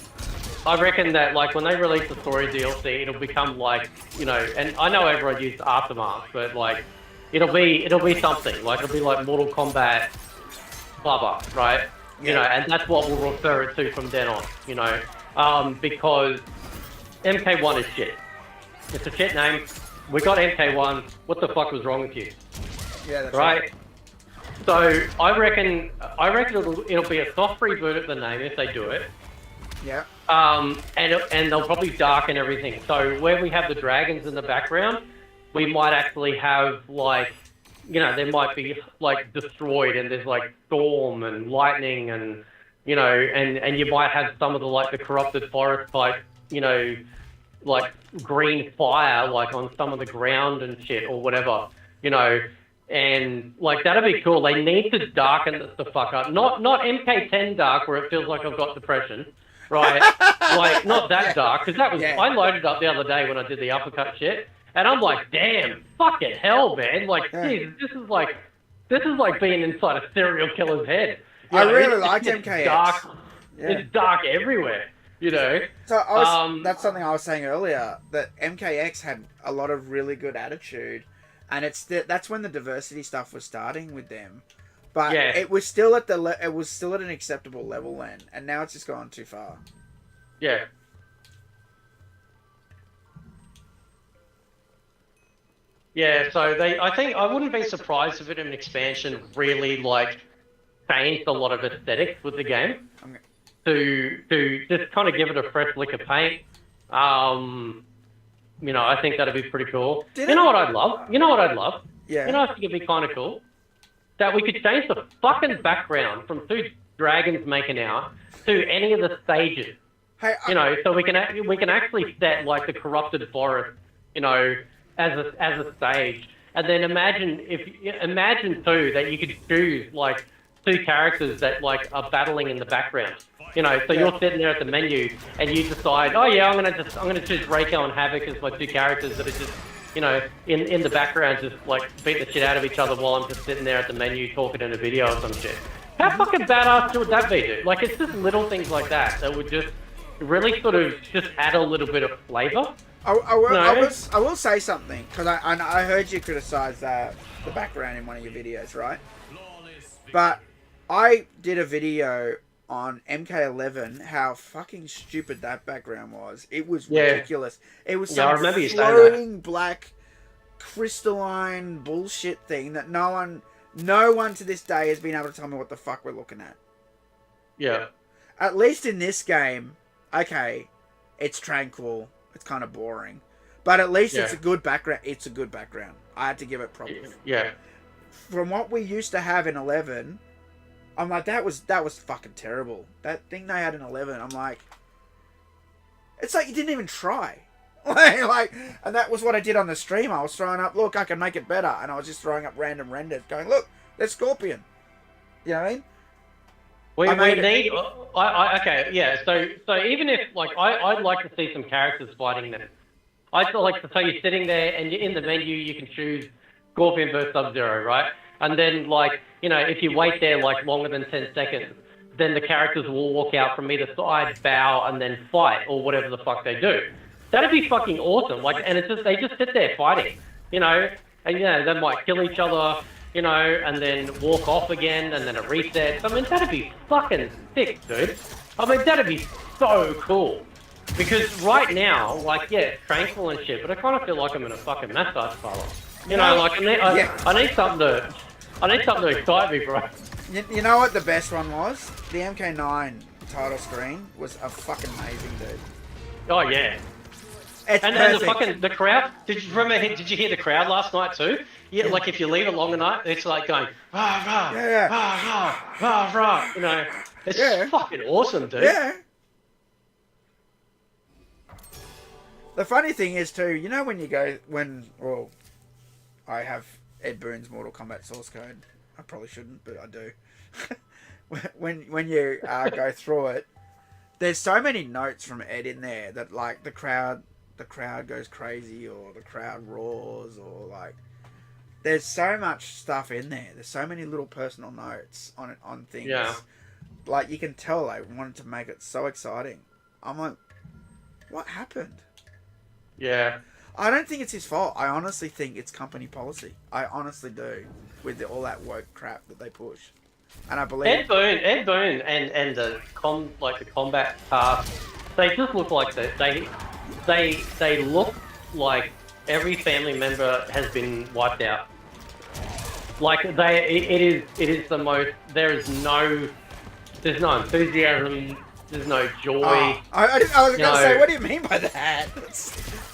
I reckon that, like, when they release the story DLC, it'll become like, you know, and I know everyone used Aftermath, but like, it'll be something. Like, it'll be like Mortal Kombat blah blah, right? Yeah. You know, and that's what we'll refer it to from then on, you know, because MK1 is shit. It's a shit name. We got MK1. What the fuck was wrong with you? Yeah, that's right. So I reckon it'll be a soft reboot of the name if they do it. Yeah. And they'll probably darken everything. So where we have the dragons in the background, we might actually have, like, you know, they might be like destroyed, and there's like storm and lightning, and you know, and you might have some of the, like, the corrupted forest type, you know, like green fire like on some of the ground and shit or whatever, you know. And like, that'd be cool. They need to darken the fuck up. Not MK10 dark where it feels like I've got depression. Right, like, not that dark, because that was, I loaded up the other day when I did the uppercut shit, and I'm like, damn, fucking hell, man, like, geez, this is like being inside a serial killer's head. You know, I really liked MKX. Dark, it's dark everywhere, you know. So that's something I was saying earlier, that MKX had a lot of really good attitude, and that's when the diversity stuff was starting with them. But it was still at an acceptable level then, and now it's just gone too far. Yeah. Yeah, so I think I wouldn't be surprised if an expansion really, like, changed a lot of aesthetics with the game to just kind of give it a fresh lick of paint. You know, I think that'd be pretty cool. You know what I'd love? Yeah. You know, I think it'd be kind of cool that we could change the fucking background from two dragons making out to any of the stages. Hey, you know, so we can actually set, like, the corrupted forest, you know, as a stage, and then imagine too that you could choose, like, two characters that, like, are battling in the background. You know, so you're sitting there at the menu and you decide, oh yeah, I'm gonna choose Reiko and Havoc as my two characters that are just, you know, in the background, just like beat the shit out of each other while I'm just sitting there at the menu talking in a video or some shit. How fucking badass would that be, dude? Like, it's just little things like that would just really sort of just add a little bit of flavour. I will say something, because I heard you criticise the background in one of your videos, right? But I did a video on MK11, how fucking stupid that background was. It was ridiculous. It was some floating black, crystalline bullshit thing that no one to this day has been able to tell me what the fuck we're looking at. Yeah. At least in this game, okay, it's tranquil. It's kind of boring. But at least it's a good background. It's a good background. I had to give it props. Yeah. From what we used to have in 11... I'm like, that was fucking terrible. That thing they had in 11, I'm like, it's like you didn't even try. like, and that was what I did on the stream. I was throwing up, look, I can make it better, and I was just throwing up random renders, going, look, there's Scorpion. You know what I mean? Okay, yeah. So even if, like, I'd like to see some characters fighting them. I'd like to say you're sitting there and you're in the menu, you can choose Scorpion versus Sub-Zero, right? And then, like, you know, if you wait there, like, longer than 10 seconds, then the characters will walk out from either side, bow, and then fight, or whatever the fuck they do. That'd be fucking awesome. Like, and it's just they just sit there fighting, you know, and they might kill each other, you know, and then walk off again, and then it resets. I mean, that'd be fucking sick, dude. I mean, that'd be so cool. Because right now, like, yeah, it's tranquil and shit, but I kind of feel like I'm in a fucking massage parlor. You know, like I need something to excite me, bro. You know what the best one was? The MK9 title screen was a fucking amazing, dude. Oh yeah. It's And the crowd. Did you hear the crowd last night too? Yeah, like if you leave it long enough, it's like going rah rah rah rah rah. You know, it's fucking awesome, dude. Yeah. The funny thing is too, you know well, I have Ed Boon's Mortal Kombat source code. I probably shouldn't, but I do. when you go through it, there's so many notes from Ed in there that like the crowd goes crazy or the crowd roars or like there's so much stuff in there. There's so many little personal notes on things. Yeah. Like you can tell they wanted to make it so exciting. I'm like, what happened? Yeah. I don't think it's his fault. I honestly think it's company policy. I honestly do, with all that woke crap that they push. And I believe Ed Boon, and the combat cast, they just look like they look like every family member has been wiped out. Like it is the most. There's no enthusiasm. There's no joy. I was going to say, what do you mean by that?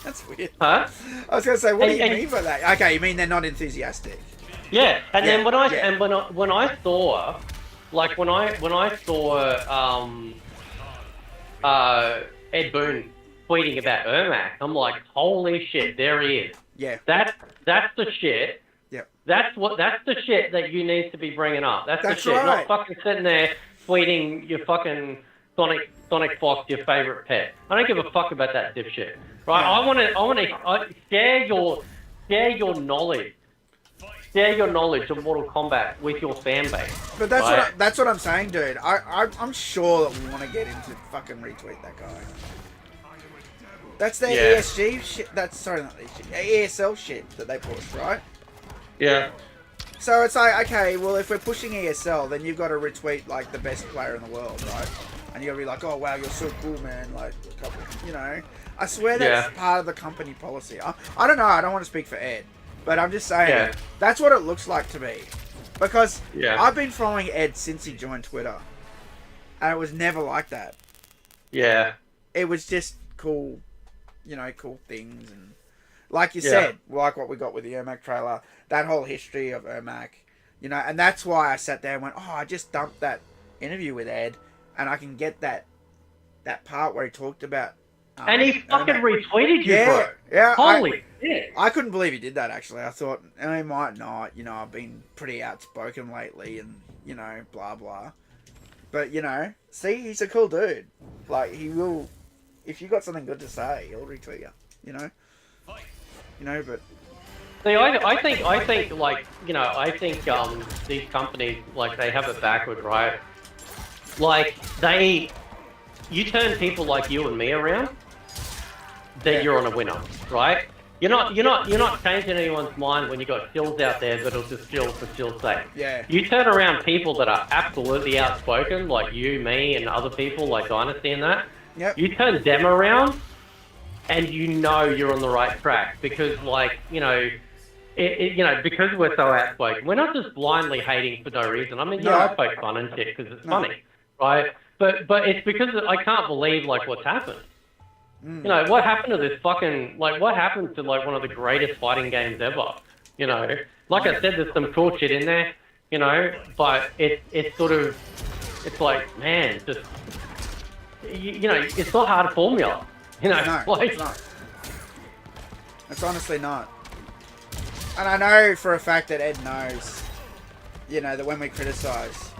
That's weird. Huh? I was going to say, what do you mean by that? Okay, you mean they're not enthusiastic. Yeah, and then when I saw, like when I saw Ed Boon tweeting about Ermac, I'm like, holy shit, there he is. Yeah. That's the shit. Yep. That's the shit that you need to be bringing up. That's the shit. Right. Not fucking sitting there tweeting your fucking Sonic Fox, your favorite pet. I don't give a fuck about that dipshit. Right? Yeah. I want to share your knowledge. Share your knowledge of Mortal Kombat with your fan base. But that's what I'm saying, dude. I'm sure that we want to get him to fucking retweet that guy. That's the ESG shit. That's sorry, not ESG, ESL shit that they pushed, right? Yeah. So it's like, okay, well, if we're pushing ESL, then you've got to retweet like the best player in the world, right? And you got to be like, oh wow, you're so cool, man. Like, you know, I swear that's part of the company policy. I don't know. I don't want to speak for Ed. But I'm just saying, that's what it looks like to me. Because I've been following Ed since he joined Twitter. And it was never like that. Yeah. It was just cool, you know, cool things. And like you said, like what we got with the Ermac trailer, that whole history of Ermac, you know, and that's why I sat there and went, oh, I just dumped that interview with Ed. And I can get that part where he talked about... and he fucking retweeted you, bro. Yeah. Holy shit. I couldn't believe he did that, actually. I thought, he might not. You know, I've been pretty outspoken lately and, you know, blah, blah. But, you know, see, he's a cool dude. Like, he will... If you got something good to say, he'll retweet you. You know? You know, but... See, I think, like, you know, I think these companies, like, they have it backward, right? Like, you turn people like you and me around, then you're on a winner, right? You're not changing anyone's mind when you got skills out there that'll just skill for skill's sake. Yeah. You turn around people that are absolutely outspoken, like you, me, and other people like Dynasty and that. Yep. You turn them around, and you know you're on the right track because, like, you know. Because we're so outspoken, we're not just blindly hating for no reason. I mean, I poke fun and shit because it's funny, right? But it's because I can't believe like what's happened. You know, what happened to this fucking what happened to like one of the greatest fighting games ever? You know, like I said, there's some cool shit in there. You know, but it's sort of like, man, just you know, it's not hard formula. You know, No, like it's not. It's honestly not. And I know for a fact that Ed knows, you know, that when we criticise,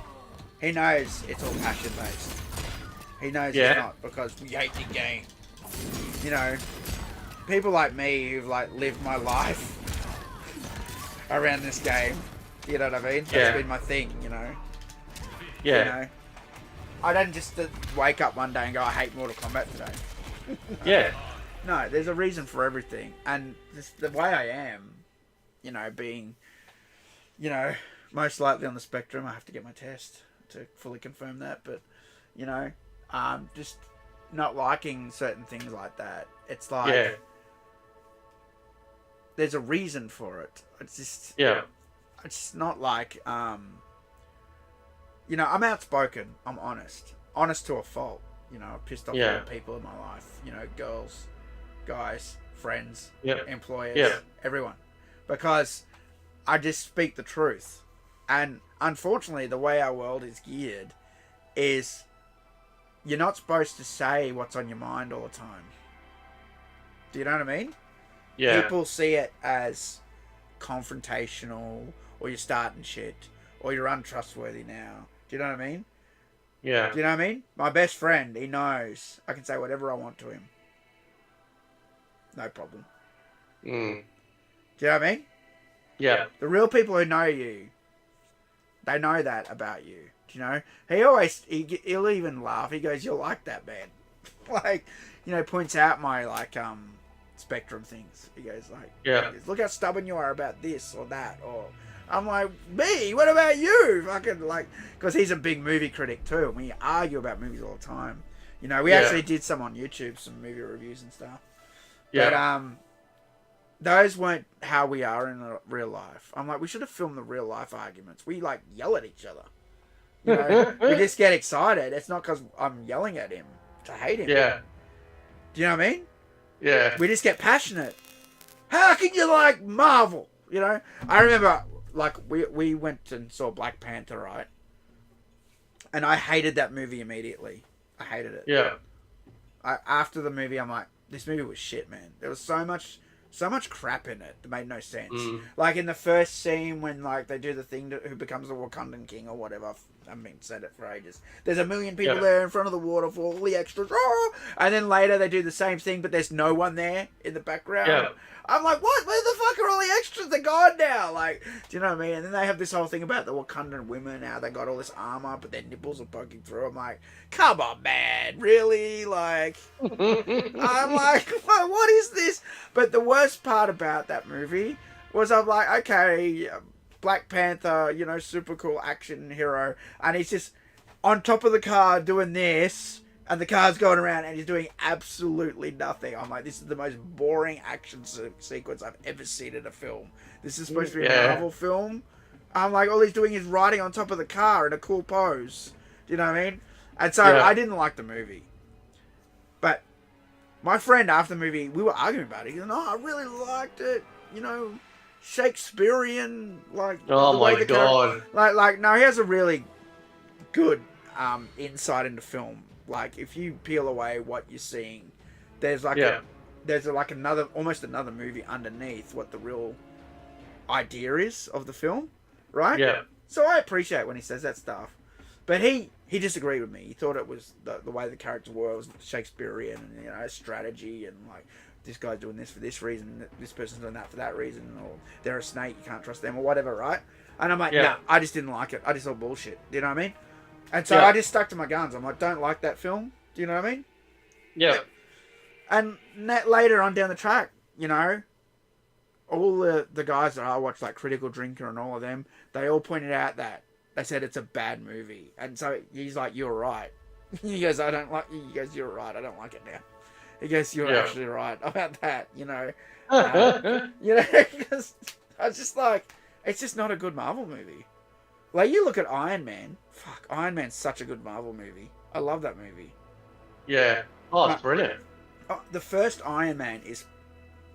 he knows it's all passion based. He knows it's not because we hate the game. You know, people like me who've like lived my life around this game, you know what I mean? That's been my thing, you know? Yeah. You know? I don't just wake up one day and go, I hate Mortal Kombat today. Yeah. no, there's a reason for everything, and this, the way I am, you know, being, you know, most likely on the spectrum. I have to get my test to fully confirm that, but you know, just not liking certain things like that. It's like Yeah. there's a reason for it. It's just Yeah. it's not like you know, I'm outspoken. I'm honest to a fault. You know, I've pissed off a lot of people in my life. You know, girls, guys, friends, employers, everyone, because I just speak the truth. And unfortunately, the way our world is geared is you're not supposed to say what's on your mind all the time. Do you know what I mean? Yeah. People see it as confrontational, or you're starting shit, or you're untrustworthy now. Do you know what I mean? Yeah. Do you know what I mean? My best friend, he knows I can say whatever I want to him. No problem. Mm. Do you know what I mean? Yeah. The real people who know you, they know that about you. Do you know? He'll even laugh. He goes, "You're like that, man." Like, you know, points out my spectrum things. He goes like, Yeah. "Look how stubborn you are about this or that," or I'm like, "Me? What about you?" Fucking like, because he's a big movie critic too, and we argue about movies all the time. You know, we actually did some on YouTube, some movie reviews and stuff. Yeah. But those weren't how we are in real life. I'm like, we should have filmed the real life arguments. We like yell at each other. You know, we just get excited. It's not because I'm yelling at him to hate him. Yeah. Do you know what I mean? Yeah. We just get passionate. How can you like Marvel? You know, I remember like we went and saw Black Panther, right? And I hated that movie immediately. I hated it. Yeah. After the movie, I'm like, this movie was shit, man. There was so much crap in it that made no sense. Like in the first scene when like they do the thing to who becomes the Wakandan king or whatever. I haven't said it for ages. There's a million people there in front of the waterfall, all the extras. Oh! And then later they do the same thing, but there's no one there in the background. Yeah. I'm like, what? Where the fuck are all the extras? They're gone now. Like, do you know what I mean? And then they have this whole thing about the Wakandan women, how they got all this armor, but their nipples are poking through. I'm like, come on, man. Really? Like, I'm like, what is this? But the worst part about that movie was I'm like, okay, Black Panther, you know, super cool action hero. And he's just on top of the car doing this. And the car's going around and he's doing absolutely nothing. I'm like, this is the most boring action sequence I've ever seen in a film. This is supposed to be a Marvel film. I'm like, all he's doing is riding on top of the car in a cool pose. Do you know what I mean? And so I didn't like the movie. But my friend after the movie, we were arguing about it. He goes, no, I really liked it. You know, Shakespearean, like... Oh my god. Like, no, he has a really good insight into film. Like, if you peel away what you're seeing, there's like almost another movie underneath what the real idea is of the film, right? Yeah. So I appreciate when he says that stuff, but he disagreed with me. He thought it was the way the characters were was Shakespearean, and you know, strategy, and like this guy's doing this for this reason, this person's doing that for that reason, or they're a snake, you can't trust them, or whatever, right? And I'm like, nah, I just didn't like it. I just thought bullshit. Do you know what I mean? And so I just stuck to my guns. I'm like, don't like that film. Do you know what I mean? Yeah. And later on down the track, you know, all the guys that I watched, like Critical Drinker and all of them, they all pointed out that they said it's a bad movie. And so he's like, you're right. He goes, you're right. I don't like it now. He goes, you're actually right about that, you know. You know, because I was just like, it's just not a good Marvel movie. Like, you look at Iron Man. Fuck, Iron Man's such a good Marvel movie. I love that movie. Yeah. Oh, it's brilliant. The first Iron Man is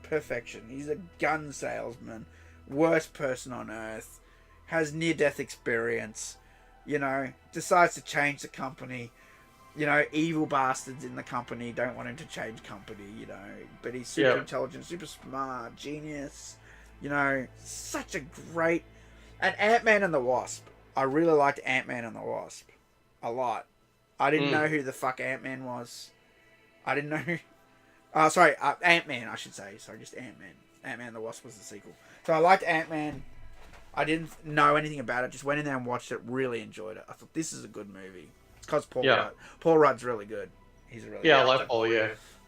perfection. He's a gun salesman. Worst person on Earth. Has near-death experience. You know, decides to change the company. You know, evil bastards in the company don't want him to change company, you know. But he's super intelligent, super smart, genius. You know, such a great... And Ant-Man and the Wasp. I really liked Ant-Man and the Wasp. A lot. I didn't know who the fuck Ant-Man was. I didn't know who... Ant-Man, I should say. Sorry, just Ant-Man. Ant-Man and the Wasp was the sequel. So I liked Ant-Man. I didn't know anything about it. Just went in there and watched it. Really enjoyed it. I thought, this is a good movie. It's because Paul Rudd. Paul Rudd's really good. He's a really good I like Paul,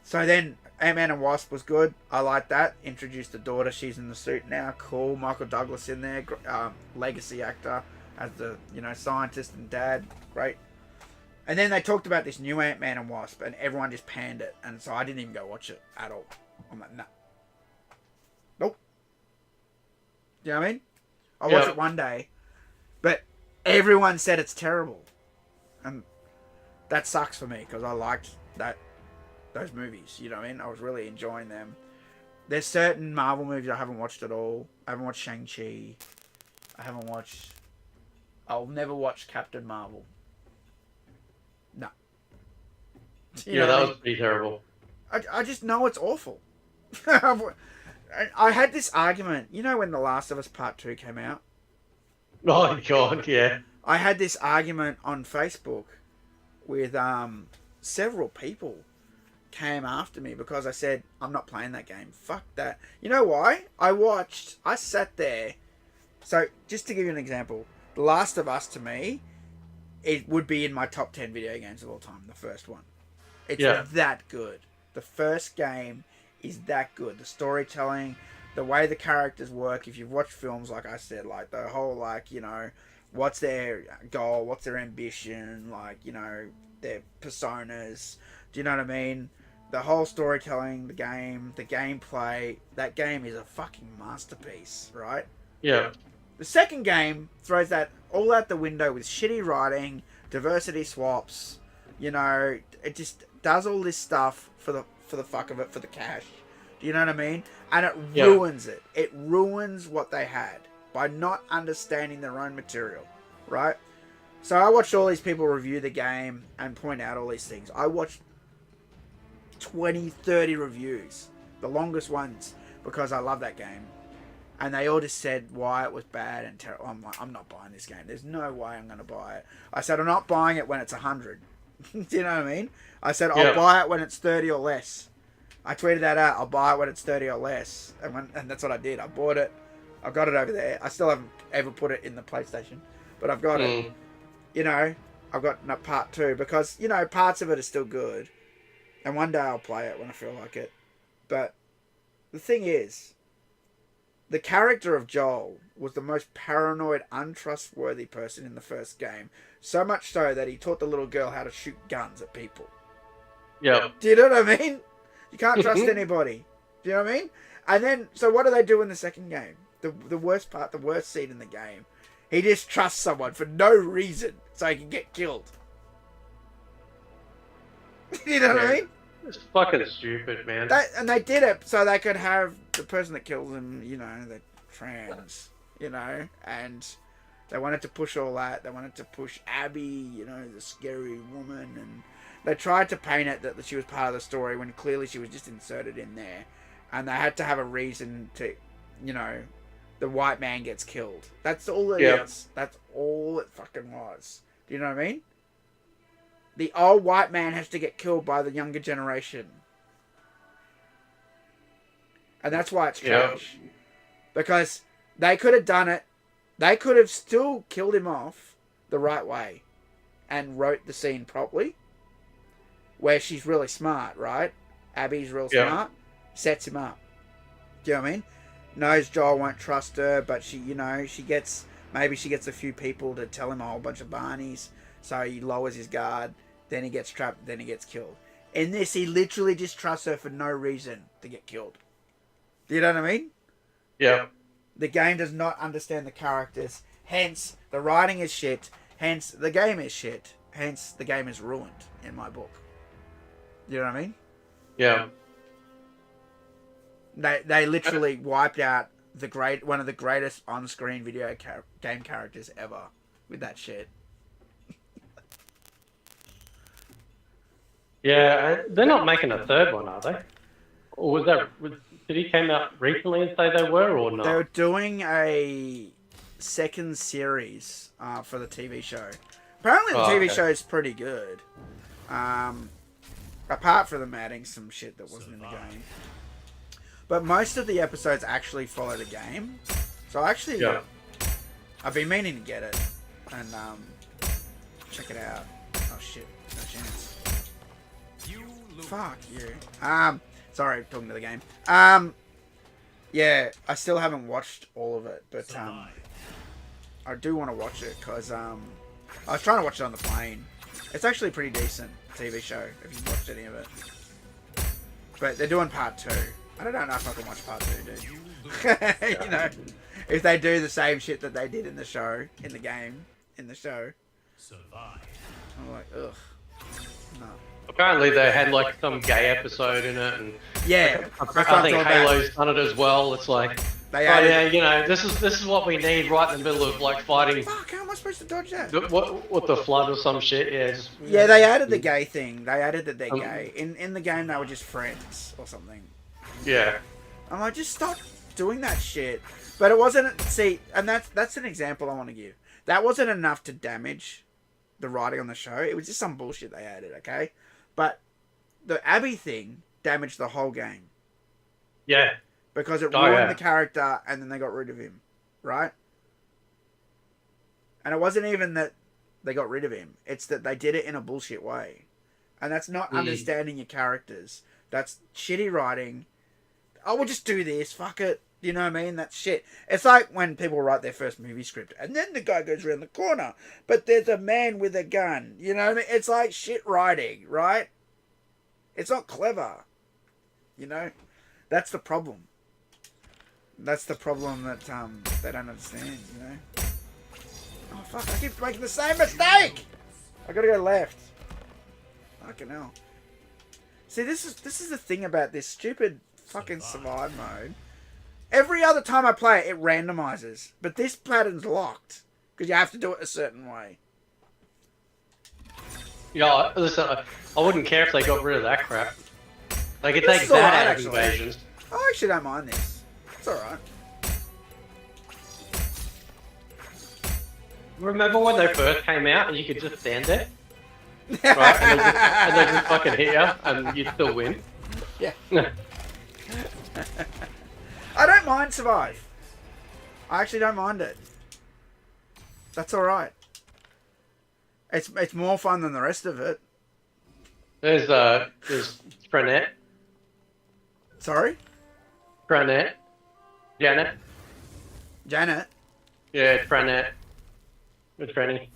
So then Ant-Man and Wasp was good. I like that. Introduced the daughter. She's in the suit now. Cool. Michael Douglas in there. Legacy actor as the, scientist and dad. Great. And then they talked about this new Ant-Man and Wasp, and everyone just panned it. And so I didn't even go watch it at all. I'm like, nah. Nope. You know what I mean? I watched it one day, but everyone said it's terrible. And that sucks for me, because I liked those movies. You know what I mean? I was really enjoying them. There's certain Marvel movies I haven't watched at all. I haven't watched Shang-Chi. I'll never watch Captain Marvel. No. Yeah, that was pretty terrible. I just know it's awful. I had this argument, when The Last of Us Part 2 came out? Oh, God, yeah. I had this argument on Facebook with several people came after me because I said, I'm not playing that game. Fuck that. You know why? I sat there. So, just to give you an example, The Last of Us, to me, it would be in my top 10 video games of all time, the first one. It's that good. The first game is that good. The storytelling, the way the characters work, if you've watched films, like I said, like the whole, what's their goal, what's their ambition, their personas, do you know what I mean? The whole storytelling, the gameplay, that game is a fucking masterpiece, right? Yeah. The second game throws that all out the window with shitty writing, diversity swaps, it just does all this stuff for the fuck of it, for the cash. Do you know what I mean? And it ruins it. It ruins what they had by not understanding their own material, right? So I watched all these people review the game and point out all these things. I watched 20, 30 reviews, the longest ones, because I love that game. And they all just said why it was bad and terrible. I'm like, I'm not buying this game. There's no way I'm going to buy it. I said, I'm not buying it when it's 100. Do you know what I mean? I said, I'll buy it when it's 30 or less. I tweeted that out. I'll buy it when it's 30 or less. And that's what I did. I bought it. I've got it over there. I still haven't ever put it in the PlayStation. But I've got it. I've got part 2. Because, parts of it are still good. And one day I'll play it when I feel like it. But the thing is, the character of Joel was the most paranoid, untrustworthy person in the first game. So much so that he taught the little girl how to shoot guns at people. Yeah. Do you know what I mean? You can't trust anybody. Do you know what I mean? And then, so what do they do in the second game? The worst part, the worst scene in the game. He just trusts someone for no reason so he can get killed. You know what I mean? It's fucking stupid, man. And they did it so they could have the person that kills him, they're trans, and they wanted to push all that. They wanted to push Abby, the scary woman, and they tried to paint it that she was part of the story when clearly she was just inserted in there. And they had to have a reason to, the white man gets killed. That's all it is. That's all it fucking was. Do you know what I mean? The old white man has to get killed by the younger generation. And that's why it's trash. Because they could have done it. They could have still killed him off the right way. And wrote the scene properly. Where she's really smart, right? Abby's real smart. Sets him up. Do you know what I mean? Knows Joel won't trust her. But she gets a few people to tell him a whole bunch of Barneys. So he lowers his guard. Then he gets trapped. Then he gets killed. In this, he literally just trusts her for no reason to get killed. Do you know what I mean? Yeah. The game does not understand the characters. Hence, the writing is shit. Hence, the game is shit. Hence, the game is ruined in my book. You know what I mean? Yeah. They literally wiped out one of the greatest on-screen video game characters ever with that shit. Yeah, they're not making a third one, are they? Or did he came out recently and say they were, or not? They were doing a second series for the TV show. Apparently the TV show is pretty good. Apart from them adding some shit that wasn't in the game. But most of the episodes actually follow the game. So actually, I've been meaning to get it and check it out. Oh shit, no chance. You Fuck you. Sorry, talking to the game. Yeah, I still haven't watched all of it, but I do want to watch it because I was trying to watch it on the plane. It's actually a pretty decent TV show if you've watched any of it. But they're doing part 2. I don't know if I can watch part 2, dude. You know, if they do the same shit that they did in the show, in the game, in the show. Survive. I'm like, ugh. No. Apparently they had like some gay episode in it, and Yeah, I think Halo's done it as well. It's like, They oh added- yeah, you know, this is what we need right in the middle of like fighting Fuck, how am I supposed to dodge that? what the flood or some shit. Yeah, just, Yeah, they added the gay thing. They added that they're gay. In the game, they were just friends or something. yeah. I'm like, just stop doing that shit. But it wasn't. See, and that's an example I want to give. That wasn't enough to damage the writing on the show. It was just some bullshit they added, okay? But the Abby thing damaged the whole game Yeah. because it Oh, ruined yeah. the character, and then they got rid of him, right? And it wasn't even that they got rid of him. It's that they did it in a bullshit way. And that's not understanding your characters. That's shitty writing. Oh, we'll just do this. Fuck it. You know what I mean? That's shit. It's like when people write their first movie script and then the guy goes around the corner, but there's a man with a gun. You know what I mean? It's like shit writing, right? It's not clever. You know? That's the problem. That's the problem that they don't understand, you know? Oh, fuck. I keep making the same mistake! I gotta go left. Fucking hell. See, this is the thing about this stupid fucking survive mode. Every other time I play it, it randomizes. But this pattern's locked. Because you have to do it a certain way. Yeah, listen, I wouldn't care if they got rid of that crap. They could This take is that alright, out of actually. invasions. I actually don't mind this. It's alright. Remember when they first came out and you could just stand there? Right? And they just fucking hit you and you still win? Yeah. I don't mind survive. I actually don't mind it. That's alright. It's more fun than the rest of it. There's Franette. Sorry? Franette. Janet. Janet? Yeah, it's Franette. It's Franny.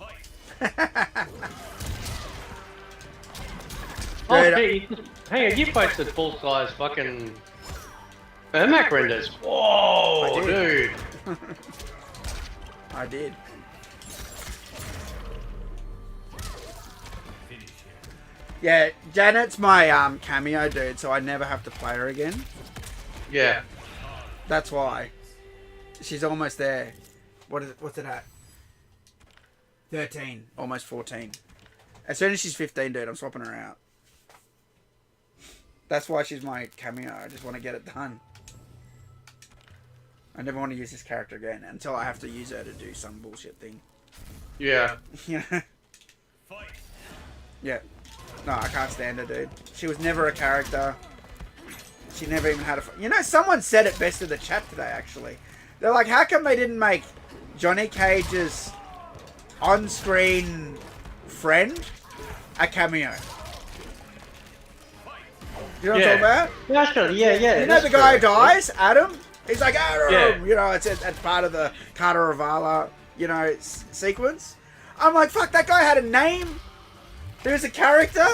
Oh, Dude, gee, hang on, you posted full-size fucking Ermac renders. Whoa, I did. dude. I did. Yeah, Janet's my cameo dude, so I never have to play her again. Yeah. That's why. She's almost there. What's it at? 13. Almost 14. As soon as she's 15, dude, I'm swapping her out. That's why she's my cameo. I just want to get it done. I never want to use this character again until I have to use her to do some bullshit thing. Yeah. You know? Yeah. No, I can't stand her, dude. She was never a character. She never even had a... You know, someone said it best in the chat today, actually. They're like, how come they didn't make Johnny Cage's on-screen friend a cameo? You know what I'm talking about? Yeah, sure. Yeah. You know the guy who dies, Adam? He's like, Adam! Yeah. You know, it's part of the Carter Ravala, you know, sequence. I'm like, fuck, that guy had a name? He was a character?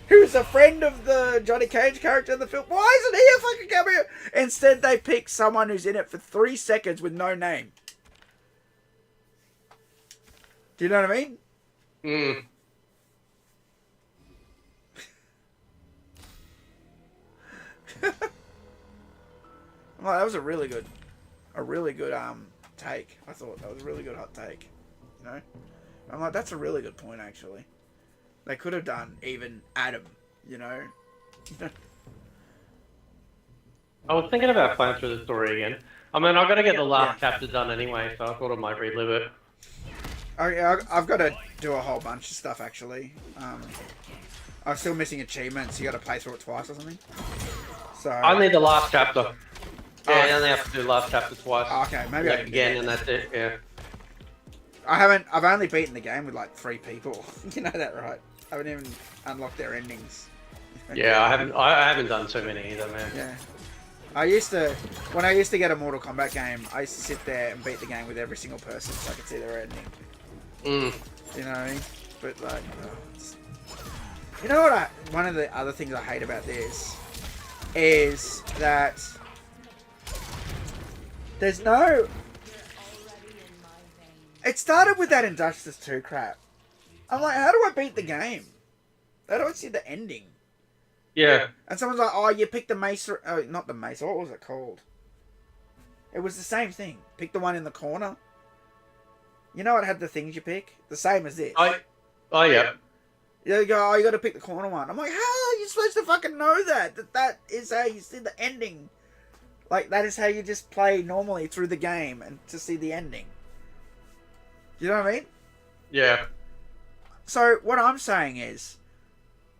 He was a friend of the Johnny Cage character in the film. Why isn't he a fucking cameo? Instead, they pick someone who's in it for 3 seconds with no name. Do you know what I mean? Mm. Well, that was a really good take. I thought that was a really good hot take. You know? I'm like, that's a really good point, actually. They could have done even Adam, you know? I was thinking about playing through the story again. I mean, I've got to get the last chapter done anyway, so I thought I might relive it. I've got to do a whole bunch of stuff, actually. I'm still missing achievements. You got to play through it twice or something. So I need the last chapter. Yeah, I only have to do the last chapter twice. Okay, maybe I Like can do again, that. and that's it. Yeah. I've only beaten the game with like 3 people. You know that, right? I haven't even unlocked their endings. Yeah, I haven't done so many either, man. Yeah. When I used to get a Mortal Kombat game, I used to sit there and beat the game with every single person so I could see their ending. You know what I mean? But like, you know what? One of the other things I hate about this is that there's no. It started with that Injustice 2 crap. I'm like, how do I beat the game? How do I see the ending? Yeah. And someone's like, oh, you picked the mace. Oh, not the mace. What was it called? It was the same thing. Pick the one in the corner. You know it had the things you pick? The same as this. Oh yeah. You go, oh, you got to pick the corner one. I'm like, how are you supposed to fucking know that? That is how you see the ending. Like, that is how you just play normally through the game and to see the ending. You know what I mean? Yeah. So, what I'm saying is,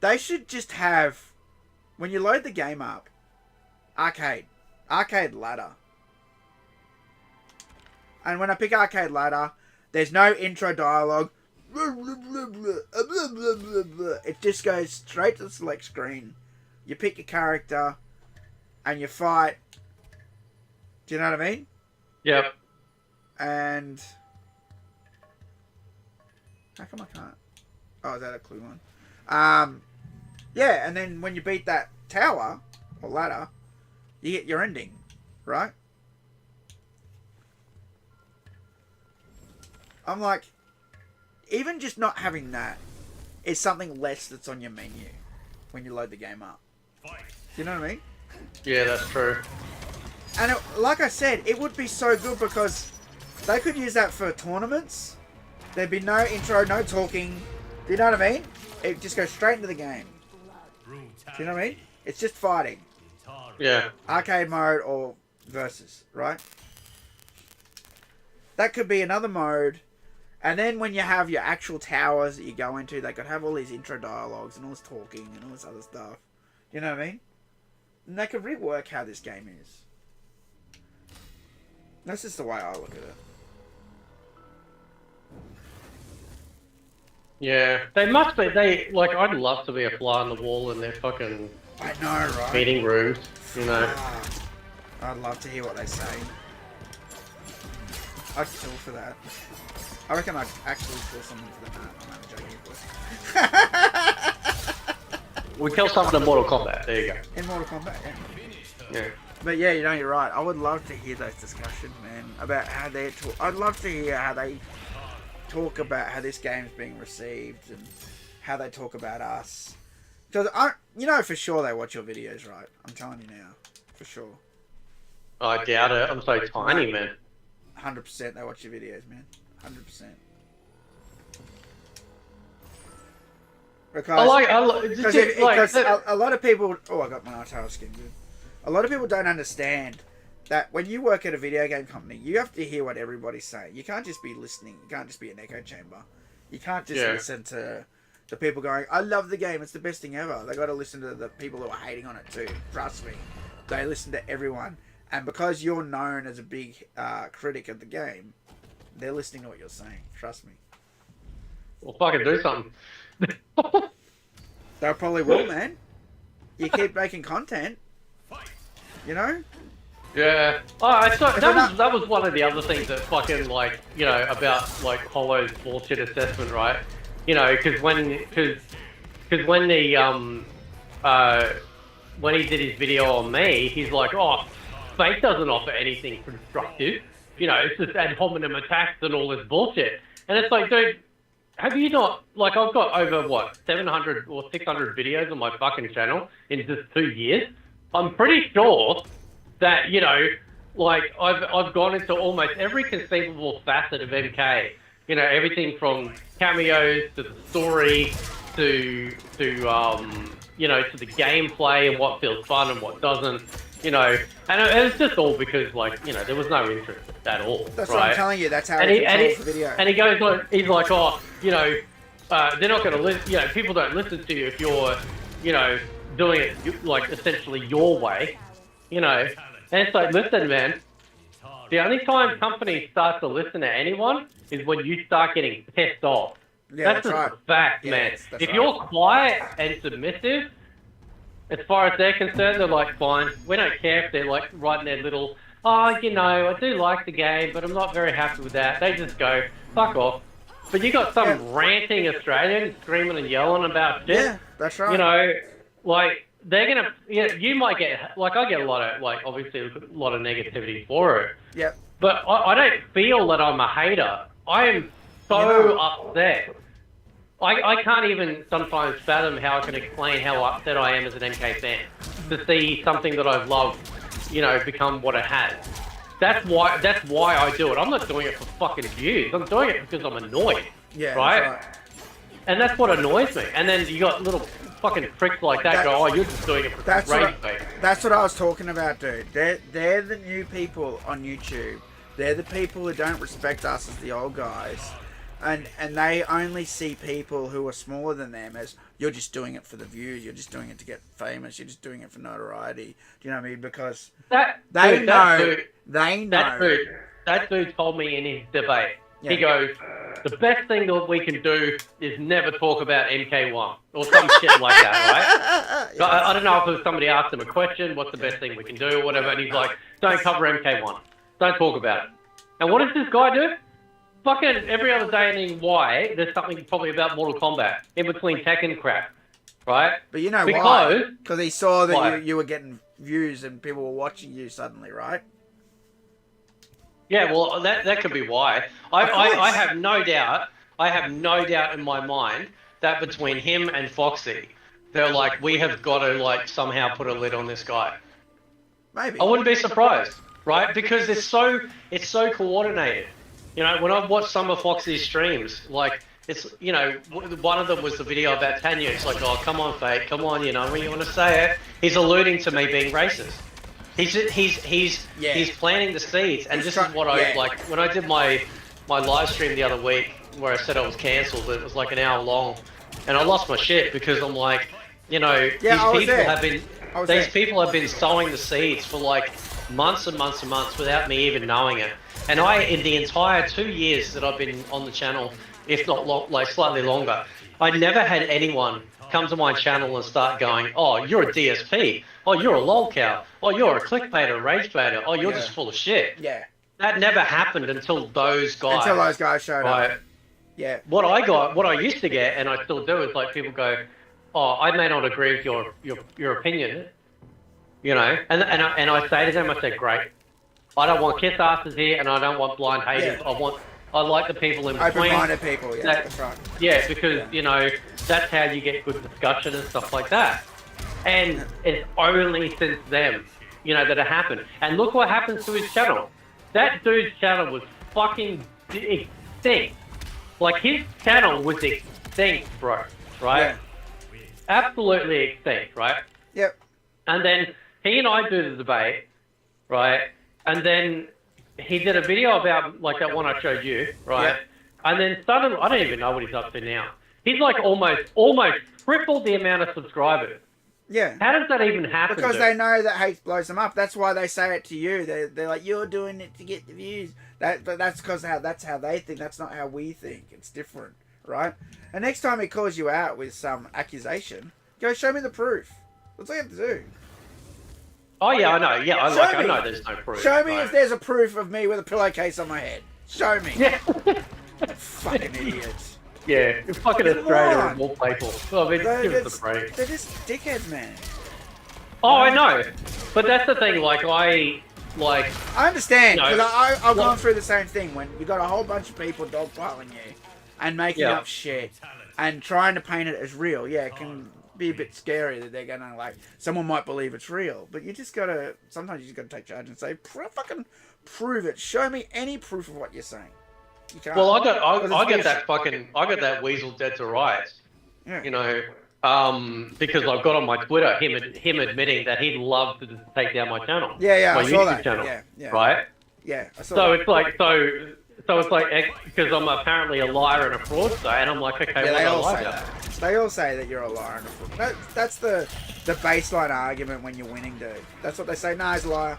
they should just have, when you load the game up, arcade ladder. And when I pick arcade ladder, there's no intro dialogue. It just goes straight to the select screen. You pick your character, and you fight. Do you know what I mean? Yep. And how come I can't? Oh, is that a clue one? Yeah, and then when you beat that tower or ladder, you get your ending, right? I'm like, even just not having that is something less that's on your menu when you load the game up. Do you know what I mean? Yeah, that's true. And like I said, it would be so good because they could use that for tournaments. There'd be no intro, no talking. Do you know what I mean? It just goes straight into the game. Do you know what I mean? It's just fighting. Yeah. Arcade mode or versus, right? That could be another mode. And then when you have your actual towers that you go into, they could have all these intro dialogues and all this talking and all this other stuff. You know what I mean? And they could rework how this game is. That's just the way I look at it. Yeah. They must be. I'd love to be a fly on the wall in their fucking I know, right? meeting rooms. You know. I'd love to hear what they say. I'd kill for that. I reckon I'd actually kill someone for that. I'm joking. We kill someone in Mortal Kombat. There you go. In Mortal Kombat, yeah. Yeah. But yeah, you know, you're right. I would love to hear those discussions, man, about how they talk. I'd love to hear how they talk about how this game's being received and how they talk about us. Because you know for sure they watch your videos, right? I'm telling you now, for sure. I doubt it. I'm so tiny, man. 100% they watch your videos, man. 100%. Because a lot of people. Oh, I got my tail skin good. A lot of people don't understand that when you work at a video game company, you have to hear what everybody's saying. You can't just be listening. You can't just be an echo chamber. You can't just listen to the people going, I love the game. It's the best thing ever. They got to listen to the people who are hating on it too. Trust me. They listen to everyone. And because you're known as a big critic of the game, they're listening to what you're saying. Trust me. Well, fucking do something. They probably will, man. You keep making content. You know? Yeah. Oh, that was one of the other things that fucking, like, you know, about, like, Hollow's bullshit assessment, right? You know, because when he did his video on me, he's like, oh, Fate doesn't offer anything constructive. You know, it's just ad hominem attacks and all this bullshit. And it's like, dude, have you not, like, I've got over, 700 or 600 videos on my fucking channel in just 2 years? I'm pretty sure that, you know, like, I've gone into almost every conceivable facet of MK. You know, everything from cameos to the story to you know, to the gameplay and what feels fun and what doesn't. You know, and it's just all because, like, you know, there was no interest at all. That's right? what I'm telling you. That's how he controls the video. And he goes like, he's like, oh, you know, they're not going to listen. You know, people don't listen to you if you're, you know, doing it like essentially your way. You know, and it's like, listen, man. The only time companies start to listen to anyone is when you start getting pissed off. Yeah, that's right. a fact, man. That's if right. you're quiet and submissive, As far as they're concerned, they're like, fine. We don't care if they're like writing their little, oh, you know, I do like the game, but I'm not very happy with that. They just go, fuck off. But you got some ranting Australian screaming and yelling about shit. Yeah, that's right. You know, like, they're gonna, you might get, like, I get a lot of, like, obviously a lot of negativity for it. Yep. But I don't feel that I'm a hater. I am so upset. I can't even sometimes fathom how I can explain how upset I am as an MK fan to see something that I've loved, you know, become what it has. That's why I do it. I'm not doing it for fucking views. I'm doing it because I'm annoyed. Yeah. Right? That's right. And that's what annoys me. And then you got little fucking pricks like that go, oh, you're just doing it for That's rage, what mate. that's what I was talking about, dude. They're the new people on YouTube. They're the people who don't respect us as the old guys. And they only see people who are smaller than them as, you're just doing it for the views, you're just doing it to get famous, you're just doing it for notoriety. Do you know what I mean? Because they know. That dude told me in his debate, Yeah. he goes, the best thing that we can do is never talk about MK1 or some shit like that, right? I don't know if it was somebody asked him a question, what's the best thing we can do or whatever, and he's like, don't cover MK1. Don't talk about it. And what does this guy do? Fucking every other day in why there's something probably about Mortal Kombat in between Tekken crap, right? But you know why? Because he saw that you were getting views and people were watching you suddenly, right? Yeah, well, that could be why. I have no doubt. I have no doubt in my mind that between him and Foxy, they're like, we have got to like somehow put a lid on this guy. Maybe. I wouldn't be surprised, right? Because it's so coordinated. You know, when I've watched some of Foxy's streams, like, it's, you know, one of them was the video about Tanya. It's like, oh, come on, Fate, come on, you know, when you want to say it. He's alluding to me being racist. He's planting the seeds, and this is what I, like, when I did my live stream the other week, where I said I was cancelled, it was like an hour long, and I lost my shit, because I'm like, you know, these people have been sowing the seeds for, like, months and months and months without me even knowing it. And in the entire 2 years that I've been on the channel, if not like slightly longer, I never had anyone come to my channel and start going, oh, you're a DSP, oh, you're a lolcow, oh, you're a clickbaiter, rage baiter, oh, you're just full of shit. Yeah. That never happened until those guys. Until those guys showed up. Yeah. What I used to get, and I still do, is like people go, oh, I may not agree with your opinion, you know, and I say to them, I say, great. I don't want kiss asses here, and I don't want blind haters. Yeah. I like the people in between. Open-minded people, yeah, that's right. Yeah, because, you know, that's how you get good discussion and stuff like that. And it's only since then, you know, that it happened. And look what happens to his channel. That dude's channel was fucking extinct. Like, his channel was extinct, bro, right? Yeah. Absolutely extinct, right? Yep. And then he and I do the debate, right? And then he did a video about, like, that one I showed you, right? Yeah. And then suddenly, I don't even know what he's up to now. He's like almost tripled the amount of subscribers. Yeah. How does that even happen? Because they know that hate blows them up. That's why they say it to you. They're like, you're doing it to get the views. But that's because that's how they think. That's not how we think. It's different, right? And next time he calls you out with some accusation, go show me the proof. That's all you have to do. Oh yeah, I know. Yeah, I know there's no proof. Show me if there's a proof of me with a pillowcase on my head. Show me. Yeah. Fucking idiots. Yeah, fucking Australia is more playful. I mean, give us a break. They're just dickheads, man. Oh, I know. But that's the thing, I understand, because No. I've gone through the same thing when you got a whole bunch of people dogpiling you and making up shit and trying to paint it as real. Yeah, it can be a bit scary that they're gonna, like, someone might believe it's real, but you just gotta, sometimes you just gotta take charge and say, fucking prove it. Show me any proof of what you're saying. You can't. Well, I got that weasel dead to rights. Yeah. You know, because I've got on my Twitter him admitting that he'd love to take down my channel. Yeah, my I saw YouTube that. channel, Yeah. right? Yeah, I saw So that. it's like because I'm apparently a liar and a fraudster, and I'm like, okay, Yeah, they well, all I say like that. They all say that you're a liar and a fraud. That's the baseline argument when you're winning, dude. That's what they say. Nah, he's a liar.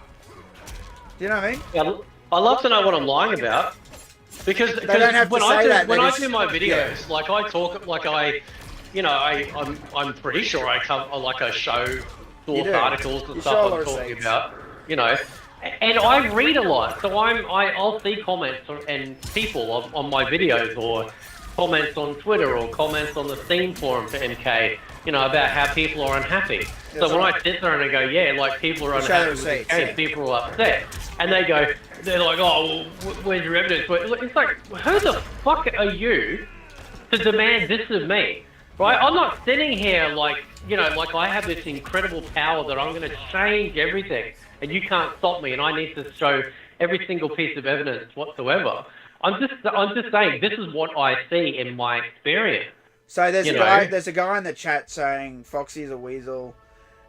Do you know what I mean? Yeah, I love to know what I'm lying about. Because don't have to when say I do, that, when they I just- do my videos, like I talk, like you know, I'm pretty sure I cover like a show You source do. articles and You stuff show a lot I'm of talking receipts. about, you know, and I read a lot, so I'll see comments and people on my videos or comments on Twitter or comments on the Steam forum for MK, you know, about how people are unhappy. That's So when right. I sit there and I go, yeah, like people are You show the unhappy with the receipts, game, yeah. people are upset, and they're like, oh, well, where's your evidence? It's like, who the fuck are you to demand this of me? Right? I'm not sitting here like, you know, like I have this incredible power that I'm going to change everything and you can't stop me and I need to show every single piece of evidence whatsoever. I'm just saying this is what I see in my experience. So there's You a know. guy. There's a guy in the chat saying Foxy's a weasel.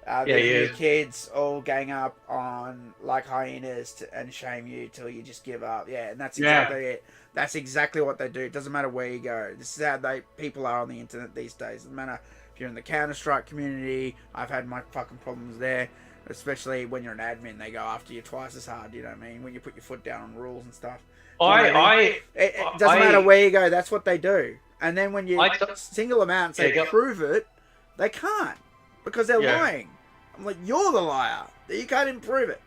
Yeah, These he new is. kids all gang up on like hyenas and shame you till you just give up. Yeah, and that's Yeah. exactly it. That's exactly what they do. It doesn't matter where you go. This is how people are on the internet these days. Doesn't matter if you're in the Counter-Strike community. I've had my fucking problems there. Especially when you're an admin, they go after you twice as hard. You know what I mean? When you put your foot down on rules and stuff. Do you know what I mean? It doesn't matter where you go. That's what they do. And then when you single them out and say prove it, they can't because they're lying. I'm like, you're the liar. You can't even prove it.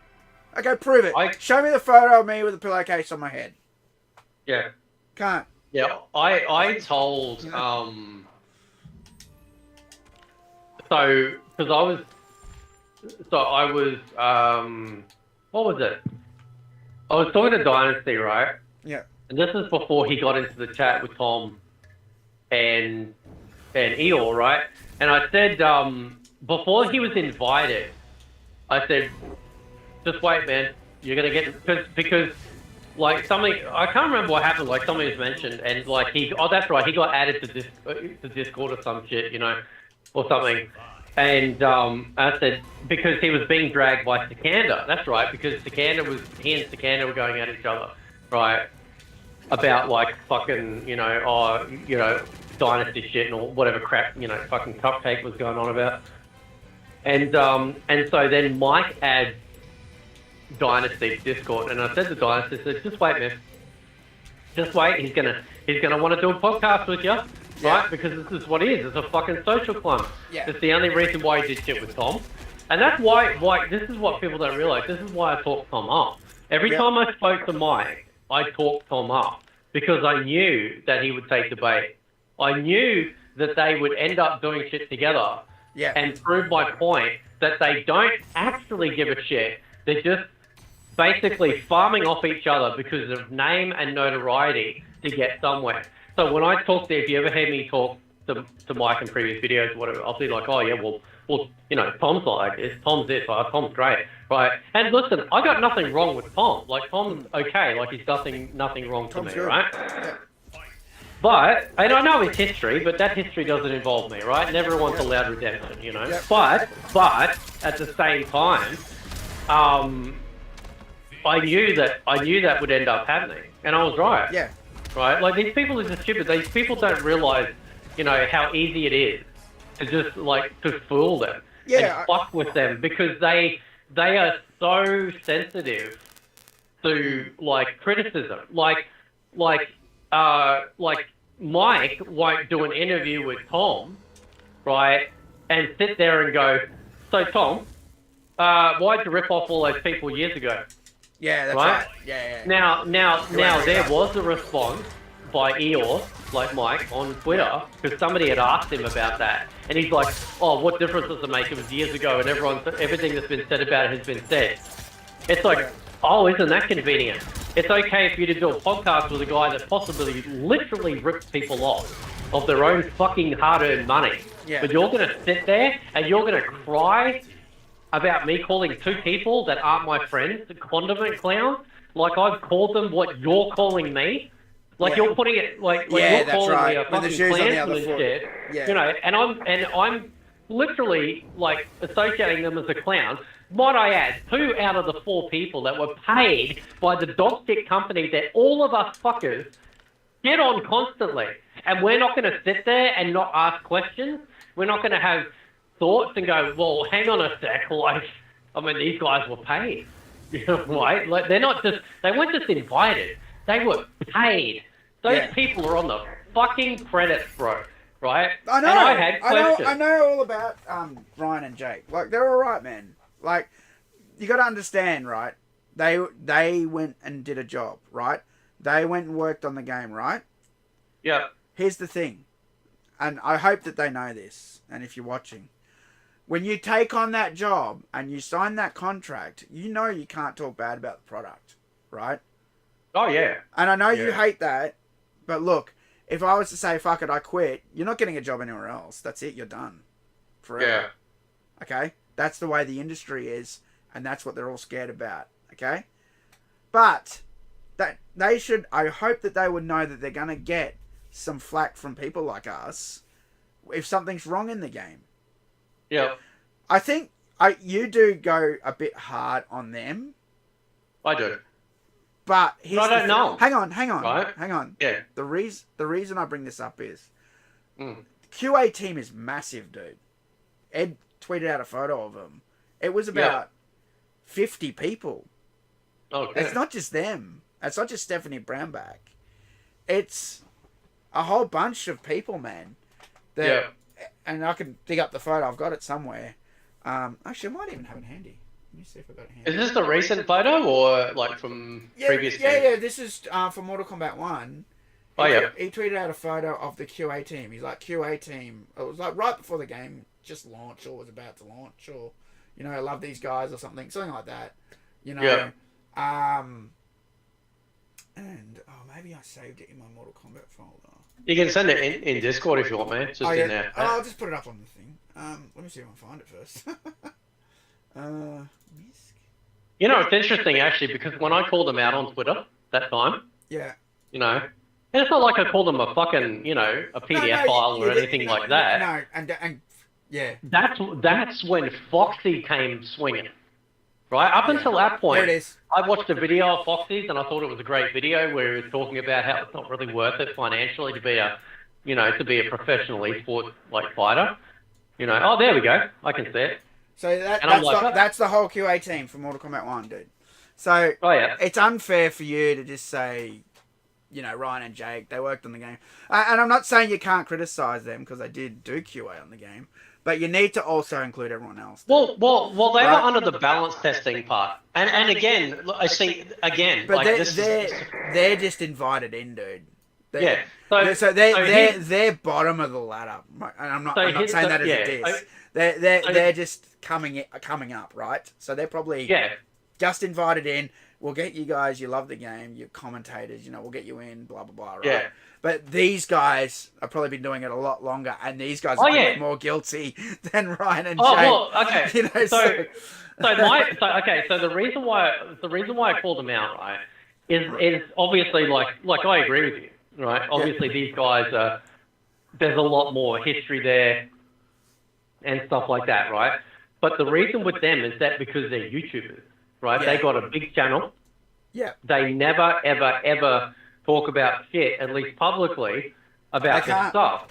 Okay, prove it. Show me the photo of me with a pillowcase on my head. Yeah. Can't. Yeah, I told so because I was what was it? I was talking to Dynasty, right? Yeah. And this is before he got into the chat with Tom and Eeyore, right? And I said before he was invited, I said, just wait, man. You're gonna get because like something I can't remember what happened. Like something was mentioned, and like that's right. He got added to Discord or some shit, you know, or something. And I said because he was being dragged by Sikander. That's right, because he and Sikander were going at each other, right? About like fucking, you know, dynasty shit and all, whatever crap, you know, fucking cupcake was going on about. And so then Mike adds Dynasty to Discord, and I said to Dynasty, I said, just wait, man. Just wait. He's gonna want to do a podcast with you, right? Because this is what it is. It's a fucking social climb. Yeah. It's the only reason why he did shit with Tom, and that's why this is what people don't realize. This is why I talked Tom up. Every time I spoke to Mike, I talked Tom up because I knew that he would take the bait. I knew that they would end up doing shit together and prove my point that they don't actually give a shit. They're just basically farming off each other because of name and notoriety to get somewhere. So when I talk to, if you ever hear me talk to Mike in previous videos or whatever, I'll be like, oh yeah, well, you know, Tom's like this, Tom's this, Tom's great, right? And listen, I got nothing wrong with Tom. Like, Tom's okay, like he's nothing wrong to me, right? Yeah. But, and I know his history, but that history doesn't involve me, right? And everyone's allowed redemption, you know? But, at the same time, I knew that would end up happening, and I was right. Yeah. Right? Like, these people are just stupid. These people don't realize, you know, how easy it is to just, like, to fool them. Yeah. And fuck with them, because they are so sensitive to, like, criticism. Like Mike won't do an interview with Tom, right, and sit there and go, so Tom, why'd you rip off all those people years ago? Yeah, that's right. Yeah. Now, there was a response by Eeyore, like Mike, on Twitter, because somebody had asked him about that, and he's like, oh, what difference does it make? It was years ago, and everything that's been said about it has been said. It's like, oh, isn't that convenient? It's okay for you to do a podcast with a guy that possibly literally rips people off of their own fucking hard-earned money. Yeah. But you're going to sit there and you're going to cry about me calling two people that aren't my friends condiment clowns? Like I've called them what you're calling me? Like you're putting it, like you're calling me a fucking clansman and shit. Yeah. You know, and I'm literally, like, associating them as a clown. Might I add, 2 out of the 4 people that were paid by the dog stick company that all of us fuckers get on constantly. And we're not going to sit there and not ask questions. We're not going to have thoughts and go, well, hang on a sec. Like, I mean, these guys were paid. You know, right? Like, they weren't just invited. They were paid. Those people are on the fucking credits, bro. right? I know. And I had questions. I know all about Ryan and Jake. Like, they're all right, man. Like, you got to understand, right? They went and did a job, right? They went and worked on the game, right? Yeah. Here's the thing, and I hope that they know this, and if you're watching, when you take on that job and you sign that contract, you know you can't talk bad about the product, right? Oh, yeah. And I know you Yeah. hate that, but look, if I was to say, fuck it, I quit, you're not getting a job anywhere else. That's it, you're done. Forever. Yeah. Okay? That's the way the industry is, and that's what they're all scared about. Okay? But that they should, I hope that they would know that they're going to get some flack from people like us if something's wrong in the game. Yeah. I think you do go a bit hard on them. I do. But here's I don't know. Hang on. Right? Hang on. Yeah. The reason I bring this up is QA team is massive, dude. Ed tweeted out a photo of them. It was about 50 people. Okay. It's not just them. It's not just Stephanie Brownback. It's a whole bunch of people, man. And I can dig up the photo. I've got it somewhere. Actually, I might even have it handy. Let me see if I got it handy. Is this the recent photo or like from previous games? Yeah. This is for Mortal Kombat 1. Oh, yeah. He tweeted out a photo of the QA team. He's like, QA team. It was like right before the game just launched or was about to launch, or, you know, I love these guys or something like that. You know. Yeah. And maybe I saved it in my Mortal Kombat folder. You can send it in Discord if you want, man. It's just in there. I'll just put it up on the thing. Let me see if I can find it first. Misk? You know, it's interesting actually because when I called them out on Twitter that time, Yeah. you know, and it's not like I called them a fucking, you know, a PDF file or anything like that. No, and yeah. That's when Foxy came swinging. Right? Up until that point, There it is. I watched a video of Foxy's and I thought it was a great video where he was talking about how it's not really worth it financially to be a, you know, to be a professional esports like fighter. You know, oh, there we go. I can see it. So like, that's the whole QA team for Mortal Kombat 1, dude. So it's unfair for you to just say, you know, Ryan and Jake, they worked on the game. And I'm not saying you can't criticize them because they did do QA on the game. But you need to also include everyone else. Well, they were under the balance testing part, and again, I see again. But like they're just invited in, dude. Yeah. So they're bottom of the ladder, and I'm not saying that as a diss. They're just coming up, right? So they're probably just invited in. We'll get you guys. You love the game. You're commentators. You know, we'll get you in. Blah blah blah. Right? Yeah. But these guys have probably been doing it a lot longer, and these guys are more guilty than Ryan and Jake. Well, okay. You know, so the reason why I called them out, right, is obviously like I agree with you, right? Obviously these guys there's a lot more history there and stuff like that, right? But the reason with them is that because they're YouTubers, right? Yeah. They got a big channel. Yeah. They never ever talk about shit, at least publicly, about this stuff.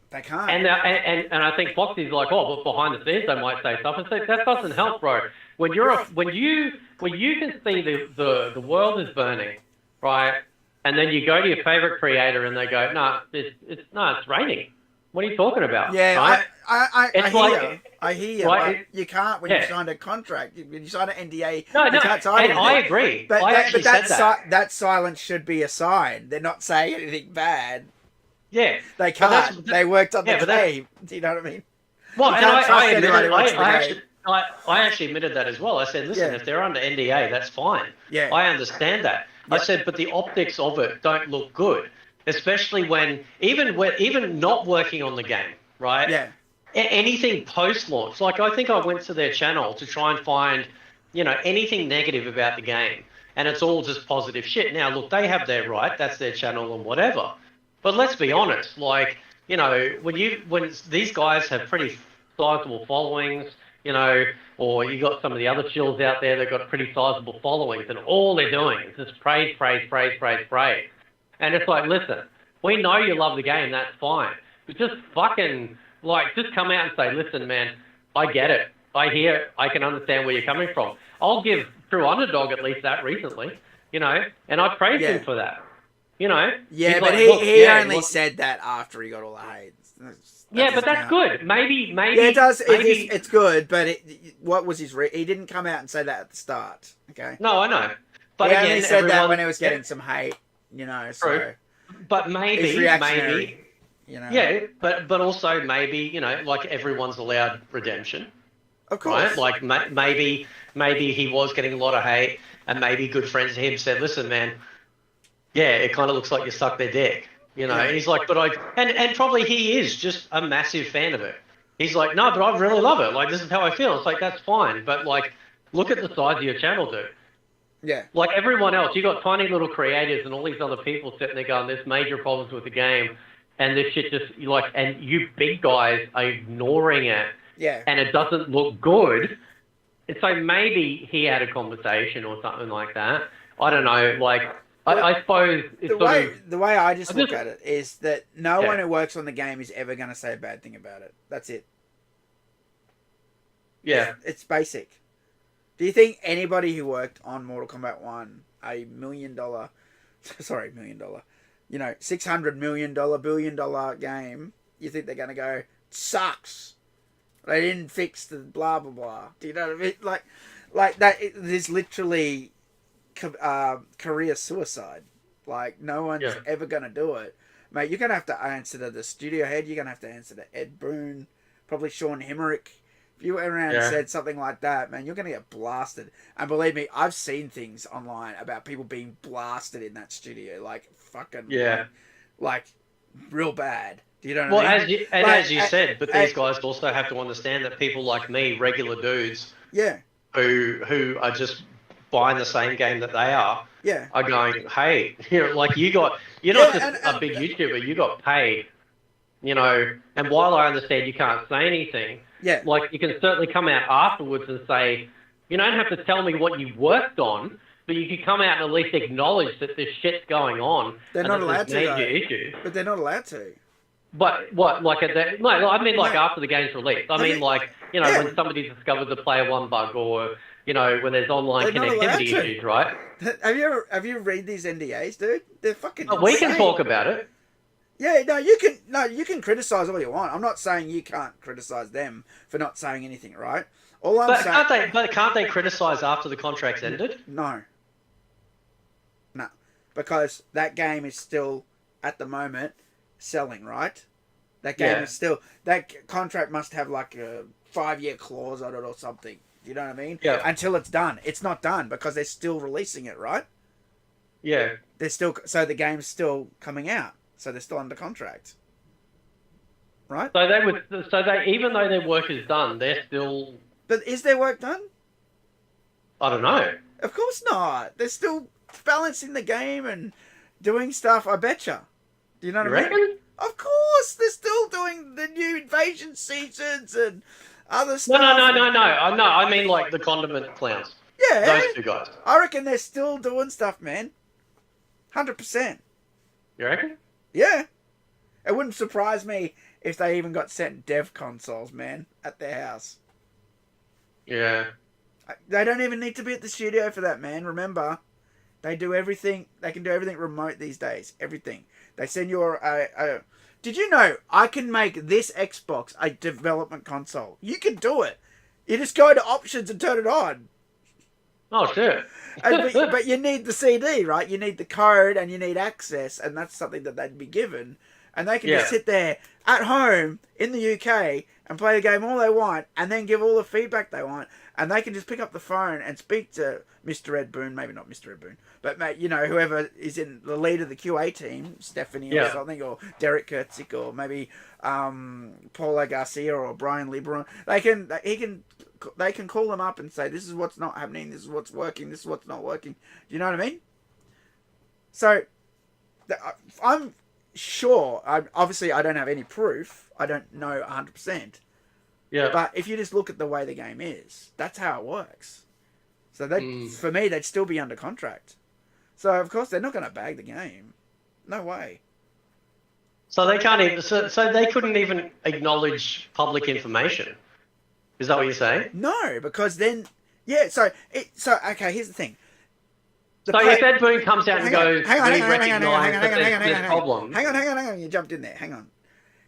They can't. And I think Foxy's like, oh, but behind the scenes they might say stuff, and so that doesn't help, bro. When you can see the world is burning, right? And then you go to your favorite creator and they go, no, it's raining. What are you talking about? Yeah, right? I hear you. Right? You can't when you signed a contract. When you sign an NDA, No, you can't sign and anything. I agree. But I actually said that. That silence should be a sign. They're not saying anything bad. Yeah. They can't. They worked on the but game. Do you know what I mean? Well, You and can't trust I anybody who watches the game. I actually admitted that as well. I said, listen, if they're under NDA, that's fine. Yeah. I understand that. I said, but the optics of it don't look good, especially when even not working on the game, right? Yeah. Anything post-launch. Like, I think I went to their channel to try and find, you know, anything negative about the game, and it's all just positive shit. Now, look, they have their right. That's their channel and whatever. But let's be honest, like, you know, when these guys have pretty sizable followings, you know, or you got some of the other chills out there that got pretty sizable followings, and all they're doing is just praise. And it's like, listen, we know you love the game, that's fine. But just fucking, like, just come out and say, listen, man, I get it. I can understand where you're coming from. I'll give True Underdog at least that recently, you know, and I praise him for that. You know? Yeah, He's but like, he look, only said that after he got all the hate. Yeah, but that's good. Maybe. Yeah, it does. Maybe... It's good, but what was his? He didn't come out and say that at the start. Okay. No, I know. But he again, only said that when he was getting some hate. You know. So. True. But maybe. You know. Yeah, but also maybe like everyone's allowed redemption. Of course. Right? Like maybe he was getting a lot of hate, and maybe good friends of him said, "Listen, man, yeah, it kind of looks like you sucked their dick." And he's like, and probably he is just a massive fan of it. He's like, no, but I really love it. Like, this is how I feel. It's like, that's fine. But, like, look at the size of your channel, dude. Yeah. Like, everyone else, you got tiny little creators and all these other people sitting there going, there's major problems with the game. And this shit just, like, and you big guys are ignoring it. Yeah. And it doesn't look good. And so maybe he had a conversation or something like that. I don't know, like... I suppose it's the way I just look at it is that no one who works on the game is ever going to say a bad thing about it. That's it. Yeah. It's basic. Do you think anybody who worked on Mortal Kombat 1, $1 million, $600 million, $1 billion game, you think they're going to go, sucks. They didn't fix the blah, blah, blah. Do you know what I mean? Like that, there's literally... career suicide. Like, no one's ever going to do it. Mate, you're going to have to answer to the studio head. You're going to have to answer to Ed Boon. Probably Sean Hemmerich. If you went around and said something like that, man, you're going to get blasted. And believe me, I've seen things online about people being blasted in that studio. Like, fucking... Yeah. Like, real bad. Do you know what I mean? As you said, but these guys also have to understand that people like me, regular dudes... Yeah. Who are just... buying the same game that they are going, hey, you're not just a big YouTuber, you got paid, and while I understand you can't say anything, like, you can certainly come out afterwards and say, you don't have to tell me what you worked on, but you can come out and at least acknowledge that this shit's going on. They're not allowed to, though. Issues. But they're not allowed to. But what, like after the game's released. I mean, when somebody discovers a player one bug or, when there's online connectivity issues, right? Have you read these NDAs, dude? They're fucking insane. We can talk about it. Yeah, you can criticize all you want. I'm not saying you can't criticize them for not saying anything, right? Can't they criticize after the contract's ended? No. Because that game is still at the moment selling, right? That game is still, that contract must have like a 5-year clause on it or something. You know what I mean? Yeah. Until it's done. It's not done because they're still releasing it, right? Yeah. So the game's still coming out. So they're still under contract. Right? So they even though their work is done, they're still... But is their work done? I don't know. Of course not. They're still balancing the game and doing stuff, I betcha. Do you know what I mean? Of course! They're still doing the new invasion seasons and other stuff. No. I mean, like, the condiment clowns. Yeah. Those two guys. I reckon they're still doing stuff, man. 100%. You reckon? Yeah. It wouldn't surprise me if they even got sent dev consoles, man, at their house. Yeah. They don't even need to be at the studio for that, man. Remember, they do everything. They can do everything remote these days. Everything. They send you a... Did you know I can make this Xbox a development console? You can do it. You just go to options and turn it on. Oh, sure. But you need the CD, right? You need the code and you need access, and that's something that they'd be given. And they can just sit there at home in the UK and play the game all they want and then give all the feedback they want. And they can just pick up the phone and speak to Mr. Ed Boon, maybe not Mr. Ed Boon, but mate, whoever is in the lead of the QA team, Stephanie or something, or Derek Kurtzik, or maybe Paulo Garcia or Brian Lieberman. They can call them up and say, this is what's not happening, this is what's working, this is what's not working. Do you know what I mean? So, I'm sure, obviously I don't have any proof, I don't know 100%. Yeah. But if you just look at the way the game is, that's how it works. So for me, they'd still be under contract. So of course they're not going to bag the game. No way. So they can't even. So they couldn't even acknowledge public information. Is that what you're saying? No, because then So okay, here's the thing. If Ed Boon comes out and goes, hang on, we recognize that there's problems. Hang on. You jumped in there. Hang on.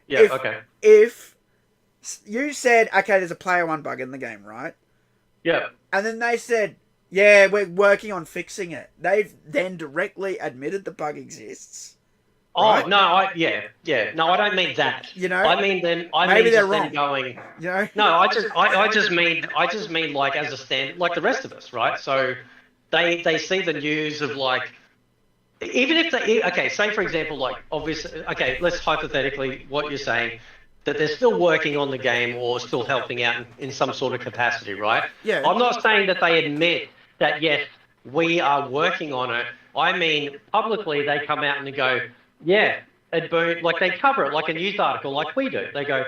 Yeah, okay. If you said, okay, there's a player one bug in the game, right? Yeah. And then they said, yeah, we're working on fixing it. They've then directly admitted the bug exists. Oh Right? no, no, I don't mean that. You know, I mean maybe they're just wrong. them going. You know? No, I just mean like as a stand, like the rest of us, right? So they see the news of like, even if they, okay, say for example, like obviously, okay, let's hypothetically what you're saying, that they're still working on the game or still helping out in some sort of capacity, right? Yeah. I'm not saying that they admit that yes, we are working on it. I mean, publicly they come out and they go, yeah, Ed Boon, like they cover it like a news article, like we do. They go,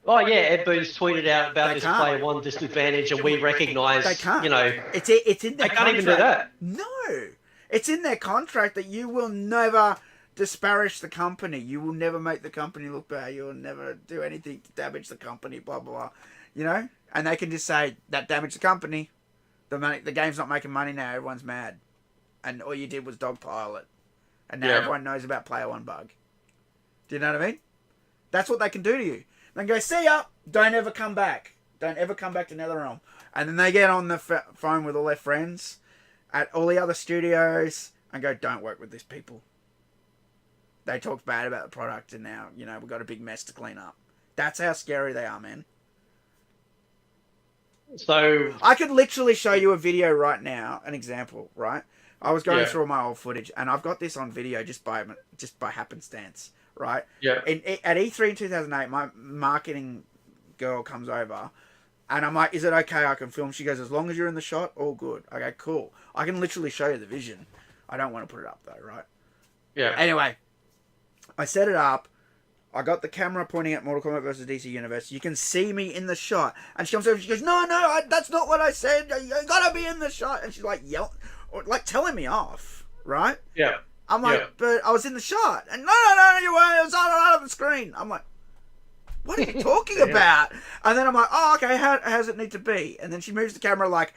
oh yeah, Ed Boon's tweeted out about They this can't. player one disadvantage, and we recognise, They can't. you know, it's in their they can't contract. even do that. No, it's in their contract that you will never disparage the company. You will never make the company look bad. You will never do anything to damage the company. Blah blah blah. You know, and they can just say that damaged the company. The game's not making money now. Everyone's mad, and all you did was dogpile it, and now everyone knows about player one bug. Do you know what I mean? That's what they can do to you. Then go, see ya. Don't ever come back. Don't ever come back to NetherRealm. And then they get on the phone with all their friends at all the other studios and go, don't work with these people. They talk bad about the product, and now, you know, we've got a big mess to clean up. That's how scary they are, man. So I could literally show you a video right now, an example, right? I was going through all my old footage, and I've got this on video just by happenstance, right? Yeah. At E3 in 2008, my marketing girl comes over, and I'm like, is it okay I can film? She goes, as long as you're in the shot, all good. Okay, cool. I can literally show you the vision. I don't want to put it up, though, right? Yeah. Anyway, I set it up. I got the camera pointing at Mortal Kombat versus DC Universe. You can see me in the shot. And she comes over and she goes, no, that's not what I said. You gotta be in the shot. And she's like, or like telling me off, right? Yeah. I'm like, but I was in the shot. And no, you weren't. It was on the screen. I'm like, what are you talking about? And then I'm like, oh, okay, how does it need to be? And then she moves the camera like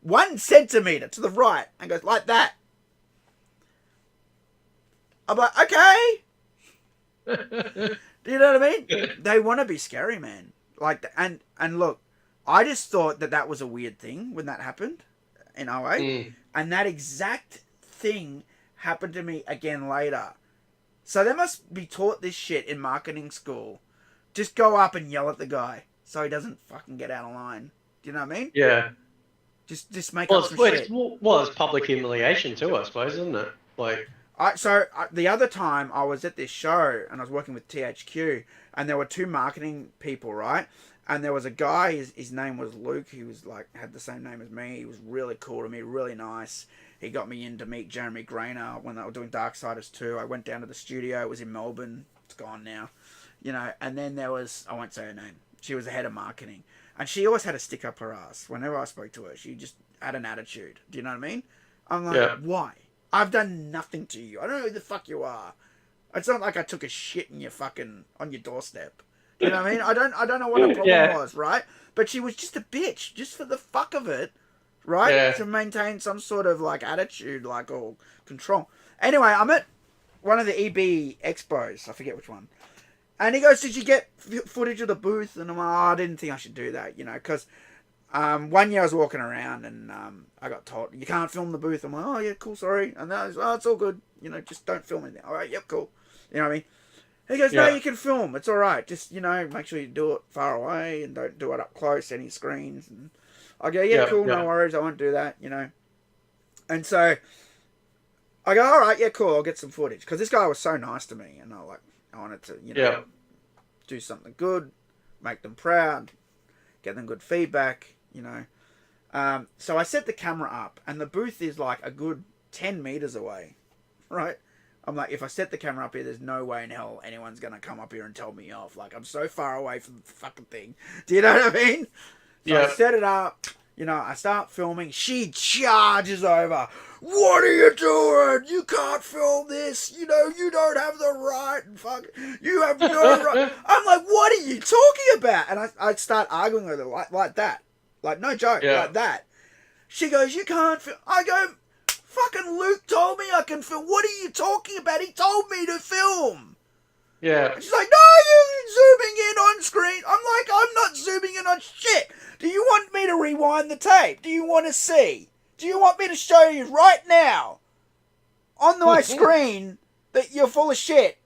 1 centimeter to the right and goes like that. I'm like, okay. Do you know what I mean? They want to be scary, man. Like, and look, I just thought that was a weird thing when that happened in 08. And that exact thing happened to me again later. So they must be taught this shit in marketing school. Just go up and yell at the guy so he doesn't fucking get out of line. Do you know what I mean? Yeah. Just make up some shit. It's public humiliation too, I suppose, isn't it? Like. The other time I was at this show and I was working with THQ, and there were 2 marketing people, right? And there was a guy, his name was Luke. He was like, had the same name as me. He was really cool to me, really nice. He got me in to meet Jeremy Grainer when they were doing Darksiders 2. I went down to the studio. It was in Melbourne. It's gone now. You know, and then there was, I won't say her name. She was the head of marketing. And she always had a stick up her ass. Whenever I spoke to her, she just had an attitude. Do you know what I mean? I'm like, why? I've done nothing to you. I don't know who the fuck you are. It's not like I took a shit in on your doorstep. You know what I mean? I don't know what the problem was, right? But she was just a bitch, just for the fuck of it, right? Yeah. To maintain some sort of like attitude, like, or control. Anyway, I'm at one of the EB expos. I forget which one. And he goes, did you get footage of the booth? And I'm like, I didn't think I should do that, you know, because 1 year I was walking around and I got told, you can't film the booth. I'm like, oh, yeah, cool, sorry. And then I was, oh, it's all good. You know, just don't film anything. All right, yep, cool. You know what I mean? He goes, no, you can film. It's all right. Just, you know, make sure you do it far away and don't do it up close, any screens. And I go, yeah, cool, no worries. I won't do that, you know. And so I go, all right, yeah, cool. I'll get some footage. Because this guy was so nice to me. And I wanted to, you know, do something good, make them proud, get them good feedback, you know. So I set the camera up, and the booth is like a good 10 meters away, right? I'm like, if I set the camera up here, there's no way in hell anyone's going to come up here and tell me off. Like, I'm so far away from the fucking thing. Do you know what I mean? So I set it up, you know, I start filming. She charges over. What are you doing? You can't film this. You know, you don't have the right. Fuck, you have no right. I'm like, what are you talking about? And I start arguing with her like that. Like, no joke, like that. She goes, you can't film. I go, fucking Luke told me I can film. What are you talking about? He told me to film. Yeah. And she's like, no, you're zooming in on screen. I'm like, I'm not zooming in on shit. Do you want me to rewind the tape? Do you want to see? Do you want me to show you right now on my screen that you're full of shit?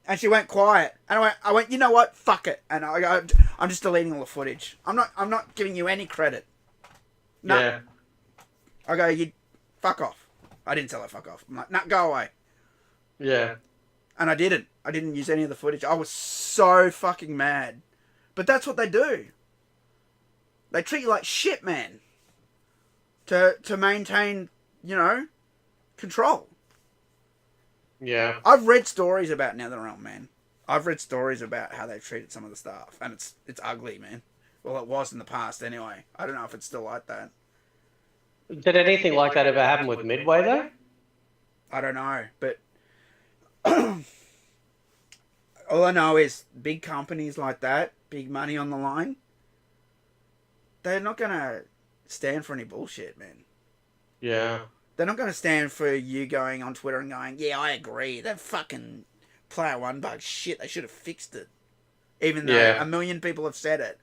And she went quiet. And I went, you know what? Fuck it. And I'm just deleting all the footage. I'm not giving you any credit. No. Yeah. I go, you fuck off. I didn't tell her fuck off. I'm like, nah, go away. Yeah. And I didn't. I didn't use any of the footage. I was so fucking mad. But that's what they do. They treat you like shit, man. To maintain, control. Yeah. I've read stories about NetherRealm, man. I've read stories about how they've treated some of the staff. And it's ugly, man. Well, it was in the past anyway. I don't know if it's still like that. Did anything like that ever happen with Midway, though? I don't know. But all I know is big companies like that, big money on the line, they're not going to stand for any bullshit, man. Yeah. They're not going to stand for you going on Twitter and going, yeah, I agree. That fucking Player One bug shit. They should have fixed it. Even though a million people have said it.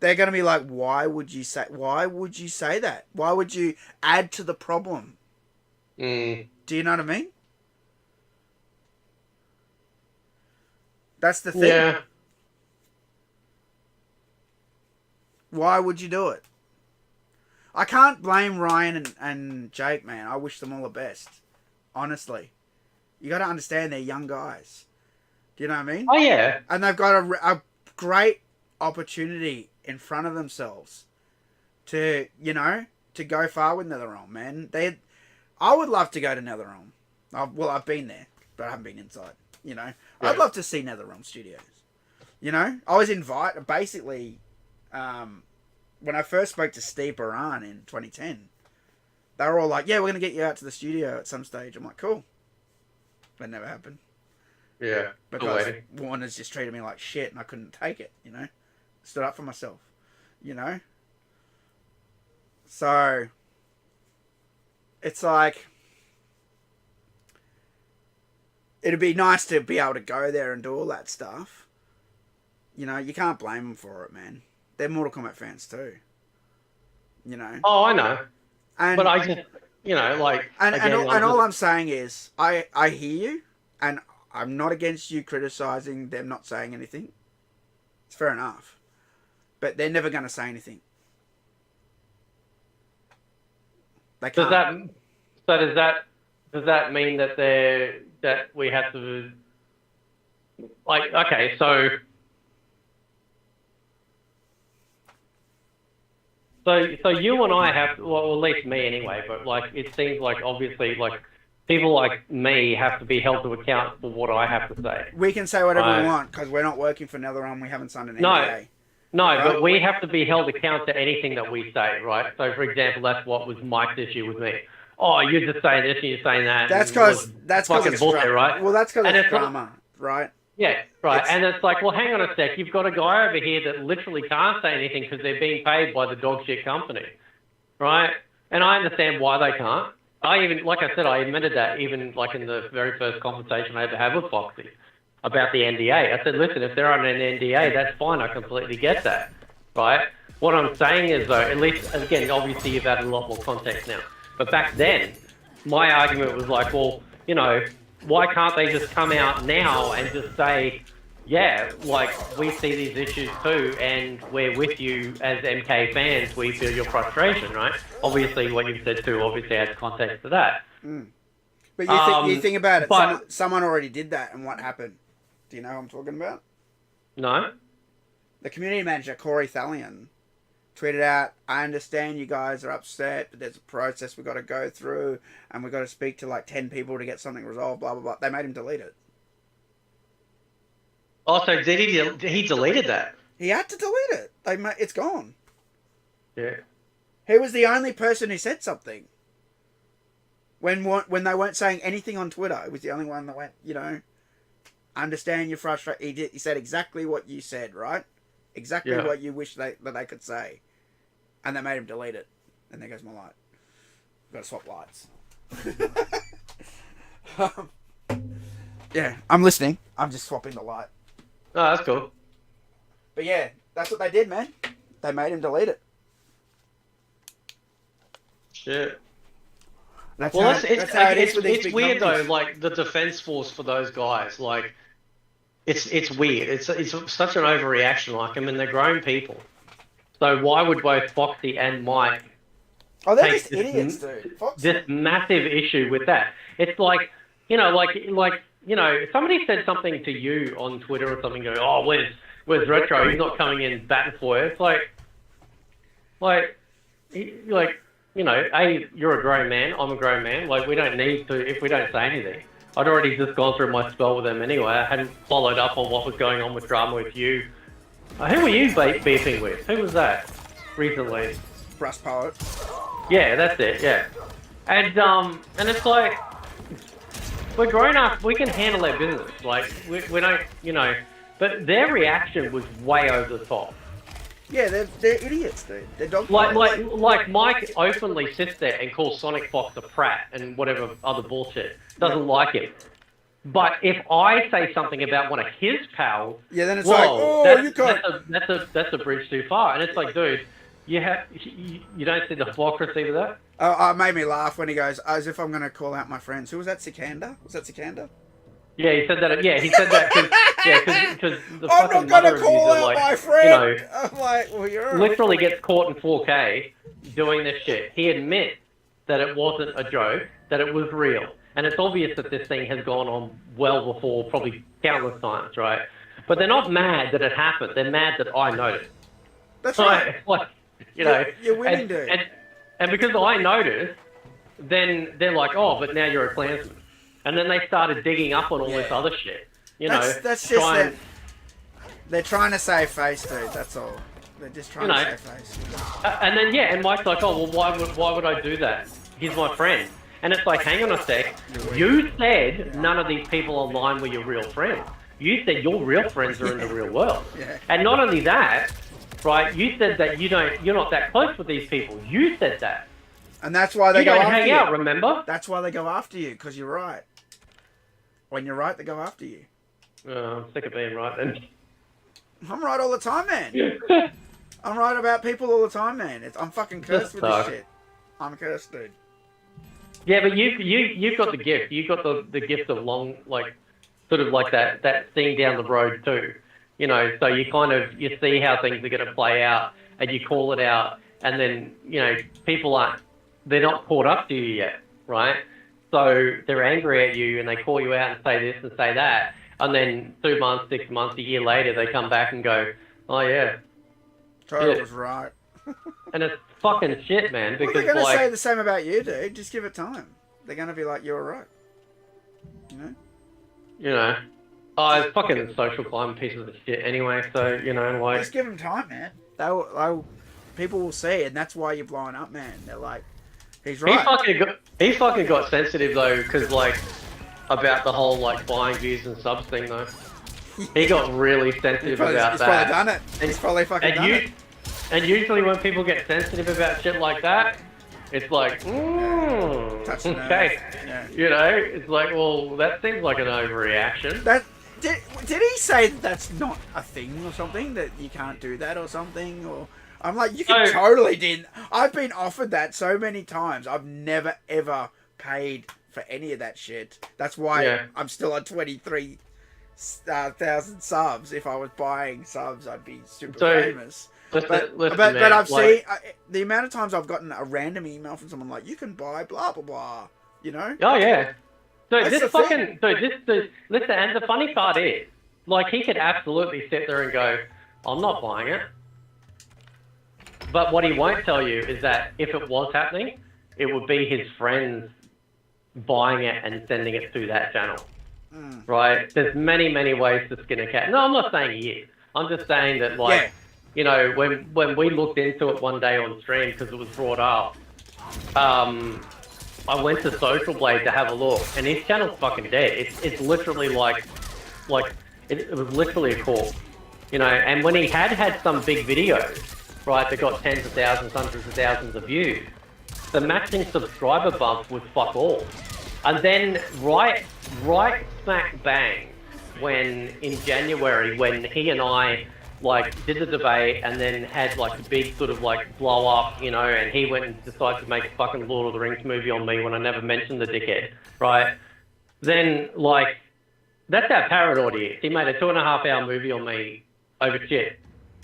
They're going to be like, why would you say that? Why would you add to the problem? Mm. Do you know what I mean? That's the thing. Yeah. Why would you do it? I can't blame Ryan and Jake, man. I wish them all the best. Honestly. You got to understand they're young guys. Do you know what I mean? Oh, yeah. And they've got a great opportunity in front of themselves to go far with NetherRealm, man. I would love to go to NetherRealm. I've been there, but I haven't been inside. Yeah. I'd love to see NetherRealm Studios. I was invited, basically, when I first spoke to Steve Baran in 2010, they were all like, yeah, we're going to get you out to the studio at some stage. I'm like, cool. That never happened. Yeah. Because Warner's just treated me like shit and I couldn't take it, Stood up for myself, So, it's like, it'd be nice to be able to go there and do all that stuff. You can't blame them for it, man. They're Mortal Kombat fans too. Oh, I know. And, but I just, like... And all I'm saying is, I hear you, and I'm not against you criticising them not saying anything. It's fair enough. But they're never going to say anything. They can't. Does that mean that we have to... Like, okay, so you and I have, well, at least me anyway, but like it seems like obviously like people like me have to be held to account for what I have to say. We can say whatever we want because we're not working for NetherRealm. We haven't signed an NDA. No, right? but we have to be held account to anything that we say, right? So, for example, that's what was Mike's issue with me. Oh, you're just saying this and you're saying that. That's because fucking bullshit, right? Well, that's because it's drama, right? Yeah, right. And it's like, well, hang on a sec. You've got a guy over here that literally can't say anything because they're being paid by the dog shit company, right? And I understand why they can't. Like I said, I admitted that even like in the very first conversation I had to have with Foxy about the NDA. I said, listen, if they're on an NDA, that's fine. I completely get that, right? What I'm saying is, though, at least, again, obviously you've added a lot more context now. But back then, my argument was like, well, why can't they just come out now and just say, yeah, like, we see these issues too, and we're with you as MK fans, we feel your frustration, right? Obviously, what you've said too obviously adds context to that. Mm. But you think about it, someone already did that, and what happened? Do you know who I'm talking about? No. The community manager, Corey Thallion, tweeted out, I understand you guys are upset, but there's a process we've got to go through, and we've got to speak to like 10 people to get something resolved, blah, blah, blah. They made him delete it. Oh, so he deleted that? He had to delete it. It's gone. Yeah. He was the only person who said something. When they weren't saying anything on Twitter, he was the only one that went, understand your frustration. He said exactly what you said, right? Exactly what you wish that they could say. And they made him delete it. And there goes my light. Got to swap lights. Yeah, I'm listening. I'm just swapping the light. Oh, that's cool. But yeah, that's what they did, man. They made him delete it. Shit. That's Well, how it is with these it's big weird though. companies. Like the defense force for those guys, like it's weird. It's such an overreaction. Like I mean, they're grown people. So why would both Foxy and Mike Oh, they're take just idiots, dude. Fox. this massive issue with that? It's like if somebody said something to you on Twitter or something, go, oh, where's Retro? He's not coming in batting for you. It's like, you're a grown man. I'm a grown man. Like, we don't need to, if we don't say anything. I'd already just gone through my spell with them anyway. I hadn't followed up on what was going on with drama with you. Who were you beefing with? Who was that recently? Rust Poet. Yeah, that's it. Yeah, and it's like we're grown up. We can handle their business. Like we don't, But their reaction was way over the top. Yeah, they're idiots, dude. They're dog. Like Mike openly sits there and calls Sonic Fox a prat and whatever other bullshit. Doesn't like him. But if I say something about one of his pals, yeah, then it's whoa, like, oh, you can't. That's a bridge too far. And it's like, dude, you don't see the hypocrisy with that. Oh, it made me laugh when he goes, as if I'm going to call out my friends. Who was that, Sikander? Was that Sikander? Yeah, he said that. Yeah, he said that because the I'm fucking not going mother to call abuser, out like, my friend! I'm like, well, you're... literally gets caught in 4K doing this shit. He admits that it wasn't a joke, that it was real. And it's obvious that this thing has gone on well before, probably countless times, right? But they're not mad that it happened. They're mad that I noticed. That's So, right. like, You're winning, dude. And because I noticed, then they're like, oh, but now you're a Klansman. And then they started digging up on all this other shit. That's just that. They're trying to save face, dude. That's all. They're just trying to save face. And then, and Mike's like, oh, well, why would I do that? He's my friend. And it's like, hang on a sec. You said none of these people online were your real friends. You said your real friends are in the real world. Yeah. And not only that, right, you said that you're not that close with these people. You said that. And that's why they You go don't after hang you. out, remember? That's why they go after you, because you're right. When you're right, they go after you. I'm sick of being right then. I'm right all the time, man. I'm right about people all the time, man. I'm fucking cursed with this shit. I'm cursed, dude. Yeah, but you've got the gift. You've got the gift of long, like, sort of like that seeing down the road too. So you see how things are going to play out, and you call it out, and then, people they're not caught up to you yet, right? So they're angry at you, and they call you out and say this and say that, and then 2 months, 6 months, a year later, they come back and go, oh yeah, Tyler was right. and it's fucking shit, man. Well, Because they're going to say the same about you, dude. Just give it time. They're going to be like, you're right. Oh, it's fucking social climb pieces of shit anyway. So like, just give them time, man. People will see, and that's why you're blowing up, man. They're like, he's right. He fucking got sensitive though, because like about the whole like buying views and subs thing though. He got really sensitive about he's that. Probably done it. He's probably fucking done it. And usually when people get sensitive about shit like that, it's like, okay, Yeah. it's like, well, that seems like an overreaction. Did he say that's not a thing or something, that you can't do that or something? Or I'm like, you can totally didn't. I've been offered that so many times. I've never ever paid for any of that shit. That's why I'm still at 23,000 subs. If I was buying subs, I'd be super famous. But I've seen the amount of times I've gotten a random email from someone like, you can buy blah blah blah. Oh yeah. So That's this the fucking, listen, and the funny part is, like, he could absolutely sit there and go, I'm not buying it. But what he won't tell you is that if it was happening, it would be his friends buying it and sending it to that channel. Right? There's many, many ways to skin a cat. No, I'm not saying he is. I'm just saying that, like, when we looked into it one day on stream, because it was brought up, I went to Social Blade to have a look, and his channel's fucking dead. It's literally like it was literally a corpse, and when he had some big videos, right, that got tens of thousands, hundreds of thousands of views, the matching subscriber bump was fuck all. And then right smack bang, when in January, when he and I like did the debate and then had like a big sort of like blow up, you know, and he went and decided to make a fucking Lord of the Rings movie on me when I never mentioned the dickhead, right? Then like, that's how paranoid he is. He made a 2.5 hour movie on me over shit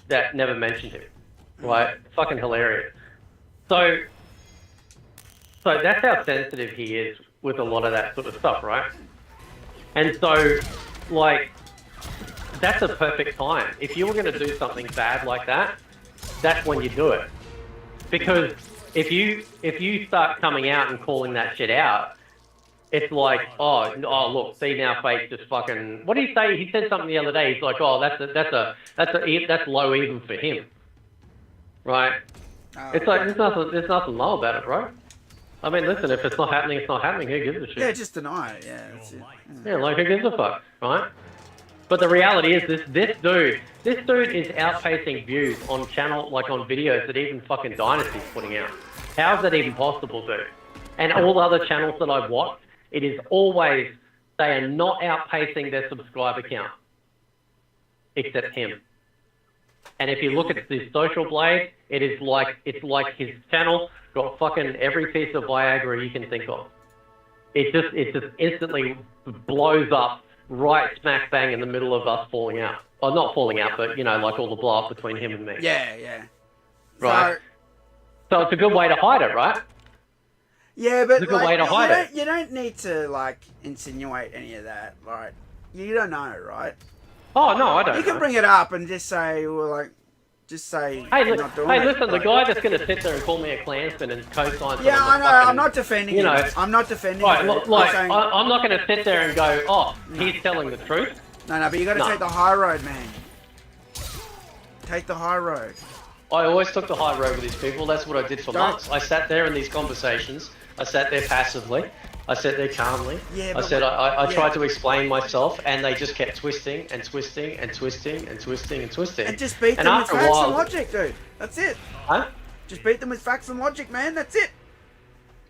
that never mentioned him, right? Fucking hilarious. So that's how sensitive he is with a lot of that sort of stuff, right? And so, like, that's a perfect time. If you were going to do something bad like that, that's when you do it. Because if you start coming out and calling that shit out, it's like, oh look, see now Fate's just fucking. What did he say? He said something the other day. He's like, oh, that's low even for him, right? It's like there's nothing low about it, bro. I mean, listen, if it's not happening, it's not happening. Who gives a shit? Yeah, just deny it. Yeah, that's it. Yeah, like who gives a fuck, right? But the reality is, this dude is outpacing views on on videos that even fucking Dynasty's putting out. How is that even possible, dude? And all the other channels that I've watched, it is always they are not outpacing their subscriber count, except him. And if you look at his social blade, it's like his channel got fucking every piece of Viagra you can think of. It just instantly blows up right smack bang in the middle of us falling out. Well, not falling out, but you know, like all the blow up between him and me. Yeah. Right. So it's a good way to hide it, right? Yeah, but it's a good way to hide it. You don't need to like insinuate any of that, right? You don't know, right? Oh no, I don't. You can bring it up and just say, well, like, hey, listen, the guy that's going to sit there and call me a Klansman and co-sign. Yeah, I know. I'm not defending him. I'm not defending him. I'm not going to sit there and go, oh, he's telling the truth. No, but you got to take the high road, man. Take the high road. I always took the high road with these people. That's what I did for months. I sat there in these conversations. I sat there passively. I sat there calmly. Yeah, I tried to explain myself, and they just kept twisting and twisting and twisting and twisting and twisting. And just beat them with facts and logic, dude. That's it. Huh? Just beat them with facts and logic, man. That's it.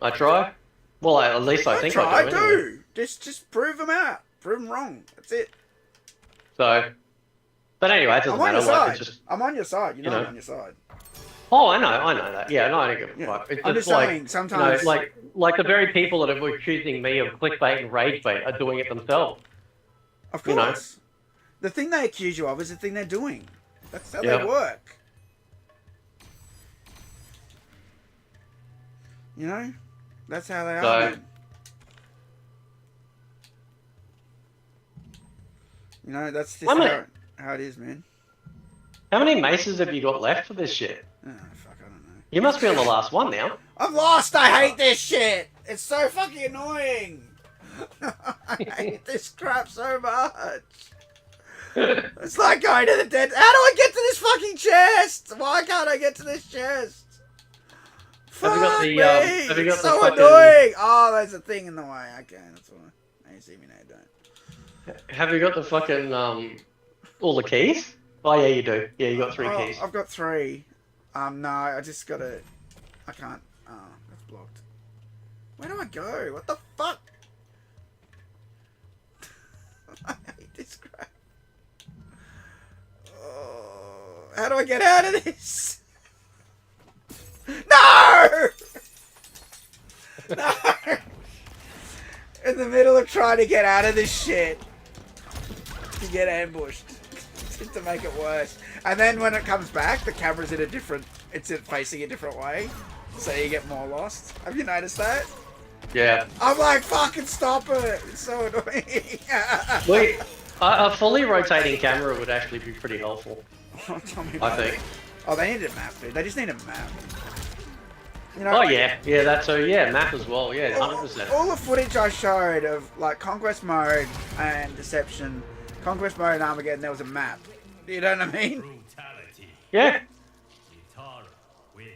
I try. Well, at least I think I do. Anyway. Just prove them out. Prove them wrong. That's it. So, but anyway, it doesn't matter. I'm on your side. You know I'm on your side. Oh, I know that. Yeah, no, I don't give a fuck. It's I'm just saying, sometimes... You know, like the very people that are accusing me of clickbait and rage bait are doing it themselves. Of course. You know? The thing they accuse you of is the thing they're doing. That's how they work. You know? That's how they are, man. You know, that's just how it is, man. How many maces have you got left for this shit? Oh, fuck, I don't know. You must be on the last one now. I'm lost! I hate this shit! It's so fucking annoying! I hate this crap so much! It's like going to the dead... How do I get to this fucking chest? Why can't I get to this chest? Fuck me! It's so annoying! Oh, there's a thing in the way. Okay, that's why. Now you see me now, don't. Have you got the fucking, all the keys? Oh, yeah, you do. Yeah, you got 3 keys. I've got 3. No, I just gotta... I can't... Oh, that's blocked. Where do I go? What the fuck? I hate this crap. Oh, how do I get out of this? No! No! In the middle of trying to get out of this shit, you get ambushed. Just to make it worse. And then when it comes back, the camera's in a different... It's facing a different way. So you get more lost. Have you noticed that? Yeah. I'm like, fucking stop it. It's so annoying. Wait, a fully rotating camera would actually be pretty helpful. I think. Oh, they need a map, dude. They just need a map. You know, oh, yeah. Yeah, that too. Yeah, map as well. Yeah, 100%. All the footage I showed of, like, Conquest Mode and Deception, Conquest Mode and Armageddon, there was a map. You know what I mean? Brutality. Yeah. Kitara wins.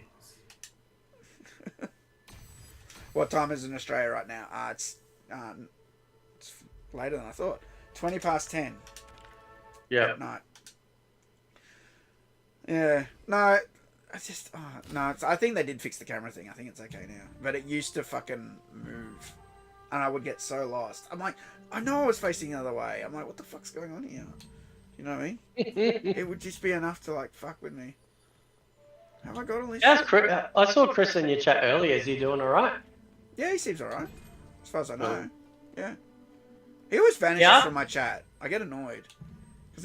What time is it in Australia right now? It's later than I thought. 20 past 10. Yeah. At night. Yeah. No, it's just... Oh, no, I think they did fix the camera thing. I think it's okay now. But it used to fucking move and I would get so lost. I'm like, I know I was facing the other way. I'm like, what the fuck's going on here? You know what I mean? It would just be enough to like fuck with me. Have I got all this? How's Chris? I saw Chris in your chat earlier. Is he doing all right? Yeah, he seems alright. As far as I know. Yeah. He always vanishes from my chat. I get annoyed.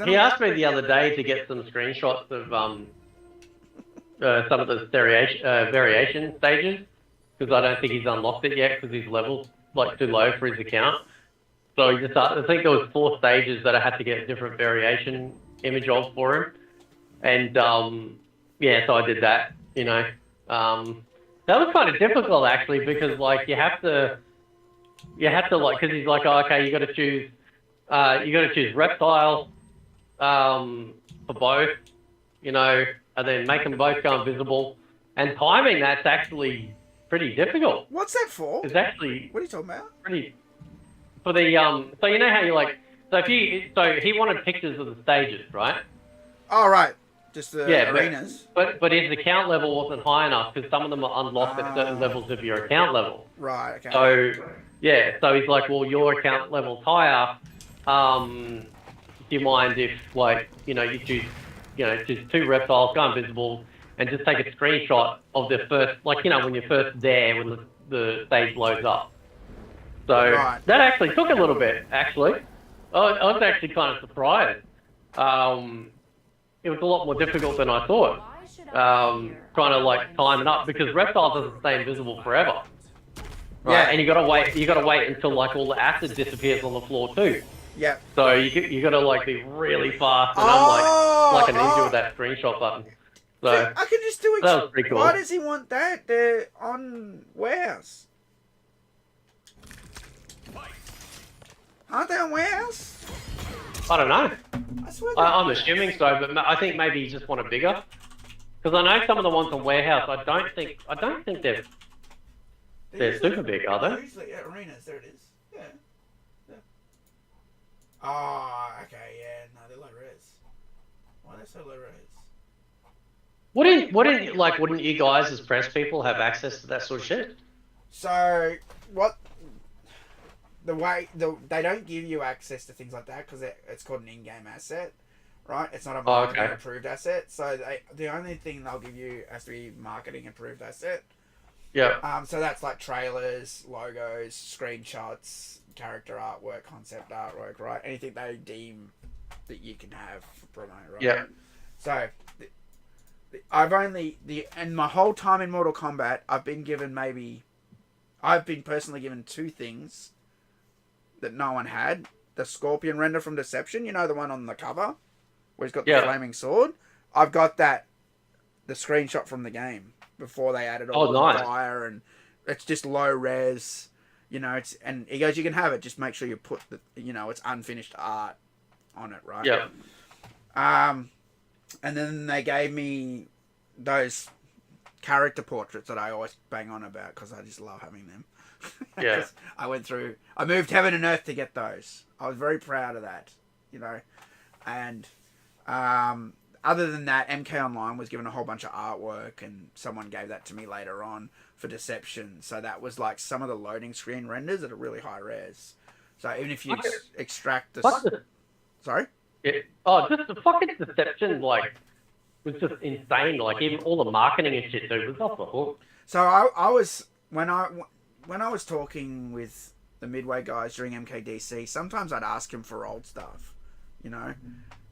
He asked me the other day to get some screenshots of some of the variation stages, because I don't think he's unlocked it yet because his level's like too low for his account. So he just I think there was 4 stages that I had to get a different variation image of for him, and yeah, so I did that. You know, that was kind of difficult actually, because like you have to like, because he's like, oh, okay, you got to choose reptile for both, you know, and then make them both go invisible, and timing that's actually pretty difficult. What's that for? It's actually What are you talking about? pretty for the so you know how you like, so he wanted pictures of the stages, right? Oh, right. Just the Yeah, arenas. but his account level wasn't high enough because some of them are unlocked at certain levels of your account level. Right, okay. So yeah, so he's like, well, your account level's higher. Do you mind if, like, you know, you choose 2 reptiles, go invisible, and just take a screenshot of the first, like, you know, when you're first there when the stage loads up. So that actually took a little bit, actually. I was actually kind of surprised. It was a lot more difficult than I thought. Trying to like time it up, because reptiles doesn't stay invisible forever. Right, Yeah. and you gotta wait until like all the acid disappears on the floor too. Yeah. So you gotta like be really fast, and I'm like a ninja with that screenshot button. So I can just do it. that was pretty cool. Why does he want that? They're on warehouse. Aren't they on warehouse? I don't know. I swear. I'm assuming so, but I think maybe you just want a bigger. Because I know some of the ones on warehouse, I don't think they're super big, are they? Usually, yeah, arenas. There it is. Yeah. Oh, okay, yeah. No, they're low res. Why are they so low res? Wouldn't you guys as press people have access to that sort of shit? So what? They don't give you access to things like that because it's called an in-game asset, right? It's not a marketing approved asset. So the only thing they'll give you has to be marketing approved asset. Yeah. So that's like trailers, logos, screenshots, character artwork, concept artwork, right? Anything they deem that you can have for promo, right? Yeah. So I've only in my whole time in Mortal Kombat, I've been personally given 2 things that no one had. The Scorpion render from Deception, you know, the one on the cover where he's got the flaming sword. I've got the screenshot from the game before they added all the fire, and it's just low res, you know. And he goes, you can have it, just make sure you put it's unfinished art on it, right? Yeah. And then they gave me those character portraits that I always bang on about because I just love having them. Yeah. I moved heaven and earth to get those. I was very proud of that, you know. And other than that, MK Online was given a whole bunch of artwork, and someone gave that to me later on for Deception. So that was like some of the loading screen renders that are really high res. So even if you extract the... Sorry? Yeah. Oh, just the fucking Deception, like, was just insane. Like, even all the marketing and shit, dude, was off the hook. So I was... When I was talking with the Midway guys during MKDC, sometimes I'd ask him for old stuff, you know?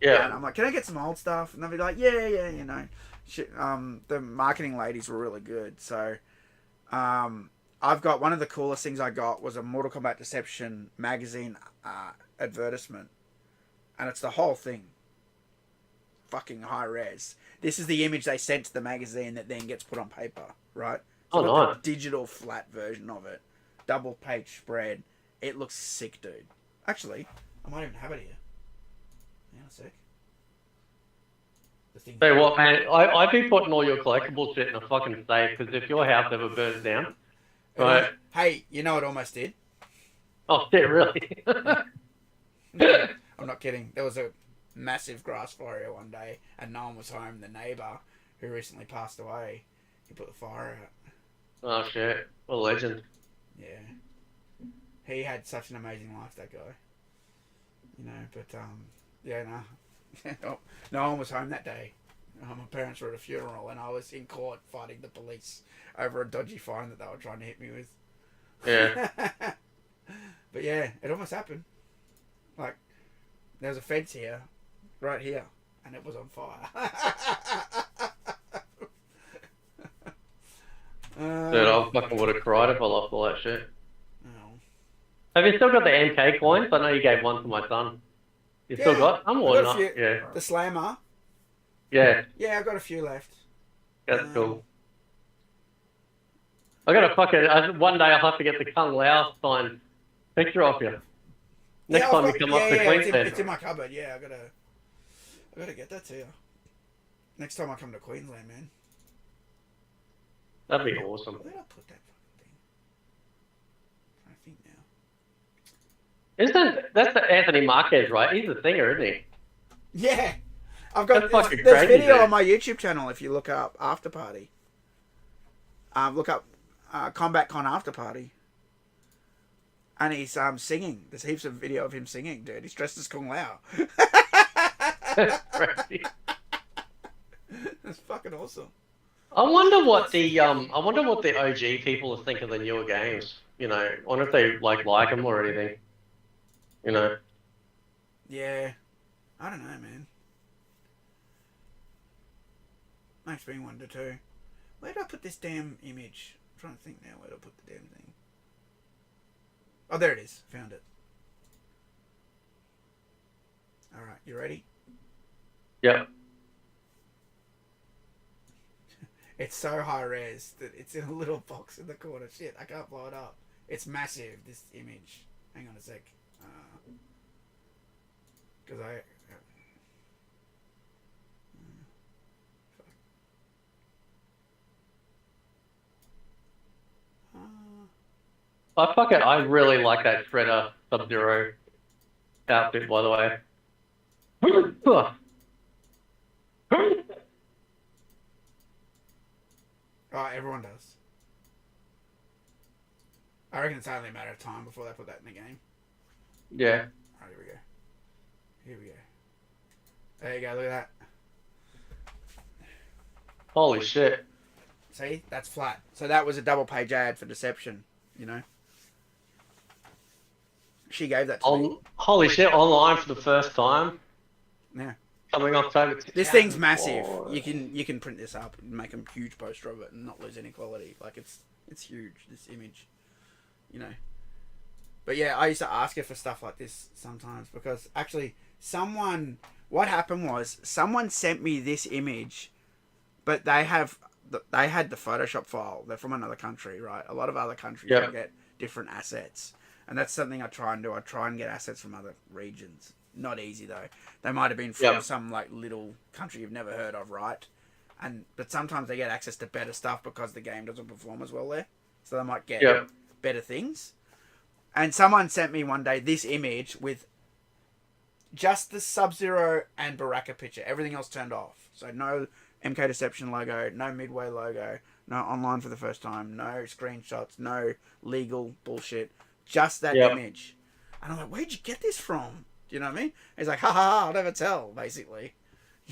Yeah. And I'm like, can I get some old stuff? And they'd be like, yeah, you know. The marketing ladies were really good. So I've got... One of the coolest things I got was a Mortal Kombat Deception magazine advertisement. And it's the whole thing. Fucking high res. This is the image they sent to the magazine that then gets put on paper, right? So nice. The digital flat version of it. Double page spread. It looks sick, dude. Actually, I might even have it here. Hang on a sec. Say what, man? I'd be putting all your collectible shit in a fucking safe, because if your house ever burns down... Right. Hey, you know it almost did. Oh, shit, really? I'm not kidding. There was a massive grass fire here one day, and no one was home. The neighbour, who recently passed away, he put the fire out. Oh, shit. What a legend. Yeah. he had such an amazing life, that guy. You know, but yeah, no, no one was home that day. My parents were at a funeral, and I was in court fighting the police over a dodgy fine that they were trying to hit me with. Yeah. But yeah, it almost happened. Like, there was a fence here, right here, and it was on fire. Dude, I fucking would have cried if I lost all that shit. Oh. Have you still got the MK coins? I know you gave one to my son. You still got some or not? Yeah. The Slammer. Yeah. Yeah, I've got a few left. That's cool. I gotta fucking one day I'll have to get the Kung Lao signed picture of you. Next Yeah, time I've you got- come up to Queensland. It's in my cupboard. Yeah, I gotta get that to you. Next time I come to Queensland, man. That'd be awesome. Where did I put that fucking thing? I think now. That's the Anthony Marquez, right? He's a singer, isn't he? Yeah, I've got That's fucking there's crazy, video dude. on my YouTube channel if you look up After Party. Look up Combat Con After Party. And he's singing. There's heaps of video of him singing, dude. He's dressed as Kung Lao. That's crazy. That's fucking awesome. I wonder what the OG people think of the newer games. You know, I wonder if they like them or anything. You know. Yeah, I don't know, man. Makes me wonder too. Where did I put this damn image? I'm trying to think now where to put the damn thing. Oh, there it is. Found it. All right, you ready? Yep. It's so high res that it's in a little box in the corner. Shit, I can't blow it up. It's massive, this image. Hang on a sec. Because I really like that Shredder Sub-Zero outfit, by the way. Oh, everyone does. I reckon it's only a matter of time before they put that in the game. Yeah. Alright, here we go. Here we go. There you go, look at that. Holy shit. See? That's flat. So that was a double page ad for Deception, you know? She gave that to me. Holy shit, online for the first time. Yeah. Coming October. This thing's massive. You can print this up and make a huge poster of it and not lose any quality. Like it's huge, this image. You know. But yeah, I used to ask her for stuff like this sometimes because actually what happened was someone sent me this image, but they had the Photoshop file. They're from another country, right? A lot of other countries Yep. get different assets. And that's something I try and do. I try and get assets from other regions. Not easy though. They might have been from some like little country you've never heard of, right? But sometimes they get access to better stuff because the game doesn't perform as well there. So they might get better things. And someone sent me one day this image with just the Sub-Zero and Baraka picture. Everything else turned off. So no MK Deception logo, no Midway logo, no online for the first time, no screenshots, no legal bullshit. Just that image. And I'm like, where'd you get this from? Do you know what I mean? He's like, ha ha ha, I'll never tell, basically.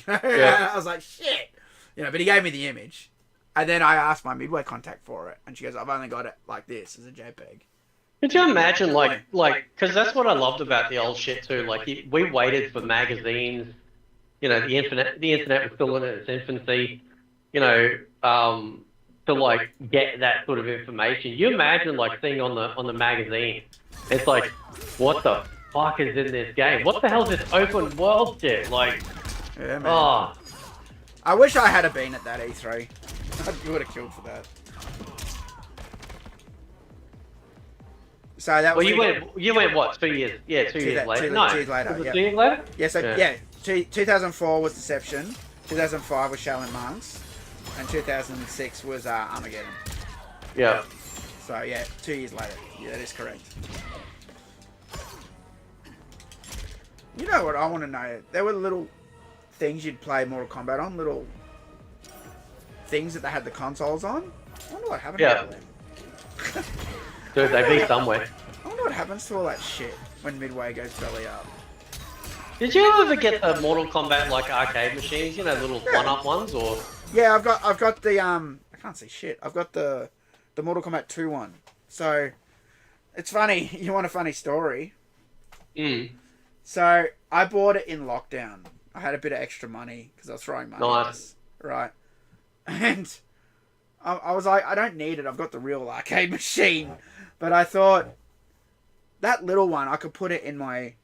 I was like, shit. You know, but he gave me the image. And then I asked my Midway contact for it. And she goes, I've only got it like this as a JPEG. Could you imagine, because that's what I loved about the old shit too. Like, we waited for magazines. You know, the internet was still in its infancy. You know, to like get that sort of information. You imagine like seeing on the magazine, it's like, what the fuck is in this game? What the hell is this open world shit? Like, yeah, man. Oh, I wish I had been at that E3. I would have killed for that. So that well, was you went what? 2 years? Yeah, 2 years later. 2 No, years later. was it Yeah. 2 years later? Yeah, so 2004 was Deception, 2005 was Shaolin Monks, and 2006 was Armageddon. Yeah. So yeah, 2 years later. Yeah, that is correct. You know what I want to know? There were little things you'd play Mortal Kombat on, little things that they had the consoles on. I wonder what happened to them. Dude, they'd be somewhere. I wonder what happens to all that shit when Midway goes belly up? Did you ever get the Mortal Kombat like arcade machines? You know, little one-up ones, or? Yeah, I've got the I can't see shit. I've got the Mortal Kombat 2 one. So it's funny. You want a funny story? So I bought it in lockdown. I had a bit of extra money because I was throwing money. Nice. Right. And I was like, I don't need it. I've got the real arcade machine. But I thought that little one, I could put it in my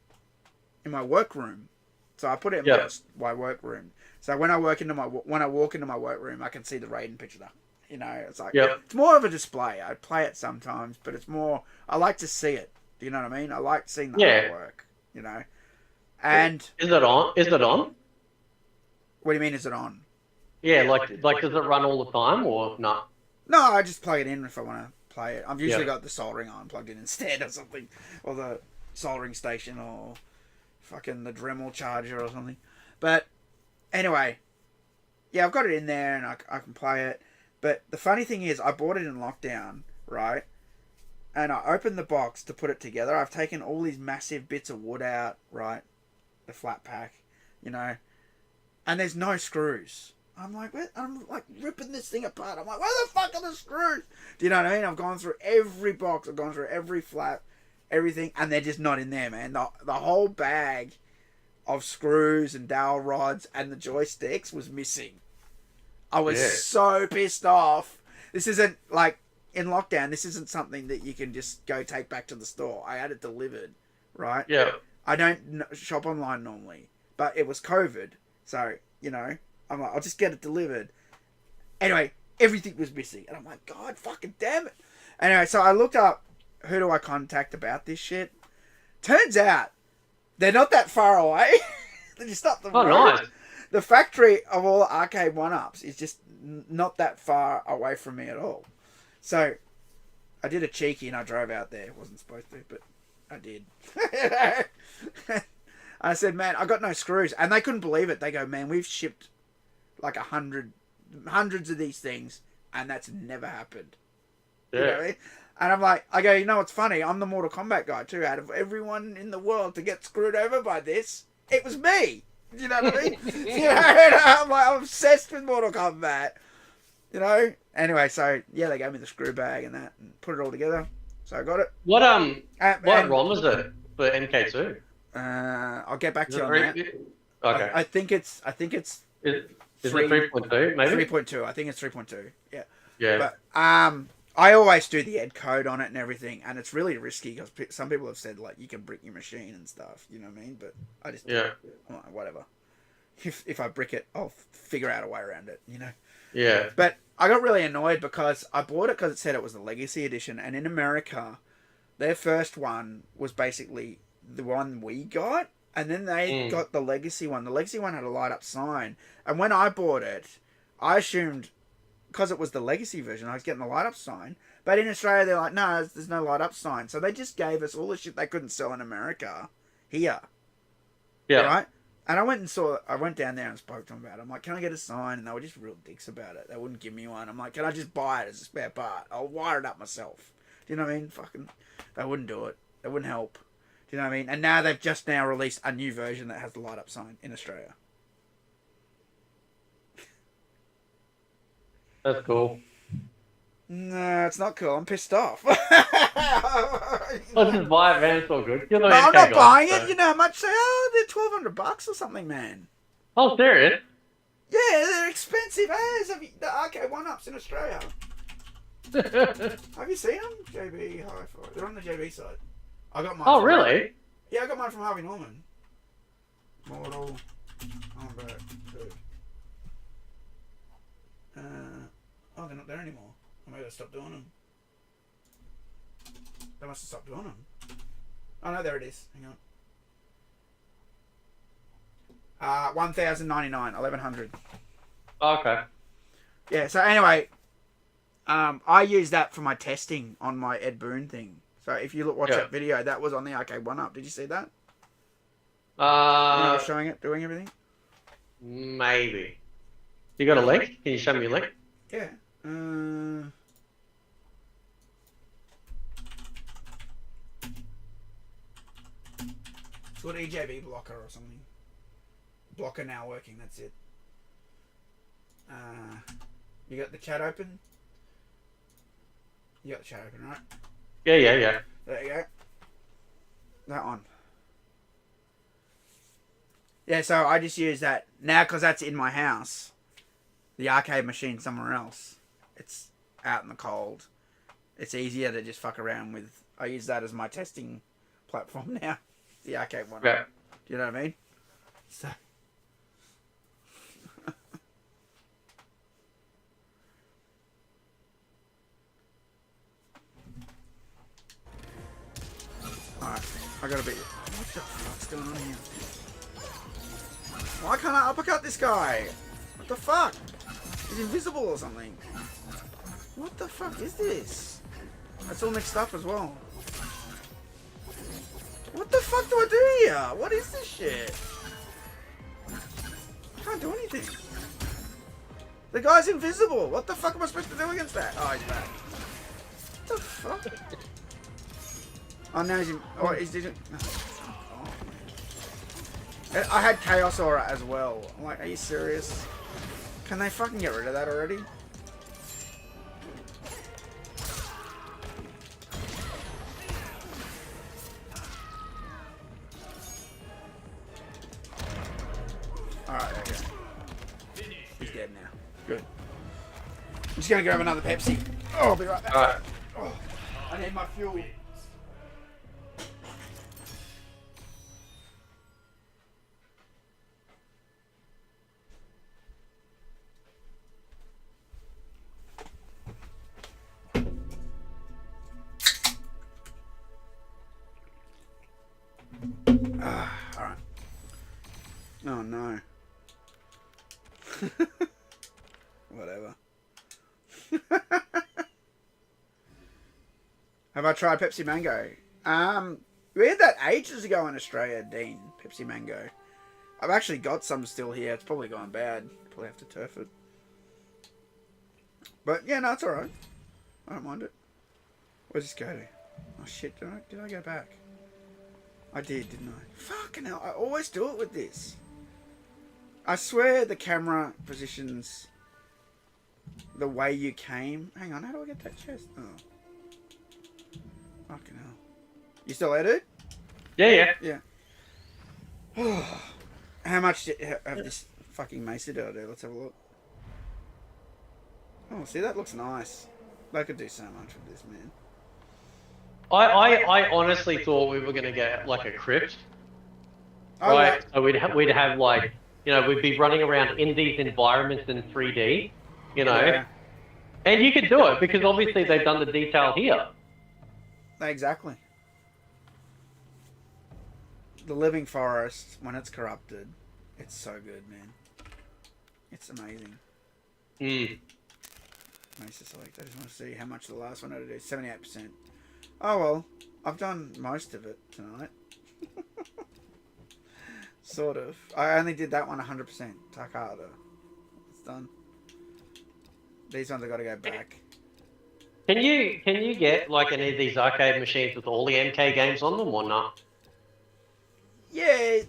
workroom. So I put it in my workroom. So when I walk into my workroom, I can see the Raiden picture. You know, it's like it's more of a display. I play it sometimes, but it's more. I like to see it. Do you know what I mean? I like seeing the artwork. You know, and is it on? Is it on? What do you mean? Is it on? Yeah, like does it run all the time or not? No, I just plug it in if I want to play it. I've usually got the soldering iron plugged in instead or something, or the soldering station, or fucking the Dremel charger or something. But anyway, yeah, I've got it in there and I can play it. But the funny thing is, I bought it in lockdown, right? And I opened the box to put it together. I've taken all these massive bits of wood out, right? The flat pack, you know, and there's no screws. I'm like, what? I'm like ripping this thing apart. I'm like, where the fuck are the screws? Do you know what I mean? I've gone through every box. I've gone through every flap, everything, and they're just not in there, man. The whole bag of screws and dowel rods and the joysticks was missing. I was so pissed off. This isn't like in lockdown. This isn't something that you can just go take back to the store. I had it delivered, right? Yeah. I don't shop online normally, but it was COVID, so you know. I'm like, I'll just get it delivered. Anyway, everything was missing. And I'm like, God fucking damn it. Anyway, so I looked up who do I contact about this shit. Turns out, they're not that far away. They just up the road. Nice. The factory of all the arcade one-ups is just not that far away from me at all. So, I did a cheeky and I drove out there. Wasn't supposed to, but I did. I said, man, I got no screws. And they couldn't believe it. They go, man, we've shipped like hundreds of these things, and that's never happened. Yeah. You know what I mean? And I'm like, I go, you know what's funny? I'm the Mortal Kombat guy too. Out of everyone in the world to get screwed over by this, it was me. You know what I mean? You know, I'm like, I'm obsessed with Mortal Kombat. You know. Anyway, so yeah, they gave me the screw bag and that, and put it all together. So I got it. What ROM is it for MK2? I'll get back to you on that. Okay. I think it's. Is it 3.2 maybe? 3.2. I think it's 3.2. Yeah. Yeah. But I always do the ed code on it and everything, and it's really risky because some people have said like you can brick your machine and stuff. You know what I mean? But I just I'm like, whatever. If I brick it, I'll figure out a way around it. You know. Yeah. But I got really annoyed because I bought it because it said it was the Legacy Edition, and in America, their first one was basically the one we got. And then they got the Legacy one. The Legacy one had a light-up sign. And when I bought it, I assumed, because it was the Legacy version, I was getting the light-up sign. But in Australia, they're like, no, there's no light-up sign. So they just gave us all the shit they couldn't sell in America here. Yeah. Right? And I went down there and spoke to them about it. I'm like, can I get a sign? And they were just real dicks about it. They wouldn't give me one. I'm like, can I just buy it as a spare part? I'll wire it up myself. Do you know what I mean? Fucking, they wouldn't do it. They wouldn't help. You know what I mean? And now they've just now released a new version that has the light up sign in Australia. That's cool. No, it's not cool. I'm pissed off. I'll just buy it, man. It's all good. No, I'm not buying it. You know how much they are? They're $1,200 or something, man. Oh, serious? Yeah, they're expensive as the arcade one-ups in Australia. Have you seen them? JB Hi-Fi. They're on the JB side. I got mine. Oh, really? Yeah, I got mine from Harvey Norman. Mortal Kombat 2. Oh, they're not there anymore. I might have stopped doing them. They must have stopped doing them. Oh no, there it is. Hang on. 1,099, 1,100. Okay. Yeah. So anyway, I use that for my testing on my Ed Boon thing. So if you watch that video, that was on the arcade one-up. Did you see that? When I was showing it, doing everything? Maybe. You got a link? Can you show me a link? Yeah. Good EJB blocker or something. Blocker now working, that's it. You got the chat open? You got the chat open, right? Yeah. There you go. That one. Yeah, so I just use that now because that's in my house. The arcade machine somewhere else. It's out in the cold. It's easier to just fuck around with. I use that as my testing platform now. The arcade one. Yeah. Do you know what I mean? So. Alright, I gotta be. What the fuck's going on here? Why can't I uppercut this guy? What the fuck? He's invisible or something. What the fuck is this? That's all mixed up as well. What the fuck do I do here? What is this shit? I can't do anything. The guy's invisible. What the fuck am I supposed to do against that? Oh, he's back. What the fuck? Oh, no, he's in... Oh, he's in... Oh. I had Chaos Aura as well. I'm like, are you serious? Can they fucking get rid of that already? Alright, there we go. He's dead now. Good. I'm just gonna grab another Pepsi. Oh, I'll be right back. Alright. Oh, I need my fuel. Alright. Oh no. Whatever. Have I tried Pepsi Mango? We had that ages ago in Australia, Dean. Pepsi Mango. I've actually got some still here. It's probably gone bad. Probably have to turf it. But yeah, no, it's alright. I don't mind it. Where's this go to? Oh shit, did I go back? I did, didn't I? Fucking hell, I always do it with this. I swear the camera positions the way you came. Hang on, how do I get that chest? Oh. Fucking hell. You still at it? Yeah. Yeah. How much of this fucking mesa do I do? Let's have a look. Oh, see, that looks nice. I could do so much with this, man. I honestly thought we were going to get like a crypt. Oh, Right, so we'd have like, you know, we'd be running around in these environments in 3D, you know, Yeah. and you could do it because obviously they've done the detail here. Exactly. The living forest, when it's corrupted, it's so good, man. It's amazing. Mesa select. I just want to see how much the last one had to do. 78%. Oh well, I've done most of it tonight. Sort of. I only did that one 100%. Takada. It's done. These ones I got to go back. Can you get like any of these arcade machines with all the MK games on them or not? Yeah.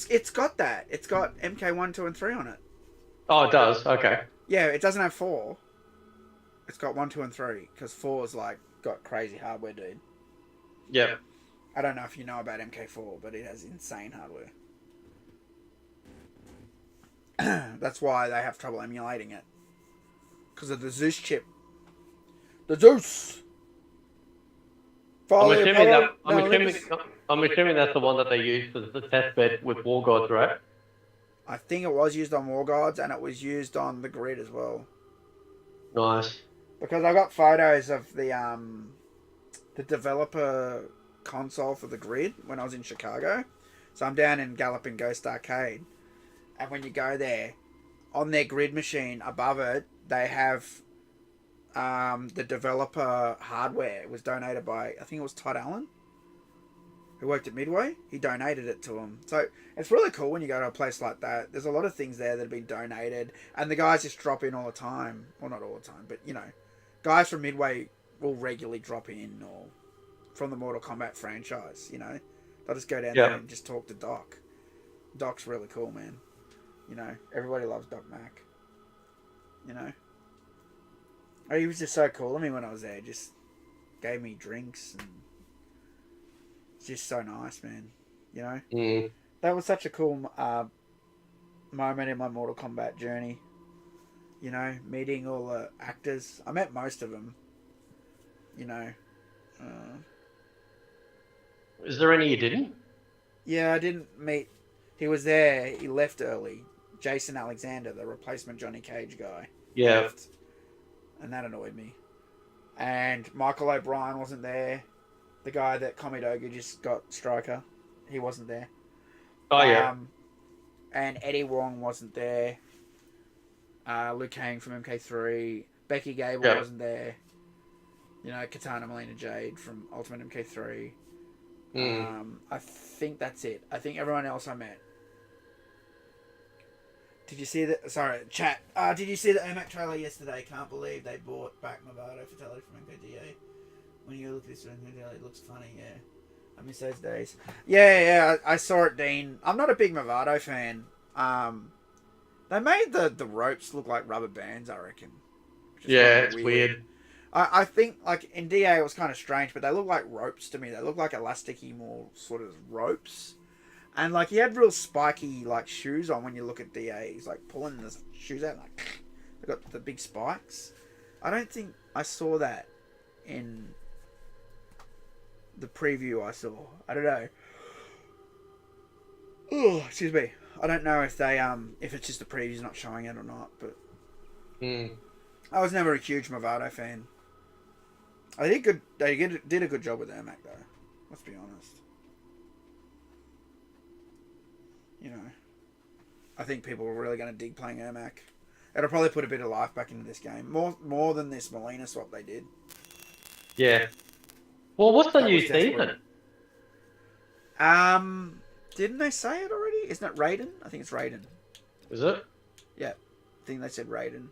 It's got that. It's got MK 1, 2, and 3 on it. Oh, it does. Okay. Yeah, it doesn't have 4. It's got 1, 2, and 3 because 4's like got crazy hardware, dude. Yep. I don't know if you know about MK4, but it has insane hardware. That's why they have trouble emulating it. Because of the Zeus chip. The Zeus! I'm assuming that's the one that they used for the test bed with War Gods, right? I think it was used on War Gods and it was used on the grid as well. Nice. Because I got photos of the developer console for the grid when I was in Chicago. So I'm down in Galloping Ghost Arcade. And when you go there, on their grid machine above it, they have the developer hardware. It was donated by, I think it was Todd Allen, who worked at Midway. He donated it to them. So it's really cool when you go to a place like that. There's a lot of things there that have been donated. And the guys just drop in all the time. Well, not all the time, but, you know, guys from Midway will regularly drop in or from the Mortal Kombat franchise. You know, they'll just go down Yeah. there and just talk to Doc. Doc's really cool, man. You know, everybody loves Doc Mac. You know, oh, he was just so cool. I mean, when I was there, just gave me drinks and it's just so nice, man. You know, that was such a cool moment in my Mortal Kombat journey. You know, meeting all the actors. I met most of them. You know. Is there any you didn't? Yeah, I didn't meet. He was there. He left early. Jason Alexander, the replacement Johnny Cage guy. Yeah. Left, and that annoyed me. And Michael O'Brien wasn't there. The guy that Kamidogu just got Striker. He wasn't there. Oh, yeah. And Eddie Wong wasn't there. Luke Kang from MK3. Becky Gable wasn't there. You know, Katana Melina Jade from Ultimate MK3. I think that's it. I think everyone else I met. Did you see the... Sorry, chat. Did you see the Ermac trailer yesterday? Can't believe they brought back Movado Fatality from MKDA. When you look at this from MKDA, it looks funny, yeah. I miss those days. Yeah, I saw it, Dean. I'm not a big Movado fan. They made the ropes look like rubber bands, I reckon. Yeah, it's weird. I think, like, in DA it was kind of strange, but they look like ropes to me. They look like elasticy, more sort of ropes. And, like, he had real spiky, like, shoes on when you look at DA. He's, like, pulling the shoes out, like, they got the big spikes. I don't think I saw that in the preview I saw. I don't know. Oh, excuse me. I don't know if they, if it's just the preview's not showing it or not, but... I was never a huge Movado fan. I did good. They did a good job with Ermac, though. Let's be honest. You know, I think people are really going to dig playing Ermac. It'll probably put a bit of life back into this game, more than this Melina swap they did. Yeah. Well, what's the That new was desperate. season? Didn't they say it already? Isn't it Raiden? I think it's Raiden. Is it? Yeah, I think they said Raiden.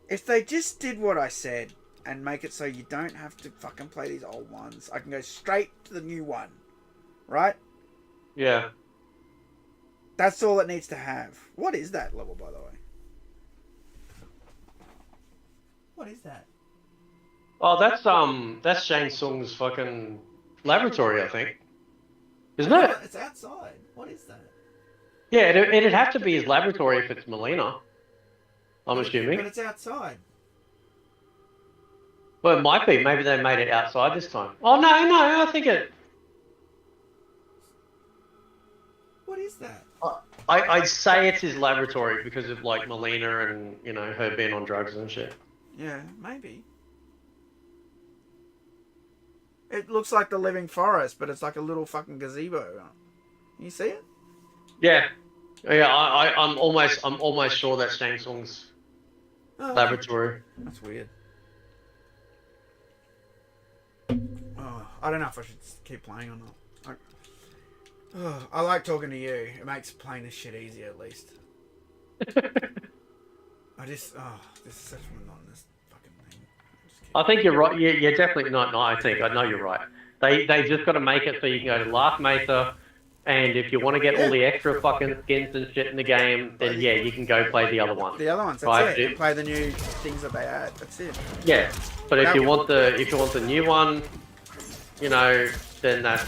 If they just did what I said and make it so you don't have to fucking play these old ones, I can go straight to the new one, right? Yeah. That's all it needs to have. What is that level, by the way? What is that? Oh, that's Shang Tsung's fucking laboratory, I think. Isn't it? It's outside. What is that? Yeah, it'd have to be his laboratory if it's Melina. I'm assuming. But it's outside. Well, it might be. Maybe they made it outside this time. Oh, no, I think it... What is that? I'd say it's his laboratory because of, like, Melina and, you know, her being on drugs and shit. Yeah, maybe. It looks like the Living Forest, but it's like a little fucking gazebo. You see it? Yeah. Yeah, I'm almost sure that's Shang Tsung's laboratory. That's weird. Oh, I don't know if I should keep playing or not. I like talking to you. It makes playing this shit easier, at least. This is such a monotonous fucking thing. I think you're right. You're definitely not. No, I know you're right. They just got to make it so you can go to Last Mesa, and if you want to get all the extra fucking skins and shit in the game, then yeah, you can go play the other one. The other ones, that's it. Play the new things that they add. That's it. Yeah, but if you want the new one, you know, then that's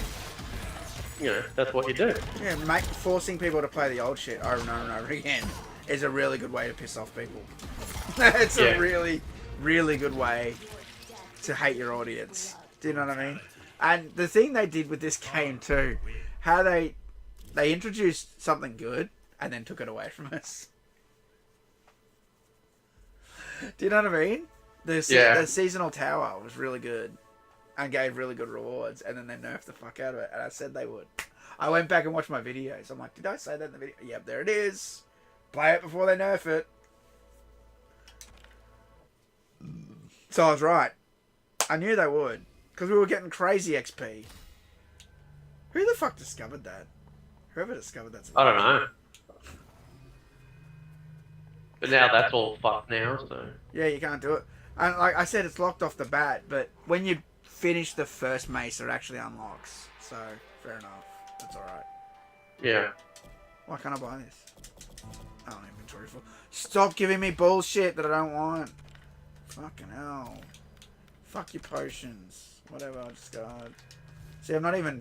what you do. Yeah, forcing people to play the old shit over and over and over again is a really good way to piss off people. It's a really, really good way to hate your audience. Do you know what I mean? And the thing they did with this game too, how they introduced something good and then took it away from us. Do you know what I mean? The seasonal tower was really good and gave really good rewards, and then they nerfed the fuck out of it, and I said they would. I went back and watched my videos. I'm like, did I say that in the video? Yep, there it is. Play it before they nerf it. So I was right. I knew they would. Because we were getting crazy XP. Who the fuck discovered that? Whoever discovered that. I don't know. But now that's all fucked now, so... Yeah, you can't do it. And like I said, it's locked off the bat, but when you finish the first mace, it actually unlocks. So, fair enough. That's alright. Yeah. Why can't I buy this? Oh, inventory full. Stop giving me bullshit that I don't want. Fucking hell. Fuck your potions. Whatever, I'll discard. See, I'm not even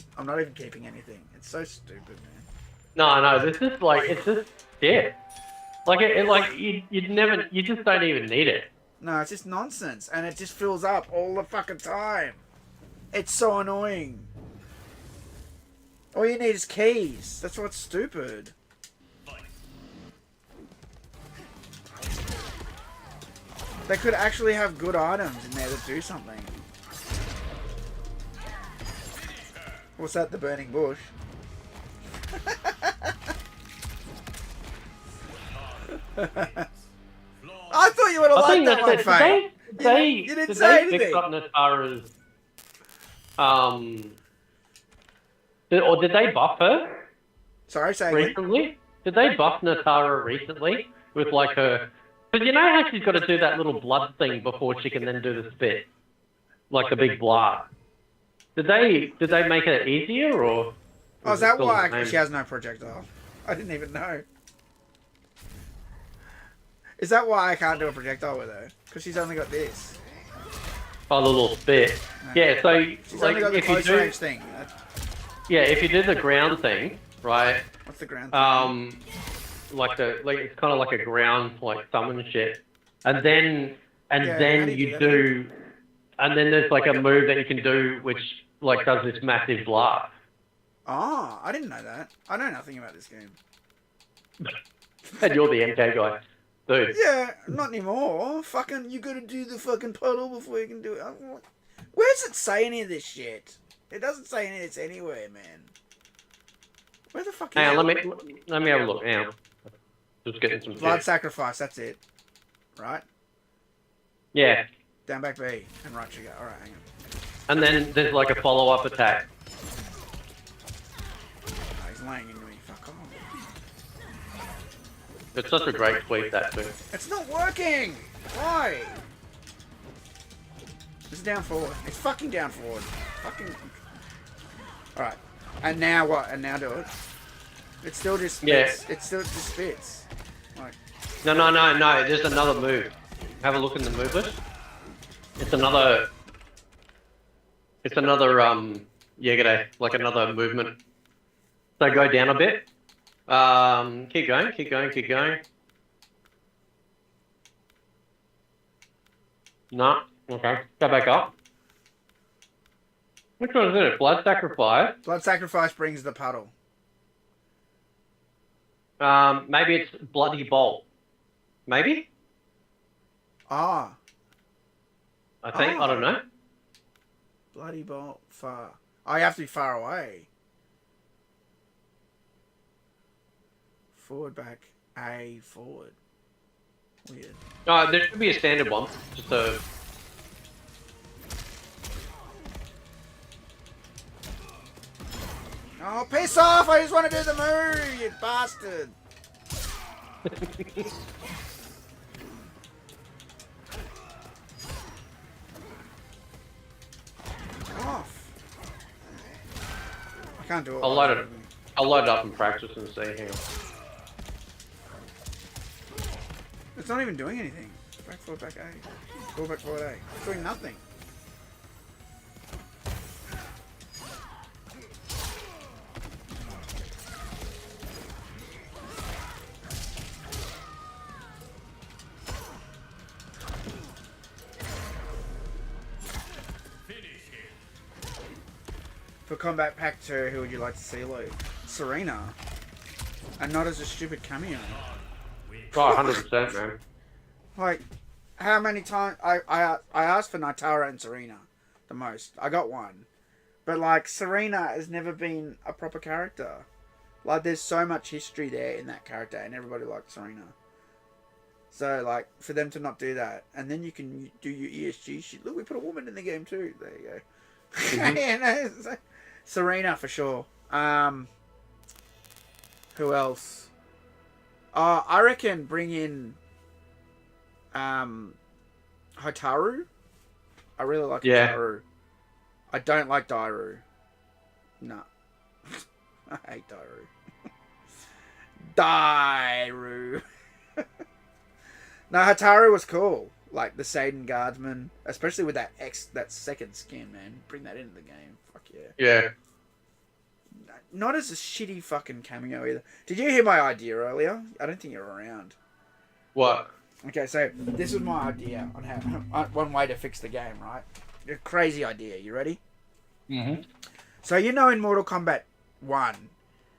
keeping anything. It's so stupid, man. No, this is like, it's just shit. Like, you just don't even need it. No, it's just nonsense, and it just fills up all the fucking time. It's so annoying. All you need is keys. That's what's stupid. They could actually have good items in there that do something. What's that, the burning bush? I thought you would have liked that one, Faye. You didn't say anything. Fix up Natara's, or did they buff her Sorry, say again. recently? Did they buff Natara recently with like her? Because you know how she's got to do that little blood thing before she can then do the spit, like the big blast. Did they make it easier or? Oh, is that why she has no projectile? I didn't even know. Is that why I can't do a projectile with her? Because she's only got this. Oh, the little spit. Yeah, so She's like only got the if you close do, range thing. yeah, if you do the ground thing, right? What's the ground thing? Like it's kind of like a ground like summon shit, and then Yeah, how do you you do do, and then there's like a move that you can do which like does this massive blast. Oh, I didn't know that. I know nothing about this game. And you're the MK guy, dude. Yeah, not anymore. Fucking, you gotta do the fucking puddle before you can do it. Where does it say any of this shit? It doesn't say any of this anywhere, man. Where the fuck is Hang it? on, let me have a look. Hang on. Just getting some Blood shit. sacrifice, that's it. Right? Yeah, Down back B and right trigger. Alright, hang on. and then there's like a follow-up attack. Oh, he's laying into me. Fuck off. It's such a great tweet, that too. It's not working! Why? It's down forward. It's fucking down forward. Fucking. Alright. And now what? And now do it. It still just fits. Yeah. It still just fits. Like, No. There's another move. Have a look in the move list. It's another. Yeah, g'day. Like another movement. So go down a bit. Keep going. No. Okay. Go back up. Which one is it? Blood sacrifice. blood sacrifice brings the puddle. Maybe it's bloody bolt. Maybe. Ah. I think. I don't know. Bloody bolt. Far. Oh, you have to be far away. Forward, back. A, forward. Weird. There should be a standard one. Just a. Oh, piss off! I just want to do the move, you bastard! Off. I can't do it. I'll load it up and practice and see. Hang on. It's not even doing anything. Back, forward, back, A. Forward, back, forward, A. It's doing nothing. For Combat Pack 2, who would you like to see, Luke? Serena. And not as a stupid cameo. Oh, 100%, man. Like, how many times... I asked for Nitara and Serena the most. I got one. But, like, Serena has never been a proper character. Like, there's so much history there in that character, and everybody liked Serena. So, like, for them to not do that, and then you can do your ESG shit. Look, we put a woman in the game, too. There you go. Mm-hmm. You know, Serena, for sure. Who else? I reckon bring in Hotaru? I really like Yeah. Hotaru. I don't like Dairu. No. I hate Dairu. Dairu. No, Hotaru was cool. Like the Seidan Guardsman. Especially with that second skin, man. Bring that into the game. Fuck yeah. Yeah. Not as a shitty fucking cameo either. Did you hear my idea earlier? I don't think you were around. What? Okay, so this was my idea on how one way to fix the game, right? A crazy idea. You ready? Mm-hmm. So you know in Mortal Kombat 1,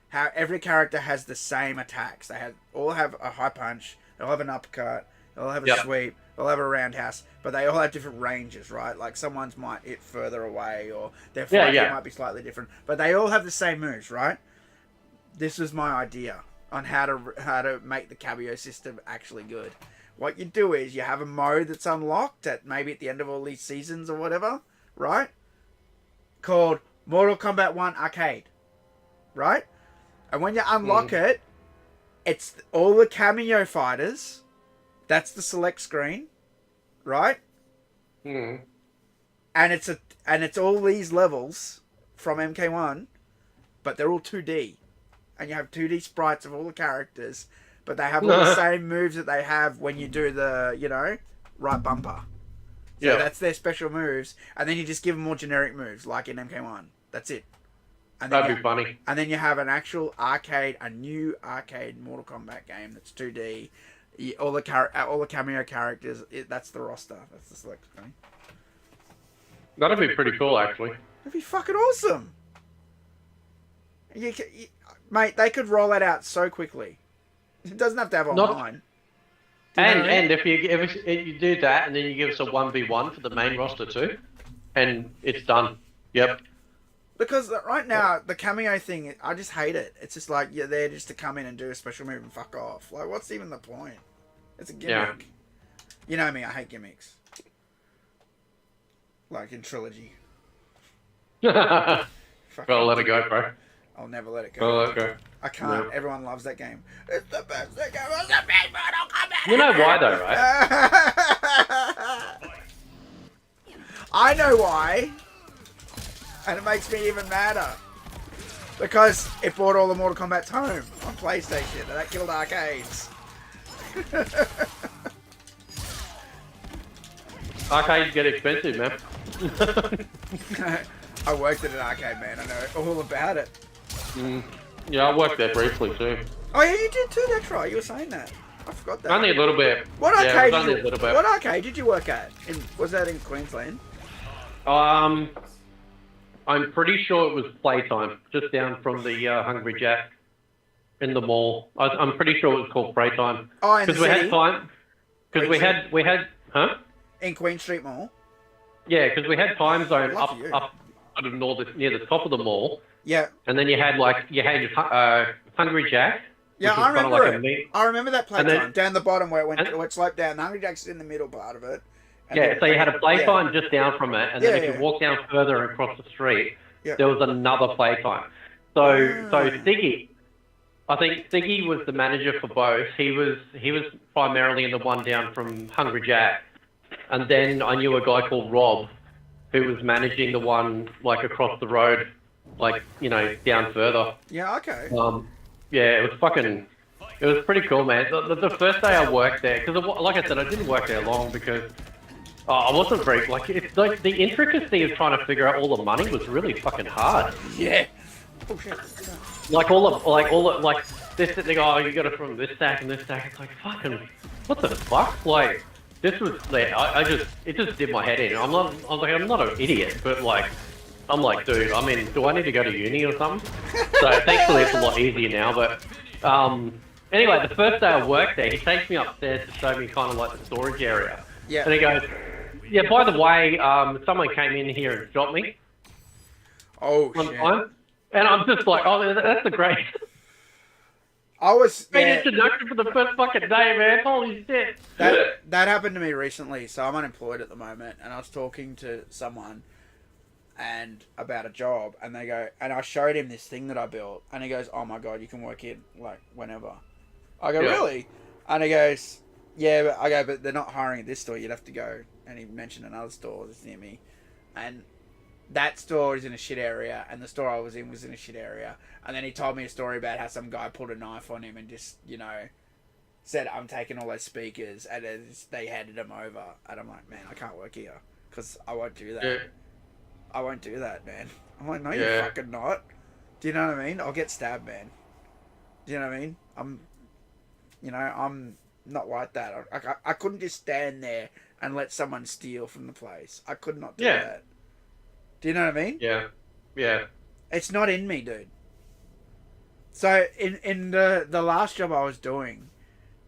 how every character has the same attacks. They all have a high punch. They all have an uppercut. They all have a sweep. They all have a roundhouse. But they all have different ranges, right? Like someone's might hit further away, or their fight might be slightly different. But they all have the same moves, right? This was my idea on how to make the cameo system actually good. What you do is you have a mode that's unlocked at maybe at the end of all these seasons or whatever, right? Called Mortal Kombat 1 Arcade, right? And when you unlock it, it's all the cameo fighters. That's the select screen, right? Mm. And it's all these levels from MK1, but they're all 2D, and you have 2D sprites of all the characters. But they have all the same moves that they have when you do the, right bumper. So that's their special moves. And then you just give them more generic moves, like in MK1. That's it. And then That'd be funny. And then you have an actual a new arcade Mortal Kombat game that's 2D. All the cameo characters, that's the roster. That's the select screen. That'd be pretty cool, actually. That'd be fucking awesome. Mate, they could roll that out so quickly. It doesn't have to have online. And if you do that, and then you give us a 1v1 for the main roster too, and it's done. Yep. Because right now, the cameo thing, I just hate it. It's just like, you're there just to come in and do a special move and fuck off. Like, what's even the point? It's a gimmick. Yeah. You know me, I hate gimmicks. Like in Trilogy. Well, let it go, bro. I'll never let it go. Well, let it go. I can't. No. Everyone loves that game. It's the best thing ever. It's the best Mortal Kombat. You know why though, right? I know why. And it makes me even madder. Because it brought all the Mortal Kombat home on PlayStation. And that killed arcades. Arcades get expensive, man. I worked at an arcade, man. I know all about it. Yeah, I worked there briefly too. Oh yeah, you did too. That's right. You were saying that. I forgot that. Only a little bit. What Yeah, arcade? it was only a little bit. What arcade did you work at? Was that in Queensland? I'm pretty sure it was Playtime, just down from the Hungry Jack in the mall. I'm pretty sure it was called Playtime. Oh, in the Because we city? had time. Because we had, huh? In Queen Street Mall. Yeah, because we had time zone Lucky you. up near the top of the mall, Yeah. and then you had Hungry Jack. Yeah, which I was kinda remember like a it. meat- I remember that And then- playtime down the bottom where it went. and- It sloped down. The Hungry Jack's in the middle part of it. And Yeah, then- so you had a playtime just down from it, and then Yeah, if yeah. you walk down further and across the street, Yeah. there was another playtime. So Siggy, I think Siggy was the manager for both. He was primarily in the one down from Hungry Jack, and then I knew a guy called Rob, who was managing the one like across the road, like down further. Yeah. Okay. Yeah, it was pretty cool, man. The first day I worked there, because like I said, I didn't work there long because I wasn't very it's like the intricacy of trying to figure out all the money was really fucking hard. Yeah. Oh shit. Like this, they go, oh, you got it from this stack and this stack. It's like fucking, what the fuck? Like this was like it just did my head in. I'm not an idiot, but like. I'm like, dude, I mean, do I need to go to uni or something? So thankfully it's a lot easier now, but anyway, the first day I worked there, he takes me upstairs to show me kind of like the storage area. Yeah. And he goes, yeah, by the way, someone came in here and shot me Oh one shit. time. And I'm just like, oh, that's a great I was. great Yeah, introduction for the first fucking day, man. Holy shit. that happened to me recently. So I'm unemployed at the moment, and I was talking to someone and about a job, and they go, and I showed him this thing that I built, and he goes, "Oh my god, you can work here like whenever." I go, Yeah. "Really?" And he goes, "Yeah," but I go, "But they're not hiring at this store. You'd have to go and he mentioned another store that's near me, and that store is in a shit area, and the store I was in a shit area. And then he told me a story about how some guy pulled a knife on him and just, said, I'm taking all those speakers, and they handed him over. And I'm like, man, I can't work here, because I won't do that. Yeah. I won't do that, man. I'm like, no, Yeah. you fucking not. Do you know what I mean? I'll get stabbed, man. Do you know what I mean? I'm not like that. I couldn't just stand there and let someone steal from the place. I could not do that. Do you know what I mean? Yeah. Yeah. It's not in me, dude. So in the last job I was doing,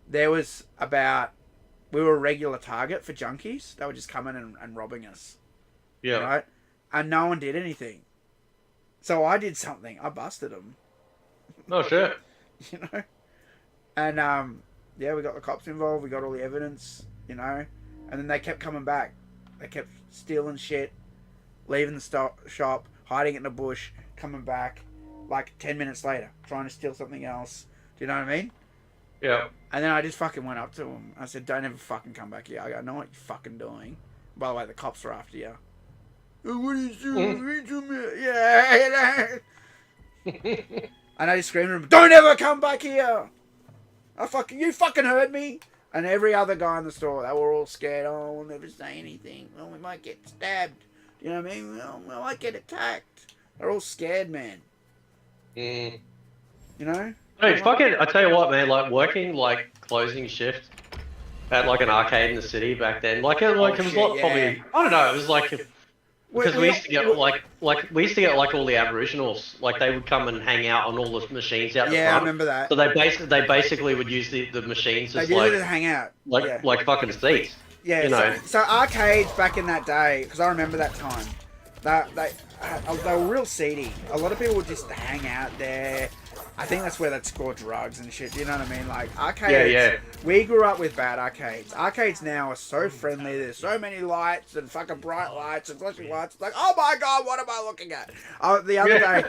there was we were a regular target for junkies. They were just coming and robbing us. Yeah. Right? And no one did anything. So I did something. I busted them. Oh shit. And we got the cops involved. We got all the evidence, and then they kept coming back. They kept stealing shit, leaving the shop, hiding it in a bush, coming back like 10 minutes later, trying to steal something else. Do you know what I mean? Yeah. And then I just fucking went up to him. I said, don't ever fucking come back here. I know what you're fucking doing. By the way, the cops are after you. What are you doing? Yeah. And I just screamed at him, don't ever come back here. You fucking heard me. And every other guy in the store, they were all scared. Oh, we'll never say anything. Well, we might get stabbed. You know what I mean? Well, we might get attacked. They're all scared, man. Mm. Hey, fucking, I tell you what, man, like working like closing shift at like an arcade in the city back then, it was probably, I don't know, it was like, because we used to get like all the Aboriginals, like they would come and hang out on all the machines out the front. I remember that. So they basically would use the machines as they did it to hang out. like fucking seats. Yeah, so arcades back in that day, because I remember that time, they were real seedy. A lot of people would just hang out there. I think that's where they'd score drugs and shit. Do you know what I mean? Like arcades. Yeah. We grew up with bad arcades. Arcades now are so friendly. There's so many lights and fucking bright lights and flashing lights. It's like, oh my god, what am I looking at? The other day,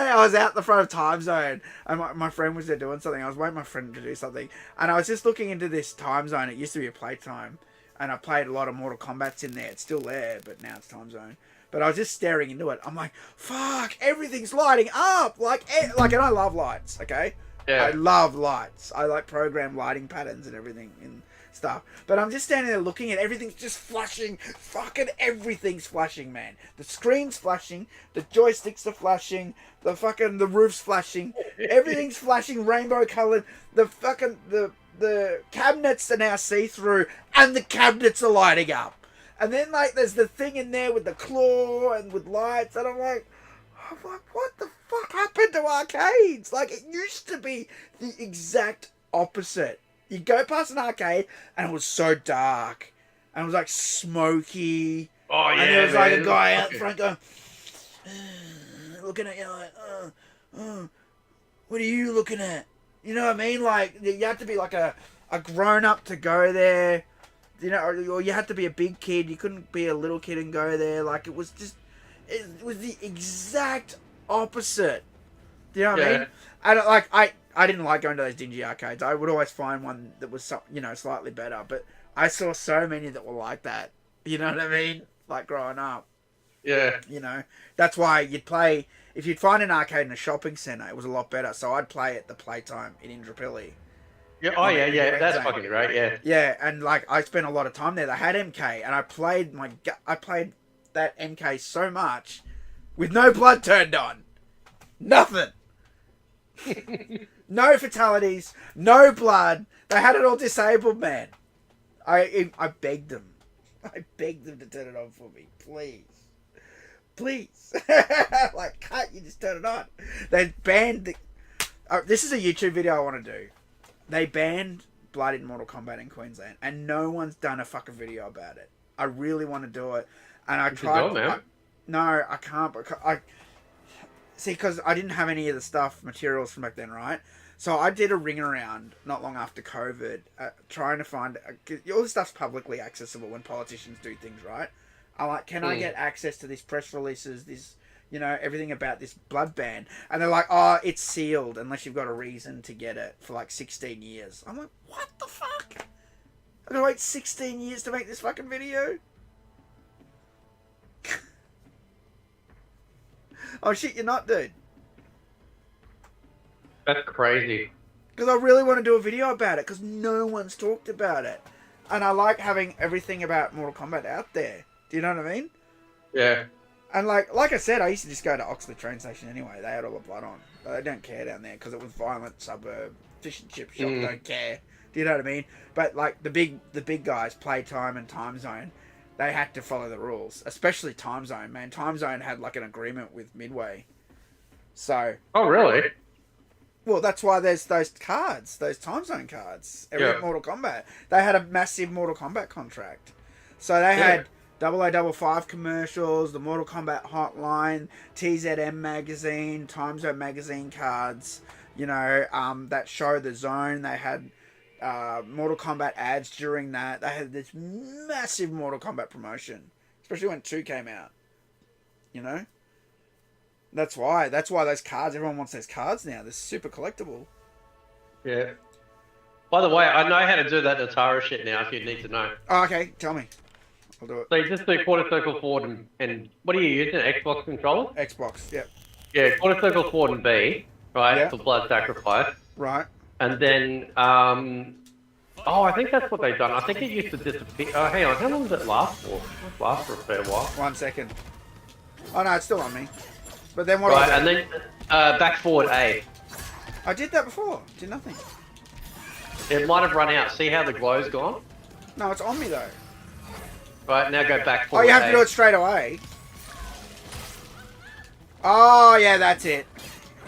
I was out the front of Time Zone, and my friend was there doing something. I was waiting for my friend to do something, and I was just looking into this Time Zone. It used to be a playtime, and I played a lot of Mortal Kombat's in there. It's still there, but now it's Time Zone. But I was just staring into it. I'm like, fuck, everything's lighting up. And I love lights, okay? Yeah. I love lights. I like program lighting patterns and everything and stuff. But I'm just standing there looking at everything's just flashing. Fucking everything's flashing, man. The screen's flashing. The joysticks are flashing. The roof's flashing. Everything's flashing rainbow colored. The cabinets are now see-through and the cabinets are lighting up. And then, there's the thing in there with the claw and with lights, and I'm like, what the fuck happened to arcades? It used to be the exact opposite. You go past an arcade, and it was so dark, and it was, smoky. Oh, yeah, and there was, a guy out front going, looking at you what are you looking at? You know what I mean? You have to be, a grown-up to go there. Or you had to be a big kid. You couldn't be a little kid and go there. It was the exact opposite. Do you know what I mean? And I didn't like going to those dingy arcades. I would always find one that was slightly better. But I saw so many that were like that. You know what I mean? Growing up. Yeah. That's why you'd play. If you'd find an arcade in a shopping centre, it was a lot better. So I'd play at the Playtime in Indooroopilly. Yeah, that's fucking great, yeah. Yeah, and I spent a lot of time there. They had MK, and I played that MK so much with no blood turned on. Nothing. No fatalities, no blood. They had it all disabled, man. I begged them. I begged them to turn it on for me, please. Please. Can't you just turn it on? They banned this is a YouTube video I want to do. They banned blood in Mortal Kombat in Queensland, and no one's done a fucking video about it. I really want to do it, and I tried. No, I can't. Because I didn't have any of the materials from back then, right? So I did a ring around not long after COVID, trying to find all this stuff's publicly accessible when politicians do things, right? I'm like, can I get access to these press releases, this, everything about this blood ban? And they're like, oh, it's sealed unless you've got a reason to get it for 16 years. I'm like, what the fuck? I gotta wait 16 years to make this fucking video. Oh shit, you're not, dude. That's crazy. Because I really want to do a video about it, because no one's talked about it. And I like having everything about Mortal Kombat out there. Do you know what I mean? Yeah. And like I said, I used to just go to Oxley train station anyway. They had all the blood on. But they don't care down there, because it was violent suburb. Fish and chip shop, don't care. Do you know what I mean? But like the big guys, Playtime and Time Zone, they had to follow the rules. Especially Time Zone, man. Time Zone had like an agreement with Midway. So... Oh, really? Well, that's why there's those cards, those Time Zone cards. Every Mortal Kombat. They had a massive Mortal Kombat contract. So they had 0055 commercials, the Mortal Kombat hotline, TZM magazine, Time Zone magazine cards, you know, that show The Zone. They had Mortal Kombat ads during that. They had this massive Mortal Kombat promotion, especially when 2 came out, you know? That's why those cards, everyone wants those cards now. They're super collectible. Yeah. By the way, I know how to do that Natara shit now if you need to know. Oh, okay, tell me. I'll do it. So you just do quarter circle forward and what are you using? Xbox controller? Xbox, yep. Yeah, quarter circle forward and B, right, Yep. for blood sacrifice. Right. And then, oh, I think that's what they've done. I think it used to disappear. Oh, hang on, how long does it last for? It lasts for a fair while. 1 second. Oh, no, it's still on me. But then what Right, I and then back forward A. I did that before. Did nothing. It might have run out. See how the glow's gone? No, it's on me, though. Right, now go back Oh, forward you have A. to do it straight away. Oh, yeah, that's it.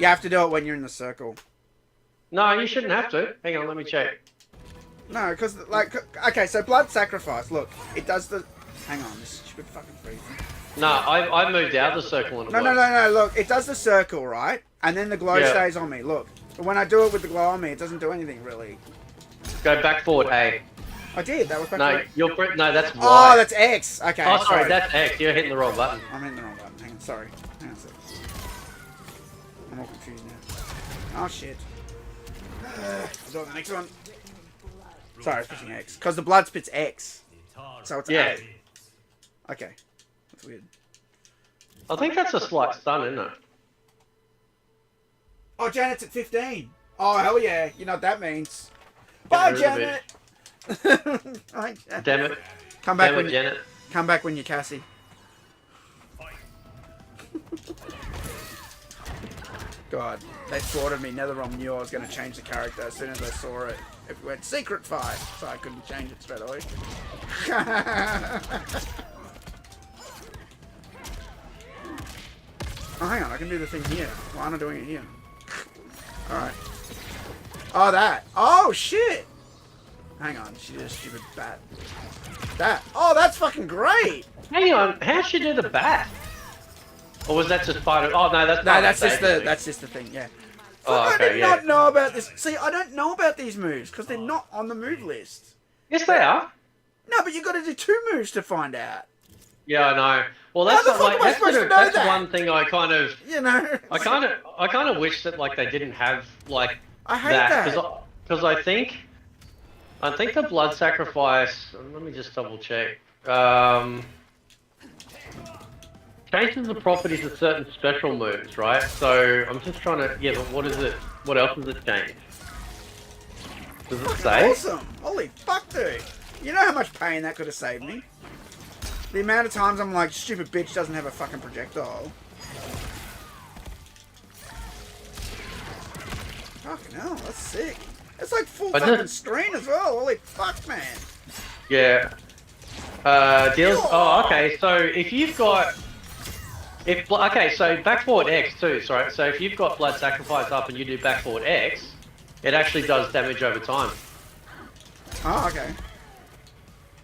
You have to do it when you're in the circle. No, you shouldn't have to. Hang on, let me check. No, because, like, okay, so blood sacrifice, look, it does the... Hang on, this stupid fucking freeze. No, I moved out of the circle and it No, worked. look, it does the circle, right? And then the glow stays on me, look. But when I do it with the glow on me, it doesn't do anything, really. Go back forward A. I did, that was back No, to... no, that's Y. Oh, that's X, okay. Oh, sorry, that's X. You're hitting the wrong button. I'm hitting the wrong button, hang on, sorry. Hang on a sec. I'm all confused now. Oh, shit. I'll do the next one. Sorry, I was pushing X. Because the blood spits X. So it's Yeah. A. Okay. That's weird. I think that's a slight stun, isn't it? Oh, Janet's at 15. Oh, hell yeah. You know what that means. Bye, rid of Janet. Bye, Janet. Damn it. Come back Damn when it, Janet. Come back when you're Cassie. God, they thwarted me. NetherRealm knew I was going to change the character as soon as I saw it. It went secret fight, so I couldn't change it straight away. Oh, hang on, I can do the thing here. Why am I doing it here? Alright. Oh, that. Oh, shit! Hang on, she did a stupid bat. That. Oh, that's fucking great! Hang on, how'd she do the bat? Or was that just part of... Oh, no, that's No, part that's of just the... that's just the thing, yeah. Oh, Fuck, okay, I did yeah. not know about this. See, I don't know about these moves, because they're not on the move list. Yes, they are. No, but you got to do 2 moves to find out. Yeah, I know. Well, that's How the fuck not, am I like supposed to know that's that? one thing I kind of... You know? I kind of wish that like they didn't have like I hate that. because I think the blood sacrifice. Let me just double check. Changes the properties of certain special moves, right? So I'm just trying to but what is it? What else does it change? Does it say? Awesome. Holy fuck, dude. You know how much pain that could have saved me? The amount of times I'm like, stupid bitch doesn't have a fucking projectile. Fucking hell, that's sick. It's like full fucking screen as well. Holy fuck, man. Yeah. Deals. Oh, okay. So if you've got, so back forward X too. Sorry. So if you've got blood sacrifice up and you do back forward X, it actually does damage over time. Oh, okay.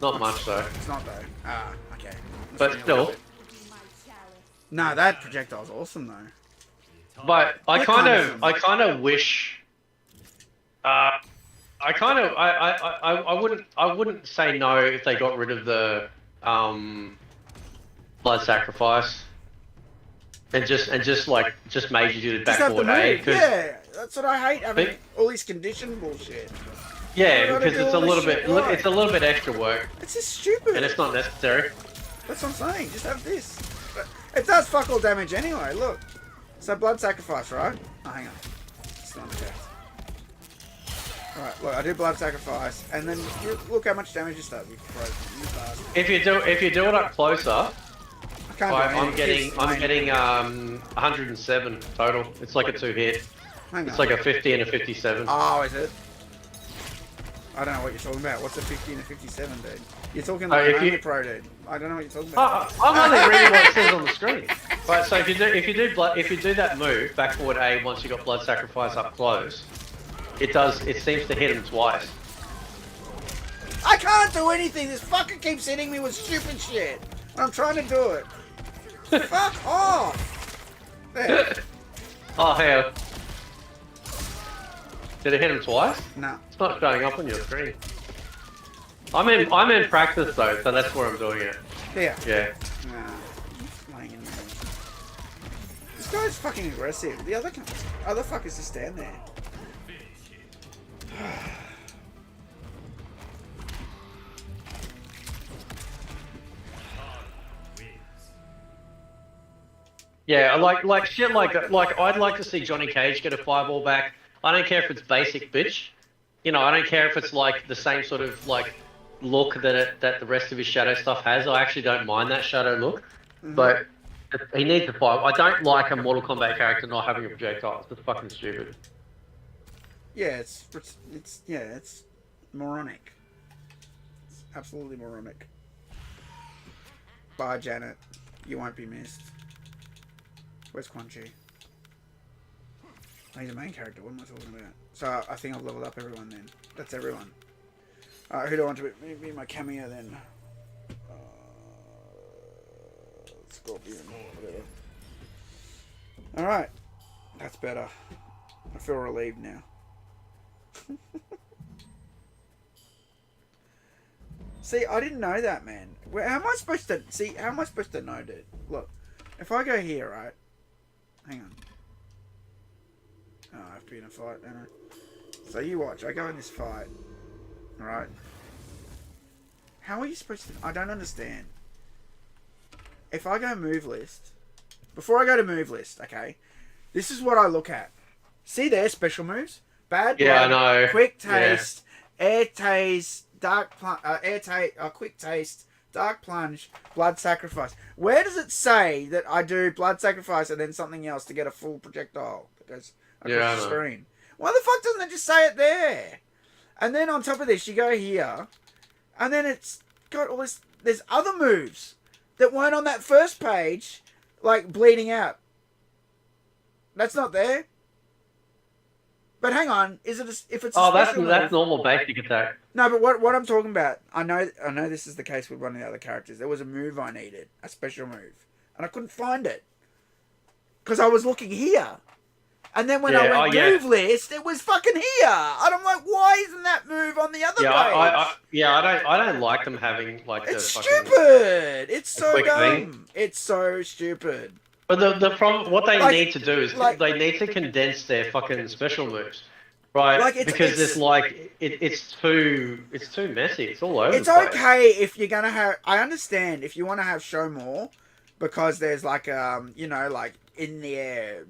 Not much though. It's not though. Ah, okay. But still. No, that projectile's awesome though. But I kind of wish. I wouldn't say no if they got rid of the blood sacrifice and just made you do the Just have to back forward A. move. Yeah, that's what I hate having all these condition bullshit. Yeah, because it's a little bit, Why? it's a little bit extra work, It's just stupid. and it's not necessary. That's what I'm saying. Just have this. But it does fuck all damage anyway. Look. So blood sacrifice, right? Oh, hang on. It's not effect. Right. Look, I do blood sacrifice, and then look how much damage this does. You frozen. You bastard. If you do it up closer, I can't do I'm anything. getting 107 total. It's like a 2-hit. Hang It's on. like a 50 and a 57. Oh, is it? I don't know what you're talking about. What's a 50 and a 57, dude? You're talking Oh, like if an you- only pro, dude. I don't know what you're talking about. I'm only reading what it says on the screen. Right, so if you do that move back forward A once you got blood sacrifice up close, it seems to hit him twice. I can't do anything. This fucker keeps hitting me with stupid shit. And I'm trying to do it. Fuck off. There. Oh hell. Did it hit him twice? No. It's not showing up on your screen. I'm in practice though, so that's where I'm doing it. There. Yeah. Nah. Laying in there. This guy's fucking aggressive. The other fuckers just stand there. Yeah, like shit like I'd like to see Johnny Cage get a fireball back. I don't care if it's basic bitch. You know, I don't care if it's like the same sort of like look that the rest of his shadow stuff has. I actually don't mind that shadow look. But he needs to fire. I don't like a Mortal Kombat character not having a projectile. It's just fucking stupid. Yeah, it's moronic. It's absolutely moronic. Bye, Janet. You won't be missed. Where's Quan Chi? Oh, he's a main character. What am I talking about? So I think I've leveled up everyone then. That's everyone. Alright, who do I want to be my cameo then? Scorpion, whatever. Alright. That's better. I feel relieved now. See, I didn't know that, man. How am I supposed to... See, how am I supposed to know, dude? Look, if I go here, right? Hang on. Oh, I have to be in a fight, don't I? So you watch. I go in this fight. Alright? How are you supposed to... I don't understand. If I go move list... Before I go to move list, okay? This is what I look at. See there, special moves? Bad Yeah, blood, I know. quick taste, air taste, quick taste, dark plunge, blood sacrifice. Where does it say that I do blood sacrifice and then something else to get a full projectile that goes across the screen? Why the fuck doesn't it just say it there? And then on top of this, you go here, and then it's got all this. There's other moves that weren't on that first page, like bleeding out. That's not there. But hang on, is it if it's a that's special that's move? normal basic attack. No, but what I'm talking about, I know this is the case with one of the other characters. There was a move I needed, a special move, and I couldn't find it because I was looking here, and then when I went move list, it was fucking here, and I'm like, why isn't that move on the other page? I don't like them having like It's the stupid. It's so quick dumb. thing. It's so stupid. But the problem, what they Like- need to do is like- they need to condense their fucking special moves, right? Like, because it's like it's too messy. It's all over. It's the place. okay if you're gonna have. I understand if you want to have show more, because there's like like in the air,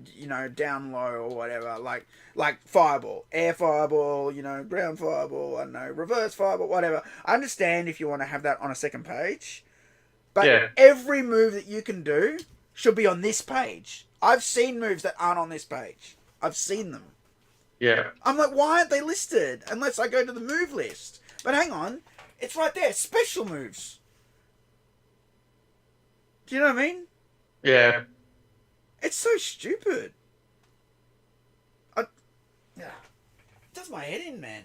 down low or whatever, like fireball, air fireball, ground fireball, I don't know, reverse fireball, whatever. I understand if you want to have that on a second page, but every move that you can do should be on this page. I've seen moves that aren't on this page. I've seen them. Yeah. I'm like, why aren't they listed? Unless I go to the move list. But hang on, it's right there. Special moves. Do you know what I mean? Yeah. It's so stupid. Yeah, it does my head in, man.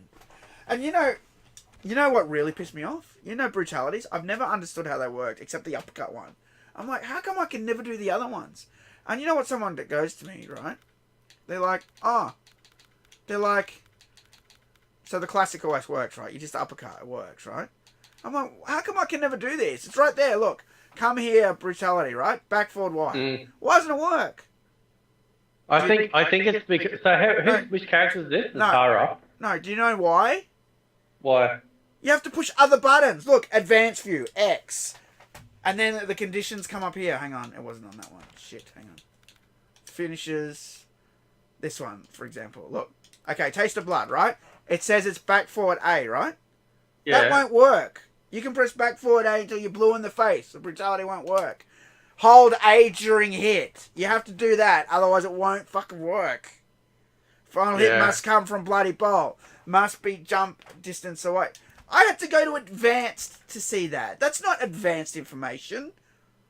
And you know what really pissed me off? Brutalities. I've never understood how they worked, except the uppercut one. I'm like, how come I can never do the other ones? And you know what? Someone that goes to me, right? They're like, so the classic always works, right? You just uppercut, it works, right? I'm like, how come I can never do this? It's right there, look. Come here, brutality, right? Back, forward, wide. Why doesn't it work? I think it's because. So which character is this? No. Tara. No, do you know why? Why? You have to push other buttons. Look, advanced view, X. And then the conditions come up here. Hang on, it wasn't on that one. Shit, hang on. Finishes. This one, for example. Look. Okay, taste of blood, right? It says it's back forward A, right? Yeah. That won't work. You can press back forward A until you're blue in the face. The brutality won't work. Hold A during hit. You have to do that, otherwise it won't fucking work. Final hit must come from bloody bolt. Must be jump distance away. I had to go to advanced to see that. That's not advanced information.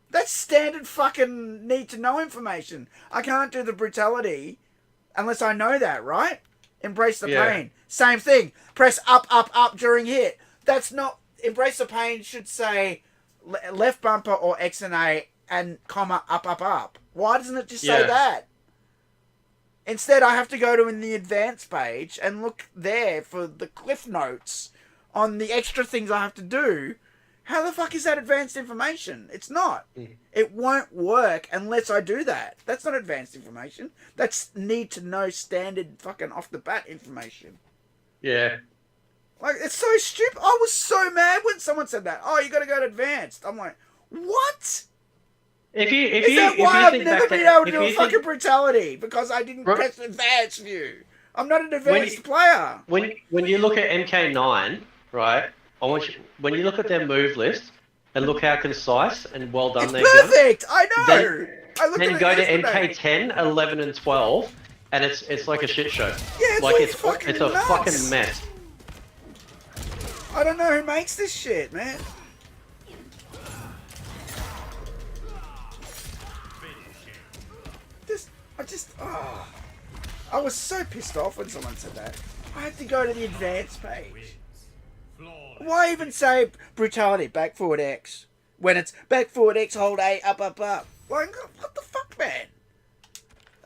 That's standard fucking need to know information. I can't do the brutality unless I know that, right? Embrace the pain. Same thing. Press up, up, up during hit. That's not... Embrace the pain should say left bumper or X and A and comma up, up, up. Why doesn't it just say that? Instead, I have to go to in the advanced page and look there for the cliff notes on the extra things I have to do. How the fuck is that advanced information? It's not. It won't work unless I do that. That's not advanced information. That's need to know standard fucking off the bat information. Yeah. Like, it's so stupid. I was so mad when someone said that. Oh, you got to go to advanced. I'm like, what? Is that why I've never been able to do a fucking brutality? Because I didn't press advanced view. I'm not an advanced player. When you look at MK9, right? I want you, when you look at their move list and look how concise and well done they're perfect. I know. Then go to MK10, 11, and 12, and it's like a shit show. Yeah, it's like fucking it's a nuts. fucking mess. I don't know who makes this shit, man. I was so pissed off when someone said that. I had to go to the advanced page. Why even say brutality, back forward X, when it's back forward X, hold A, up, up, up? Like, what the fuck, man?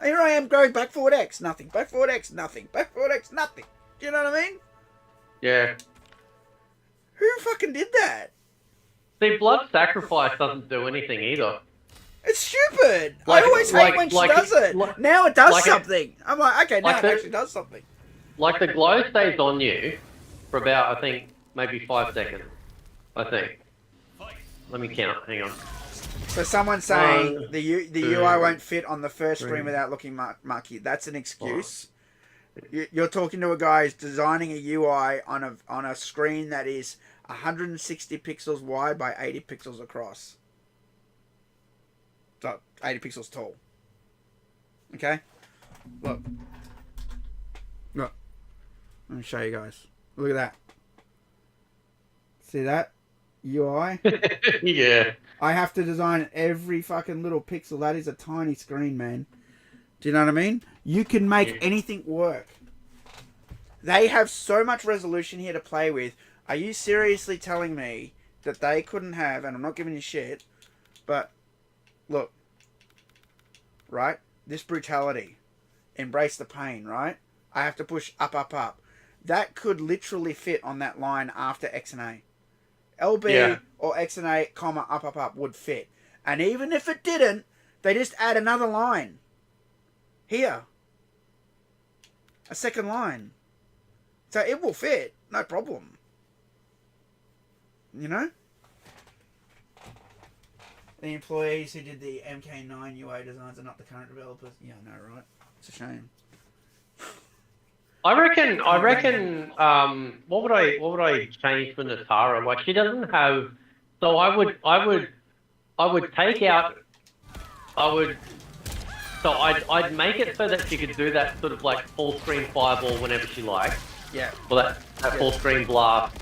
Here I am going back forward X, nothing. Back forward X, nothing. Back forward X, nothing. Do you know what I mean? Yeah. Who fucking did that? See, blood sacrifice doesn't do anything either. It's stupid. I always hate when she does it. Now it does something. I'm like, okay, now it actually does something. Like the glow stays on you for about, I think, maybe 5 seconds. I think. Let me count. Hang on. So someone's saying the UI won't fit on the first screen without looking mucky. That's an excuse. You're talking to a guy who's designing a UI on a screen that is 160 pixels wide by 80 pixels across. So 80 pixels tall. Okay? Look. Look. Let me show you guys. Look at that. See that? UI? Yeah. I have to design every fucking little pixel. That is a tiny screen, man. Do you know what I mean? You can make anything work. They have so much resolution here to play with. Are you seriously telling me that they couldn't have, and I'm not giving you shit, but look, right? This brutality. Embrace the pain, right? I have to push up, up, up. That could literally fit on that line after X and A. LB or X and A, comma, up, up, up would fit. And even if it didn't, they just add another line. Here. A second line. So it will fit. No problem. You know? The employees who did the MK9 UI designs are not the current developers. Yeah, I know, right? It's a shame. I reckon. What would I change for Natara? Like, she doesn't have. So I would take out. So I'd make it so that she could do that sort of like full screen fireball whenever she likes. Yeah. Well, that full screen blast.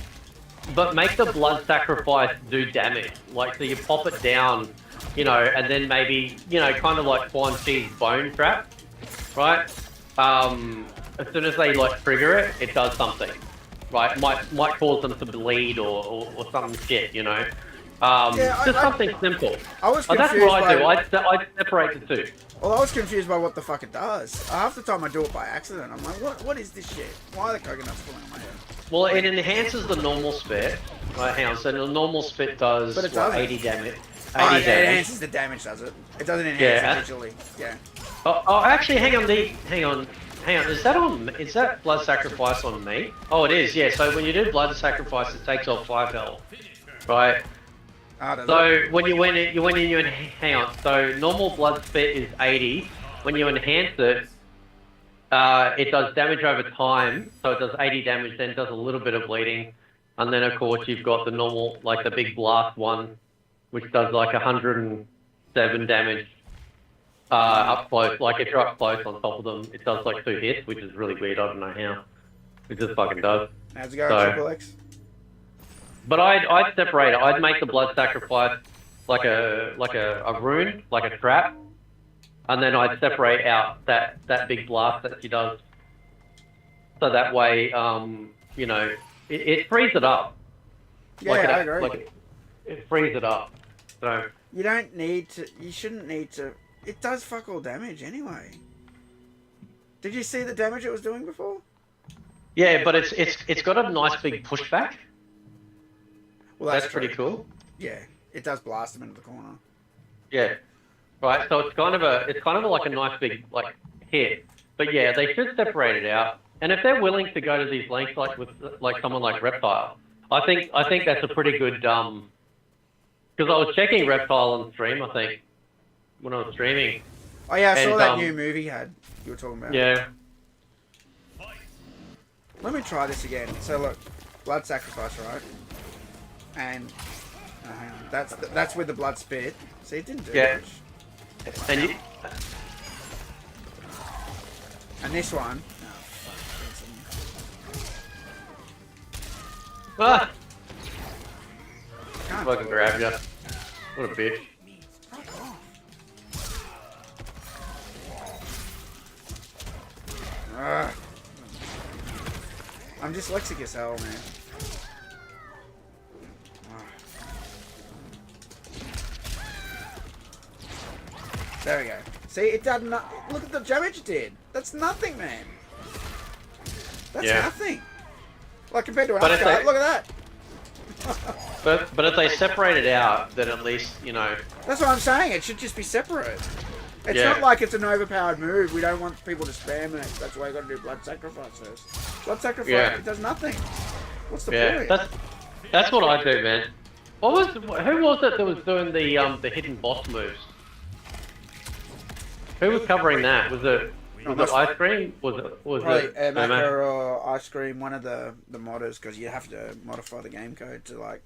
But make the blood sacrifice do damage. Like, so you pop it down, you know, and then maybe, you know, kind of like Quan Chi's bone trap, right? As soon as they like trigger it, it does something, right? Might cause them to bleed or some shit, you know. Something simple. I was confused. That's what I do. I separate the two. Well, I was confused by what the fuck it does. Half the time I do it by accident. I'm like, what is this shit? Why are the coconuts falling on my head? Well, it enhances the normal spit. Right, hang on. So the normal spit does 80 damage. 80 damage. It enhances the damage, does it? It doesn't enhance it visually. Yeah. Oh, actually, hang on. hang on, is that blood sacrifice on me? Oh, it is, yeah. So when you do blood sacrifice, it takes off 5 health, right? So when you hang on. So normal blood spit is 80. When you enhance it, it does damage over time. So it does 80 damage, then it does a little bit of bleeding, and then of course you've got the normal, like the big blast one, which does like 107 damage. Up close, like if you're up close on top of them, it does like 2 hits, which is really weird. I don't know how. It just fucking does. How's it going, So- Triple X? But I'd separate it. I'd make the blood sacrifice like a rune, like a trap, and then I'd separate out that big blast that she does. So that way, you know, it frees it up. Yeah, Like I agree. Like it frees it up. So You don't need to. You shouldn't need to. It does fuck all damage anyway. Did you see the damage it was doing before? yeah, but it's got a nice big pushback. Well, That's pretty true. cool. Yeah, it does blast them into the corner. Yeah. Right. So it's kind of like a nice big like hit. But yeah, they should separate it out. And if they're willing to go to these lengths, like with like someone like Reptile, I think that's a pretty good because I was checking Reptile on stream. I think when I was streaming. Oh yeah, I saw And, that new movie you were talking about. Yeah. Let me try this again. So look, blood sacrifice, right? And hang on. That's with the blood spit. See, it didn't do Yeah. much. And you. And this one. Ah! Can't Fucking grab ya. What a bitch. Ugh. I'm dyslexic as hell, man. There we go. See, it did not. Look at the damage it did. That's nothing, man. That's Yeah. nothing. Like compared to But our if guy, they- look at that. But if they separate it out, then at least you know. That's what I'm saying. It should just be separate. It's Yeah. not like it's an overpowered move. We don't want people to spam it. That's why you got to do blood sacrifice first. Blood sacrifice, Yeah. it does nothing. What's the Yeah. point? That's what I do, man. Who was it that was doing the hidden boss moves? Who was covering that? Was it Ice Cream? Was Probably it Macca or Ice Cream, one of the modders, because you have to modify the game code to like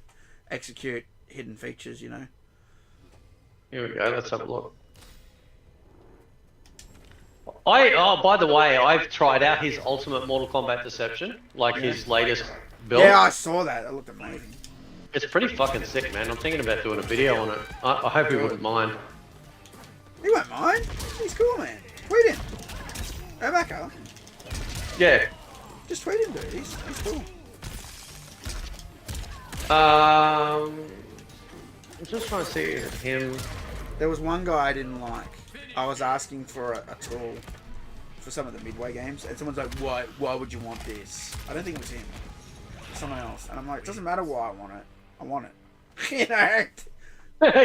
execute hidden features, you know. Here we go. Let's have a look. By the way, I've tried out his ultimate Mortal Kombat Deception, like his latest build. Yeah, I saw that. It looked amazing. It's pretty fucking sick, man. I'm thinking about doing a video on it. I hope he wouldn't mind. He won't mind. He's cool, man. Tweet him. Hey, Macca. Yeah. Just tweet him, dude. He's cool. I'm just trying to see him. There was one guy I didn't like. I was asking for a tool for some of the Midway games, and someone's like, why would you want this? I don't think it was him. Someone else. And I'm like, it doesn't matter why I want it. I want it. You know?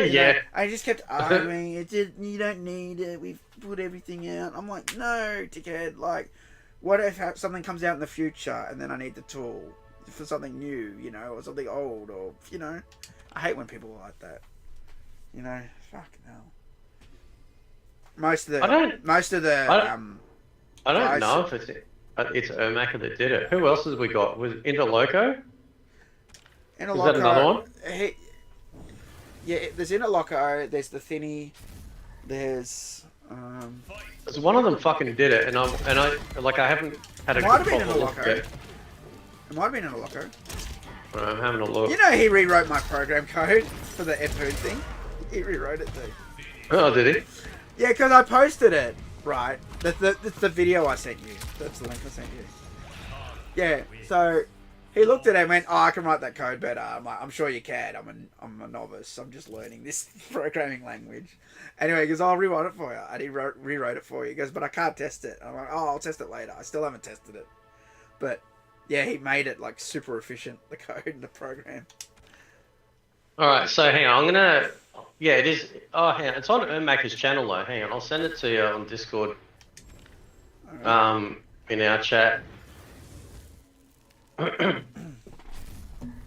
Yeah. I just kept arguing. You don't need it. We've put everything out. I'm like, no, dickhead. Like, what if something comes out in the future and then I need the tool for something new, you know, or something old, or you know, I hate when people are like that. You know, fucking hell. Most of the I don't guys- know if it's Ermacker that did it. Who else has we got? Was Interloco? Interloco, Is that another one? Yeah, there's Interloco, there's the Thinny, there's Because one of them fucking did it, and I haven't had a Might have good been proper look Interloco. at it. It might have been Interloco. I'm having a look. You know he rewrote my program code for the Ed Boon thing. He rewrote it, dude. Oh, did he? Yeah, because I posted it, right? That's the video I sent you. That's the link I sent you. Yeah, so he looked at it and went, oh, I can write that code better. I'm like, I'm sure you can. I'm a novice. I'm just learning this programming language. Anyway, he goes, I'll rewrite it for you. And he rewrote it for you. He goes, but I can't test it. I'm like, oh, I'll test it later. I still haven't tested it. But yeah, he made it like super efficient, the code and the program. Alright, so hang on, I'm gonna... Yeah, it is... Oh, hang on, it's on Ermacker's channel though. Hang on, I'll send it to you on Discord. in our chat. Because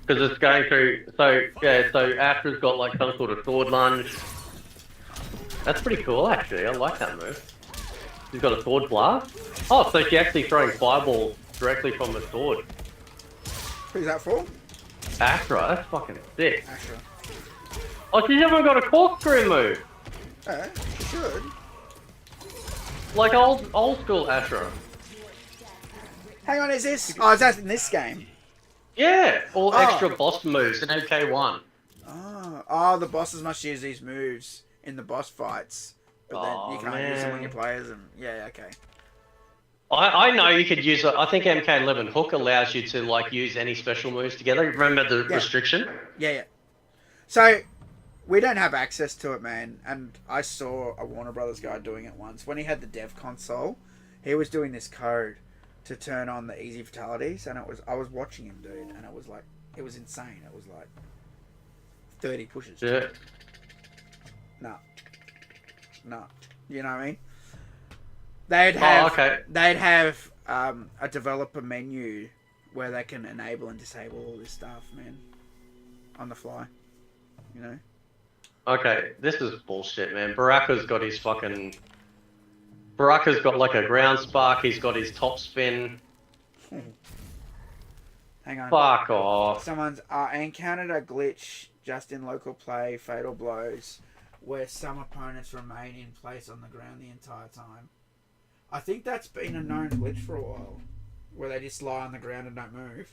it's going through. So yeah, so Astra's got like some sort of sword lunge. That's pretty cool, actually. I like that move. She's got a sword blast. Oh, so she's actually throwing fireballs directly from the sword. Who's that for? Astra, that's fucking sick. Astra. Oh, she's even got a corkscrew move. Yeah, she should. Like old school Astra. Hang on, is this? Oh, is that in this game? Yeah, all extra boss moves in MK1. Oh, the bosses must use these moves in the boss fights, but then you can't use them when you play as them. Yeah, okay. I know you could use it. I think MK11 Hook allows you to like use any special moves together. Remember the restriction? Yeah. So we don't have access to it, man. And I saw a Warner Brothers guy doing it once when he had the dev console. He was doing this code to turn on the easy fatalities, and I was watching him, dude, and it was insane. It was like 30 pushes. Yeah. No. You know what I mean? They'd have a developer menu where they can enable and disable all this stuff, man, on the fly. You know? Okay, this is bullshit, man. Baraka's got his fucking... Baraka's got like a ground spark, he's got his top spin. Hang on. Fuck off. Someone's... I encountered a glitch just in local play, Fatal Blows, where some opponents remain in place on the ground the entire time. I think that's been a known glitch for a while, where they just lie on the ground and don't move.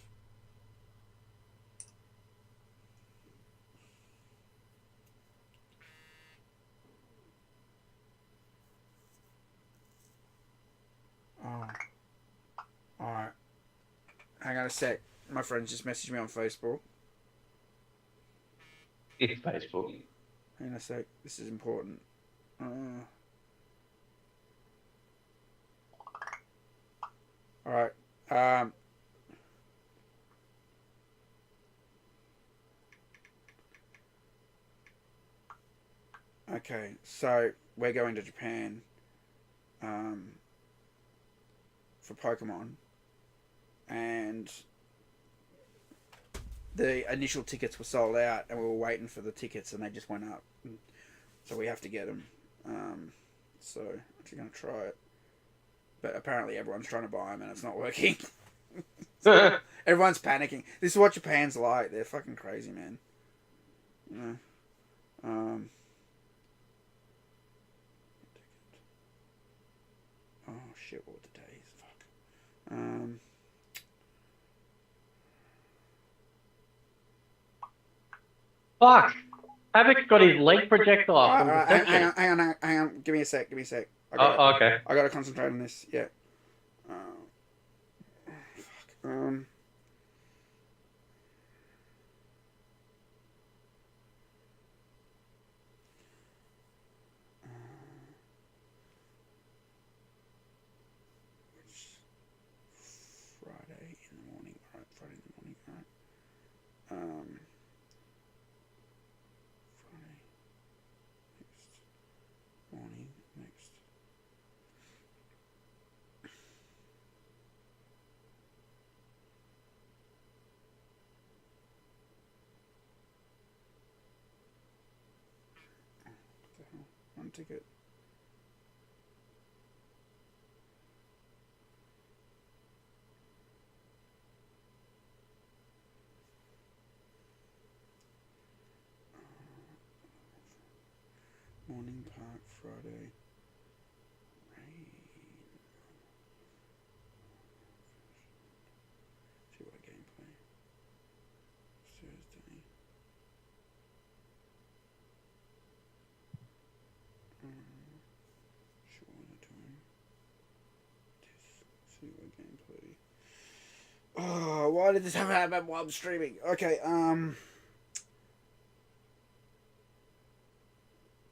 Oh. Alright. Hang on a sec. My friends just messaged me on Facebook. It's Facebook. Hang on a sec. This is important. Alright. Okay, so we're going to Japan for Pokemon, and the initial tickets were sold out, and we were waiting for the tickets, and they just went up. So we have to get them. So I'm actually going to try it. But apparently everyone's trying to buy them, and it's not working. So everyone's panicking. This is what Japan's like. They're fucking crazy, man. You know? Oh shit! What the days? Fuck. Fuck! Havoc's got his leg projectile. Alright, hang on. Give me a sec. Okay. I gotta concentrate on this. Yeah. Fuck. Friday in the morning. Alright, Friday in the morning. Alright. Friday. Next morning. Next. What the hell? One ticket. Morning Park Friday. Rain. See what gameplay. Thursday. Sure what I'm doing. See what gameplay. Oh, why did this happen while I'm streaming? Okay,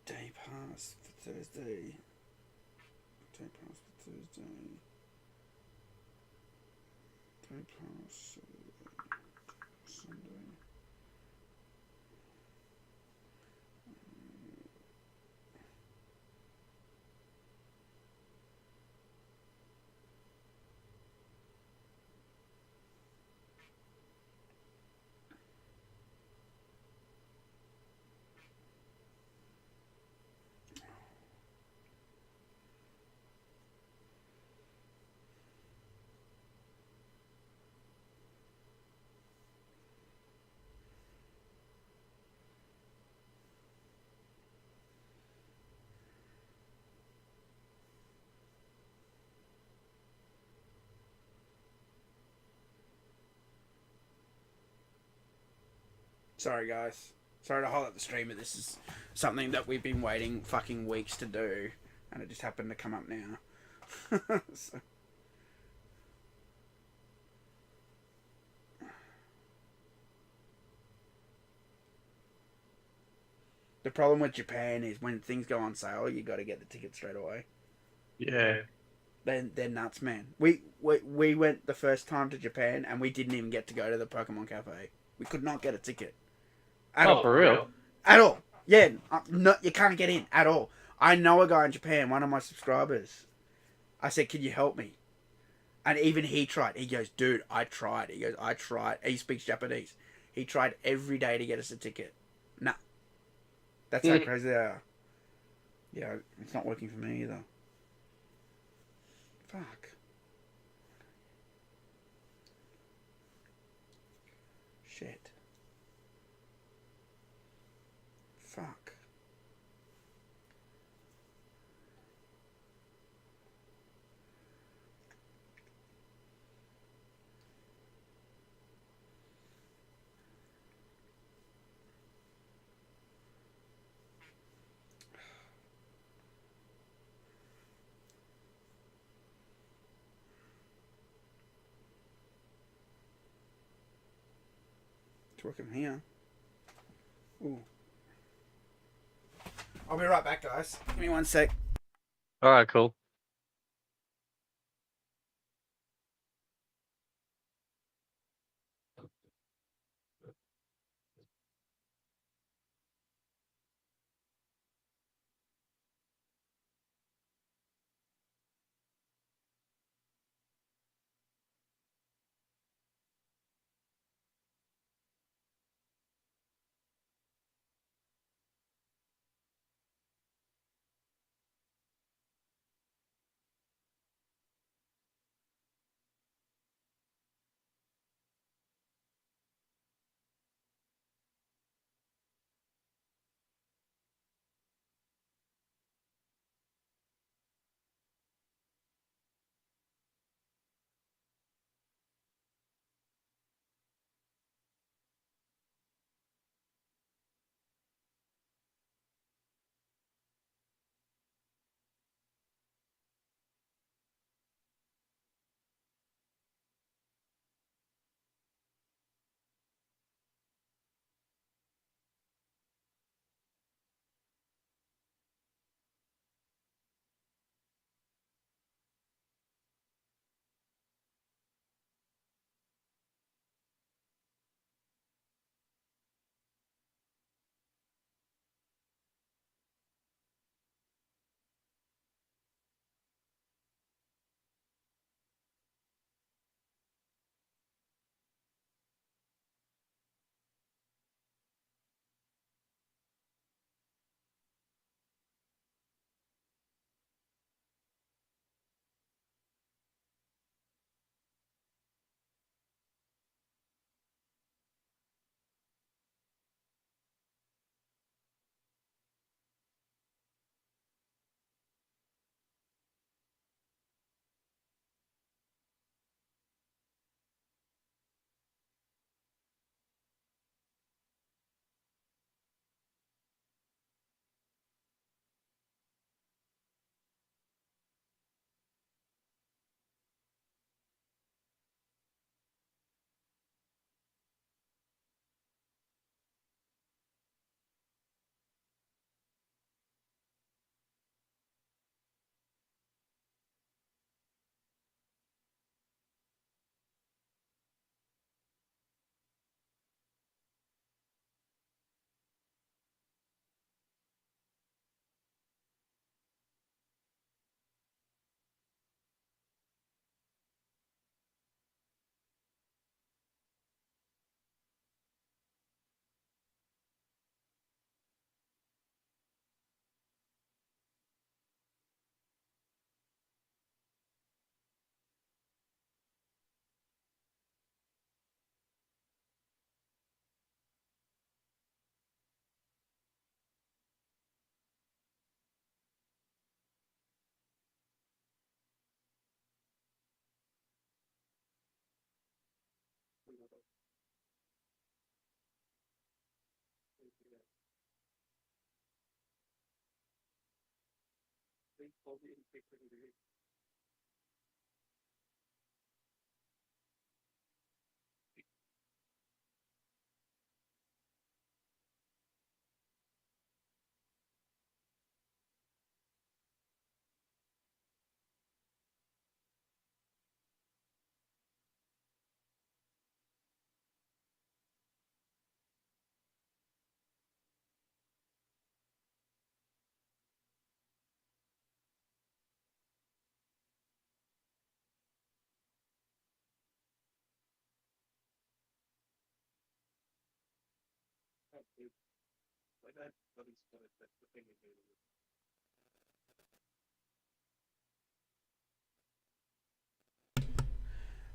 Day pass for Thursday. Day pass for Thursday. Day pass Sunday. Sorry, guys. Sorry to hold up the stream, but this is something that we've been waiting fucking weeks to do, and it just happened to come up now. So. The problem with Japan is when things go on sale, you got to get the ticket straight away. Yeah. They're nuts, man. We went the first time to Japan, and we didn't even get to go to the Pokemon Cafe. We could not get a ticket. At all. For real? At all. Yeah, no, you can't get in at all. I know a guy in Japan, one of my subscribers. I said, "Can you help me?" And even he tried. He goes, "Dude, I tried." He goes, "I tried." He speaks Japanese. He tried every day to get us a ticket. Nah. That's how crazy they are. Yeah, it's not working for me either. Fuck. Shit. Fuck. It's working here. Ooh. I'll be right back, guys. Give me 1 sec. Alright, cool.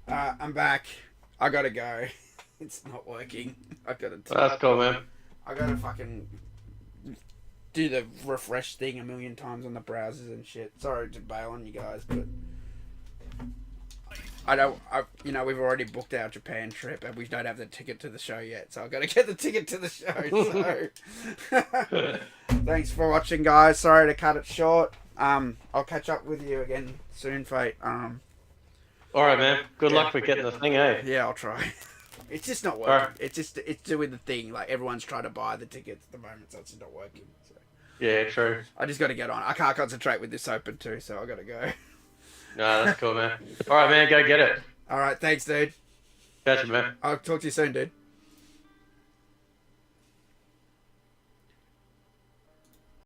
I'm back. I gotta go. It's not working. I gotta. That's cool, man. I gotta fucking do the refresh thing a million times on the browsers and shit. Sorry to bail on you guys, but you know, we've already booked our Japan trip and we don't have the ticket to the show yet, so I've got to get the ticket to the show. So, thanks for watching, guys. Sorry to cut it short. I'll catch up with you again soon, Fate. All right, man. Good luck with getting the thing, eh? Yeah, I'll try. It's just not working. Right. It's doing the thing. Like, everyone's trying to buy the tickets at the moment, so it's just not working. So. Yeah, true. I just got to get on. I can't concentrate with this open too, so I got to go. No, that's cool, man. All right, man. Go get it. All right, thanks, dude. Catch you, man. I'll talk to you soon, dude.